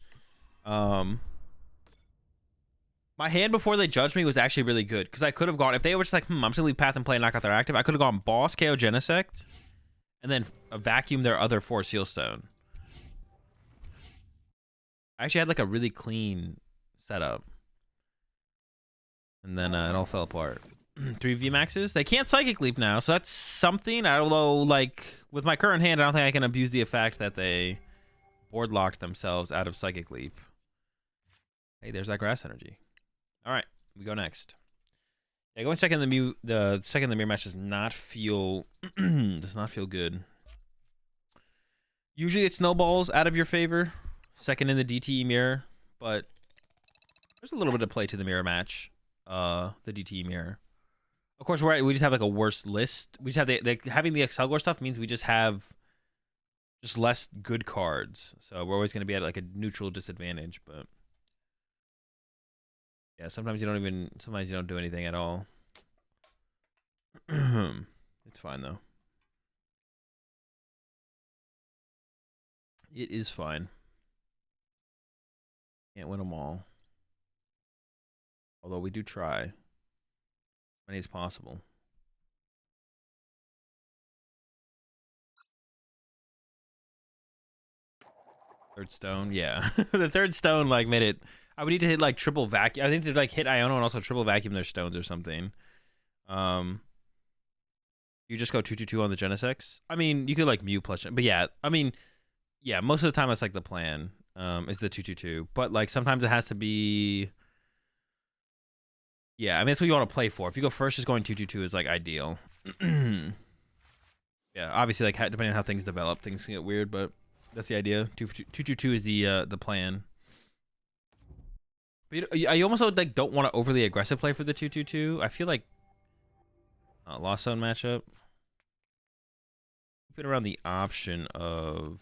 Speaker 1: My hand before they judged me was actually really good because I could have gone, if they were just like, I'm just gonna leave Path and play and knock out their active, I could have gone Boss, KO Genesect, and then vacuum their other 4 Sealstone. I actually had like a really clean setup. And then it all fell apart. 3 VMAXs. They can't Psychic Leap now, so that's something. Although, like, with my current hand, I don't think I can abuse the fact that they board locked themselves out of Psychic Leap. Hey, there's that grass energy. All right, we go next. Yeah, going second in the second in the mirror match does not feel good. Usually it snowballs out of your favor, second in the DTE mirror, but there's a little bit of play to the mirror match. The DTE mirror. Of course, we just have like a worse list. We just have having the Excelgor stuff means we just have just less good cards. So we're always going to be at like a neutral disadvantage. But yeah, sometimes you don't do anything at all. It's fine though. It is fine. Can't win them all. Although we do try as many as possible. Third stone, yeah. The third stone like made it. I would need to hit like triple vacuum. I think to like hit Iono and also triple vacuum their stones or something. You just go 2/2/2 on the Genesect. I mean, you could like Mew plus, but yeah, I mean, yeah, most of the time that's like the plan. Is the 2/2/2, but like sometimes it has to be. Yeah, I mean that's what you want to play for. If you go first, just going 2/2/2 is like ideal. Yeah, obviously like depending on how things develop, things can get weird, but that's the idea. 2/2/2 is the plan. But you almost like don't want to overly aggressive play for the 2/2/2. I feel like Lost Zone matchup. Keep it around the option of.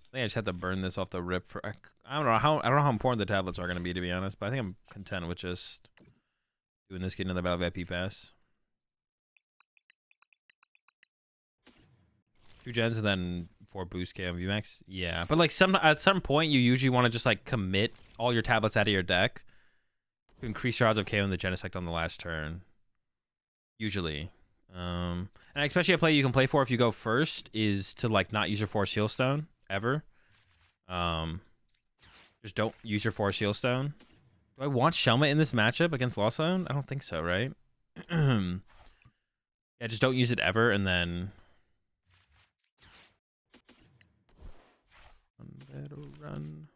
Speaker 1: I think I just have to burn this off the rip for. I don't know how important the tablets are going to be, to be honest. But I think I'm content with just doing this, getting another Battle VIP pass. 2 gens and then 4 boost KO VMAX. Yeah, but like at some point you usually want to just like commit all your tablets out of your deck to increase your odds of KO in the Genesect on the last turn. Usually. And especially a play you can play for if you go first is to like not use your Force Heal Stone ever. Just don't use your Force Heal Stone. Do I want Shelmet in this matchup against Lost Zone? I don't think so, right? Yeah, just don't use it ever, and then run.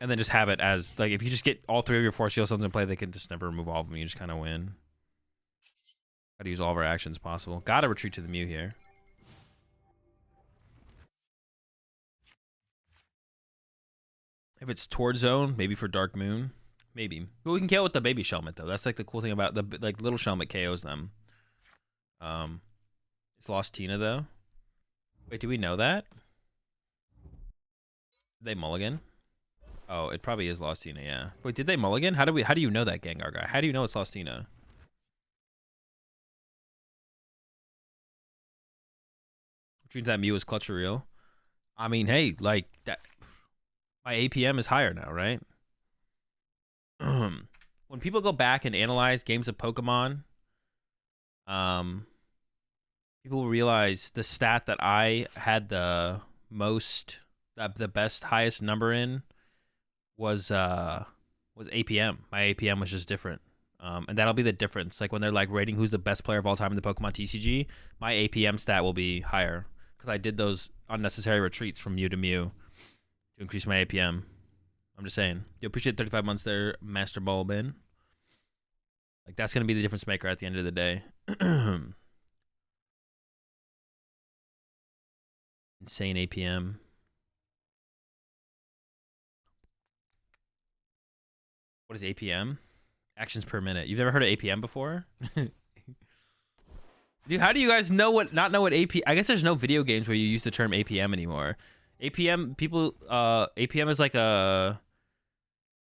Speaker 1: And then just have it as like if you just get all 3 of your Force Heal Stones in play, they can just never remove all of them. You just kind of win. Gotta use all of our actions possible. Gotta retreat to the Mew here. If it's toward zone, maybe for Dark Moon, maybe. But we can KO with the baby Shelmet though. That's like the cool thing about the like little Shelmet KOs them. It's Lost Tina though. Wait, do we know that? Did they mulligan? Oh, it probably is Lost Tina, yeah. Wait, did they mulligan? How do you know that, Gengar guy? How do you know it's Lost Tina? Dreams that Mew is clutch for real. I mean, hey, like that. My APM is higher now, right? When people go back and analyze games of Pokemon, people realize the stat that I had the best, highest number in was APM. My APM was just different. And that'll be the difference. Like when they're like rating who's the best player of all time in the Pokemon TCG, my APM stat will be higher because I did those unnecessary retreats from Mew to Mew to increase my APM. I'm just saying. You appreciate 35 months there, Master Ball Ben. Like that's gonna be the difference maker at the end of the day. Insane APM. What is APM? Actions per minute. You've never heard of APM before? Dude, how do you guys not know what AP? I guess there's no video games where you use the term APM anymore. APM APM is like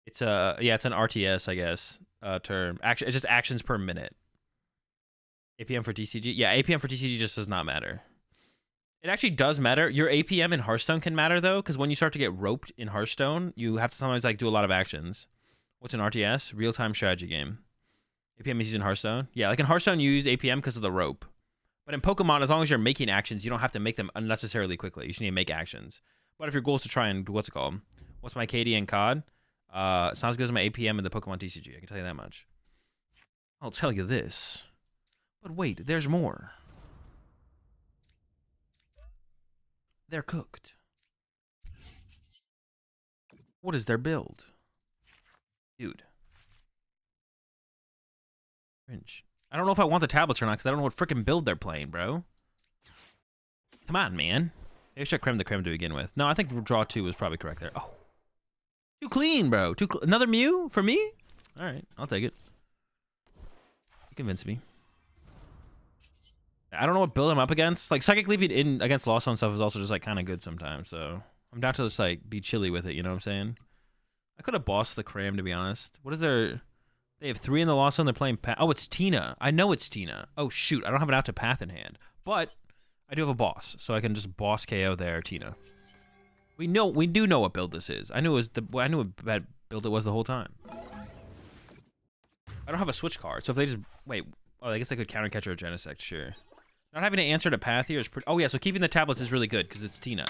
Speaker 1: it's an RTS, I guess, term. It's just actions per minute. APM for TCG? Yeah, APM for TCG just does not matter. It actually does matter. Your APM in Hearthstone can matter though, because when you start to get roped in Hearthstone, you have to sometimes like do a lot of actions. What's an RTS? Real-time strategy game. APM is used in Hearthstone. Yeah, like in Hearthstone, you use APM because of the rope. But in Pokemon, as long as you're making actions, you don't have to make them unnecessarily quickly. You just need to make actions. But if your goal is to try and what's it called? What's my KD and COD? It's not as good as my APM in the Pokemon TCG. I can tell you that much. I'll tell you this. But wait, there's more. They're cooked. What is their build? Dude. Cringe. I don't know if I want the tablets or not because I don't know what freaking build they're playing, bro. Come on, man. Maybe I should creme the creme to begin with. No, I think draw 2 was probably correct there. Oh. Too clean, bro. Another Mew for me? All right, I'll take it. You convinced me. I don't know what build I'm up against. Like, Psychic Leap in against Lost Zone stuff is also just, like, kind of good sometimes. So, I'm down to just, like, be chilly with it, you know what I'm saying? I could have bossed the Cram, to be honest. What is their... They have 3 in the Lost Zone. They're playing... Oh, it's Tina. I know it's Tina. Oh, shoot. I don't have an out to Path in hand. But I do have a boss, so I can just boss KO there, Tina. We do know what build this is. I knew what bad build it was the whole time. I don't have a switch card, so if they just... Wait. Oh, I guess they could counter catch or Genesect, sure. Not having to answer to Path here is pretty... Oh, yeah, so keeping the tablets is really good, because it's Tina.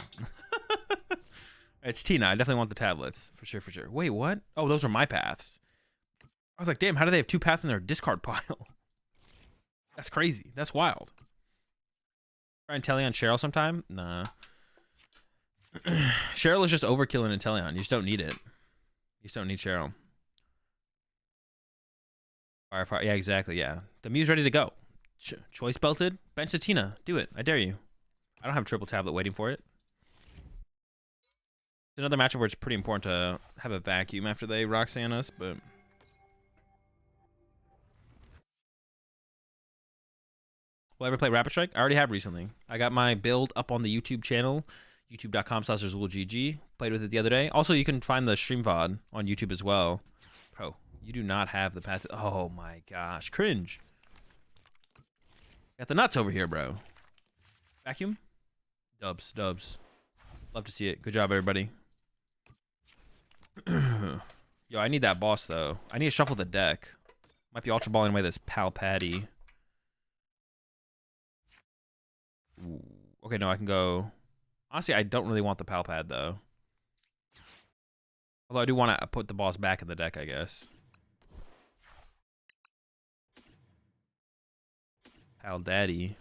Speaker 1: It's Tina. I definitely want the tablets. For sure, for sure. Wait, what? Oh, those are my paths. I was like, damn, how do they have 2 paths in their discard pile? That's crazy. That's wild. Try Inteleon Cheryl sometime? Nah. Cheryl is just overkill in Inteleon. You just don't need it. You just don't need Cheryl. Fire. Yeah, exactly, yeah. The Mew's ready to go. Choice belted? Bench the Tina. Do it. I dare you. I don't have triple tablet waiting for it. It's another matchup where it's pretty important to have a vacuum after they Roxanne us, but... Will I ever play Rapid Strike? I already have recently. I got my build up on the YouTube channel, youtube.com/AzulGG. Played with it the other day. Also, you can find the stream VOD on YouTube as well. Bro, you do not have the path. Oh my gosh, cringe. Got the nuts over here, bro. Vacuum? Dubs. Love to see it. Good job, everybody. Yo, I need that boss, though. I need to shuffle the deck. Might be Ultra Balling away this Pal Patty. Ooh. Okay, no, I can go... Honestly, I don't really want the Pal Pad, though. Although I do want to put the boss back in the deck, I guess. Pal Daddy.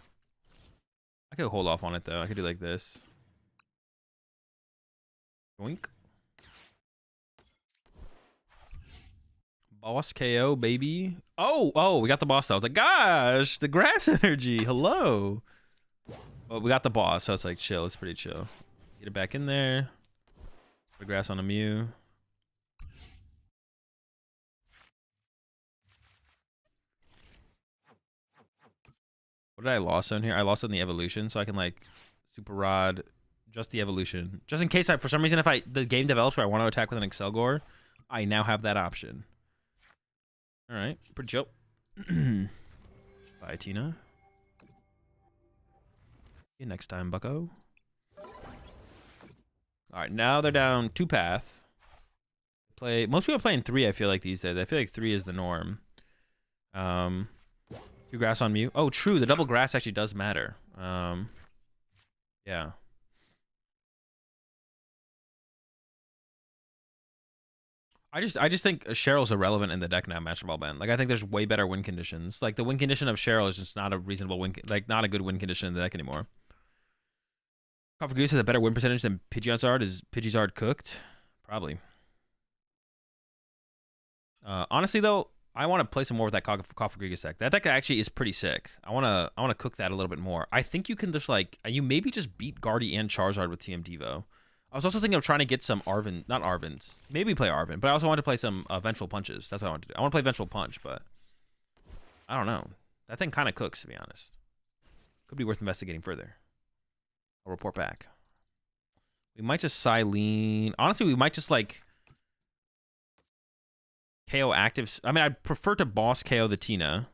Speaker 1: I could hold off on it, though. I could do like this. Boink. Boss KO, baby. Oh, we got the boss, though. I was like, gosh, the grass energy. Hello. But we got the boss, so it's like chill. It's pretty chill. Get it back in there. The grass on a Mew. What did I lost on here? I lost on the evolution, so I can like Super Rod, just the evolution. Just in case for some reason, if the game develops where I want to attack with an Excelgor, I now have that option. All right, pretty chill. Bye, Tina. See you next time, bucko. All right, now they're down 2 path. Most people are playing 3, I feel like, these days. I feel like 3 is the norm. 2 grass on Mew. Oh, true. The double grass actually does matter. Yeah. I just think Cheryl's irrelevant in the deck now, Master Ball Ben. Like, I think there's way better win conditions. Like, the win condition of Cheryl is just not a reasonable win, like, not a good win condition in the deck anymore. Coffer Goose has a better win percentage than Pidgeotzard. Is Pidgeotzard cooked? Probably. Honestly, though, I want to play some more with that Coffer deck. That deck actually is pretty sick. I want to cook that a little bit more. I think you can just, like, you maybe just beat Guardy and Charizard with TM Devo. I was also thinking of trying to get some not Arvins. Maybe play Arvin, but I also want to play some Vengeful Punches. That's what I want to do. I want to play Vengeful Punch, but I don't know. That thing kind of cooks, to be honest. Could be worth investigating further. I'll report back. We might just Silene. Honestly, we might just, like, KO actives. I mean, I'd prefer to boss KO the Tina.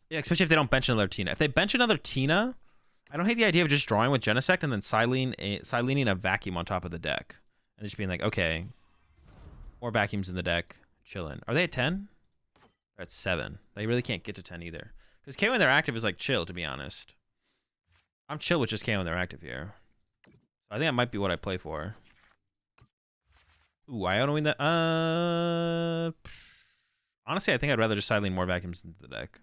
Speaker 1: Yeah, especially if they don't bench another Tina. If they bench another Tina, I don't hate the idea of just drawing with Genesect and then Silening a vacuum on top of the deck. And just being like, okay, more vacuums in the deck, chilling. Are they at 10? They're at 7. They really can't get to 10 either. Because KO when they're active is, like, chill, to be honest. I'm chill with just KO when they're active here. So I think that might be what I play for. Ooh, I don't win that. Honestly, I think I'd rather just Sideline more vacuums into the deck.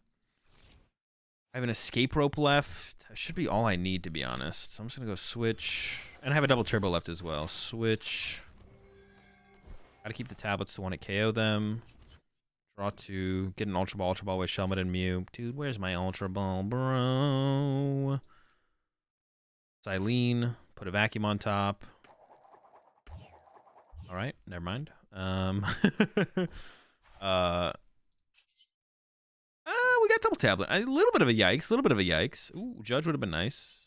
Speaker 1: I have an escape rope left. That should be all I need, to be honest. So I'm just going to go switch. And I have a double turbo left as well. Switch. Got to keep the tablets to want to KO them. Draw 2. Get an Ultra Ball with Shelmet and Mew. Dude, where's my Ultra Ball, bro? Xylene, put a vacuum on top. All right, never mind. We got double tablet. A little bit of a yikes. Ooh, Judge would have been nice.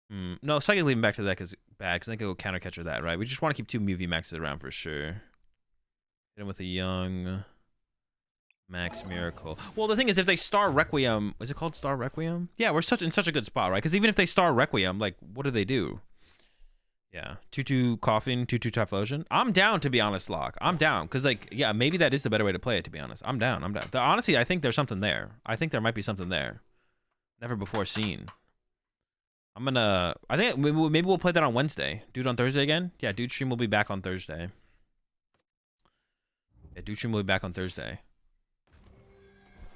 Speaker 1: No, Psychic leaving back to the deck is bad because I think it will counter catcher that, right? We just want to keep 2 Mew VMAXs around for sure. Hit him with a young Max Miracle. Well, the thing is, if they Star Requiem, is it called Star Requiem? Yeah, we're in such a good spot, right? Because even if they Star Requiem, like, what do they do? Yeah, 2/2 Coughing, 2/2 Typhlosion. I'm down, to be honest, Locke. I'm down because, like, yeah, maybe that is the better way to play it. To be honest, I'm down. Honestly, I think there's something there. I think there might be something there, never before seen. I think maybe we'll play that on Wednesday. Dude on Thursday again? Yeah, Dude stream will be back on Thursday. Yeah, Dude stream will be back on Thursday.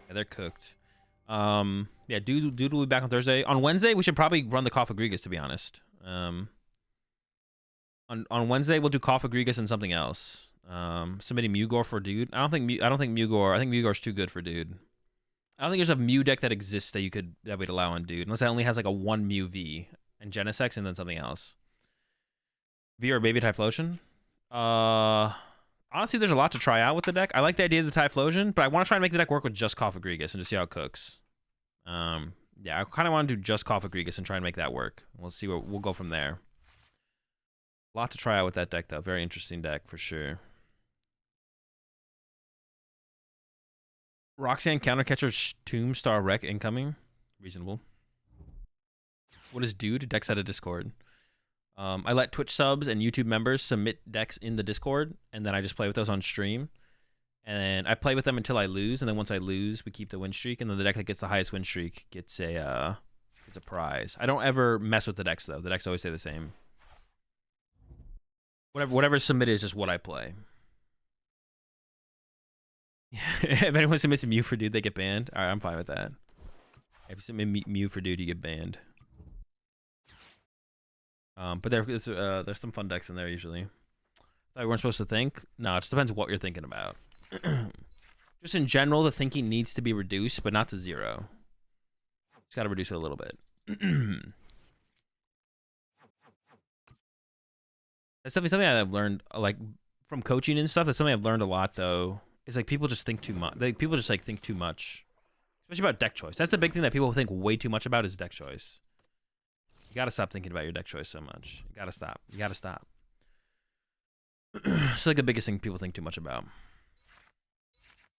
Speaker 1: Yeah, they're cooked. Yeah, Dude will be back on Thursday. On Wednesday, we should probably run the Coffagrigus, to be honest. On Wednesday, we'll do Coffagrigus and something else. Submitting Mewgor for Dude. I don't think Mewgor. I think Mewgor's too good for Dude. I don't think there's a Mew deck that exists that we'd allow on Dude, unless it only has like a 1 Mew V and Genesect and then something else. V or Baby Typhlosion. Honestly, there's a lot to try out with the deck. I like the idea of the Typhlosion, but I want to try and make the deck work with just Coffagrigus and just see how it cooks. Yeah, I kind of want to do just Coffagrigus and try and make that work. We'll see where we'll go from there. A lot to try out with that deck, though. Very interesting deck for sure. Roxanne Countercatcher Tombstar Wreck incoming. Reasonable. What is Dude? Decks out of Discord. I let Twitch subs and YouTube members submit decks in the Discord, and then I just play with those on stream. And I play with them until I lose, and then once I lose, we keep the win streak, and then the deck that gets the highest win streak gets a prize. I don't ever mess with the decks, though. The decks always stay the same. Whatever's submitted is just what I play. If anyone submits a Mew for Dude, they get banned. All right, I'm fine with that. If you submit Mew for Dude, you get banned. But there's some fun decks in there usually. That we weren't supposed to think. No, it just depends what you're thinking about. Just in general, the thinking needs to be reduced, but not to 0. Just got to reduce it a little bit. That's definitely something I've learned, like from coaching and stuff. That's something I've learned a lot, though. Is like people just think too much. People just like think too much, especially about deck choice. That's the big thing that people think way too much about is deck choice. You gotta stop thinking about your deck choice so much. You gotta stop. You gotta stop. It's like the biggest thing people think too much about.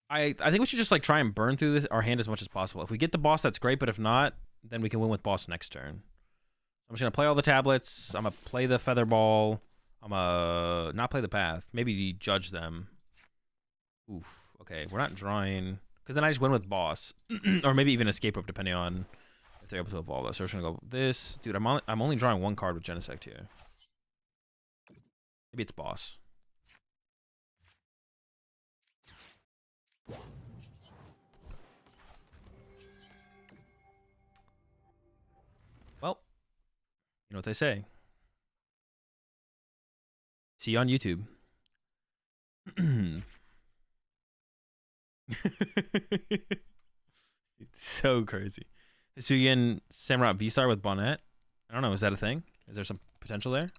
Speaker 1: I think we should just like try and burn through our hand as much as possible. If we get the boss, that's great. But if not, then we can win with boss next turn. I'm just gonna play all the tablets. I'm gonna play the feather ball. I'm gonna not play the path. Maybe judge them. Oof. Okay, we're not drawing because then I just win with boss, or maybe even escape rope depending on if they're able to evolve us. So we're just gonna go this, dude. I'm only drawing 1 card with Genesect here. Maybe it's boss. Well, you know what they say. See you on YouTube. It's so crazy. Hisuian Samurott V-Star with Bonnet. I don't know. Is that a thing? Is there some potential there?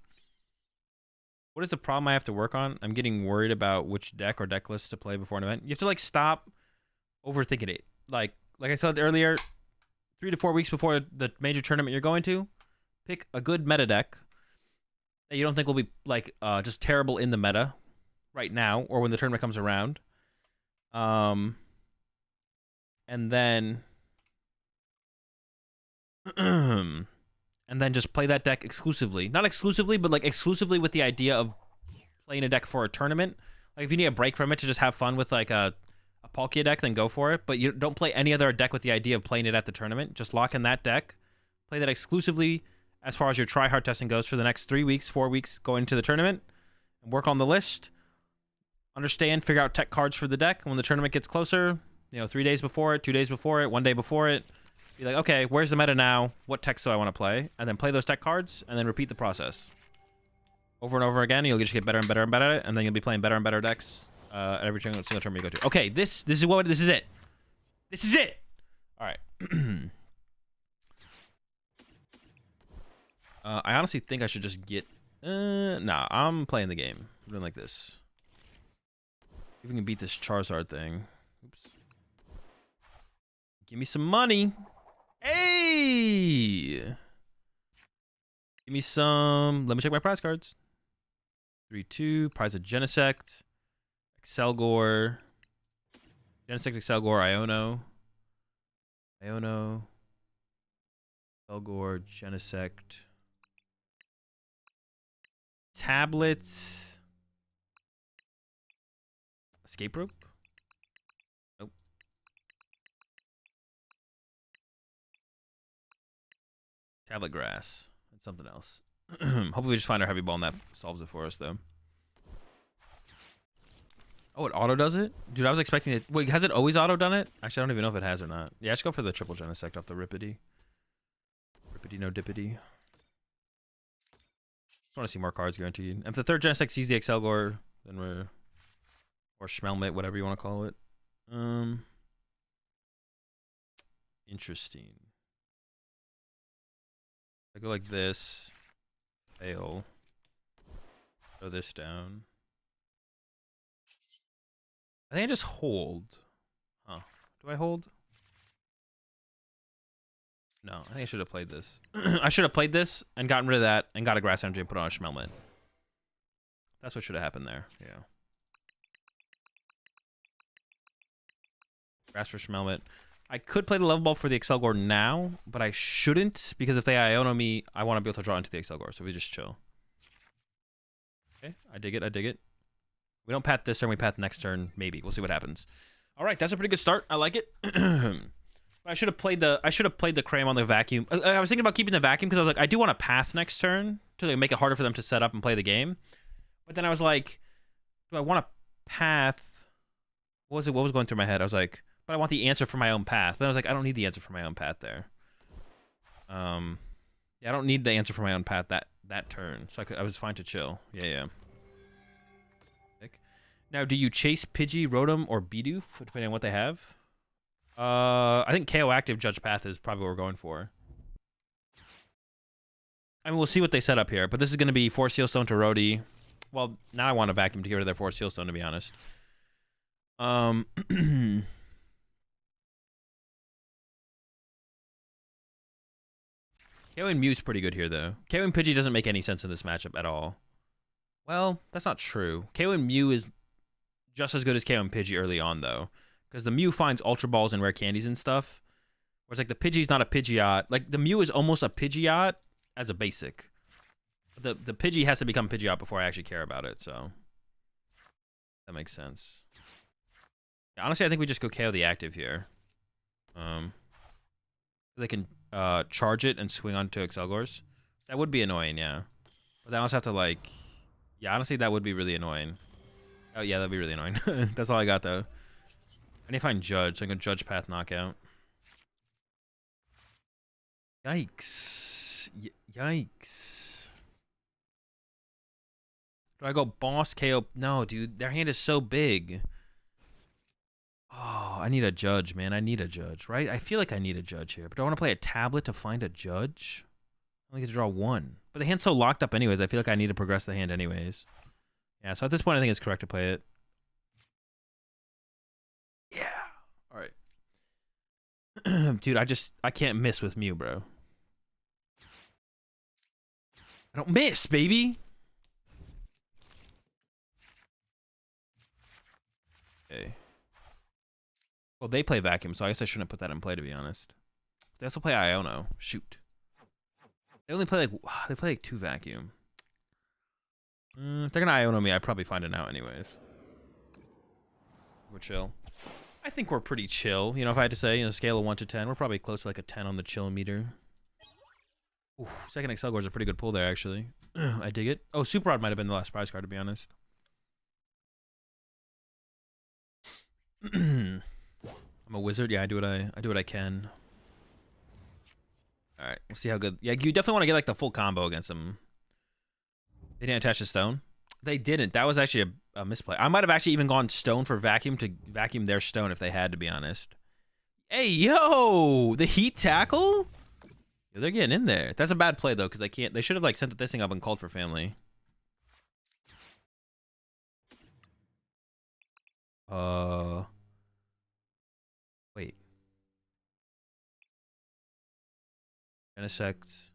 Speaker 1: What is the problem I have to work on? I'm getting worried about which deck or deck list to play before an event. You have to like stop overthinking it. Like I said earlier, 3 to 4 weeks before the major tournament you're going to, pick a good meta deck that you don't think will be like just terrible in the meta right now or when the tournament comes around. And then just play that deck exclusively. Not exclusively, but like exclusively with the idea of playing a deck for a tournament. Like if you need a break from it to just have fun with like a Palkia deck, then go for it. But you don't play any other deck with the idea of playing it at the tournament. Just lock in that deck. Play that exclusively as far as your try-hard testing goes for the next 3 weeks, 4 weeks going into the tournament. And work on the list. Understand, figure out tech cards for the deck. When the tournament gets closer, 3 days before it, 2 days before it, 1 day before it, be like, okay, where's the meta now? What techs do I want to play? And then play those tech cards, and then repeat the process. Over and over again, you'll just get better and better and better at it, and then you'll be playing better and better decks at every single tournament you go to. Okay, this is it. This is it. All right. I honestly think I should just get... nah, I'm playing the game. I'm doing like this. If we can beat this Charizard thing. Oops. Give me some money. Hey! Give me some... Let me check my prize cards. 3-2. Prize of Genesect. Excelgor. Genesect, Excelgor, Iono. Excelgor, Genesect. Tablet. Escape rope? Nope. Tablet grass. And something else. Hopefully we just find our heavy ball and that solves it for us, though. Oh, it auto does it? Dude, I was expecting it. Wait, has it always auto done it? Actually, I don't even know if it has or not. Yeah, I should go for the triple Genesect off the Rippity. Rippity no dippity. Just want to see more cards guaranteed. And if the third Genesect sees the Excelgor, then we're... Or Schmelmit, whatever you want to call it. Interesting. I go like this. Fail. Throw this down. I think I just hold. Huh. Do I hold? No, I think I should have played this. I should have played this and gotten rid of that and got a Grass Energy and put on a Schmelmit. That's what should have happened there. Yeah. Grass for Schmelmit. I could play the level ball for the Excelgor now, but I shouldn't because if they Iono me, I want to be able to draw into the Excelgor, so we just chill. Okay, I dig it, I dig it. We don't pat this turn, we pat the next turn, maybe. We'll see what happens. All right, that's a pretty good start. I like it. I should have played the Cram on the vacuum. I was thinking about keeping the vacuum because I was like, I do want to path next turn to like, make it harder for them to set up and play the game. But then I was like, do I want to path? What was going through my head? I was like, but I want the answer for my own path. But I was like, I don't need the answer for my own path there. Yeah, I don't need the answer for my own path that turn. So I was fine to chill. Yeah. Now, do you chase Pidgey, Rotom, or Bidoof, depending on what they have? I think KO active Judge Path is probably what we're going for. I mean, we'll see what they set up here, but this is going to be 4 Seal Stone to Rhodey. Well, now I want to vacuum to get rid of their 4 Seal Stone, to be honest. KO and Mew's pretty good here, though. KO and Pidgey doesn't make any sense in this matchup at all. Well, that's not true. KO and Mew is just as good as KO and Pidgey early on, though. Because the Mew finds Ultra Balls and rare candies and stuff. Whereas, like, the Pidgey's not a Pidgeot. Like, the Mew is almost a Pidgeot as a basic. The Pidgey has to become Pidgeot before I actually care about it, so. That makes sense. Yeah, honestly, I think we just go KO the active here. They can charge it and swing onto Excelgors. That would be annoying, yeah. But then I also have to, like... Yeah, honestly, that would be really annoying. Oh, yeah, that'd be really annoying. That's all I got, though. I need to find Judge. So I'm going to Judge Path Knockout. Yikes. Yikes. Do I go Boss KO? No, dude. Their hand is so big. Oh, I need a Judge, man. I need a Judge, right? I feel like I need a Judge here. But do I want to play a tablet to find a Judge? I only get to draw 1. But the hand's so locked up anyways. I feel like I need to progress the hand anyways. Yeah, so at this point, I think it's correct to play it. Yeah. All right. Dude, I can't miss with Mew, bro. I don't miss, baby. Okay. Well, they play Vacuum, so I guess I shouldn't put that in play, to be honest. They also play Iono. Shoot. They only play like 2 Vacuum. If they're gonna Iono me, I'd probably find it out anyways. We're chill. I think we're pretty chill. You know, if I had to say, you know, scale of 1 to 10, we're probably close to like a 10 on the chill meter. Ooh, second Excelgor is a pretty good pull there, actually. I dig it. Oh, Super Rod might have been the last prize card, to be honest. I'm a wizard. Yeah, I do what I can. All right, we'll see how good. Yeah, you definitely want to get like the full combo against them. They didn't attach the stone. They didn't. That was actually a misplay. I might have actually even gone stone for vacuum to vacuum their stone if they had, to be honest. Hey, yo! The heat tackle? Yeah, they're getting in there. That's a bad play though, because they can't. They should have like sent this thing up and called for family. Wait. Genesect.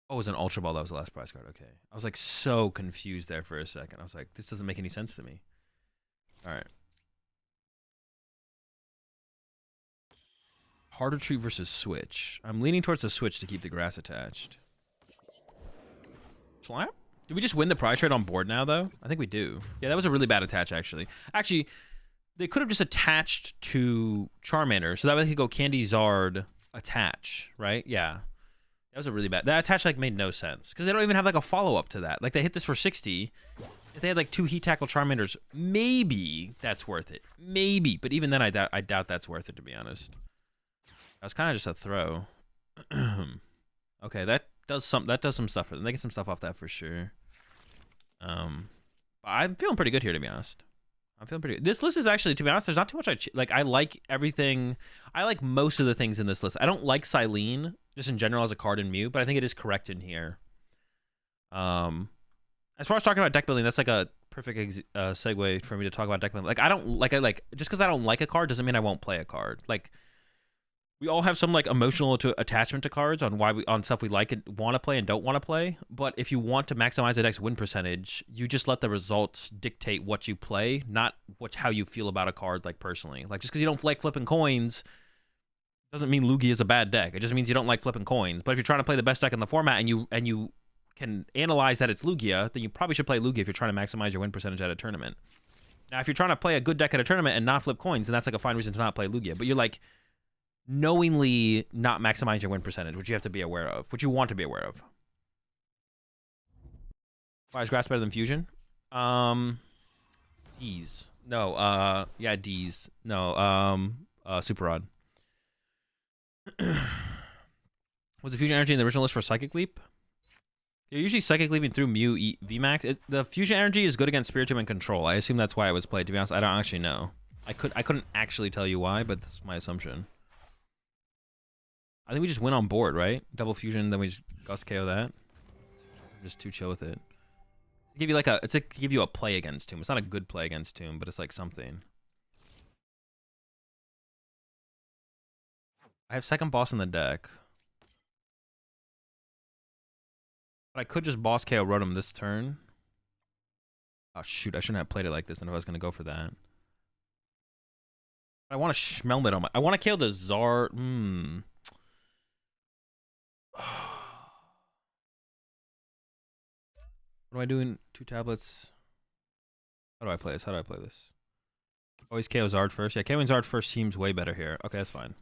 Speaker 1: Oh, it was an Ultra Ball. That was the last prize card. Okay. I was like so confused there for a second. I was like, this doesn't make any sense to me. All right. Harder Tree versus Switch. I'm leaning towards the Switch to keep the grass attached. Slap? Did we just win the prize trade on board now, though? I think we do. Yeah, that was a really bad attach, actually. Actually, they could have just attached to Charmander, so that way they could go Candy Zard attach, right? Yeah. That was a really bad... That attach, like, made no sense. Because they don't even have, like, a follow-up to that. Like, they hit this for 60. If they had, like, 2 Heat Tackle Charmanders, maybe that's worth it. Maybe. But even then, I doubt that's worth it, to be honest. That was kind of just a throw. Okay, that does some stuff for them. They get some stuff off that for sure. I'm feeling pretty good here, to be honest. I'm feeling pretty good. This list is actually, to be honest, there's not too much I like everything. I like most of the things in this list. I don't like Silene, just in general as a card in Mew, but I think it is correct in here. As far as talking about deck building, that's like a perfect segue for me to talk about deck building. Like, I don't like just because I don't like a card doesn't mean I won't play a card. Like, we all have some like emotional attachment to cards on stuff we like and want to play and don't want to play. But if you want to maximize the deck's win percentage, you just let the results dictate what you play, not how you feel about a card like personally. Like, just because you don't like flipping coins doesn't mean Lugia is a bad deck. It just means you don't like flipping coins. But if you're trying to play the best deck in the format and you can analyze that it's Lugia, then you probably should play Lugia if you're trying to maximize your win percentage at a tournament. Now, if you're trying to play a good deck at a tournament and not flip coins, then that's like a fine reason to not play Lugia. But you're like knowingly not maximize your win percentage, which you have to be aware of, which you want to be aware of. Why is grass better than fusion? D's. No, yeah, D's. No, Super Rod. Was the fusion energy in the original list for Psychic Leap? You're usually Psychic Leaping through Mew VMAX. The fusion energy is good against Spiritomb and Control. I assume that's why it was played. To be honest, I don't actually know. I couldn't actually tell you why, but that's my assumption. I think we just win on board, right? Double fusion, then we just Gust KO that. Just too chill with it. Give you like give you a play against Tomb. It's not a good play against Tomb, but it's like something. I have second boss in the deck. But I could just boss KO Rotom this turn. Oh shoot, I shouldn't have played it like this and if I was gonna go for that. I want to Schmelmit on my I want to KO the Zard. What am I doing? 2 tablets. How do I play this? Always KO Zard first. Yeah, KOing Zard first seems way better here. Okay, that's fine.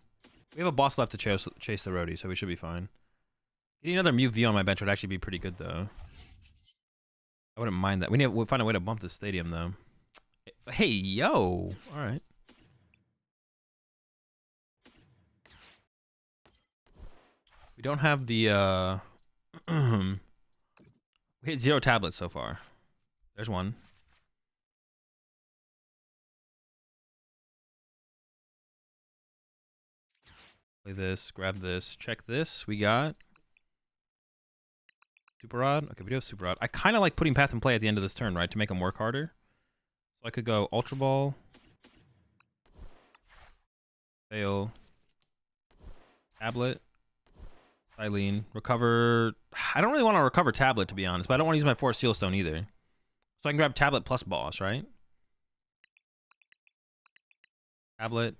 Speaker 1: We have a boss left to chase the roadie, so we should be fine. Getting another Mew V on my bench would actually be pretty good, though. I wouldn't mind that. We'll find a way to bump the stadium, though. Hey, yo! Alright. We don't have the, we hit 0 tablets so far. There's one. Play this, grab this, check this. We got Super Rod. Okay, we do have Super Rod. I kind of like putting Path in play at the end of this turn, right? To make them work harder. So I could go Ultra Ball. Fail. Tablet. Silene. Recover. I don't really want to recover Tablet, to be honest, but I don't want to use my Forest Seal Stone either. So I can grab Tablet plus Boss, right? Tablet.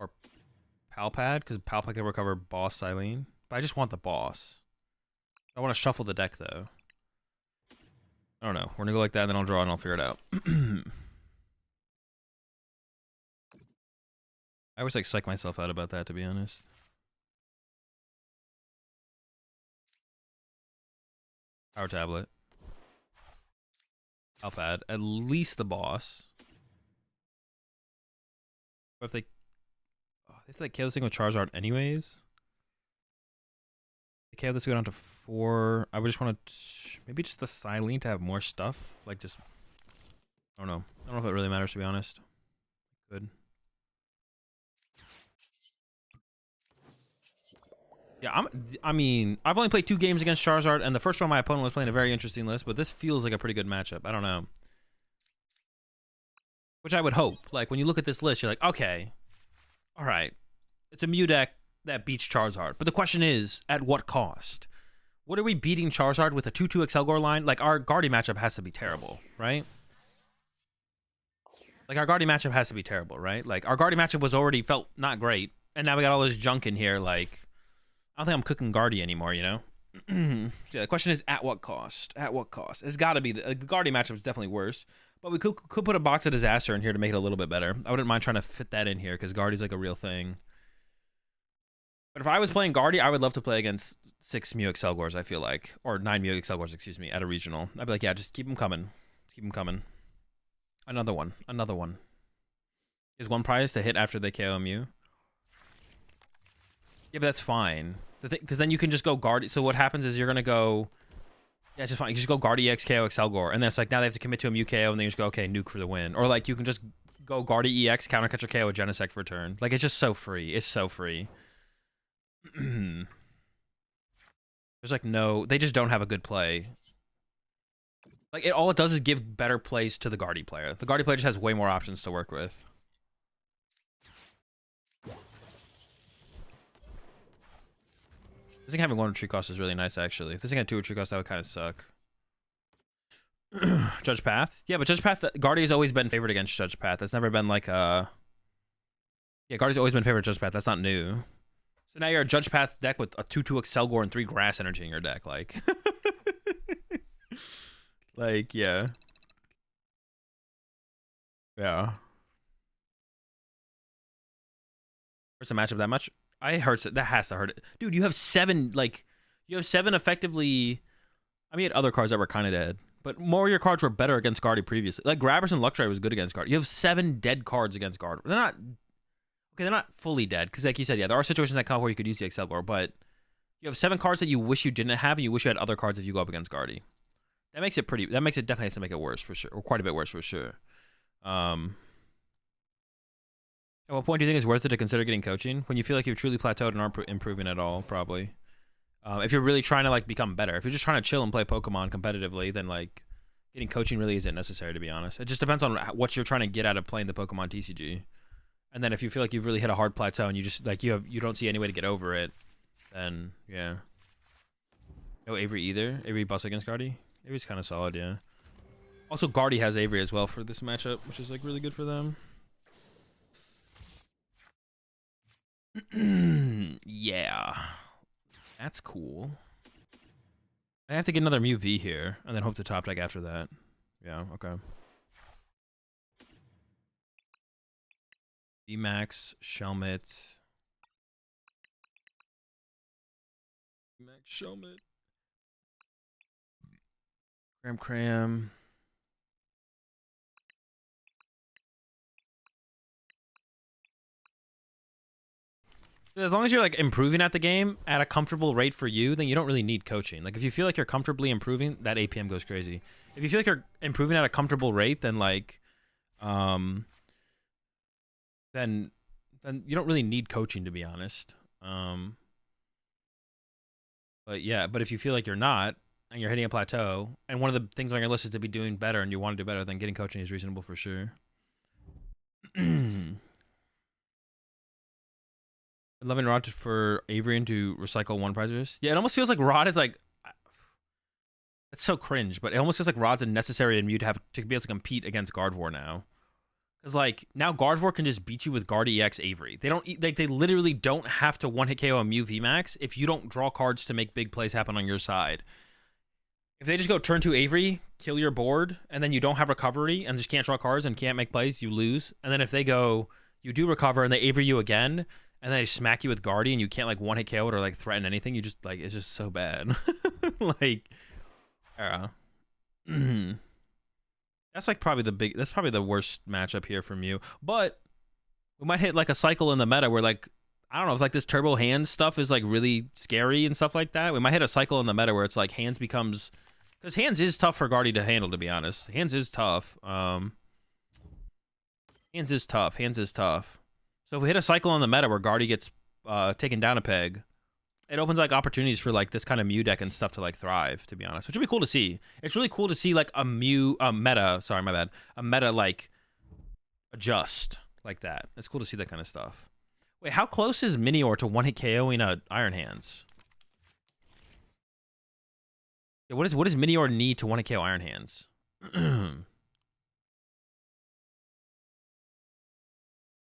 Speaker 1: Or Palpad, because Palpad can recover Boss Silene. But I just want the Boss. I want to shuffle the deck, though. I don't know. We're going to go like that, and then I'll draw, and I'll figure it out. I always, like, psych myself out about that, to be honest. Power Tablet. Palpad. At least the Boss. But if they... Oh, they have to, like, kill this thing with Charizard anyways. They KO this to go down to 4. I would just want to... Maybe just the Silene to have more stuff. Like, just... I don't know. I don't know if it really matters, to be honest. Good. Yeah, I mean, I've only played 2 games against Charizard, and the first one my opponent was playing a very interesting list, but this feels like a pretty good matchup. I don't know. Which I would hope. Like, when you look at this list, you're like, okay, all right. It's a Mew deck that beats Charizard. But the question is, at what cost? What are we beating Charizard with a 2-2 Excelgor line? Like, our Guardy matchup has to be terrible, right? Like, our Guardy matchup has to be terrible, right? Like, our Guardy matchup was already felt not great, and now we got all this junk in here, like... I don't think I'm cooking Guardy anymore, you know? Yeah, the question is, at what cost? At what cost? It's got to be... the Guardy matchup is definitely worse. But we could put a box of disaster in here to make it a little bit better. I wouldn't mind trying to fit that in here, because Guardy's like a real thing. But if I was playing Guardy, I would love to play against 6 Mew Excelgors, I feel like. Or 9 Mew Excelgors, excuse me, at a regional. I'd be like, yeah, just keep them coming. Just keep them coming. Another one. Another one. Is 1 prize to hit after they KO Mew? Yeah, but that's fine. Because then you can just go Guardy. So what happens is you're going to go... Yeah, it's just fine. You just go Guardy EX KO Excelgor. And then it's like, now they have to commit to a Mew KO, and then you just go, okay, nuke for the win. Or like, you can just go Guardy EX, counter catcher KO, Genesect for turn. Like, it's just so free. It's so free. There's like no... They just don't have a good play. Like, all it does is give better plays to the Guardy player. The Guardy player just has way more options to work with. I think having 1 retreat cost is really nice, actually. If this thing had 2 retreat costs, that would kind of suck. Judge Path? Yeah, but Judge Path, Guardy has always been favored against Judge Path. That's never been like a... Yeah, Guardy's always been favored Judge Path. That's not new. So now you're a Judge Path deck with a 2-2 Excelgor and 3 Grass Energy in your deck. Like... like, yeah. Yeah. Hurts the matchup that much? I hurts it. That has to hurt it. Dude, you have 7, like... You have 7 effectively... I mean, you had other cards that were kind of dead. But more of your cards were better against Guardy previously. Like, Grabbers and Luxray was good against Guardy. You have 7 dead cards against Guard. They're not... Okay, they're not fully dead. Because like you said, yeah, there are situations that come up where you could use the Excelgor. But you have 7 cards that you wish you didn't have, and you wish you had other cards if you go up against Guardy. That makes it pretty... That makes it definitely has to make it worse, for sure. Or quite a bit worse, for sure. At what point do you think it's worth it to consider getting coaching? When you feel like you've truly plateaued and aren't improving at all, probably. If you're really trying to like become better. If you're just trying to chill and play Pokemon competitively, then like getting coaching really isn't necessary, to be honest. It just depends on what you're trying to get out of playing the Pokemon TCG. And then if you feel like you've really hit a hard plateau and you just like you don't see any way to get over it, then yeah. No Avery either. Avery busts against Guardy. Avery's kind of solid, yeah. Also, Guardy has Avery as well for this matchup, which is like really good for them. Yeah. That's cool. I have to get another Mew V here, and then hope to top deck after that. Yeah, okay. VMAX, Shelmet. VMAX, Shelmet. Cram. As long as you're like improving at the game at a comfortable rate for you, then you don't really need coaching. Like if you feel like you're comfortably improving, that APM goes crazy. If you feel like you're improving at a comfortable rate, then like, then you don't really need coaching, to be honest. But yeah, but if you feel like you're not and you're hitting a plateau, and one of the things on your list is to be doing better, and you want to do better, then getting coaching is reasonable for sure. Loving Rod for Avery to recycle 1 prizes. Yeah, it almost feels like Rod is like... It's so cringe, but it almost feels like Rod's a necessary and Mew to be able to compete against Gardevoir now. Because like, now Gardevoir can just beat you with Guardy EX Avery. They don't... Like, they literally don't have to one-hit KO a Mew VMAX if you don't draw cards to make big plays happen on your side. If they just go turn 2 Avery, kill your board, and then you don't have recovery and just can't draw cards and can't make plays, you lose. And then if they go... You do recover and they Avery you again... And then they smack you with Guardy and you can't like one-hit KO it or like threaten anything. You just like, it's just so bad. Like, that's like probably that's probably the worst matchup here from you. But we might hit like a cycle in the meta where like, I don't know, if like this Turbo Hands stuff is like really scary and stuff like that. We might hit a cycle in the meta where it's like Hands becomes, because Hands is tough for Guardy to handle, to be honest. Hands is tough. Hands is tough. So if we hit a cycle on the meta where Guardy gets taken down a peg, it opens like opportunities for like this kind of Mew deck and stuff to like thrive, to be honest, which would be cool to see. It's really cool to see like a meta, sorry, my bad, a meta like adjust like that. It's cool to see that kind of stuff. Wait, how close is Minior to one hit KOing a Iron Hands? Yeah, what does Minior need to one hit KO Iron Hands?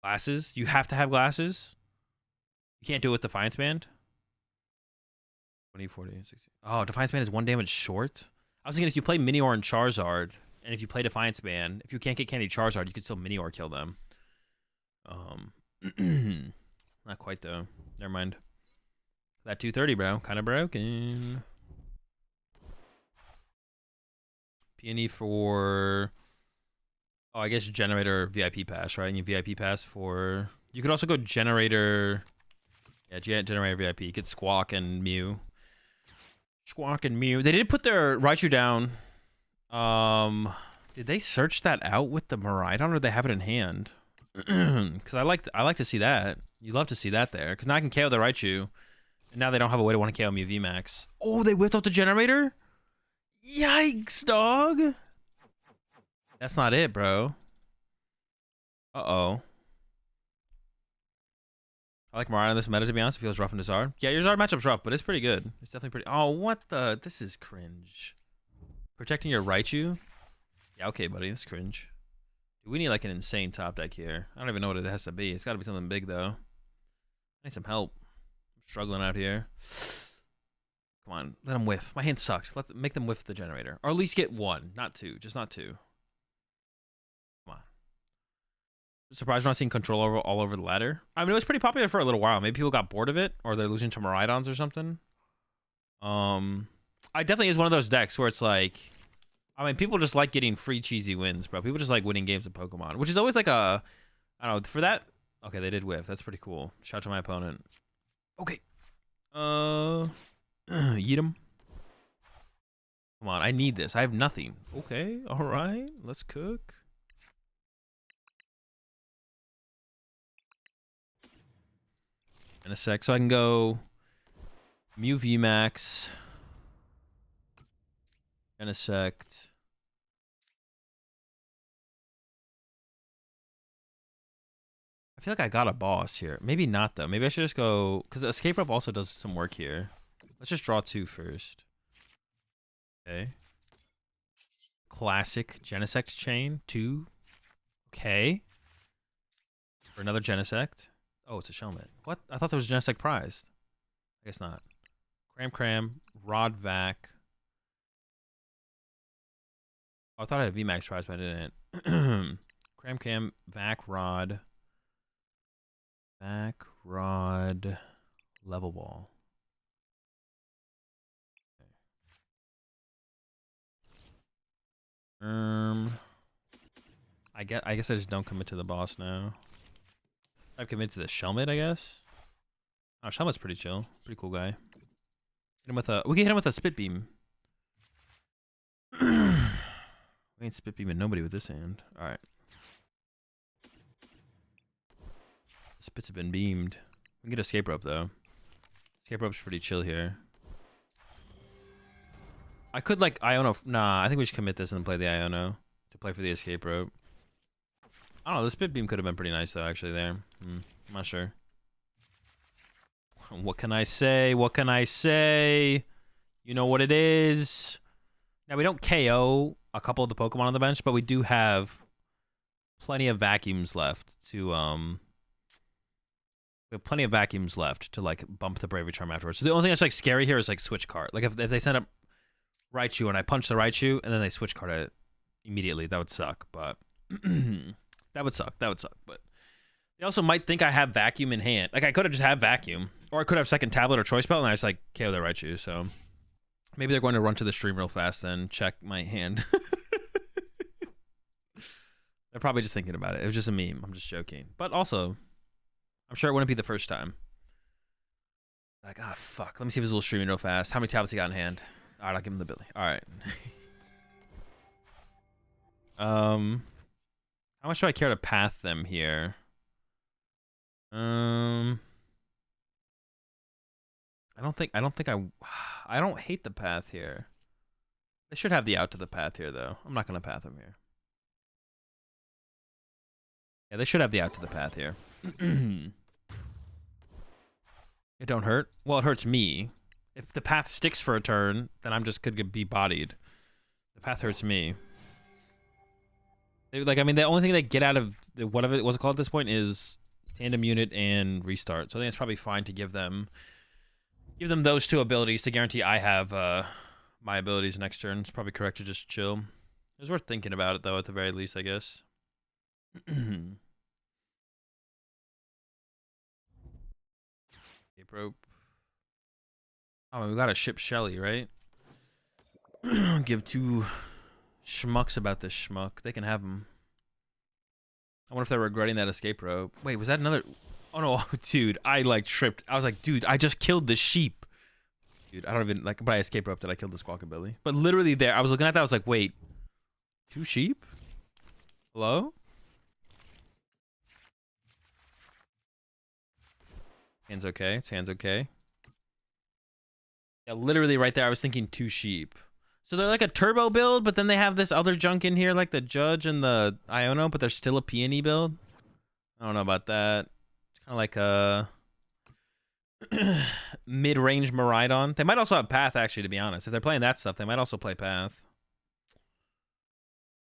Speaker 1: Glasses? You have to have glasses? You can't do it with Defiance Band? 20, 40, 60. Oh, Defiance Band is 1 damage short? I was thinking if you play Minior and Charizard, and if you play Defiance Band, if you can't get Candy Charizard, you could still Minior kill them. Not quite, though. Never mind. That 230, bro. Kind of broken. Peony for... Oh, I guess Generator VIP Pass, right? And you VIP Pass for... You could also go Generator... Yeah, Generator VIP. You get Squawk and Mew. Squawk and Mew. They did put their Raichu down. Did they search that out with the Miraidon, or they have it in hand? Because I like to see that. You love to see that there. Because now I can KO the Raichu. And now they don't have a way to want to KO Mew VMAX. Oh, they whipped out the Generator? Yikes, dog. That's not it, bro. Uh-oh. I like Miraidon in this meta, to be honest. It feels rough and Zard. Yeah, your Zard matchup's rough, but it's pretty good. It's definitely pretty... Oh, what the... This is cringe. Protecting your Raichu? Yeah, okay, buddy. That's cringe. Dude, we need, like, an insane top deck here. I don't even know what it has to be. It's got to be something big, though. I need some help. I'm struggling out here. Come on. Let them whiff. My hand sucked. Make them whiff the Generator. Or at least get one. Not two. Just not two. Come on. Surprised we're not seeing control all over the ladder. I mean, it was pretty popular for a little while. Maybe people got bored of it, or they're losing to Miraidons or something. I definitely is one of those decks where it's like, I mean, people just like getting free cheesy wins, bro. People just like winning games of Pokemon, which is always like a, I don't know, for that. Okay, they did whiff. That's pretty cool. Shout out to my opponent. Okay. Yeet him. Come on, I need this. I have nothing. Okay, all right. Let's cook. In a sec, so I can go Mew VMAX. In a sec. I feel like I got a boss here. Maybe not, though. Maybe I should just go... Because the Escape Rope also does some work here. Let's just draw 2 first. Okay. Classic Genesect Chain. 2. Okay. For another Genesect. Oh, it's a Shelmet. What? I thought there was a Genesect prized. I guess not. Cram, Rod Vac. Oh, I thought I had VMAX prize, but I didn't. Cram, Vac Rod. Vac Rod. Level Ball. Okay. I guess I just don't commit to the boss now. I've committed to the Shelmet, I guess. Oh, Shelmet's pretty chill. Pretty cool guy. Hit him with a... We can hit him with a Spit Beam. We ain't Spit Beaming nobody with this hand. Alright. Spits have been beamed. We can get Escape Rope, though. Escape Rope's pretty chill here. I could, like, Iono... Nah, I think we should commit this and play the Iono to play for the Escape Rope. I don't know, the Spit Beam could have been pretty nice, though, actually, there. I'm not sure. What can I say? What can I say? You know what it is. Now, we don't KO a couple of the Pokemon on the bench, but we do have plenty of vacuums left to, we have plenty of vacuums left to, like, bump the Bravery Charm afterwards. So the only thing that's, like, scary here is, like, switch card. Like, if they send up Raichu and I punch the Raichu and then they switch card it immediately, that would suck, but... That would suck, but they also might think I have Vacuum in hand. Like, I could have just had Vacuum, or I could have second Tablet or Choice Belt, and I just, like, KO the Raichu, so maybe they're going to run to the stream real fast and check my hand. They're probably just thinking about it. It was just a meme. I'm just joking. But also, I'm sure it wouldn't be the first time. Like, ah, fuck. Let me see if Azul's streaming real fast. How many tablets he got in hand? All right, I'll give him the Billy. All right. How much do I care to path them here? I don't hate the path here. They should have the out to the path here, though. I'm not going to path them here. Yeah, they should have the out to the path here. It don't hurt? Well, it hurts me. If the path sticks for a turn, then I'm just could be bodied. The path hurts me. Like, I mean, the only thing they get out of whatever it was called at this point is tandem unit and restart. So I think it's probably fine to give them those two abilities to guarantee I have my abilities next turn. It's probably correct to just chill. It's worth thinking about it, though, at the very least, I guess. Escape rope. Oh, we gotta ship Shelly, right? Give two schmucks about this schmuck. They can have him. I wonder if they're regretting that escape rope. Wait, was that another? Oh no, dude, I like tripped. I was like, dude, I just killed the sheep. Dude, I don't even like. But I escape rope that I killed the squawkabilly. But literally, there, I was looking at that. I was like, wait, two sheep? Hello? Hands okay. It's hands okay. Yeah, literally right there. I was thinking two sheep. So they're like a turbo build, but then they have this other junk in here, like the Judge and the Iono, but they're still a peony build. I don't know about that. It's kind of like a mid-range Miraidon. They might also have Path, actually, to be honest. If they're playing that stuff, they might also play Path.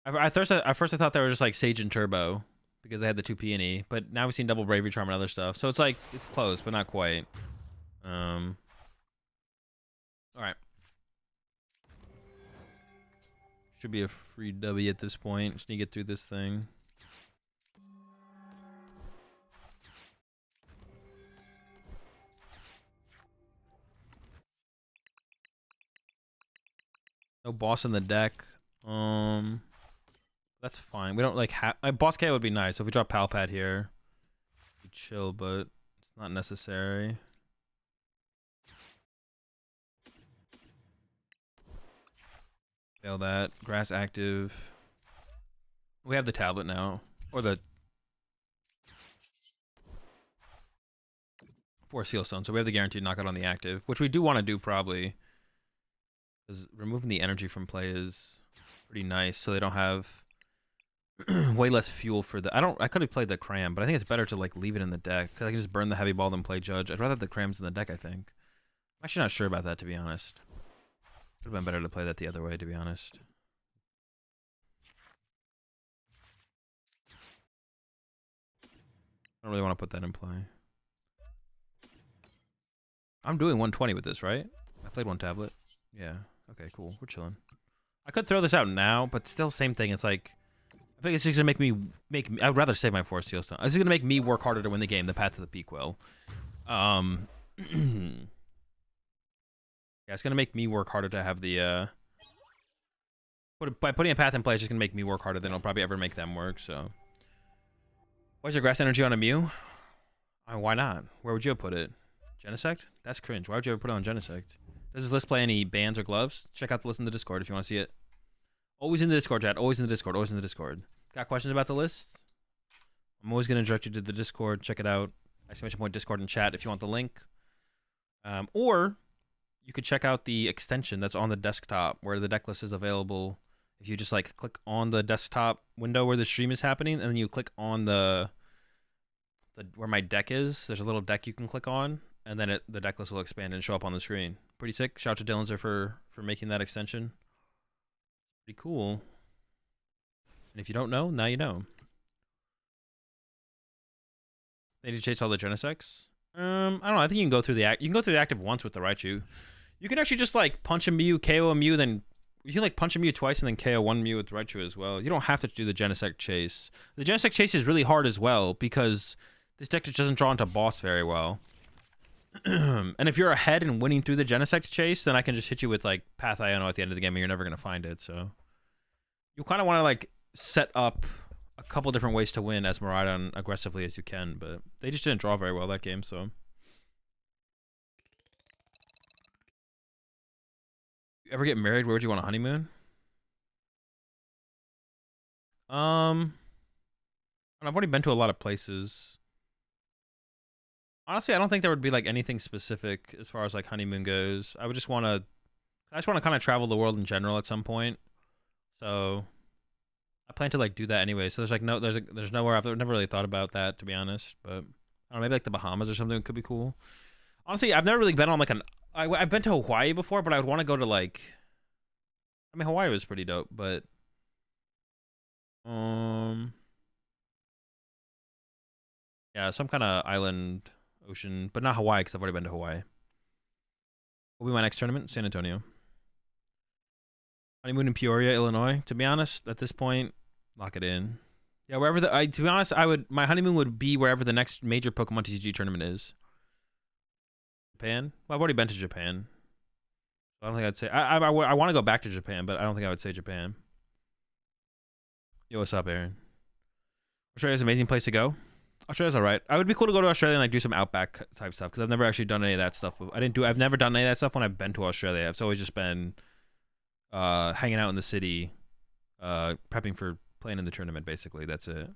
Speaker 1: At first I thought they were just like Sage and Turbo because they had the two peony, but now we've seen Double Bravery Charm and other stuff. So it's like, it's close, but not quite. All right. Should be a free W at this point. Just need to get through this thing. No boss in the deck. That's fine. We don't like have boss KO would be nice. So if we drop Palpad here, we chill, but it's not necessary. Fail that. Grass active. We have the tablet now. Or the 4 seal stone. So we have the guaranteed knockout on the active, which we do want to do probably. Because removing the energy from play is pretty nice. So they don't have way less fuel for the. I could have played the cram, but I think it's better to like leave it in the deck. Because I can just burn the heavy ball than play Judge. I'd rather have the crams in the deck, I think. I'm actually not sure about that, to be honest. Would have been better to play that the other way, to be honest. I don't really want to put that in play. I'm doing 120 with this, right? I played one tablet. Yeah. Okay, cool. We're chilling. I could throw this out now, but still same thing. It's like, I think it's just going to make me, I'd rather save my 4 steel stone. It's going to make me work harder to win the game. The path to the peak will. Yeah, it's going to make me work harder to have the, by putting a path in play, it's just going to make me work harder than it'll probably ever make them work, so. Why is there grass energy on a Mew? Why not? Where would you have put it? Genesect? That's cringe. Why would you ever put it on Genesect? Does this list play any bands or gloves? Check out the list in the Discord if you want to see it. Always in the Discord, chat. Always in the Discord. Always in the Discord. Got questions about the list? I'm always going to direct you to the Discord. Check it out. Exclamation point Discord and chat if you want the link. Or you could check out the extension that's on the desktop where the deck list is available. If you just like click on the desktop window where the stream is happening, and then you click on the where my deck is, there's a little deck you can click on, and then the deck list will expand and show up on the screen. Pretty sick. Shout out to Dylanzer for making that extension. Pretty cool. And if you don't know, now you know. They need to chase all the Genesects. I don't know. I think you can go through the active once with the Raichu. You can actually just like punch a Mew, KO a Mew, then you can like punch a Mew twice and then KO one Mew with Raichu as well. You don't have to do the Genesect chase. The Genesect chase is really hard as well because this deck just doesn't draw into boss very well. And if you're ahead and winning through the Genesect chase, then I can just hit you with like Path Iono at the end of the game and you're never going to find it. So you kind of want to like set up a couple different ways to win as Miraidon aggressively as you can, but they just didn't draw very well that game, so. You ever get married? Where would you want a honeymoon? I've already been to a lot of places. Honestly, I don't think there would be like anything specific as far as like honeymoon goes. I just want to kind of travel the world in general at some point. So I plan to like do that anyway. So there's nowhere I've never really thought about that, to be honest. But I don't know, maybe like the Bahamas or something could be cool. Honestly, I've never really been on like I've been to Hawaii before, but I would want to go to like, I mean, Hawaii was pretty dope, but yeah, some kind of island, ocean, but not Hawaii because I've already been to Hawaii. What will be my next tournament? San Antonio. Honeymoon in Peoria, Illinois. To be honest, at this point, lock it in. Yeah, wherever to be honest, my honeymoon would be wherever the next major Pokemon TCG tournament is. Japan? Well, I've already been to Japan. I don't think I'd say I want to go back to Japan, but I don't think I would say Japan. Yo, what's up, Aaron? Australia's an amazing place to go. Australia's alright. I would be cool to go to Australia and like do some outback type stuff because I've never actually done any of that stuff. I've never done any of that stuff when I've been to Australia. I've always just been hanging out in the city, prepping for playing in the tournament. Basically, that's it.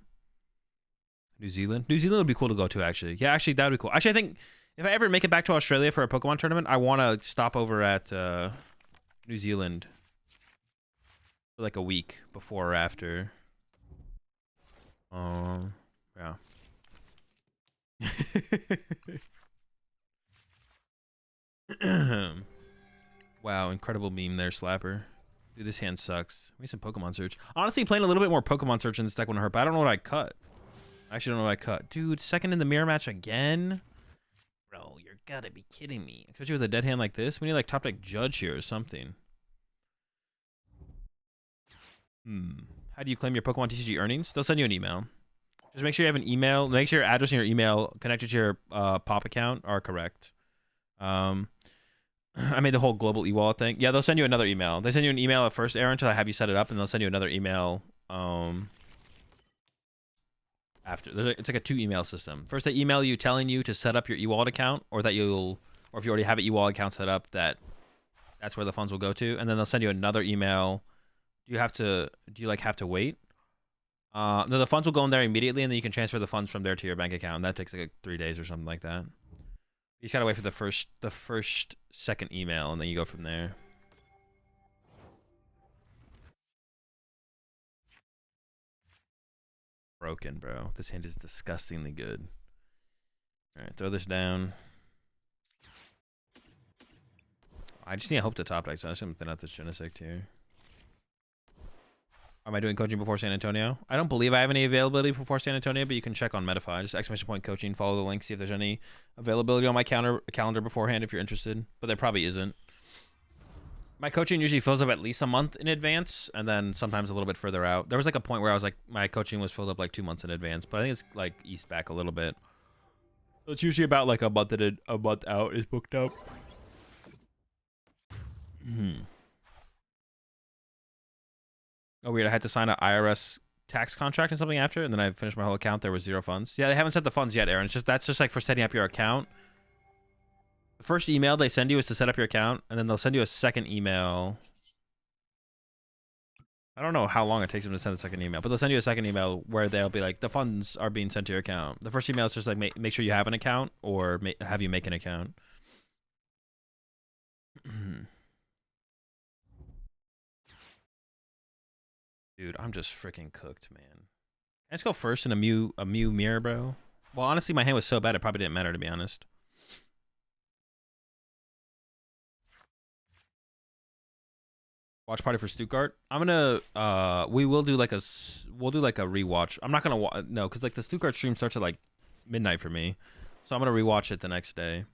Speaker 1: New Zealand would be cool to go to. Actually, yeah, actually that would be cool. Actually, I think if I ever make it back to Australia for a Pokemon tournament, I want to stop over at New Zealand for like a week before or after. Yeah. Wow, incredible meme there, Slapper. Dude, this hand sucks. We need some Pokemon search. Honestly, playing a little bit more Pokemon search in this deck wouldn't hurt, but I don't know what I cut. I actually don't know what I cut. Dude, second in the mirror match again? Bro, you're gotta be kidding me. Especially with a dead hand like this. We need like top deck Judge here or something. How do you claim your Pokemon TCG earnings? They'll send you an email. Just make sure you have an email. Make sure your address and your email connected to your POP account are correct. I made the whole global e-wallet thing. Yeah, they'll send you another email. They send you an email at first, Aaron, until I have you set it up, and they'll send you another email after. It's like a 2-email system. First, they email you telling you to set up your e-wallet account, or if you already have an e-wallet account set up, that's where the funds will go to, and then they'll send you another email. Do you have to wait? No, the funds will go in there immediately, and then you can transfer the funds from there to your bank account. And that takes like 3 days or something like that. You just gotta wait for the second email, and then you go from there. Broken, bro. This hand is disgustingly good. All right, throw this down. I just need to hope to top deck, so I'm just gonna thin out this Genesect here. Am I doing coaching before San Antonio? I don't believe I have any availability before San Antonio, but you can check on Metafy. Just !coaching, follow the link, see if there's any availability on my calendar beforehand if you're interested. But there probably isn't. My coaching usually fills up at least a month in advance, and then sometimes a little bit further out. There was like a point where I was like, my coaching was filled up like 2 months in advance, but I think it's like east back a little bit. So it's usually about like a month out is booked up. Oh, weird. I had to sign an IRS tax contract and something after, and then I finished my whole account. There was 0 funds. Yeah, they haven't sent the funds yet, Aaron. That's just like for setting up your account. The first email they send you is to set up your account, and then they'll send you a second email. I don't know how long it takes them to send a second email, but they'll send you a second email where they'll be like, the funds are being sent to your account. The first email is just like, make sure you have an account, or have you make an account. Dude, I'm just freaking cooked, man. Can I just go first in a Mew mirror, bro? Well, honestly, my hand was so bad it probably didn't matter, to be honest. Watch party for Stuttgart. I'm gonna we'll do like a rewatch. I'm not gonna no, because like the Stuttgart stream starts at like midnight for me, so I'm gonna rewatch it the next day.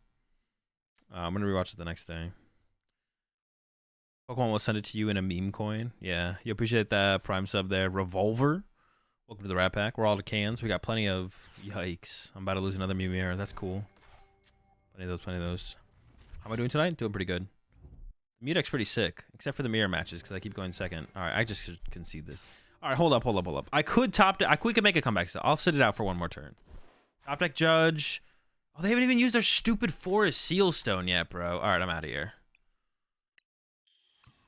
Speaker 1: Pokemon will send it to you in a meme coin. Yeah, you appreciate that Prime sub there. Revolver. Welcome to the Rat Pack. We're all to cans. We got plenty of... Yikes. I'm about to lose another Mew mirror. That's cool. Plenty of those. How am I doing tonight? Doing pretty good. The Mew deck's pretty sick, except for the mirror matches, because I keep going second. All right, I just should concede this. All right, hold up. I could we could make a comeback. So I'll sit it out for one more turn. Top deck Judge. Oh, they haven't even used their stupid Forest Sealstone yet, bro. All right, I'm out of here.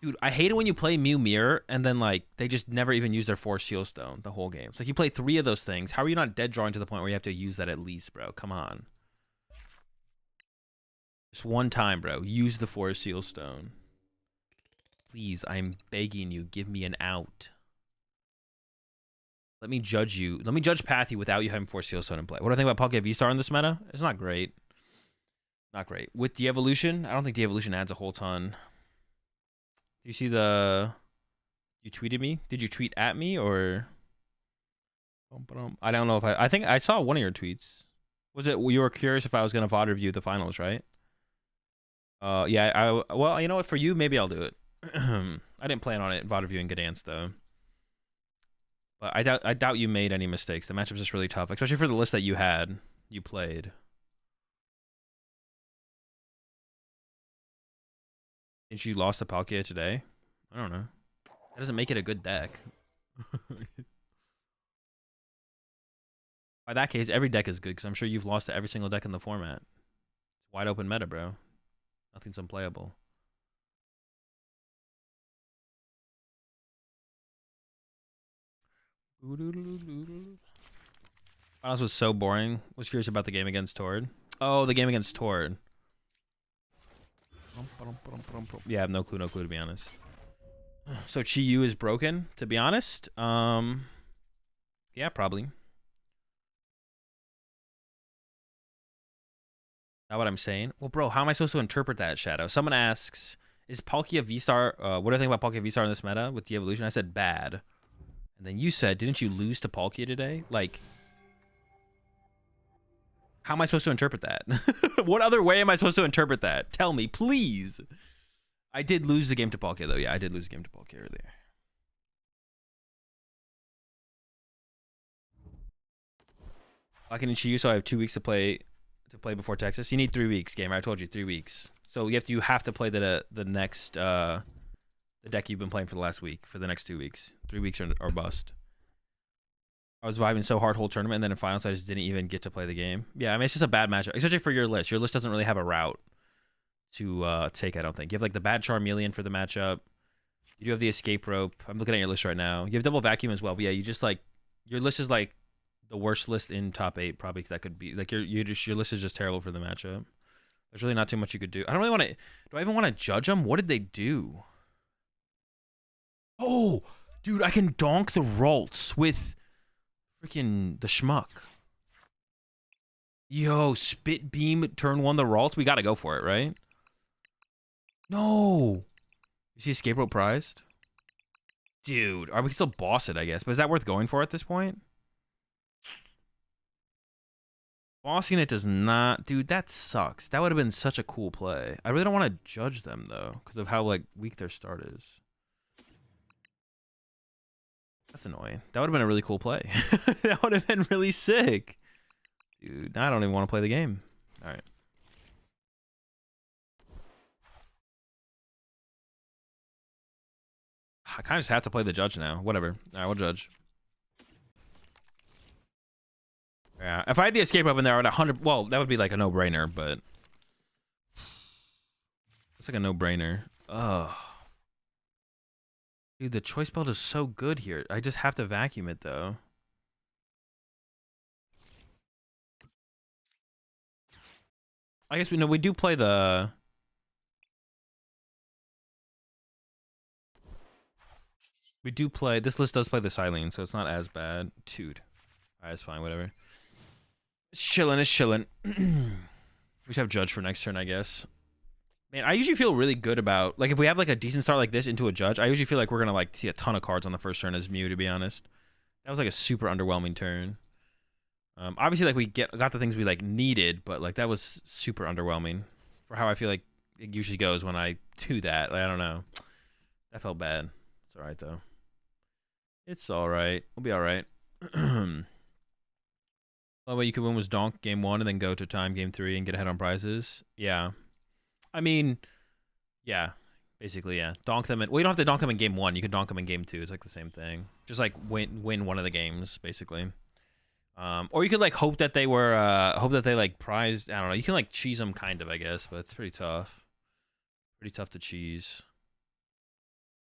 Speaker 1: Dude, I hate it when you play Mew Mirror and then, like, they just never even use their Force Sealstone the whole game. So, like, you play 3 of those things. How are you not dead drawing to the point where you have to use that at least, bro? Come on. Just one time, bro. Use the Forest Seal Stone. Please, I'm begging you, give me an out. Let me judge you. Let me judge Pathy without you having Force Seal Stone in play. What do I think about Poke V-Star in this meta? It's not great. Not great. With De-Evolution, I don't think De-Evolution adds a whole ton. Do you see the... You tweeted me? Did you tweet at me or... I don't know if I think I saw one of your tweets. Was it you were curious if I was going to VOD review the finals, right? Yeah, well, you know what? For you, maybe I'll do it. I didn't plan on it VOD reviewing Gdansk, though. But I doubt you made any mistakes. The matchup's just really tough, especially for the list that you played. Didn't you lost to Palkia today? I don't know. That doesn't make it a good deck. By that case, every deck is good, because I'm sure you've lost to every single deck in the format. It's wide open meta, bro. Nothing's unplayable. Finals was so boring. Was curious about the game against Tord. Oh, the game against Tord. Yeah, I have no clue to be honest. So Chi Yu is broken, to be honest. Yeah, probably. Not what I'm saying. Well, bro, how am I supposed to interpret that, Shadow? Someone asks, is Palkia V-Star, what do I think about Palkia V-Star in this meta with the evolution? I said bad. And then you said, didn't you lose to Palkia today? Like, how am I supposed to interpret that? What other way am I supposed to interpret that? Tell me, please. I did lose the game to Palkia, though. Yeah, I did lose the game to Palkia earlier. Locking in Chiyu, so I have 2 weeks to play before Texas. You need 3 weeks, gamer. I told you 3 weeks. So you have to play the next the deck you've been playing for the last week for the next 2 weeks. 3 weeks or bust. I was vibing so hard whole tournament, and then in finals I just didn't even get to play the game. Yeah, I mean it's just a bad matchup, especially for your list. Your list doesn't really have a route to take. I don't think you have like the bad Charmeleon for the matchup. You do have the escape rope. I'm looking at your list right now. You have double vacuum as well. But yeah, you just like your list is like the worst list in top 8 probably. That could be like your list is just terrible for the matchup. There's really not too much you could do. I don't really want to. Do I even want to judge them? What did they do? Oh, dude, I can donk the Ralts with freaking the Schmuck. Yo, Spit Beam turn 1 the Ralts. We got to go for it, right? No. You see escape rope prized? Dude, we can still boss it, I guess. But is that worth going for at this point? Bossing it does not... Dude, that sucks. That would have been such a cool play. I really don't want to judge them, though, because of how, like, weak their start is. That's annoying. That would have been a really cool play. That would have been really sick. Dude, I don't even want to play the game. All right. I kind of just have to play the judge now. Whatever. All right, we'll judge. Yeah, if I had the escape rope in there, I would 100. Well, that would be like a no-brainer, but it's like a no-brainer. Ugh, dude, the choice belt is so good here. I just have to vacuum it though. I guess we do play the. We do play. This list does play the Silene, so it's not as bad, dude. Alright, it's fine. Whatever. It's chilling. It's chilling. We should have judge for next turn, I guess. Man, I usually feel really good about like if we have like a decent start like this into a judge. I usually feel like we're gonna like see a ton of cards on the first turn as Mew. To be honest, that was like a super underwhelming turn. Obviously, like we got the things we like needed, but like that was super underwhelming for how I feel like it usually goes when I do that. Like, I don't know. That felt bad. It's all right though. It's all right. We'll be all right. Well, what you could win was donk game 1 and then go to time game 3 and get ahead on prizes. Yeah. I mean, yeah. Basically, yeah. Donk them in... Well, you don't have to donk them in game 1. You can donk them in game 2. It's like the same thing. Just like win one of the games, basically. Or you could like hope that they were... hope that they like prized... I don't know. You can like cheese them kind of, I guess. But it's pretty tough. Pretty tough to cheese.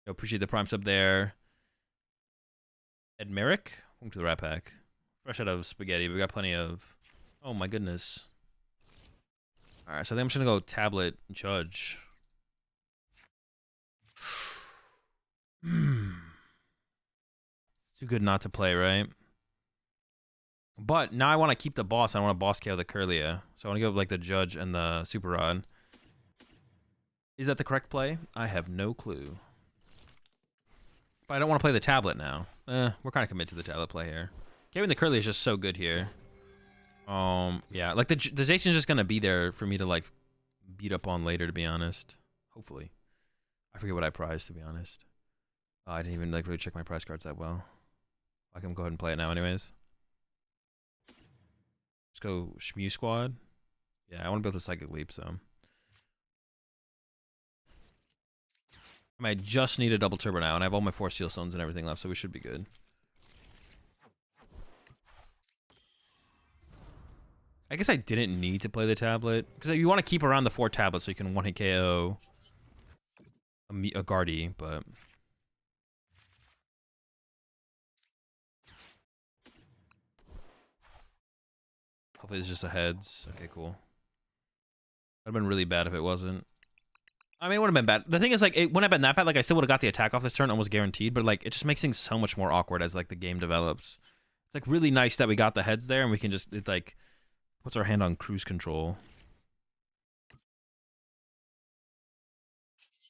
Speaker 1: Yo, appreciate the prime sub there. Ed Merrick? Welcome to the Rat Pack. Fresh out of spaghetti. We got plenty of... Oh my goodness. All right, so I think I'm just gonna go tablet judge. It's too good not to play, right? But now I want to keep the boss. I want to boss KO the Curlia. So I want to go like the judge and the super rod. Is that the correct play? I have no clue. But I don't want to play the tablet now. We're kind of committed to the tablet play here. KOing the Curlia is just so good here. Yeah, like the Zacian is just gonna be there for me to like beat up on later, to be honest. Hopefully. I forget what I prized, to be honest. I didn't even like really check my prize cards that well. I can go ahead and play it now anyways. Let's go Shmew Squad. Yeah, I want to build a Psychic Leap, so. I might just need a double turbo now, and I have all my 4 Seal Stones and everything left, so we should be good. I guess I didn't need to play the tablet, because you want to keep around the 4 tablets so you can 1-hit KO a Guardy, but... Hopefully it's just a heads. Okay, cool. Would have been really bad if it wasn't. I mean, it would have been bad. The thing is, like, it wouldn't have been that bad. Like, I still would have got the attack off this turn, almost guaranteed. But, like, it just makes things so much more awkward as, like, the game develops. It's, like, really nice that we got the heads there, and we can just, it, like, puts our hand on cruise control.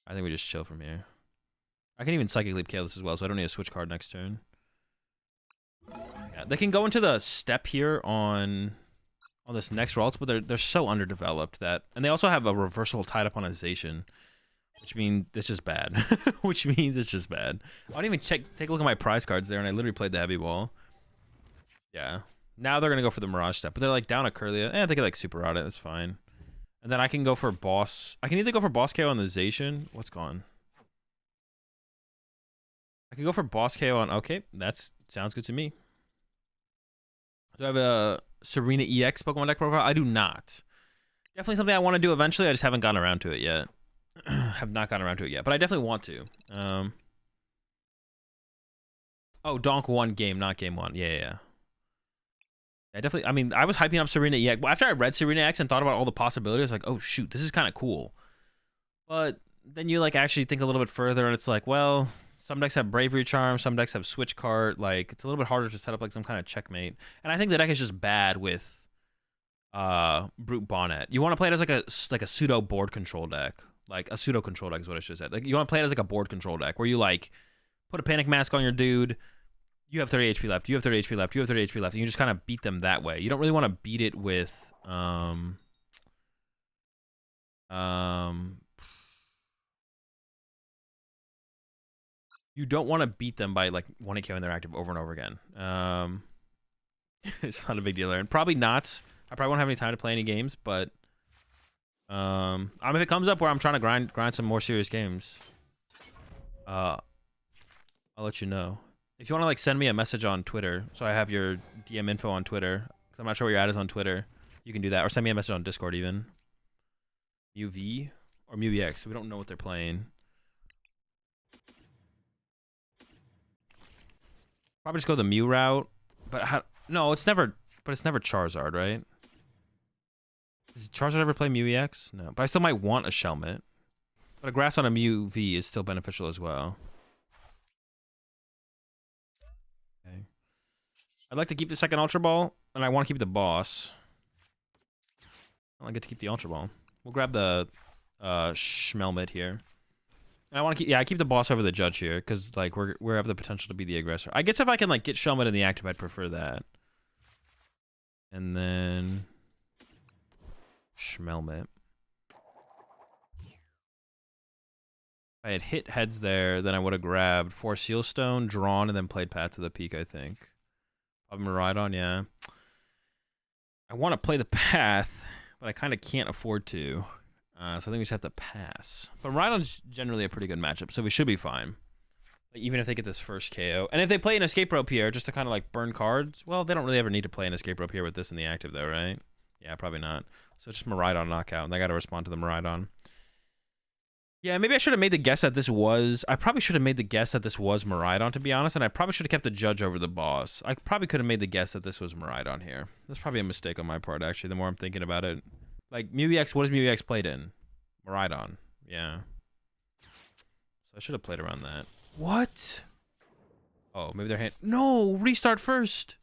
Speaker 1: I think we just chill from here. I can even Psychic Leap KO this as well, so I don't need a switch card next turn. Yeah, they can go into the step here on this next Ralts, but they're so underdeveloped that, and they also have a reversal tied up on a Zacian, which means it's just bad. Which means it's just bad. I don't even take a look at my prize cards there, and I literally played the heavy ball. Yeah. Now they're gonna go for the Mirage step, but they're like down a Curlia. They could like super rod it. That's fine. And then I can go for boss. I can either go for boss KO on the Zacian. What's gone? I can go for boss KO on. Okay, that sounds good to me. Do I have a Serena EX Pokemon deck profile? I do not. Definitely something I want to do eventually. I just haven't gotten around to it yet. Have not gotten around to it yet, but I definitely want to. Oh, Donk 1 game, not game 1. Yeah. I definitely. I mean, I was hyping up Serena EX. After I read Serena EX and thought about all the possibilities, like, oh shoot, this is kind of cool. But then you like actually think a little bit further, and it's like, well, some decks have Bravery Charm, some decks have Switch Cart. Like, it's a little bit harder to set up like some kind of checkmate. And I think the deck is just bad with Brute Bonnet. You want to play it as like a pseudo board control deck. Like a pseudo control deck is what I should have said. Like, you want to play it as like a board control deck where you like put a Panic Mask on your dude. You have 30 HP left. You have 30 HP left. You have 30 HP left. And you just kind of beat them that way. You don't really want to beat it with you don't want to beat them by like 1-hit KOing their active over and over again. It's not a big deal there. And probably not. I probably won't have any time to play any games, but if it comes up where I'm trying to grind some more serious games, I'll let you know. If you want to like send me a message on Twitter, so I have your DM info on Twitter, because I'm not sure where your ad is on Twitter, you can do that, or send me a message on Discord even. UV or MewEX, we don't know what they're playing. Probably just go the Mew route, but no, it's never Charizard, right? Does Charizard ever play MewEX? No, but I still might want a Shelmet. But a Grass on a Mew V is still beneficial as well. Okay. I'd like to keep the second Ultra Ball, and I want to keep the boss. I don't get to keep the Ultra Ball. We'll grab the Schmelmet here. And I want to keep, I keep the boss over the judge here, because like we have the potential to be the aggressor. I guess if I can like get Shelmet in the active, I'd prefer that. And then Schmelmet. If I had hit heads there, then I would have grabbed 4 Sealstone, drawn, and then played Path to the Peak, I think. Probably Miraidon, yeah. I want to play the Path, but I kind of can't afford to. So I think we just have to pass. But Miraidon's generally a pretty good matchup, so we should be fine. Like, even if they get this first KO. And if they play an Escape Rope here, just to kind of like burn cards, well, they don't really ever need to play an Escape Rope here with this in the active though, right? Yeah, probably not. So it's just Miraidon knockout, and they got to respond to the Miraidon. Yeah, maybe I should have made the guess that this was... I probably should have made the guess that this was Miraidon, to be honest, and I probably should have kept the judge over the boss. I probably could have made the guess that this was Miraidon here. That's probably a mistake on my part, actually, the more I'm thinking about it. Like Mew EX, what is Mew EX played in? Miraidon. Yeah. So I should have played around that. What? Oh, maybe their hand. No, restart first.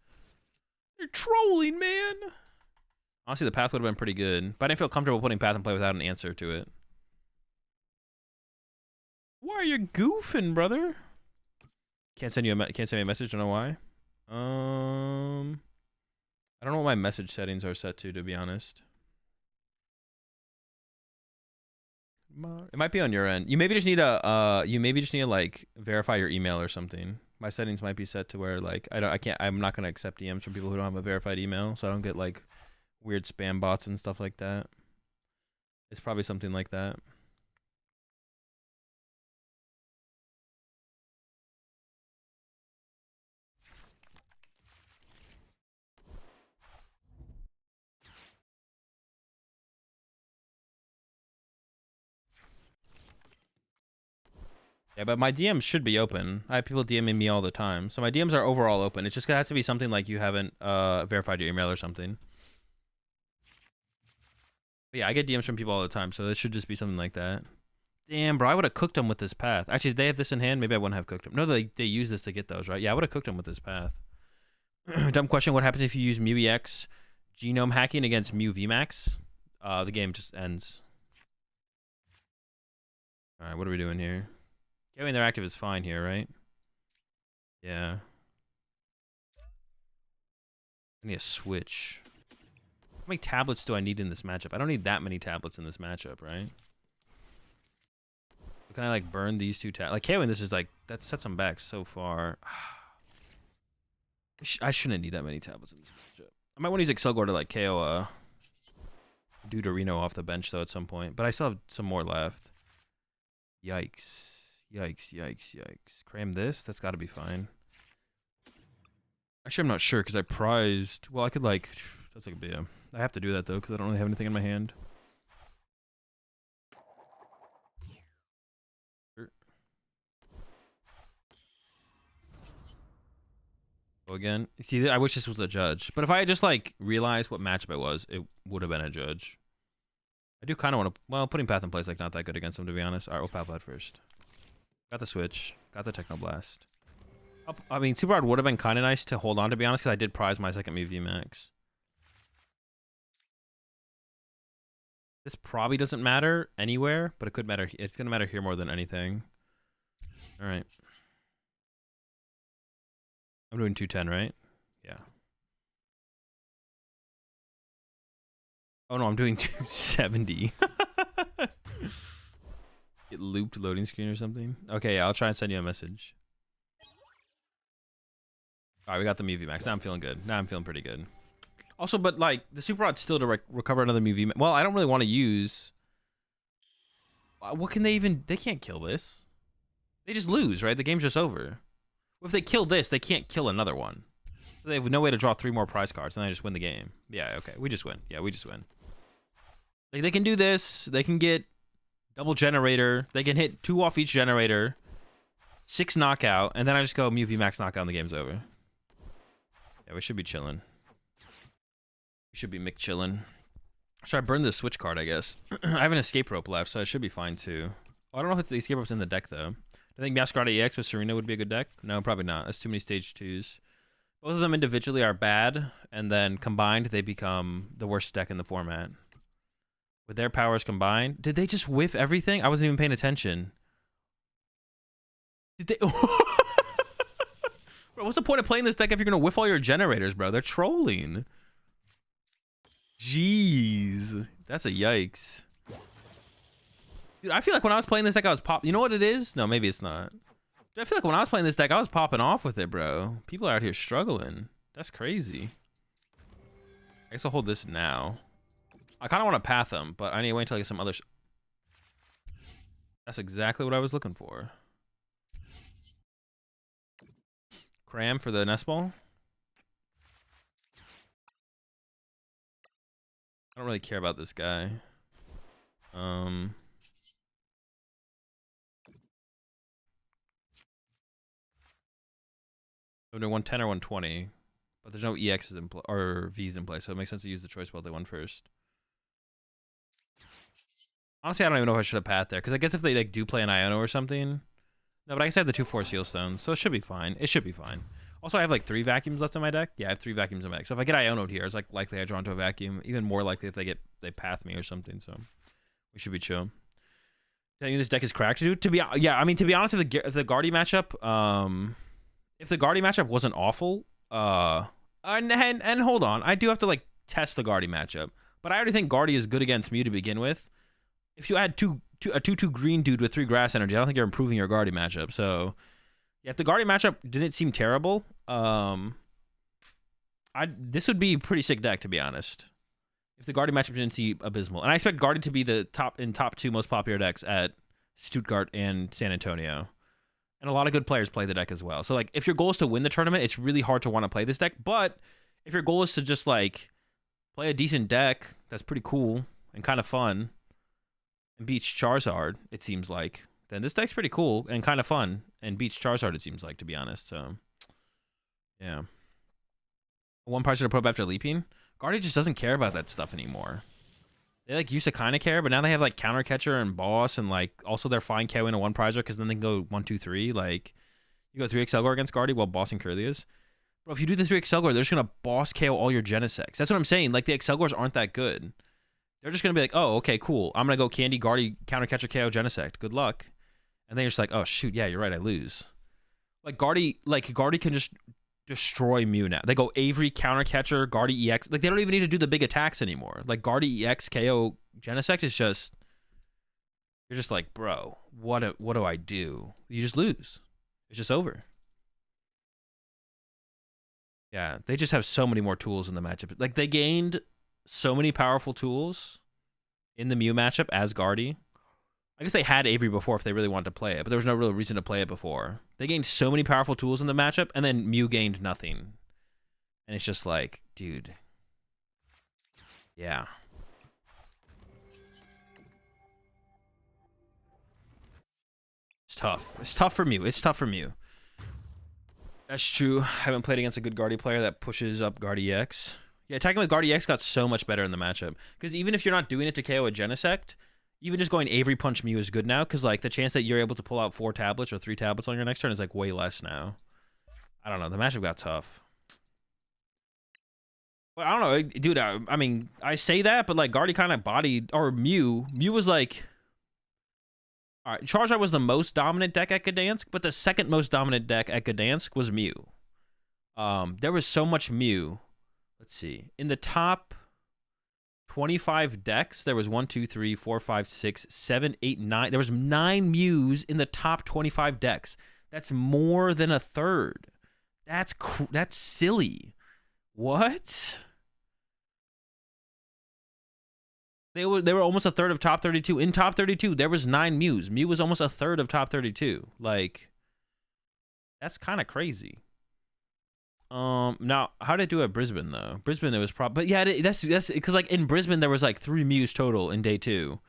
Speaker 1: You're trolling, man. Honestly, the path would have been pretty good, but I didn't feel comfortable putting path and play without an answer to it. Why are you goofing, brother? Can't send me a message. Don't know why. I don't know what my message settings are set to be honest. It might be on your end. You maybe just need to like verify your email or something. My settings might be set to where like I'm not gonna accept DMs from people who don't have a verified email, so I don't get like weird spam bots and stuff like that. It's probably something like that. Yeah, but my DMs should be open. I have people DMing me all the time. So my DMs are overall open. It just has to be something like you haven't verified your email or something. But yeah, I get DMs from people all the time, so it should just be something like that. Damn, bro, I would have cooked them with this path. Actually, they have this in hand. Maybe I wouldn't have cooked them. No, they use this to get those, right? Yeah, I would have cooked them with this path. Dumb question, what happens if you use Mew EX genome hacking against Mew VMAX? The game just ends. Alright, what are we doing here? Getting interactive is fine here, right? Yeah. I need a switch. How many tablets do I need in this matchup? I don't need that many tablets in this matchup, right? So can I like burn these two tablets? Like KOing this is like, that sets them back so far. I shouldn't need that many tablets in this matchup. I might want to use Excelgor to like KO Deuterino off the bench though at some point. But I still have some more left. Yikes. Yikes, yikes, yikes. Cram this? That's got to be fine. Actually, I'm not sure because I prized... Well, I could like... That's like a bit... I have to do that though because I don't really have anything in my hand. Go again. See, I wish this was a judge. But if I had just like realized what matchup it was, it would have been a judge. I do kind of want to... Well, putting path in place like not that good against him to be honest. Alright, we'll Palpad first. Got the switch. Got the Technoblast. I mean, Super Hard would have been kind of nice to hold on, to be honest, because I did prize my second Mew VMAX. This probably doesn't matter anywhere, but it could matter. It's going to matter here more than anything. All right. I'm doing 210, right? Yeah. Oh, no, I'm doing 270. Get looped loading screen or something. Okay, yeah, I'll try and send you a message. All right, we got the Mew VMAX. Now I'm feeling good. Now I'm feeling pretty good. Also, but like the Super Rod's still to recover another Mew VMAX. Well, I don't really want to use. What can they even? They can't kill this. They just lose, right? The game's just over. If they kill this, they can't kill another one. So they have no way to draw 3 more prize cards, and they just win the game. Yeah, okay, we just win. Yeah, we just win. Like they can do this. They can get double generator. They can hit 2 off each generator. 6 knockout, and then I just go Mew VMAX knockout, and the game's over. Yeah, we should be chilling. We should be McChillin'. Should I burn the switch card, I guess? I have an escape rope left, so it should be fine, too. Oh, I don't know if it's the escape rope's in the deck, though. I think Masquerade EX with Serena would be a good deck. No, probably not. That's too many stage 2s. Both of them individually are bad, and then combined, they become the worst deck in the format. With their powers combined... Did they just whiff everything? I wasn't even paying attention. Did they... Bro, what's the point of playing this deck if you're going to whiff all your generators, bro? They're trolling. Jeez. That's a yikes. Dude, I feel like when I was playing this deck, I was pop. You know what it is? No, maybe it's not. Dude, I feel like when I was playing this deck, I was popping off with it, bro. People are out here struggling. That's crazy. I guess I'll hold this now. I kind of want to path them, but I need to wait until I get some other... That's exactly what I was looking for. Cram for the nest ball. I don't really care about this guy. I'm doing 110 or 120, but there's no EXs in or Vs in play, so it makes sense to use the choice belt they won first. Honestly, I don't even know if I should have pat there, because I guess if they like do play an Iono or something. No, but I guess I have the 2/4 Seal Stones, so it should be fine. It should be fine. Also, I have like 3 vacuums left in my deck. Yeah, I have 3 vacuums in my deck. So if I get Iono'd here, it's like likely I draw into a vacuum. Even more likely if they path me or something. So we should be chill. Telling you this deck is cracked, dude. To be honest, if the Guardy matchup, if the Guardy matchup wasn't awful, and hold on, I do have to like test the Guardy matchup, but I already think Guardy is good against Mew to begin with. If you add a 2/2 green dude with 3 grass energy, I don't think you're improving your Guardy matchup. So yeah, if the Guardy matchup didn't seem terrible, this would be a pretty sick deck, to be honest. If the Guardy matchup didn't seem abysmal, and I expect Guardy to be the top 2 most popular decks at Stuttgart and San Antonio, and a lot of good players play the deck as well. So like, if your goal is to win the tournament, it's really hard to want to play this deck. But if your goal is to just like play a decent deck that's pretty cool and kind of fun and beats Charizard, it seems like, then this deck's pretty cool and kind of fun and beats Charizard, it seems like, to be honest. So yeah, 1 price to probe after leaping. Guardy just doesn't care about that stuff anymore. They like used to kind of care, but now they have like counter catcher and boss, and like also they're fine KO in a 1 prizer because then they can go 1, 2, 3. Like you go 3 Excelgor against Guardy while bossing Curlius. Bro, if you do the 3 Excelgor, they're just gonna boss KO all your Genesects. That's what I'm saying. Like the Excelgors aren't that good. They're just gonna be like, oh, okay, cool. I'm gonna go Candy Guardy counter catcher KO Genesect. Good luck. And then you're just like, oh shoot, yeah, you're right, I lose. Like Guardy can just destroy Mew now. They go Avery, counter catcher, Guardy EX. Like they don't even need to do the big attacks anymore. Like Guardy EX KO Genesect is just, you're just like, bro, what do I do? You just lose. It's just over. Yeah, they just have so many more tools in the matchup. Like they gained so many powerful tools in the Mew matchup as Guardy. I guess they had Avery before if they really wanted to play it, but there was no real reason to play it before. They gained so many powerful tools in the matchup, and then Mew gained nothing. And it's just like, dude. Yeah. It's tough. It's tough for Mew. It's tough for Mew. That's true. I haven't played against a good Guardy player that pushes up Guardy EX. Yeah, attacking with Guardy EX got so much better in the matchup. Because even if you're not doing it to KO a Genesect, even just going Avery Punch Mew is good now, because like the chance that you're able to pull out 4 tablets or 3 tablets on your next turn is like way less now. I don't know. The matchup got tough. But I don't know, dude. I mean, I say that, but like Guardy kind of bodied, or Mew was like, all right, Charizard was the most dominant deck at Gdansk, but the second most dominant deck at Gdansk was Mew. There was so much Mew. Let's see. In the top 25 decks, there was 1, 2, 3, 4, 5, 6, 7, 8, 9. There was 9 Mews in the top 25 decks. That's more than a third. That's silly. What? They were almost a third of top 32. In top 32, there was 9 Mews. Mew was almost a third of top 32. Like, that's kind of crazy. Now how did it do at Brisbane though? Brisbane, it was but yeah, that's because like in Brisbane there was like 3 Mews total in day 2.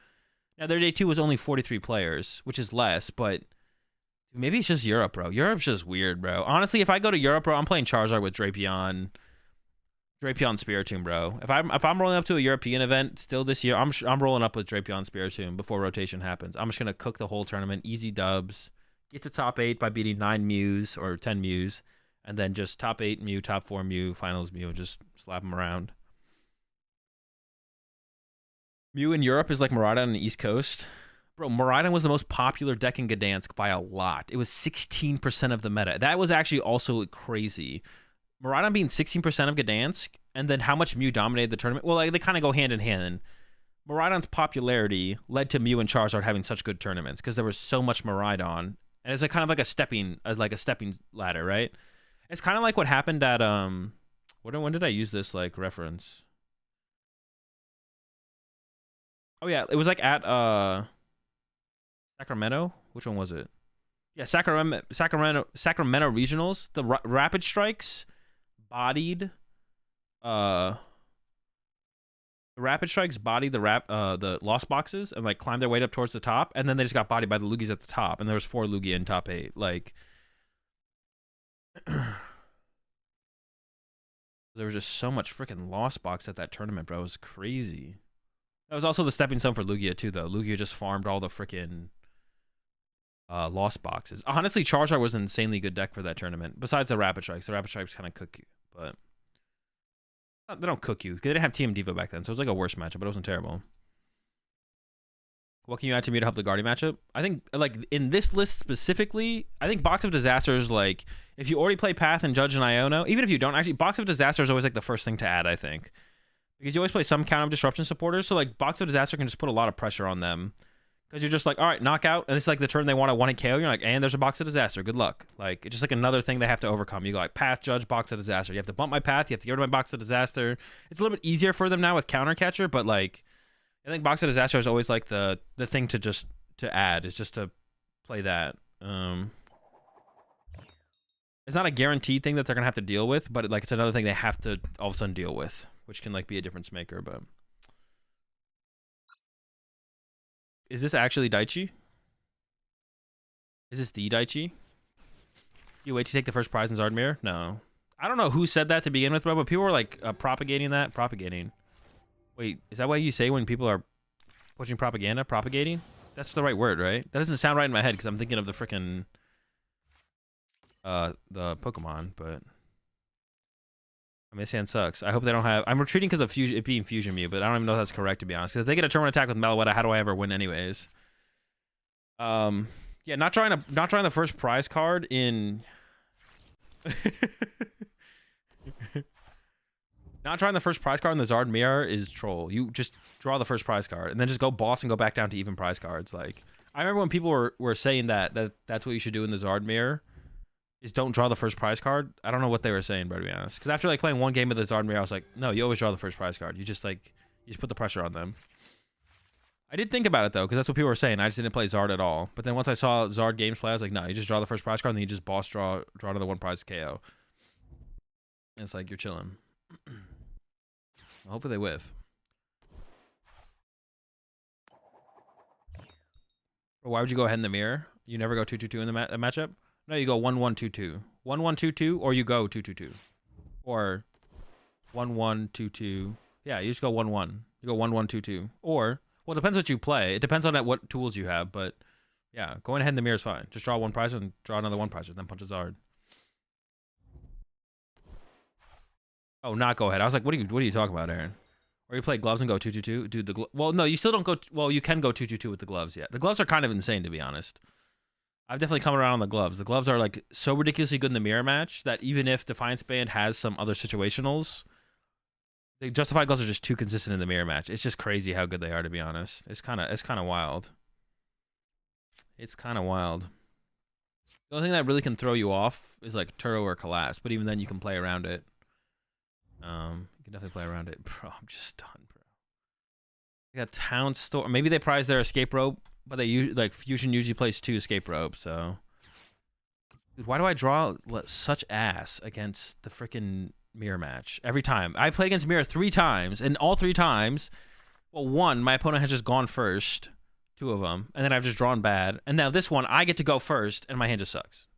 Speaker 1: Now their day 2 was only 43 players, which is less, but maybe it's just Europe, bro. Europe's just weird, bro. Honestly, if I go to Europe, bro, I'm playing Charizard with Drapion Spiritomb, bro. If I'm rolling up to a European event still this year, I'm rolling up with Drapion Spiritomb before rotation happens. I'm just gonna cook the whole tournament, easy dubs, get to top 8 by beating 9 Mews or 10 Mews. And then just top 8 Mew, top 4 Mew, finals Mew, just slap them around. Mew in Europe is like Miraidon on the East Coast. Bro, Miraidon was the most popular deck in Gdansk by a lot. It was 16% of the meta. That was actually also crazy. Miraidon being 16% of Gdansk, and then how much Mew dominated the tournament. Well, like, they kind of go hand in hand. Miraidon's popularity led to Mew and Charizard having such good tournaments because there was so much Miraidon. And it's like kind of like a stepping ladder, right? It's kind of like what happened at when did I use this like reference? Oh yeah, it was like at Sacramento. Which one was it? Yeah, Sacramento regionals. The rapid strikes bodied the lost boxes and like climbed their way up towards the top, and then they just got bodied by the Lugies at the top, and there was 4 Lugia in top 8. Like there was just so much freaking lost box at that tournament, bro. It was crazy. That was also the stepping stone for Lugia too, though. Lugia just farmed all the freaking lost boxes. Honestly, Charizard was an insanely good deck for that tournament. Besides the Rapid Strikes, the Rapid Strikes kind of cook you, but they don't cook you. They didn't have TM Diva back then, so it was like a worse matchup, but it wasn't terrible. What can you add to me to help the Guardian matchup? I think, like, in this list specifically, I think Box of Disasters, like, if you already play Path and Judge and Iono, even if you don't actually, Box of Disaster is always, like, the first thing to add, I think. Because you always play some kind of Disruption supporters, so, like, Box of Disaster can just put a lot of pressure on them. Because you're just like, all right, knockout, and it's like the turn they want to one-hit KO, you're like, and there's a Box of Disaster, good luck. Like, it's just like another thing they have to overcome. You go like, Path, Judge, Box of Disaster. You have to bump my Path, you have to get rid of my Box of Disaster. It's a little bit easier for them now with Counter Catcher, but, like, I think Box of Disaster is always, like, the thing to add, is just to play that. It's not a guaranteed thing that they're going to have to deal with, but, like, it's another thing they have to all of a sudden deal with, which can, like, be a difference maker, but... Is this actually Daichi? Is this the Daichi? You wait to take the first prize in Zardmir? No. I don't know who said that to begin with, bro, but people were, like, propagating that. Propagating. Wait, is that what you say when people are pushing propaganda? Propagating? That's the right word, right? That doesn't sound right in my head because I'm thinking of the frickin' the Pokemon, but... I mean, this hand sucks. I hope they don't have... I'm retreating because of it being Fusion Mew, but I don't even know if that's correct, to be honest. Because if they get a turn 1 attack with Meloetta, how do I ever win anyways? Yeah, not trying the first prize card in... Not trying the first prize card in the Zard Mirror is troll. You just draw the first prize card, and then just go boss and go back down to even prize cards. Like, I remember when people were saying that's what you should do in the Zard Mirror, is don't draw the first prize card. I don't know what they were saying, bro, to be honest. Because after, like, playing one game of the Zard Mirror, I was like, no, you always draw the first prize card. You just, like, you just put the pressure on them. I did think about it, though, because that's what people were saying. I just didn't play Zard at all. But then once I saw Zard games play, I was like, no, you just draw the first prize card, and then you just boss draw another one prize KO. And it's like, you're chilling. Hopefully they whiff. Or why would you go ahead in the mirror? You never go 2-2-2 in the matchup? No, you go 1-1-2-2. 1-1-2-2, or you go 2-2-2. Or 1-1-2-2. Yeah, you just go 1-1. You go 1-1-2-2. Or, well, it depends what you play. It depends on what tools you have, but yeah, going ahead in the mirror is fine. Just draw one prize and draw another one prize, and then punch a Zard. Oh, not go ahead. I was like, what are you talking about, Aaron? Or you play gloves and go 2-2-2? Dude, well, no, you still don't go... Well, you can go 2-2-2 with the gloves, yeah. The gloves are kind of insane, to be honest. I've definitely come around on the gloves. The gloves are, like, so ridiculously good in the mirror match that even if Defiance Band has some other situationals, the Justified gloves are just too consistent in the mirror match. It's just crazy how good they are, to be honest. It's kind of wild. It's kind of wild. The only thing that really can throw you off is, like, Turo or Collapse, but even then you can play around it. You can definitely play around it. Bro, I'm just done, bro. They got Town Store. Maybe they prize their escape rope, but they use, like, Fusion usually plays 2 escape ropes, so... Dude, why do I draw such ass against the freaking mirror match every time? I've played against mirror 3 times, and all 3 times, well, 1, my opponent has just gone first, 2 of them, and then I've just drawn bad, and now this one, I get to go first, and my hand just sucks.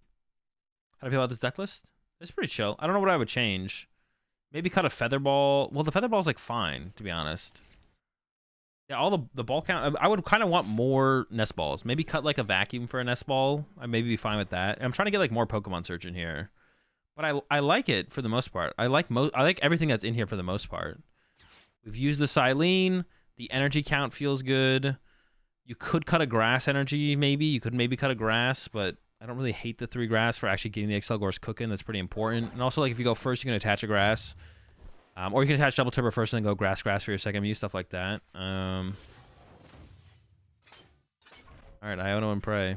Speaker 1: How do you feel about this deck list? It's pretty chill. I don't know what I would change. Maybe cut a Feather Ball. Well, the Feather Ball's, like, fine, to be honest. Yeah, all the ball count. I would kind of want more nest balls. Maybe cut, like, a vacuum for a nest ball. I'd maybe be fine with that. I'm trying to get, like, more Pokemon Search in here. But I like it for the most part. I like everything that's in here for the most part. We've used the Silene. The energy count feels good. You could cut a grass energy, maybe. You could maybe cut a grass, but I don't really hate the 3 grass for actually getting the Excelgors cooking. That's pretty important. And also, like, if you go first, you can attach a grass. Or you can attach double turbo first and then go grass for your second Mew, stuff like that. Alright, Iono and Prey.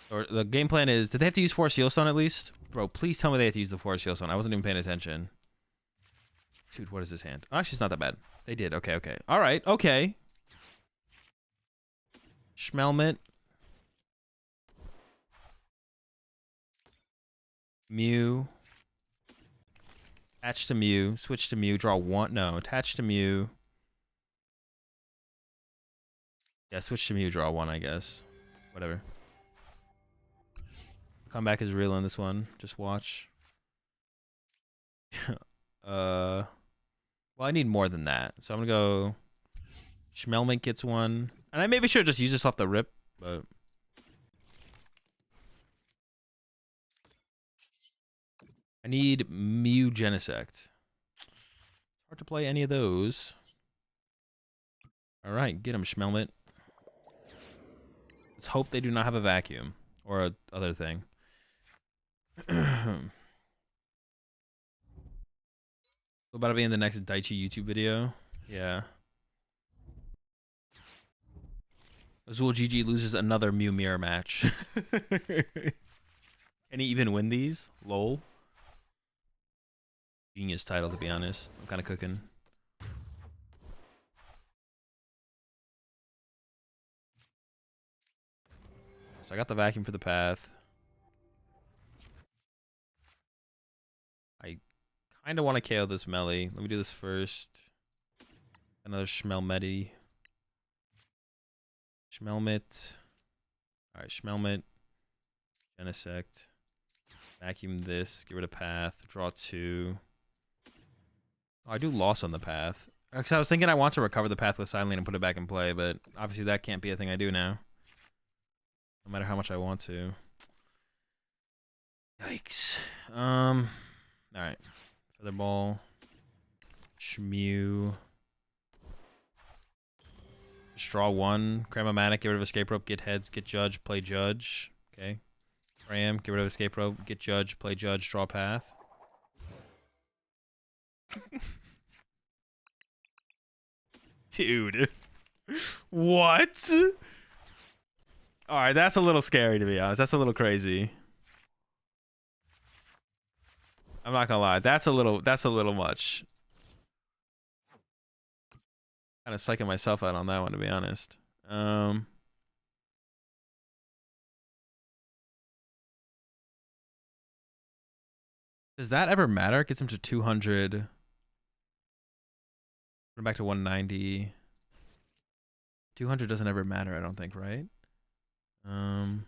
Speaker 1: Or the game plan is, did they have to use Forest Seal Stone at least? Bro, please tell me they have to use the Forest Seal Stone. I wasn't even paying attention. Dude, what is this hand? Oh, actually, it's not that bad. They did. Okay, okay. Alright, okay. Schmelmet. Mew. Attach to Mew. Switch to Mew. Draw 1. No, attach to Mew. Yeah, switch to Mew. Draw 1, I guess. Whatever. Comeback is real on this one. Just watch. Well, I need more than that. So I'm going to go... Schmelmink gets one. And I maybe should just use this off the rip, but... I need Mew Genesect. Hard to play any of those. Alright, get him, Schmelmint. Let's hope they do not have a vacuum. Or a other thing. What about it being the next Daichi YouTube video? Yeah. AzulGG loses another Mew Mirror match. Can he even win these? Lol. Genius title, to be honest. I'm kind of cooking. So I got the vacuum for the path. I kind of want to KO this melee. Let me do this first. Another Schmelmeti. Schmelmit. Alright, Schmelmit. Genesect. Vacuum this. Get rid of path. Draw 2. Oh, I do loss on the path. Because I was thinking I want to recover the path with Silent and put it back in play, but obviously that can't be a thing I do now. No matter how much I want to. Yikes. Alright. Feather Ball. Shmew. Just draw 1. Cram-O-Matic, get rid of Escape Rope, get Heads, get Judge, play Judge. Okay. Ram, get rid of Escape Rope, get Judge, play Judge, draw Path. Dude. What? Alright, that's a little scary, to be honest. That's a little crazy. I'm not gonna lie. That's a little much. Kind of psyching myself out on that one, to be honest. Does that ever matter? It gets him to 200. Put him back to 190. 200 doesn't ever matter, I don't think, right? Can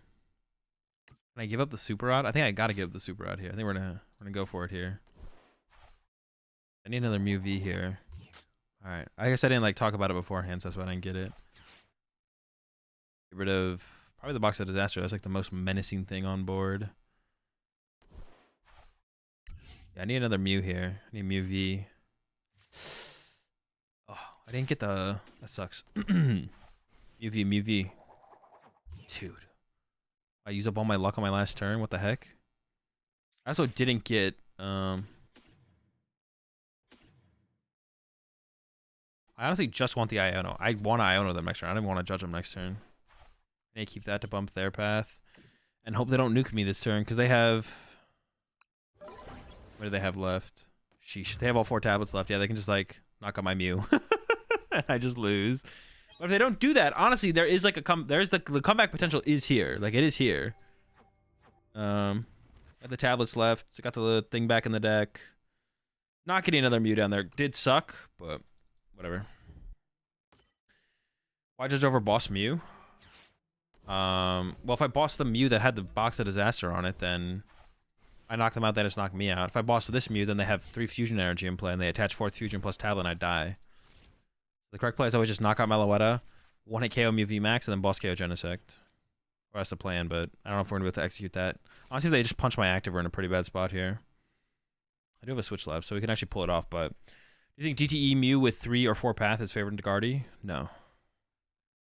Speaker 1: I give up the super rod? I think I gotta give up the super rod here. I think we're gonna go for it here. I need another Mew V here. Alright. I guess I didn't like talk about it beforehand, so that's why I didn't get it. Get rid of probably the Box of Disaster. That's like the most menacing thing on board. Yeah, I need another Mew here. I need Mew V. Oh, I didn't get the... That sucks. Mew V, Mew V. Dude. I used up all my luck on my last turn. What the heck? I also didn't get... I honestly just want the Iono. I want Iono them next turn. I don't even want to judge them next turn. I keep that to bump their path. And hope they don't nuke me this turn, because they have... What do they have left? Sheesh. They have all 4 tablets left. Yeah, they can just, like, knock out my Mew. And I just lose. But if they don't do that, honestly, there is, like, the comeback potential is here. Like, it is here. Got the tablets left. Got the thing back in the deck. Not getting another Mew down there did suck, but... Whatever. Why judge over boss Mew? Well, if I boss the Mew that had the Box of Disaster on it, then I knock them out, they just knock me out. If I boss this Mew, then they have 3 fusion energy in play, and they attach 4th fusion plus tablet, and I die. The correct play is always just knock out Meloetta, 1-hit KO Mew V Max, and then boss KO Genesect. Or that's the plan, but I don't know if we're going to be able to execute that. Honestly, if they just punch my active, we're in a pretty bad spot here. I do have a switch left, so we can actually pull it off, but... Do you think GTE Mew with 3 or 4 path is favored to Guardy? No.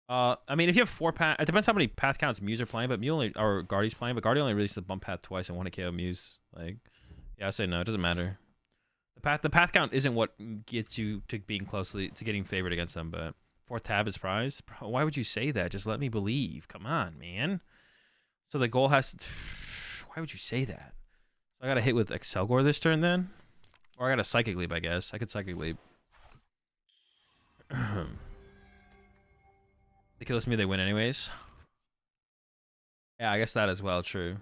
Speaker 1: I mean, if you have 4 path, it depends how many path counts Mews are playing, but Mew only, or Guardy's playing, but Guardy only released the bump path twice and 1 KO Mews. Like, yeah, I say no, it doesn't matter. The path count isn't what gets you to being closely, to getting favored against them, but 4th tab is prize. Bro, why would you say that? Just let me believe. Come on, man. So the goal has to, why would you say that? So I got to hit with Excelgor this turn then? Or I got a Psychic Leap, I guess. I could Psychic Leap. They kill this Mew, they win anyways. Yeah, I guess that as well, true.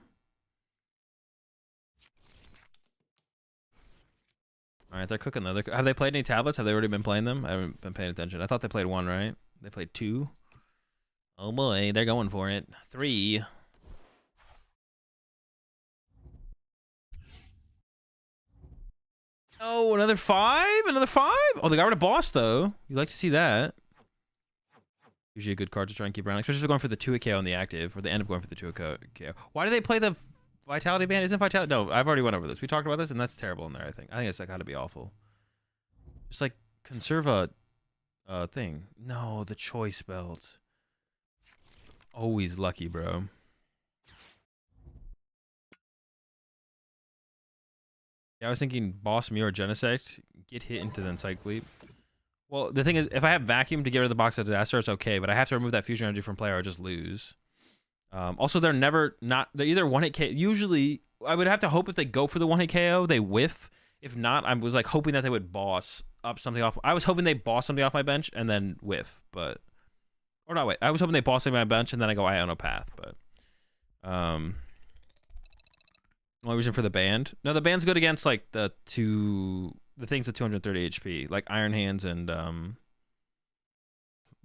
Speaker 1: Alright, they're cooking though. Have they played any tablets? Have they already been playing them? I haven't been paying attention. I thought they played 1, right? They played 2. Oh boy, they're going for it. 3. Oh, another 5? Another 5? Oh, they got rid of boss, though. You like to see that. Usually a good card to try and keep around, especially if they're going for the 2 KO on the active, or they end up going for the 2 KO. Why do they play the Vitality Band? Isn't Vitality... No, I've already went over this. We talked about this, and that's terrible in there, I think. I think it's got to be awful. Just, like, conserve a thing. No, the Choice Belt. Always lucky, bro. Yeah, I was thinking Boss Me or Genesect. Get hit into then Psych Leap. Well, the thing is, if I have Vacuum to get rid of the Box of Disaster, it's okay, but I have to remove that Fusion Energy from play or I just lose. Also, they're either 1-hit KO. Usually, I would have to hope if they go for the 1-hit KO, they whiff. If not, I was like hoping that they would boss up something off. I was hoping they boss something off my bench and then whiff, but... Or not, wait. I was hoping they boss something on my bench and then I go Ionopath, but... Only reason for the band? No, the band's good against, like, the things with 230 HP, like Iron Hands and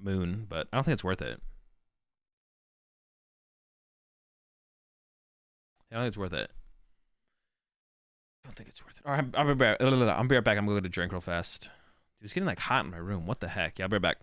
Speaker 1: Moon, but I don't think it's worth it. I don't think it's worth it. I don't think it's worth it. All right, I'll be right back. I'm going to go to drink real fast. Dude, it's getting, like, hot in my room. What the heck? Yeah, I'll be right back.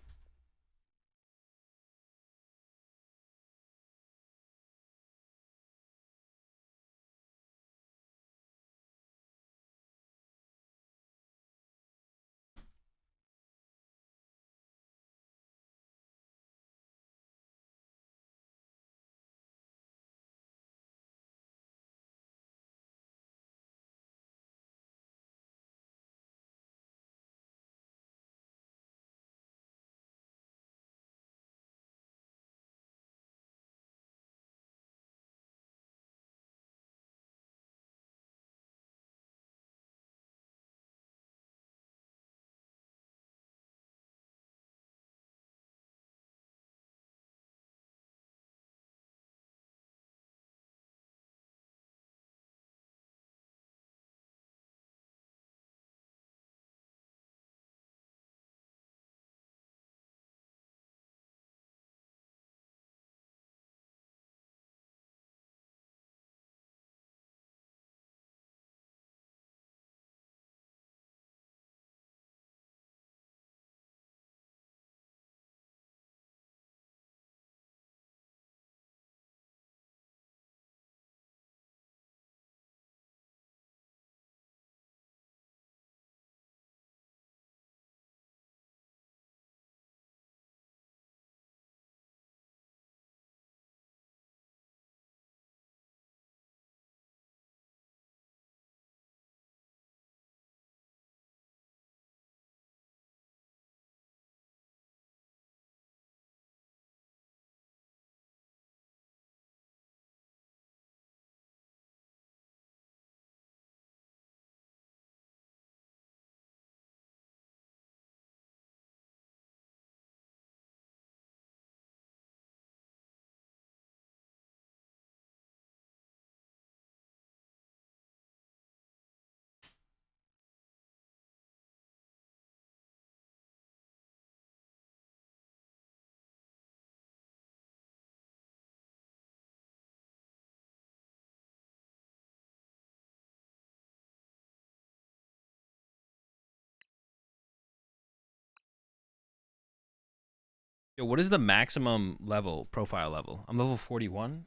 Speaker 1: Yo, what is the maximum level, profile level? I'm level 41.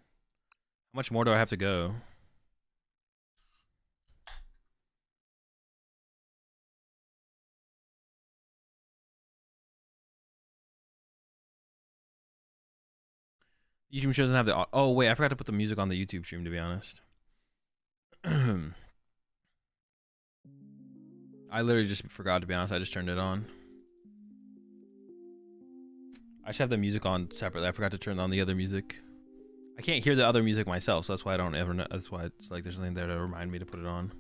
Speaker 1: How much more do I have to go? YouTube show doesn't have the... Oh, wait, I forgot to put the music on the YouTube stream, to be honest. I literally just forgot, to be honest. I just turned it on. I should have the music on separately. I forgot to turn on the other music. I can't hear the other music myself, so that's why I don't ever know. That's why it's like there's nothing there to remind me to put it on.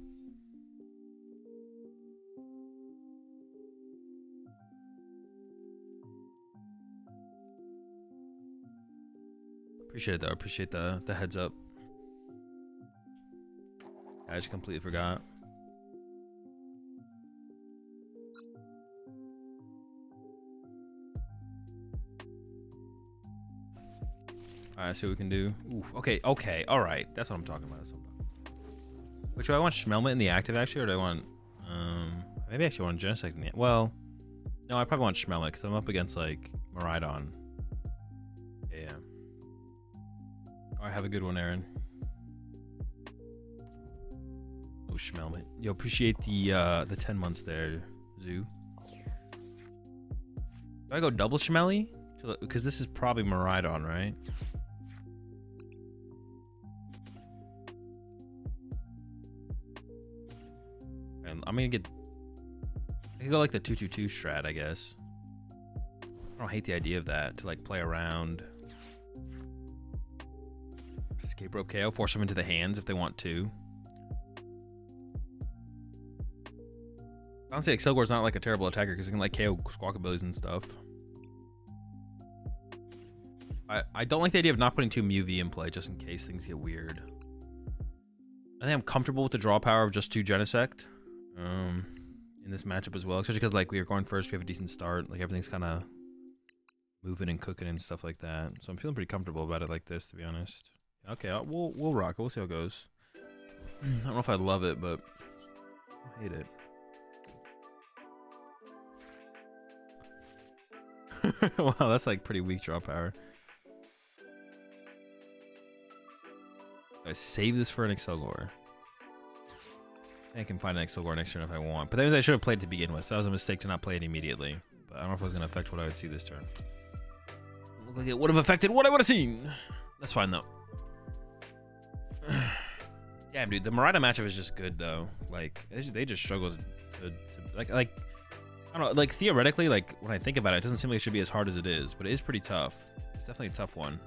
Speaker 1: Appreciate it, though. Appreciate the heads up. I just completely forgot. Alright, see what we can do. Oof, okay, okay, alright. That's what I'm talking about. Which do I want Schmelmet in the active, actually, or do I want... Maybe I actually want Genesect in the end. Well, no, I probably want Schmellick because I'm up against like Miraidon. Yeah. All right, have a good one, Aaron. Oh, Schmellick. Yo, appreciate the 10 months there, Zoo. Do I go double Schmelly? Because this is probably Miraidon, right? And I'm gonna get. I could go like the 2-2-2 strat, I guess. I don't hate the idea of that to like play around. Escape rope KO, force them into the hands if they want to. Honestly, Excelgor is not like a terrible attacker because it can like KO Squawkabillies and stuff. I don't like the idea of not putting 2 MUV in play just in case things get weird. I think I'm comfortable with the draw power of just 2 Genesect in this matchup as well, especially because like we were going first, we have a decent start, like everything's kind of moving and cooking and stuff like that. So I'm feeling pretty comfortable about it like this, to be honest. Okay, we'll rock it. We'll see how it goes. I don't know if I love it, but I hate it. Wow, that's like pretty weak draw power. I save this for an Excelgor. I can find an Excelgor next turn if I want. But then I should have played it to begin with, so that was a mistake to not play it immediately. But I don't know if it was going to affect what I would see this turn. Looked like it would have affected what I would have seen. That's fine, though. Damn, dude, the Miraidon matchup is just good, though. Like, they just struggle to like, I don't know, like, theoretically, like, when I think about it, it doesn't seem like it should be as hard as it is, but it is pretty tough. It's definitely a tough one.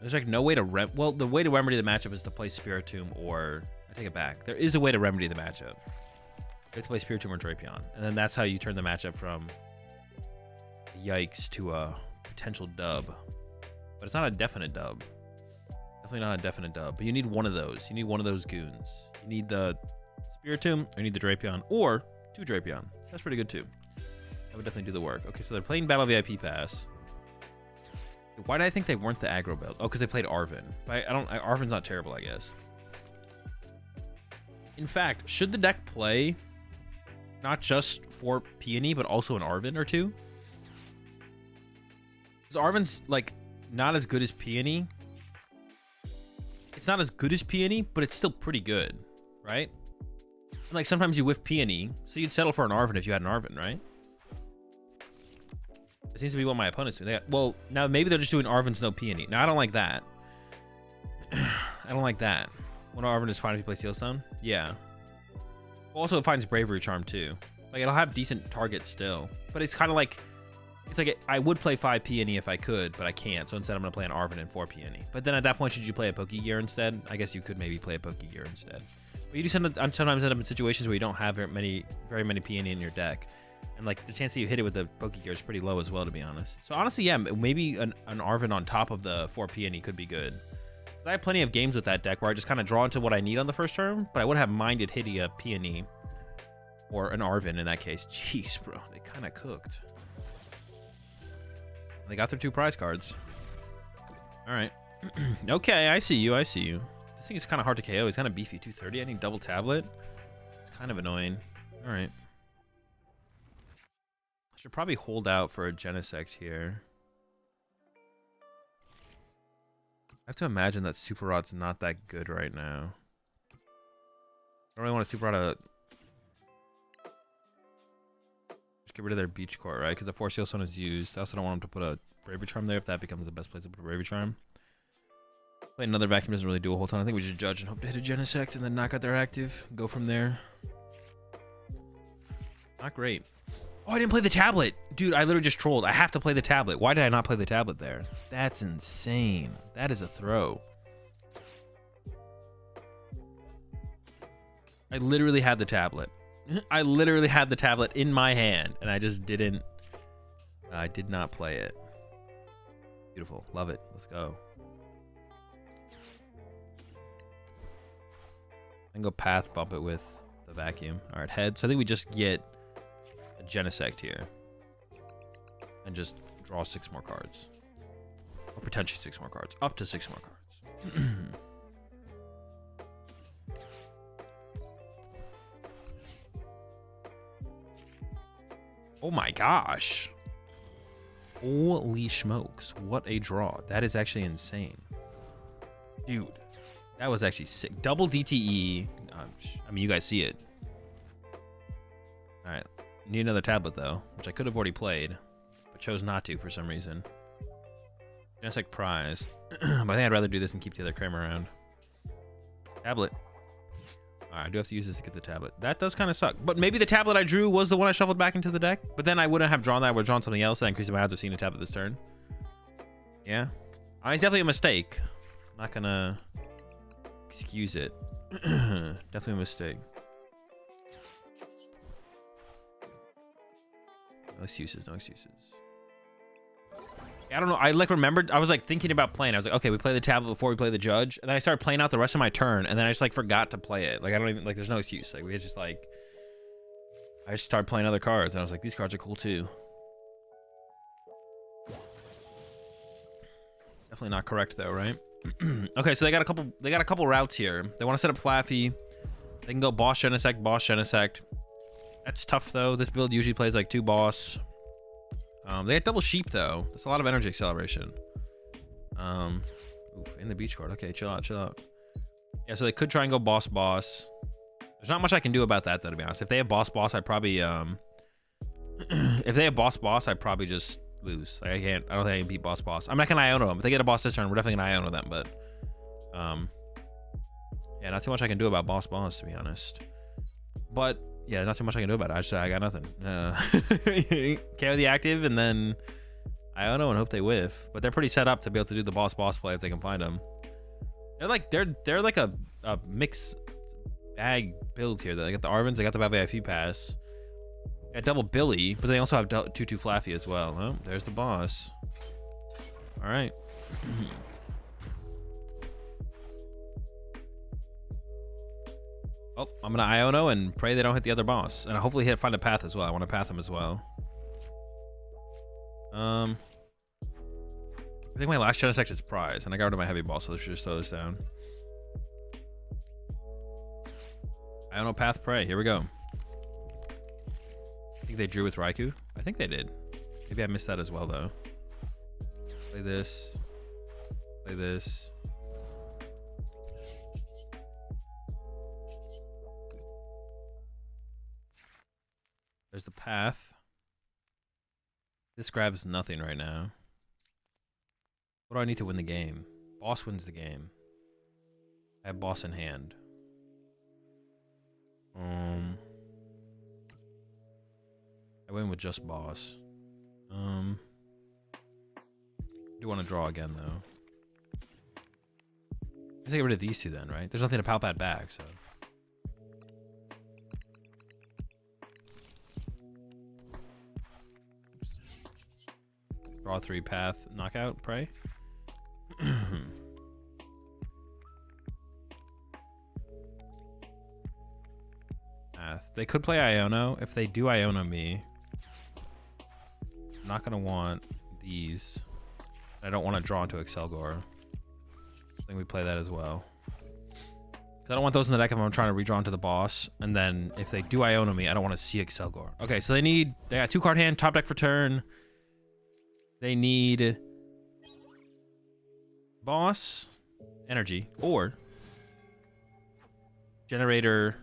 Speaker 1: There's, like, no way to well, the way to remedy the matchup is to play Spiritomb or... I take it back. There is a way to remedy the matchup. You have to play Spiritomb or Drapion, and then that's how you turn the matchup from yikes to a potential dub. But it's not a definite dub. Definitely not a definite dub. But you need one of those. You need one of those goons. You need the Spiritomb, or you need the Drapion, or 2 Drapion. That's pretty good too. That would definitely do the work. Okay, so they're playing Battle VIP Pass. Why did I think they weren't the aggro build? Oh, because they played Arven. But Arven's not terrible, I guess. In fact, should the deck play not just for Peony, but also an Arven or 2? Because Arven's, like, not as good as Peony. It's not as good as Peony, but it's still pretty good, right? And, like, sometimes you whiff Peony, so you'd settle for an Arven if you had an Arven, right? It seems to be what my opponents do. Well, now maybe they're just doing Arven's no Peony. Now, I don't like that. I don't like that. When Arven is fine if you play Sealstone? Yeah. Also, it finds Bravery Charm, too. Like, it'll have decent targets still. But it's kind of like... It's like, I would play 5 Peony if I could, but I can't. So instead, I'm going to play an Arven and 4 Peony. But then at that point, should you play a Pokegear instead? I guess you could maybe play a Pokegear instead. But you do sometimes end up in situations where you don't have very many Peony in your deck. And, like, the chance that you hit it with a Pokegear is pretty low as well, to be honest. So, honestly, yeah, maybe an Arven on top of the 4 Peony could be good. I have plenty of games with that deck where I just kind of draw into what I need on the first turn, but I would have minded hitting a Peony or an Arven in that case. Jeez, bro, they kind of cooked. They got their 2 prize cards. All right. Okay, I see you. I see you. This thing is kind of hard to KO. He's kind of beefy. 230. I need double tablet. It's kind of annoying. All right. I should probably hold out for a Genesect here. I have to imagine that Super Rod's not that good right now. I don't really want a Super Rod to... Just get rid of their Beach Court, right? Because the 4 Sealstone is used. I also don't want them to put a Bravery Charm there if that becomes the best place to put a Bravery Charm. Playing another Vacuum doesn't really do a whole ton. I think we should judge and hope to hit a Genesect and then knock out their active. Go from there. Not great. Oh, I didn't play the tablet. Dude, I literally just trolled. I have to play the tablet. Why did I not play the tablet there? That's insane. That is a throw. I literally had the tablet. I literally had the tablet in my hand, and I just didn't... I did not play it. Beautiful. Love it. Let's go. I can go path, bump it with the vacuum. All right, head. So I think we just get... Genesect here and just draw 6 more cards, or potentially 6 more cards, up to 6 more cards. Oh my gosh. Holy smokes. What a draw. That is actually insane. Dude, that was actually sick. Double DTE. I mean, you guys see it. All right. Need another tablet, though, which I could have already played, but chose not to for some reason. Genetic prize. But I think I'd rather do this and keep the other Kramer around. Tablet. Alright, I do have to use this to get the tablet. That does kind of suck. But maybe the tablet I drew was the one I shuffled back into the deck. But then I wouldn't have drawn that. I would have drawn something else that increases my odds of seeing a tablet this turn. Yeah. It's definitely a mistake. I'm not gonna excuse it. Definitely a mistake. No excuses, no excuses. I don't know. I like remembered. I was like thinking about playing. I was like, okay, we play the tablet before we play the judge, and then I started playing out the rest of my turn, and then I just like forgot to play it. Like I don't even like. There's no excuse. Like we just like. I just started playing other cards, and I was like, these cards are cool too. Definitely not correct though, right? Okay, so they got a couple. They got a couple routes here. They want to set up Flaffy. They can go boss Genesect, boss Genesect. That's tough though. This build usually plays like 2 boss. They had double sheep though. That's a lot of energy acceleration. Oof, in the beach card. Okay, chill out, chill out. Yeah, so they could try and go boss. There's not much I can do about that though, to be honest. If they have boss, I'd probably if they have boss, I'd probably just lose. Like, I don't think I can beat boss. I'm not gonna Iono them. If they get a boss this turn, we're definitely gonna Iono them, but yeah, not too much I can do about boss to be honest. But yeah, not too much I can do about it. I got nothing. KO the active and then I don't know and hope they whiff. But they're pretty set up to be able to do the boss play if they can find them. They're like a mix bag build here. They got the Arvins, they got the VIP pass. Got double Billy, but they also have 2/2 Flaffy as well. Oh, there's the boss. All right. Oh, I'm gonna Iono and pray they don't hit the other boss, and hopefully find a path as well. I want to path him as well. I think my last Genesect is prize, and I got rid of my heavy ball, so I should just throw this down. Iono path pray. Here we go. I think they drew with Raikou. I think they did. Maybe I missed that as well though. Play this. Play this. There's the path. This grabs nothing right now. What do I need to win the game? Boss wins the game. I have boss in hand. I win with just boss. I do want to draw again though. Let's get rid of these two then, right? There's nothing to Palpat back, so. Draw 3 path, knockout, pray. Path. They could play Iono. If they do Iono me, I'm not gonna want these. I don't want to draw into Excelgor. I think we play that as well. I don't want those in the deck if I'm trying to redraw into the boss. And then if they do Iono me, I don't want to see Excelgor. Okay, so they got 2 card hand, top deck for turn. They need boss, energy, or generator.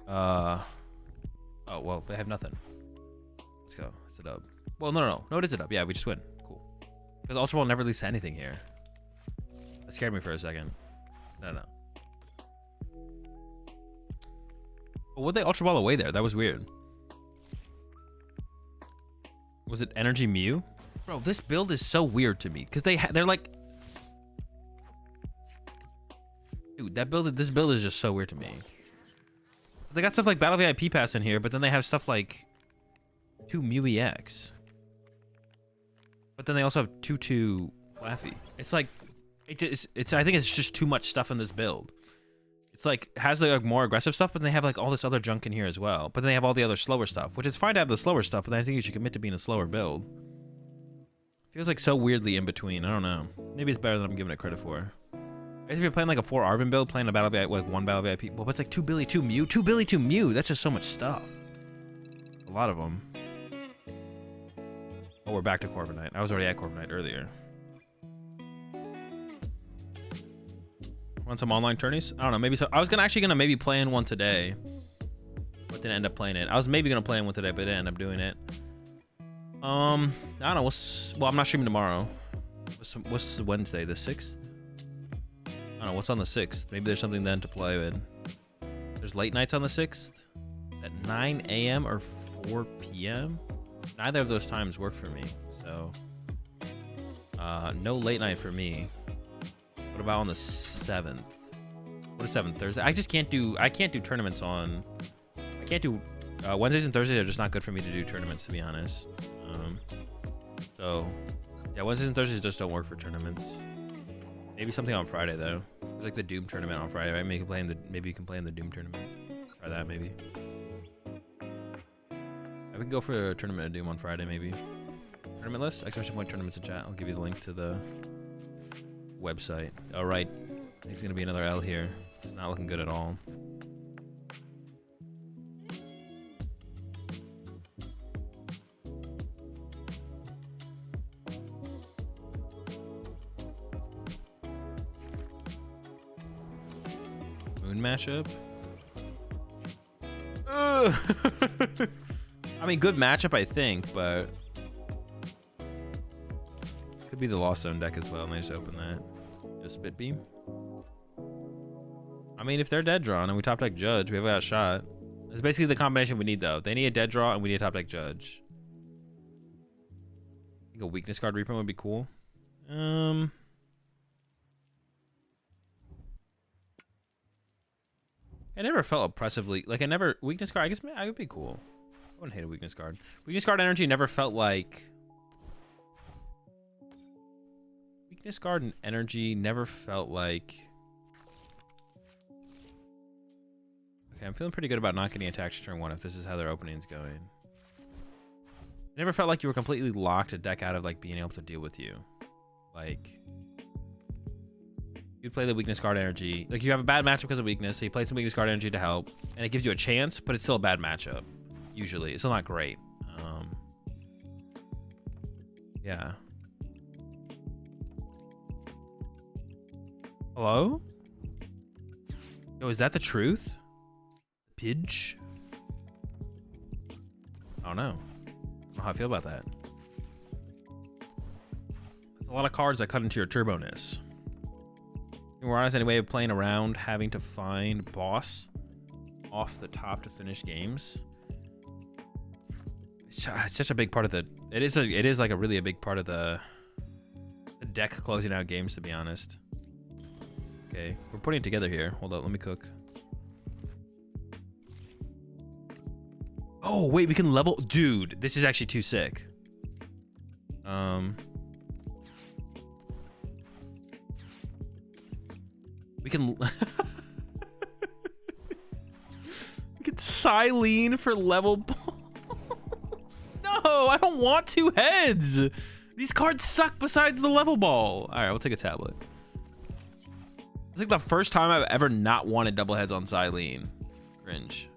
Speaker 1: Oh, well, they have nothing. Let's go. It's a dub. Well, no, it is a dub. Yeah, we just win. Cool. Because Ultra Ball never leads to anything here. That scared me for a second. No. But would they Ultra Ball away there? That was weird. Was it Energy Mew? Bro, this build is so weird to me because they're like, dude, this build is just so weird to me. They got stuff like Battle VIP Pass in here, but then they have stuff like 2 Mew EX. But then they also have 2/2 Flaffy. It's like, I think it's just too much stuff in this build. It's like, has the like, more aggressive stuff, but they have like all this other junk in here as well. But then they have all the other slower stuff, which is fine to have the slower stuff, but I think you should commit to being a slower build. Feels like so weirdly in between. I don't know. Maybe it's better than I'm giving it credit for. If you're playing like a 4 Arvin build, playing a battle VIP, like 1 battle VIP, well, it's like 2 Billy, 2 Mew, 2 Billy, 2 Mew. That's just so much stuff. A lot of them. Oh, we're back to Corviknight. I was already at Corviknight earlier. Want some online tourneys? I don't know. Maybe so. I was actually gonna maybe play in one today, but didn't end up playing it. I was maybe gonna play in one today, but didn't end up doing it. I don't know. Well, I'm not streaming tomorrow. What's Wednesday? The 6th? I don't know. What's on the 6th? Maybe there's something then to play with. There's late nights on the 6th at 9 a.m. or 4 p.m. Neither of those times work for me, so no late night for me. What about on the 7th? What is 7th? Thursday? I can't do tournaments on. I can't do Wednesdays and Thursdays are just not good for me to do tournaments, to be honest. So yeah, Wednesdays and Thursdays just don't work for tournaments. Maybe something on Friday though. There's like the Doom tournament on Friday, right? Maybe you can play in the Doom tournament. Try that maybe. We can go for a tournament of Doom on Friday, maybe. Tournament list? Exclamation point tournaments in chat. I'll give you the link to the website. All right. It's gonna be another L here. It's not looking good at all. Moon matchup. I mean, good matchup, I think, but could be the Lost Zone deck as well, and they just open that. Just Spit Beam. I mean, if they're dead drawn and we top deck Judge, we have got a shot. It's basically the combination we need, though. They need a dead draw, and we need a top deck Judge. I think a weakness card reprint would be cool. I never felt oppressively like weakness card. I guess I would be cool. I wouldn't hate a weakness card. Weakness card energy never felt like. Weakness card and energy never felt like. Okay, I'm feeling pretty good about not getting attacked turn 1 if this is how their opening's going. It never felt like you were completely locked a deck out of like being able to deal with you. Like. You play the weakness card energy. Like, you have a bad matchup because of weakness, so you play some weakness card energy to help, and it gives you a chance, but it's still a bad matchup. Usually. It's still not great. Yeah. Hello? Yo, is that the truth? Pidge? I don't know. I don't know how I feel about that. There's a lot of cards that cut into your turbo-ness. We're honest, any way of playing around having to find boss off the top to finish games. It's such a big part of the. It is like a really big part of the deck closing out games, to be honest. Okay, we're putting it together here. Hold up, let me cook. Oh wait, we can level, dude. This is actually too sick. We can we can Silene for level ball. No, I don't want 2 heads. These cards suck besides the level ball. All right, we'll take a tablet. It's like the first time I've ever not wanted double heads on Silene. Cringe.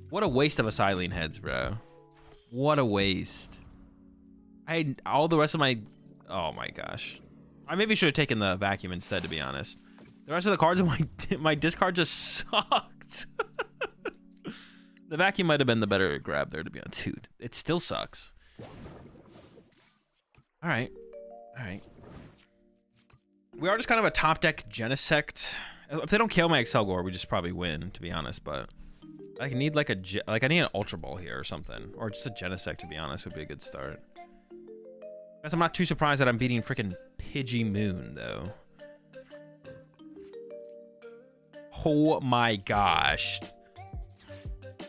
Speaker 1: What a waste of a Silene heads, bro. What a waste. All the rest of my, oh my gosh. I maybe should have taken the vacuum instead, to be honest. The rest of the cards in my discard just sucked. The vacuum might have been the better grab there, to be honest. Dude, it still sucks. All right. All right. We are just kind of a top deck Genesect. If they don't kill my Excelgor, we just probably win, to be honest. But I need like I need an Ultra Ball here or something, or just a Genesect, to be honest, would be a good start. Guess I'm not too surprised that I'm beating freaking Pidgey Moon, though. Oh my gosh.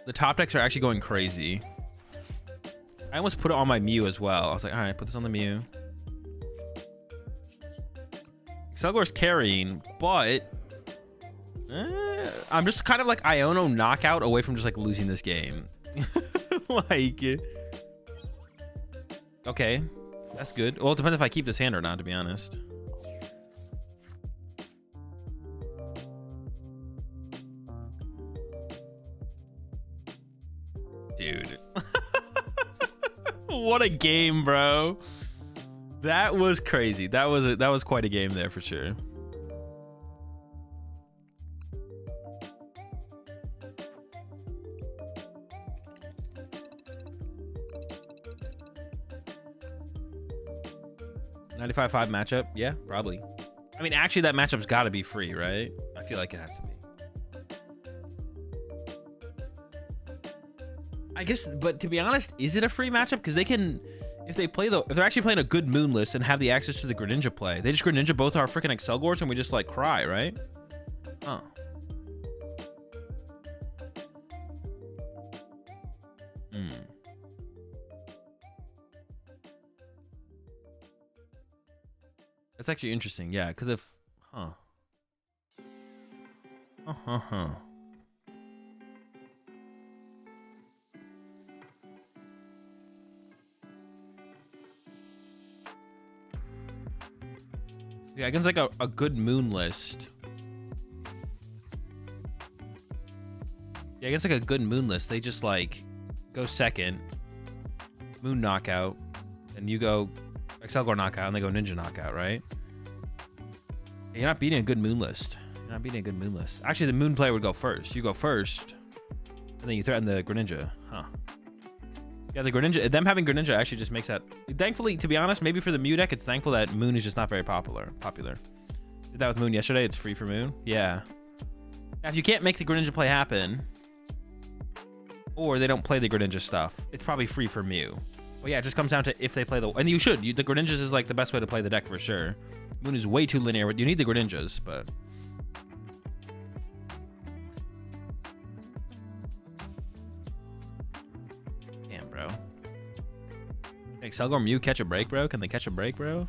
Speaker 1: The top decks are actually going crazy. I almost put it on my Mew as well. I was like, all right, put this on the Mew. Excelgor's carrying, but I'm just kind of like Iono knockout away from just like losing this game. Like, okay. That's good. Well, it depends if I keep this hand or not, to be honest. Dude. What a game, bro. That was crazy. That was quite a game there for sure. $95.5 matchup? Yeah, probably. I mean, actually, that matchup's got to be free, right? I feel like it has to be. I guess, but to be honest, is it a free matchup? Because they can, if they're actually playing a good Moonless and have the access to the Greninja play, they just Greninja both our freaking Excelgors and we just like cry, right? Oh. That's actually interesting, yeah, because if, yeah, against like a good moon list. Yeah, against like a good moon list, they just like go second, moon knockout, and you go Excelgor knockout, and they go ninja knockout, right? You're not beating a good moon list. You're not beating a good moon list. Actually, the moon player would go first. You go first, and then you threaten the Greninja, huh? Yeah, the Greninja, them having Greninja actually just makes that. Thankfully, to be honest, maybe for the Mew deck, it's thankful that Moon is just not very popular. Did that with Moon yesterday. It's free for Moon. Yeah. Now, if you can't make the Greninja play happen, or they don't play the Greninja stuff, it's probably free for Mew. But yeah, it just comes down to if they play the. And you should. The Greninjas is like the best way to play the deck for sure. Moon is way too linear. You need the Greninjas, but. Damn, bro. Can Excelgor Mew catch a break, bro? Can they catch a break, bro?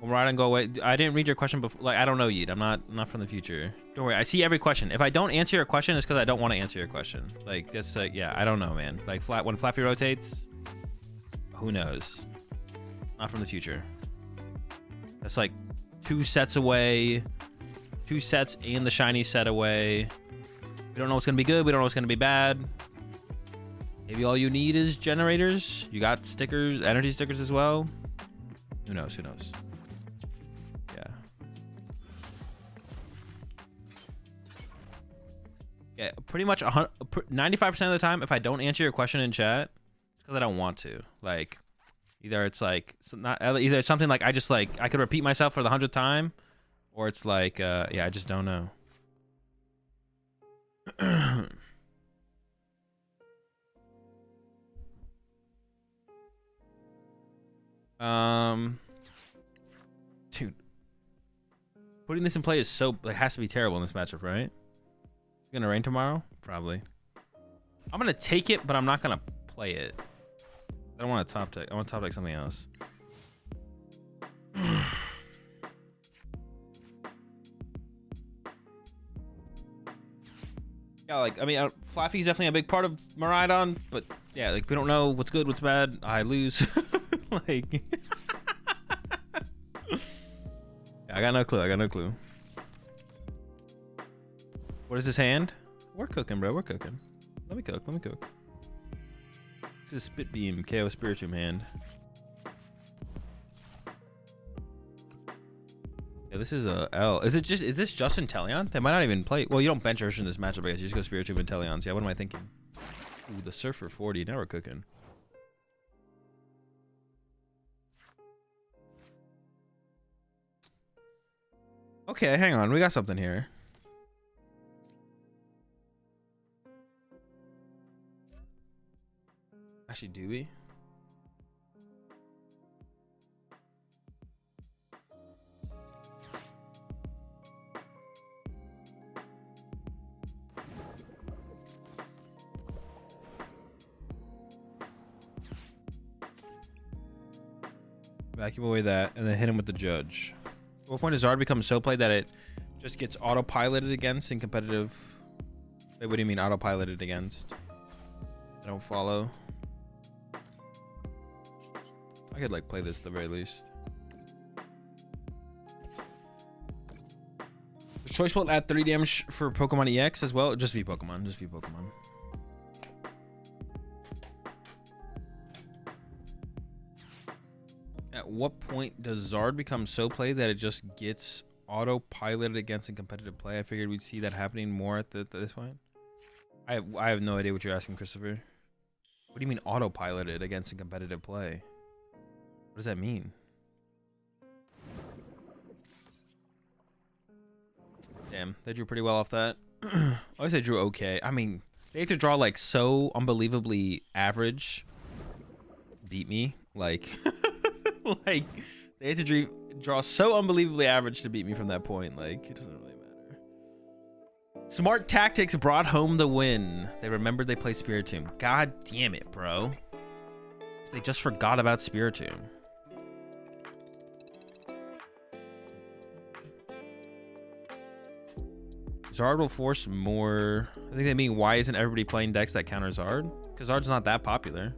Speaker 1: Will Miraidon go away? I didn't read your question before. Like, I don't know, Yeet. I'm not from the future. Don't worry. I see every question. If I don't answer your question, it's because I don't want to answer your question. Like, that's yeah. I don't know, man. Like, when Flappy rotates, who knows? Not from the future. That's like 2 sets away, 2 sets and the shiny set away. We don't know what's gonna be good. We don't know what's gonna be bad. Maybe all you need is generators. You got stickers, energy stickers as well. Who knows? Who knows? Yeah, pretty much 95% of the time, if I don't answer your question in chat, it's because I don't want to. Like, either it's like either it's something like I could repeat myself for the 100th time, or it's like yeah, I just don't know. Dude, putting this in play is so has to be terrible in this matchup, right? Gonna rain tomorrow? Probably. I'm gonna take it, but I'm not gonna play it. I don't want to top deck. I want to top deck something else. Yeah, like, I mean, Flaffy's definitely a big part of Miraidon, but yeah, like, we don't know what's good, what's bad. I lose. Like, yeah, I got no clue. I got no clue. What is his hand? We're cooking, bro. We're cooking. Let me cook. Let me cook. This is Spit Beam, KO Spiritomb hand. Yeah, this is a L. Is this just Inteleon? They might not even play. Well, you don't bench Urshifu in this matchup, I guess. You just go Spiritomb and Inteleons. Yeah, what am I thinking? Ooh, the Surfer 40. Now we're cooking. Okay, hang on. We got something here. Actually, do we? Vacuum away that, and then hit him with the Judge. At what point does Zard become so played that it just gets autopiloted against in competitive? Wait, what do you mean autopiloted against? I don't follow. I could like play this at the very least. Choice Bolt add 30 damage for Pokemon EX as well? Just V Pokemon. Just V Pokemon. At what point does Zard become so played that it just gets auto-piloted against in competitive play? I figured we'd see that happening more at this point. I have no idea what you're asking, Christopher. What do you mean auto-piloted against in competitive play? What does that mean? Damn, they drew pretty well off that. I always say drew okay. I mean, they had to draw like so unbelievably average. Beat me. Like, like they had to draw so unbelievably average to beat me from that point. Like, it doesn't really matter. Smart tactics brought home the win. They remembered they played Spiritomb. God damn it, bro. They just forgot about Spiritomb. Zard will force more. I think they mean, why isn't everybody playing decks that counter Zard? Because Zard's not that popular.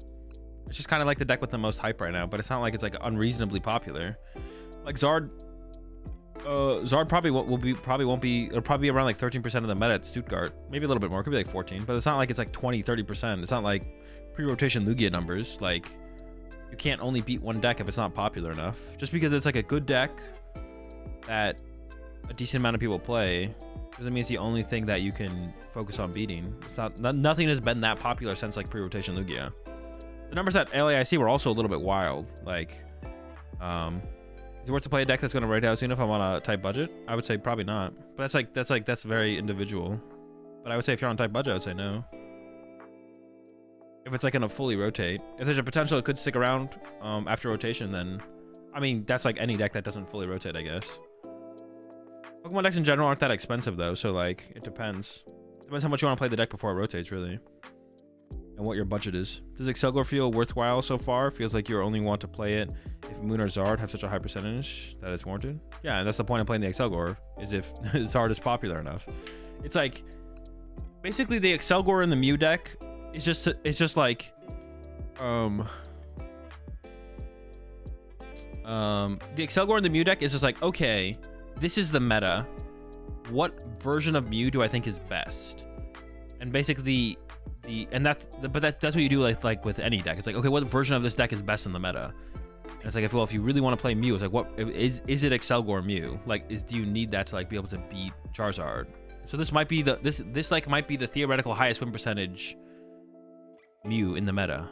Speaker 1: It's just kind of like the deck with the most hype right now, but it's not like it's like unreasonably popular. Like Zard probably won't be. It'll probably be around like 13% of the meta at Stuttgart, maybe a little bit more. Could be like 14, but it's not like it's like 20-30%. It's not like pre-rotation Lugia numbers. Like, you can't only beat one deck if it's not popular enough. Just because it's like a good deck that a decent amount of people play doesn't mean it's the only thing that you can focus on beating. It's not nothing has been that popular since like pre-rotation Lugia. The numbers at LAIC were also a little bit wild. Like, is it worth to play a deck that's going to rate out soon if I'm on a tight budget? I would say probably not. But that's very individual. But I would say if you're on a tight budget, I would say no. If it's like gonna fully rotate, if there's a potential it could stick around after rotation, then I mean that's like any deck that doesn't fully rotate, I guess. Pokemon decks in general aren't that expensive though, so like it depends. Depends how much you want to play the deck before it rotates, really, and what your budget is. Does Excelgor feel worthwhile so far? Feels like you only want to play it if Moon or Zard have such a high percentage that it's warranted. Yeah, and that's the point of playing the Excelgor, is if Zard is popular enough. It's like basically the Excelgor in the Mew deck. It's just like the Excelgor in the Mew deck is just like, okay, this is the meta. What version of Mew do I think is best? And basically that's what you do like with any deck. It's like, okay, what version of this deck is best in the meta? And it's like, if you really want to play Mew, it's like, what is it Excelgor Mew? Like, do you need that to like be able to beat Charizard? So this might be this might be the theoretical highest win percentage Mew in the meta,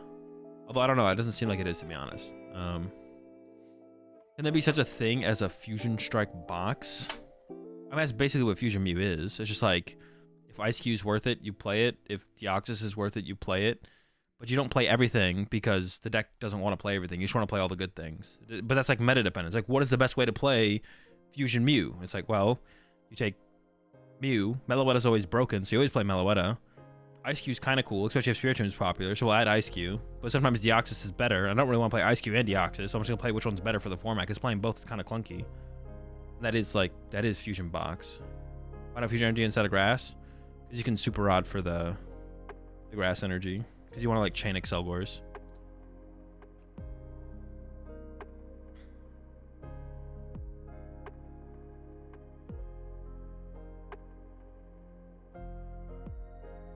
Speaker 1: although I don't know, it doesn't seem like it is, to be honest. Can there be such a thing as a Fusion Strike box? I mean, that's basically what Fusion Mew is. It's just like, if Ice Cube's worth it, you play it. If Deoxys is worth it, you play it. But you don't play everything because the deck doesn't want to play everything. You just want to play all the good things. But that's like meta dependent. It's like, what is the best way to play Fusion Mew? It's like, well, you take Mew. Meloetta's always broken, so you always play Meloetta. Ice Cube's kind of cool, especially if Spiritomb is popular, so we'll add Ice Cube. But sometimes Deoxys is better. I don't really want to play Ice Cube and Deoxys, so I'm just going to play which one's better for the format, because playing both is kind of clunky. That is Fusion Box. Why not Fusion Energy instead of Grass? Because you can Super Rod for the Grass Energy. Because you want to like chain Excelgors.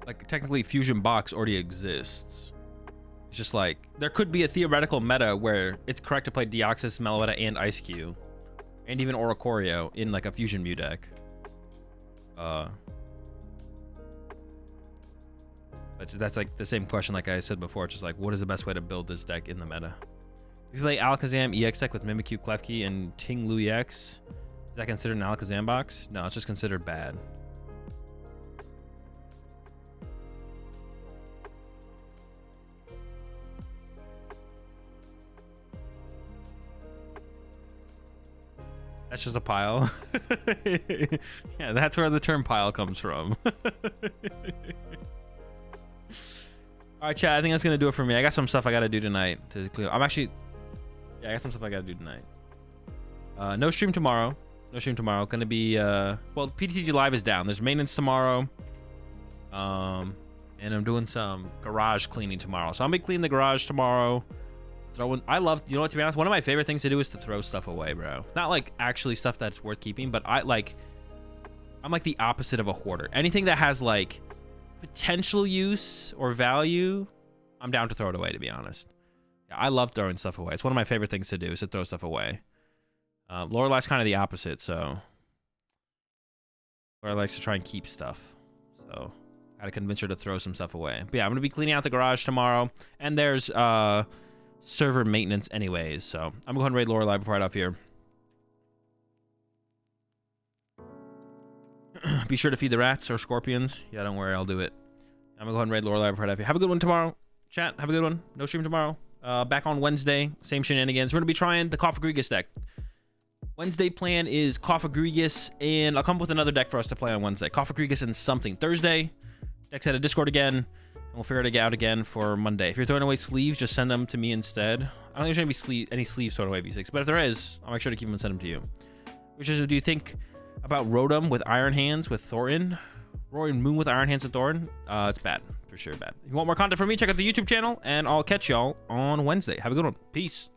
Speaker 1: Like, technically, Fusion Box already exists. It's just like, there could be a theoretical meta where it's correct to play Deoxys, Meloetta, and Ice Cube. And even Oricorio in, like, a Fusion Mew deck. But that's, like, the same question like I said before. It's just like, what is the best way to build this deck in the meta? If you play Alakazam EX deck with Mimikyu, Klefki, and Ting-Lu EX, is that considered an Alakazam box? No, it's just considered bad. That's just a pile. Yeah, that's where the term pile comes from. All right, chat, I think that's going to do it for me. I got some stuff I got to do tonight to clear. I got some stuff I got to do tonight. No stream tomorrow. Going to be, well, PTCG Live is down. There's maintenance tomorrow. And I'm doing some garage cleaning tomorrow. So I'm going to be cleaning the garage tomorrow. I love, you know what, to be honest, one of my favorite things to do is to throw stuff away, bro. Not like actually stuff that's worth keeping, but I'm I'm like the opposite of a hoarder. Anything that has like potential use or value, I'm down to throw it away, to be honest. Yeah, I love throwing stuff away. It's one of my favorite things to do, is to throw stuff away. Lorelai's kind of the opposite, so Lorelai likes to try and keep stuff. So gotta convince her to throw some stuff away. But yeah, I'm gonna be cleaning out the garage tomorrow, and there's server maintenance anyways. So I'm gonna go ahead and raid Lorelai before I head off here. Be sure to feed the rats or scorpions. Yeah, don't worry, I'll do it. I'm gonna go ahead and raid Lorelai before I head off here. Have a good one tomorrow, chat. Have a good one. No stream tomorrow. Back on Wednesday, same shenanigans. We're gonna be trying the Cofagrigus deck. Wednesday plan is Cofagrigus, and I'll come up with another deck for us to play on Wednesday. Cofagrigus and something. Thursday, deck's at a Discord again, and we'll figure it out again for Monday. If you're throwing away sleeves, just send them to me instead. I don't think there's gonna be any sleeves thrown away V6, but if there is, I'll make sure to keep them and send them to you. Which is, do you think about Rotom with Iron Hands with Thorin? Roaring Moon with Iron Hands and Thorin? It's bad. For sure bad. If you want more content from me, check out the YouTube channel, and I'll catch y'all on Wednesday. Have a good one. Peace.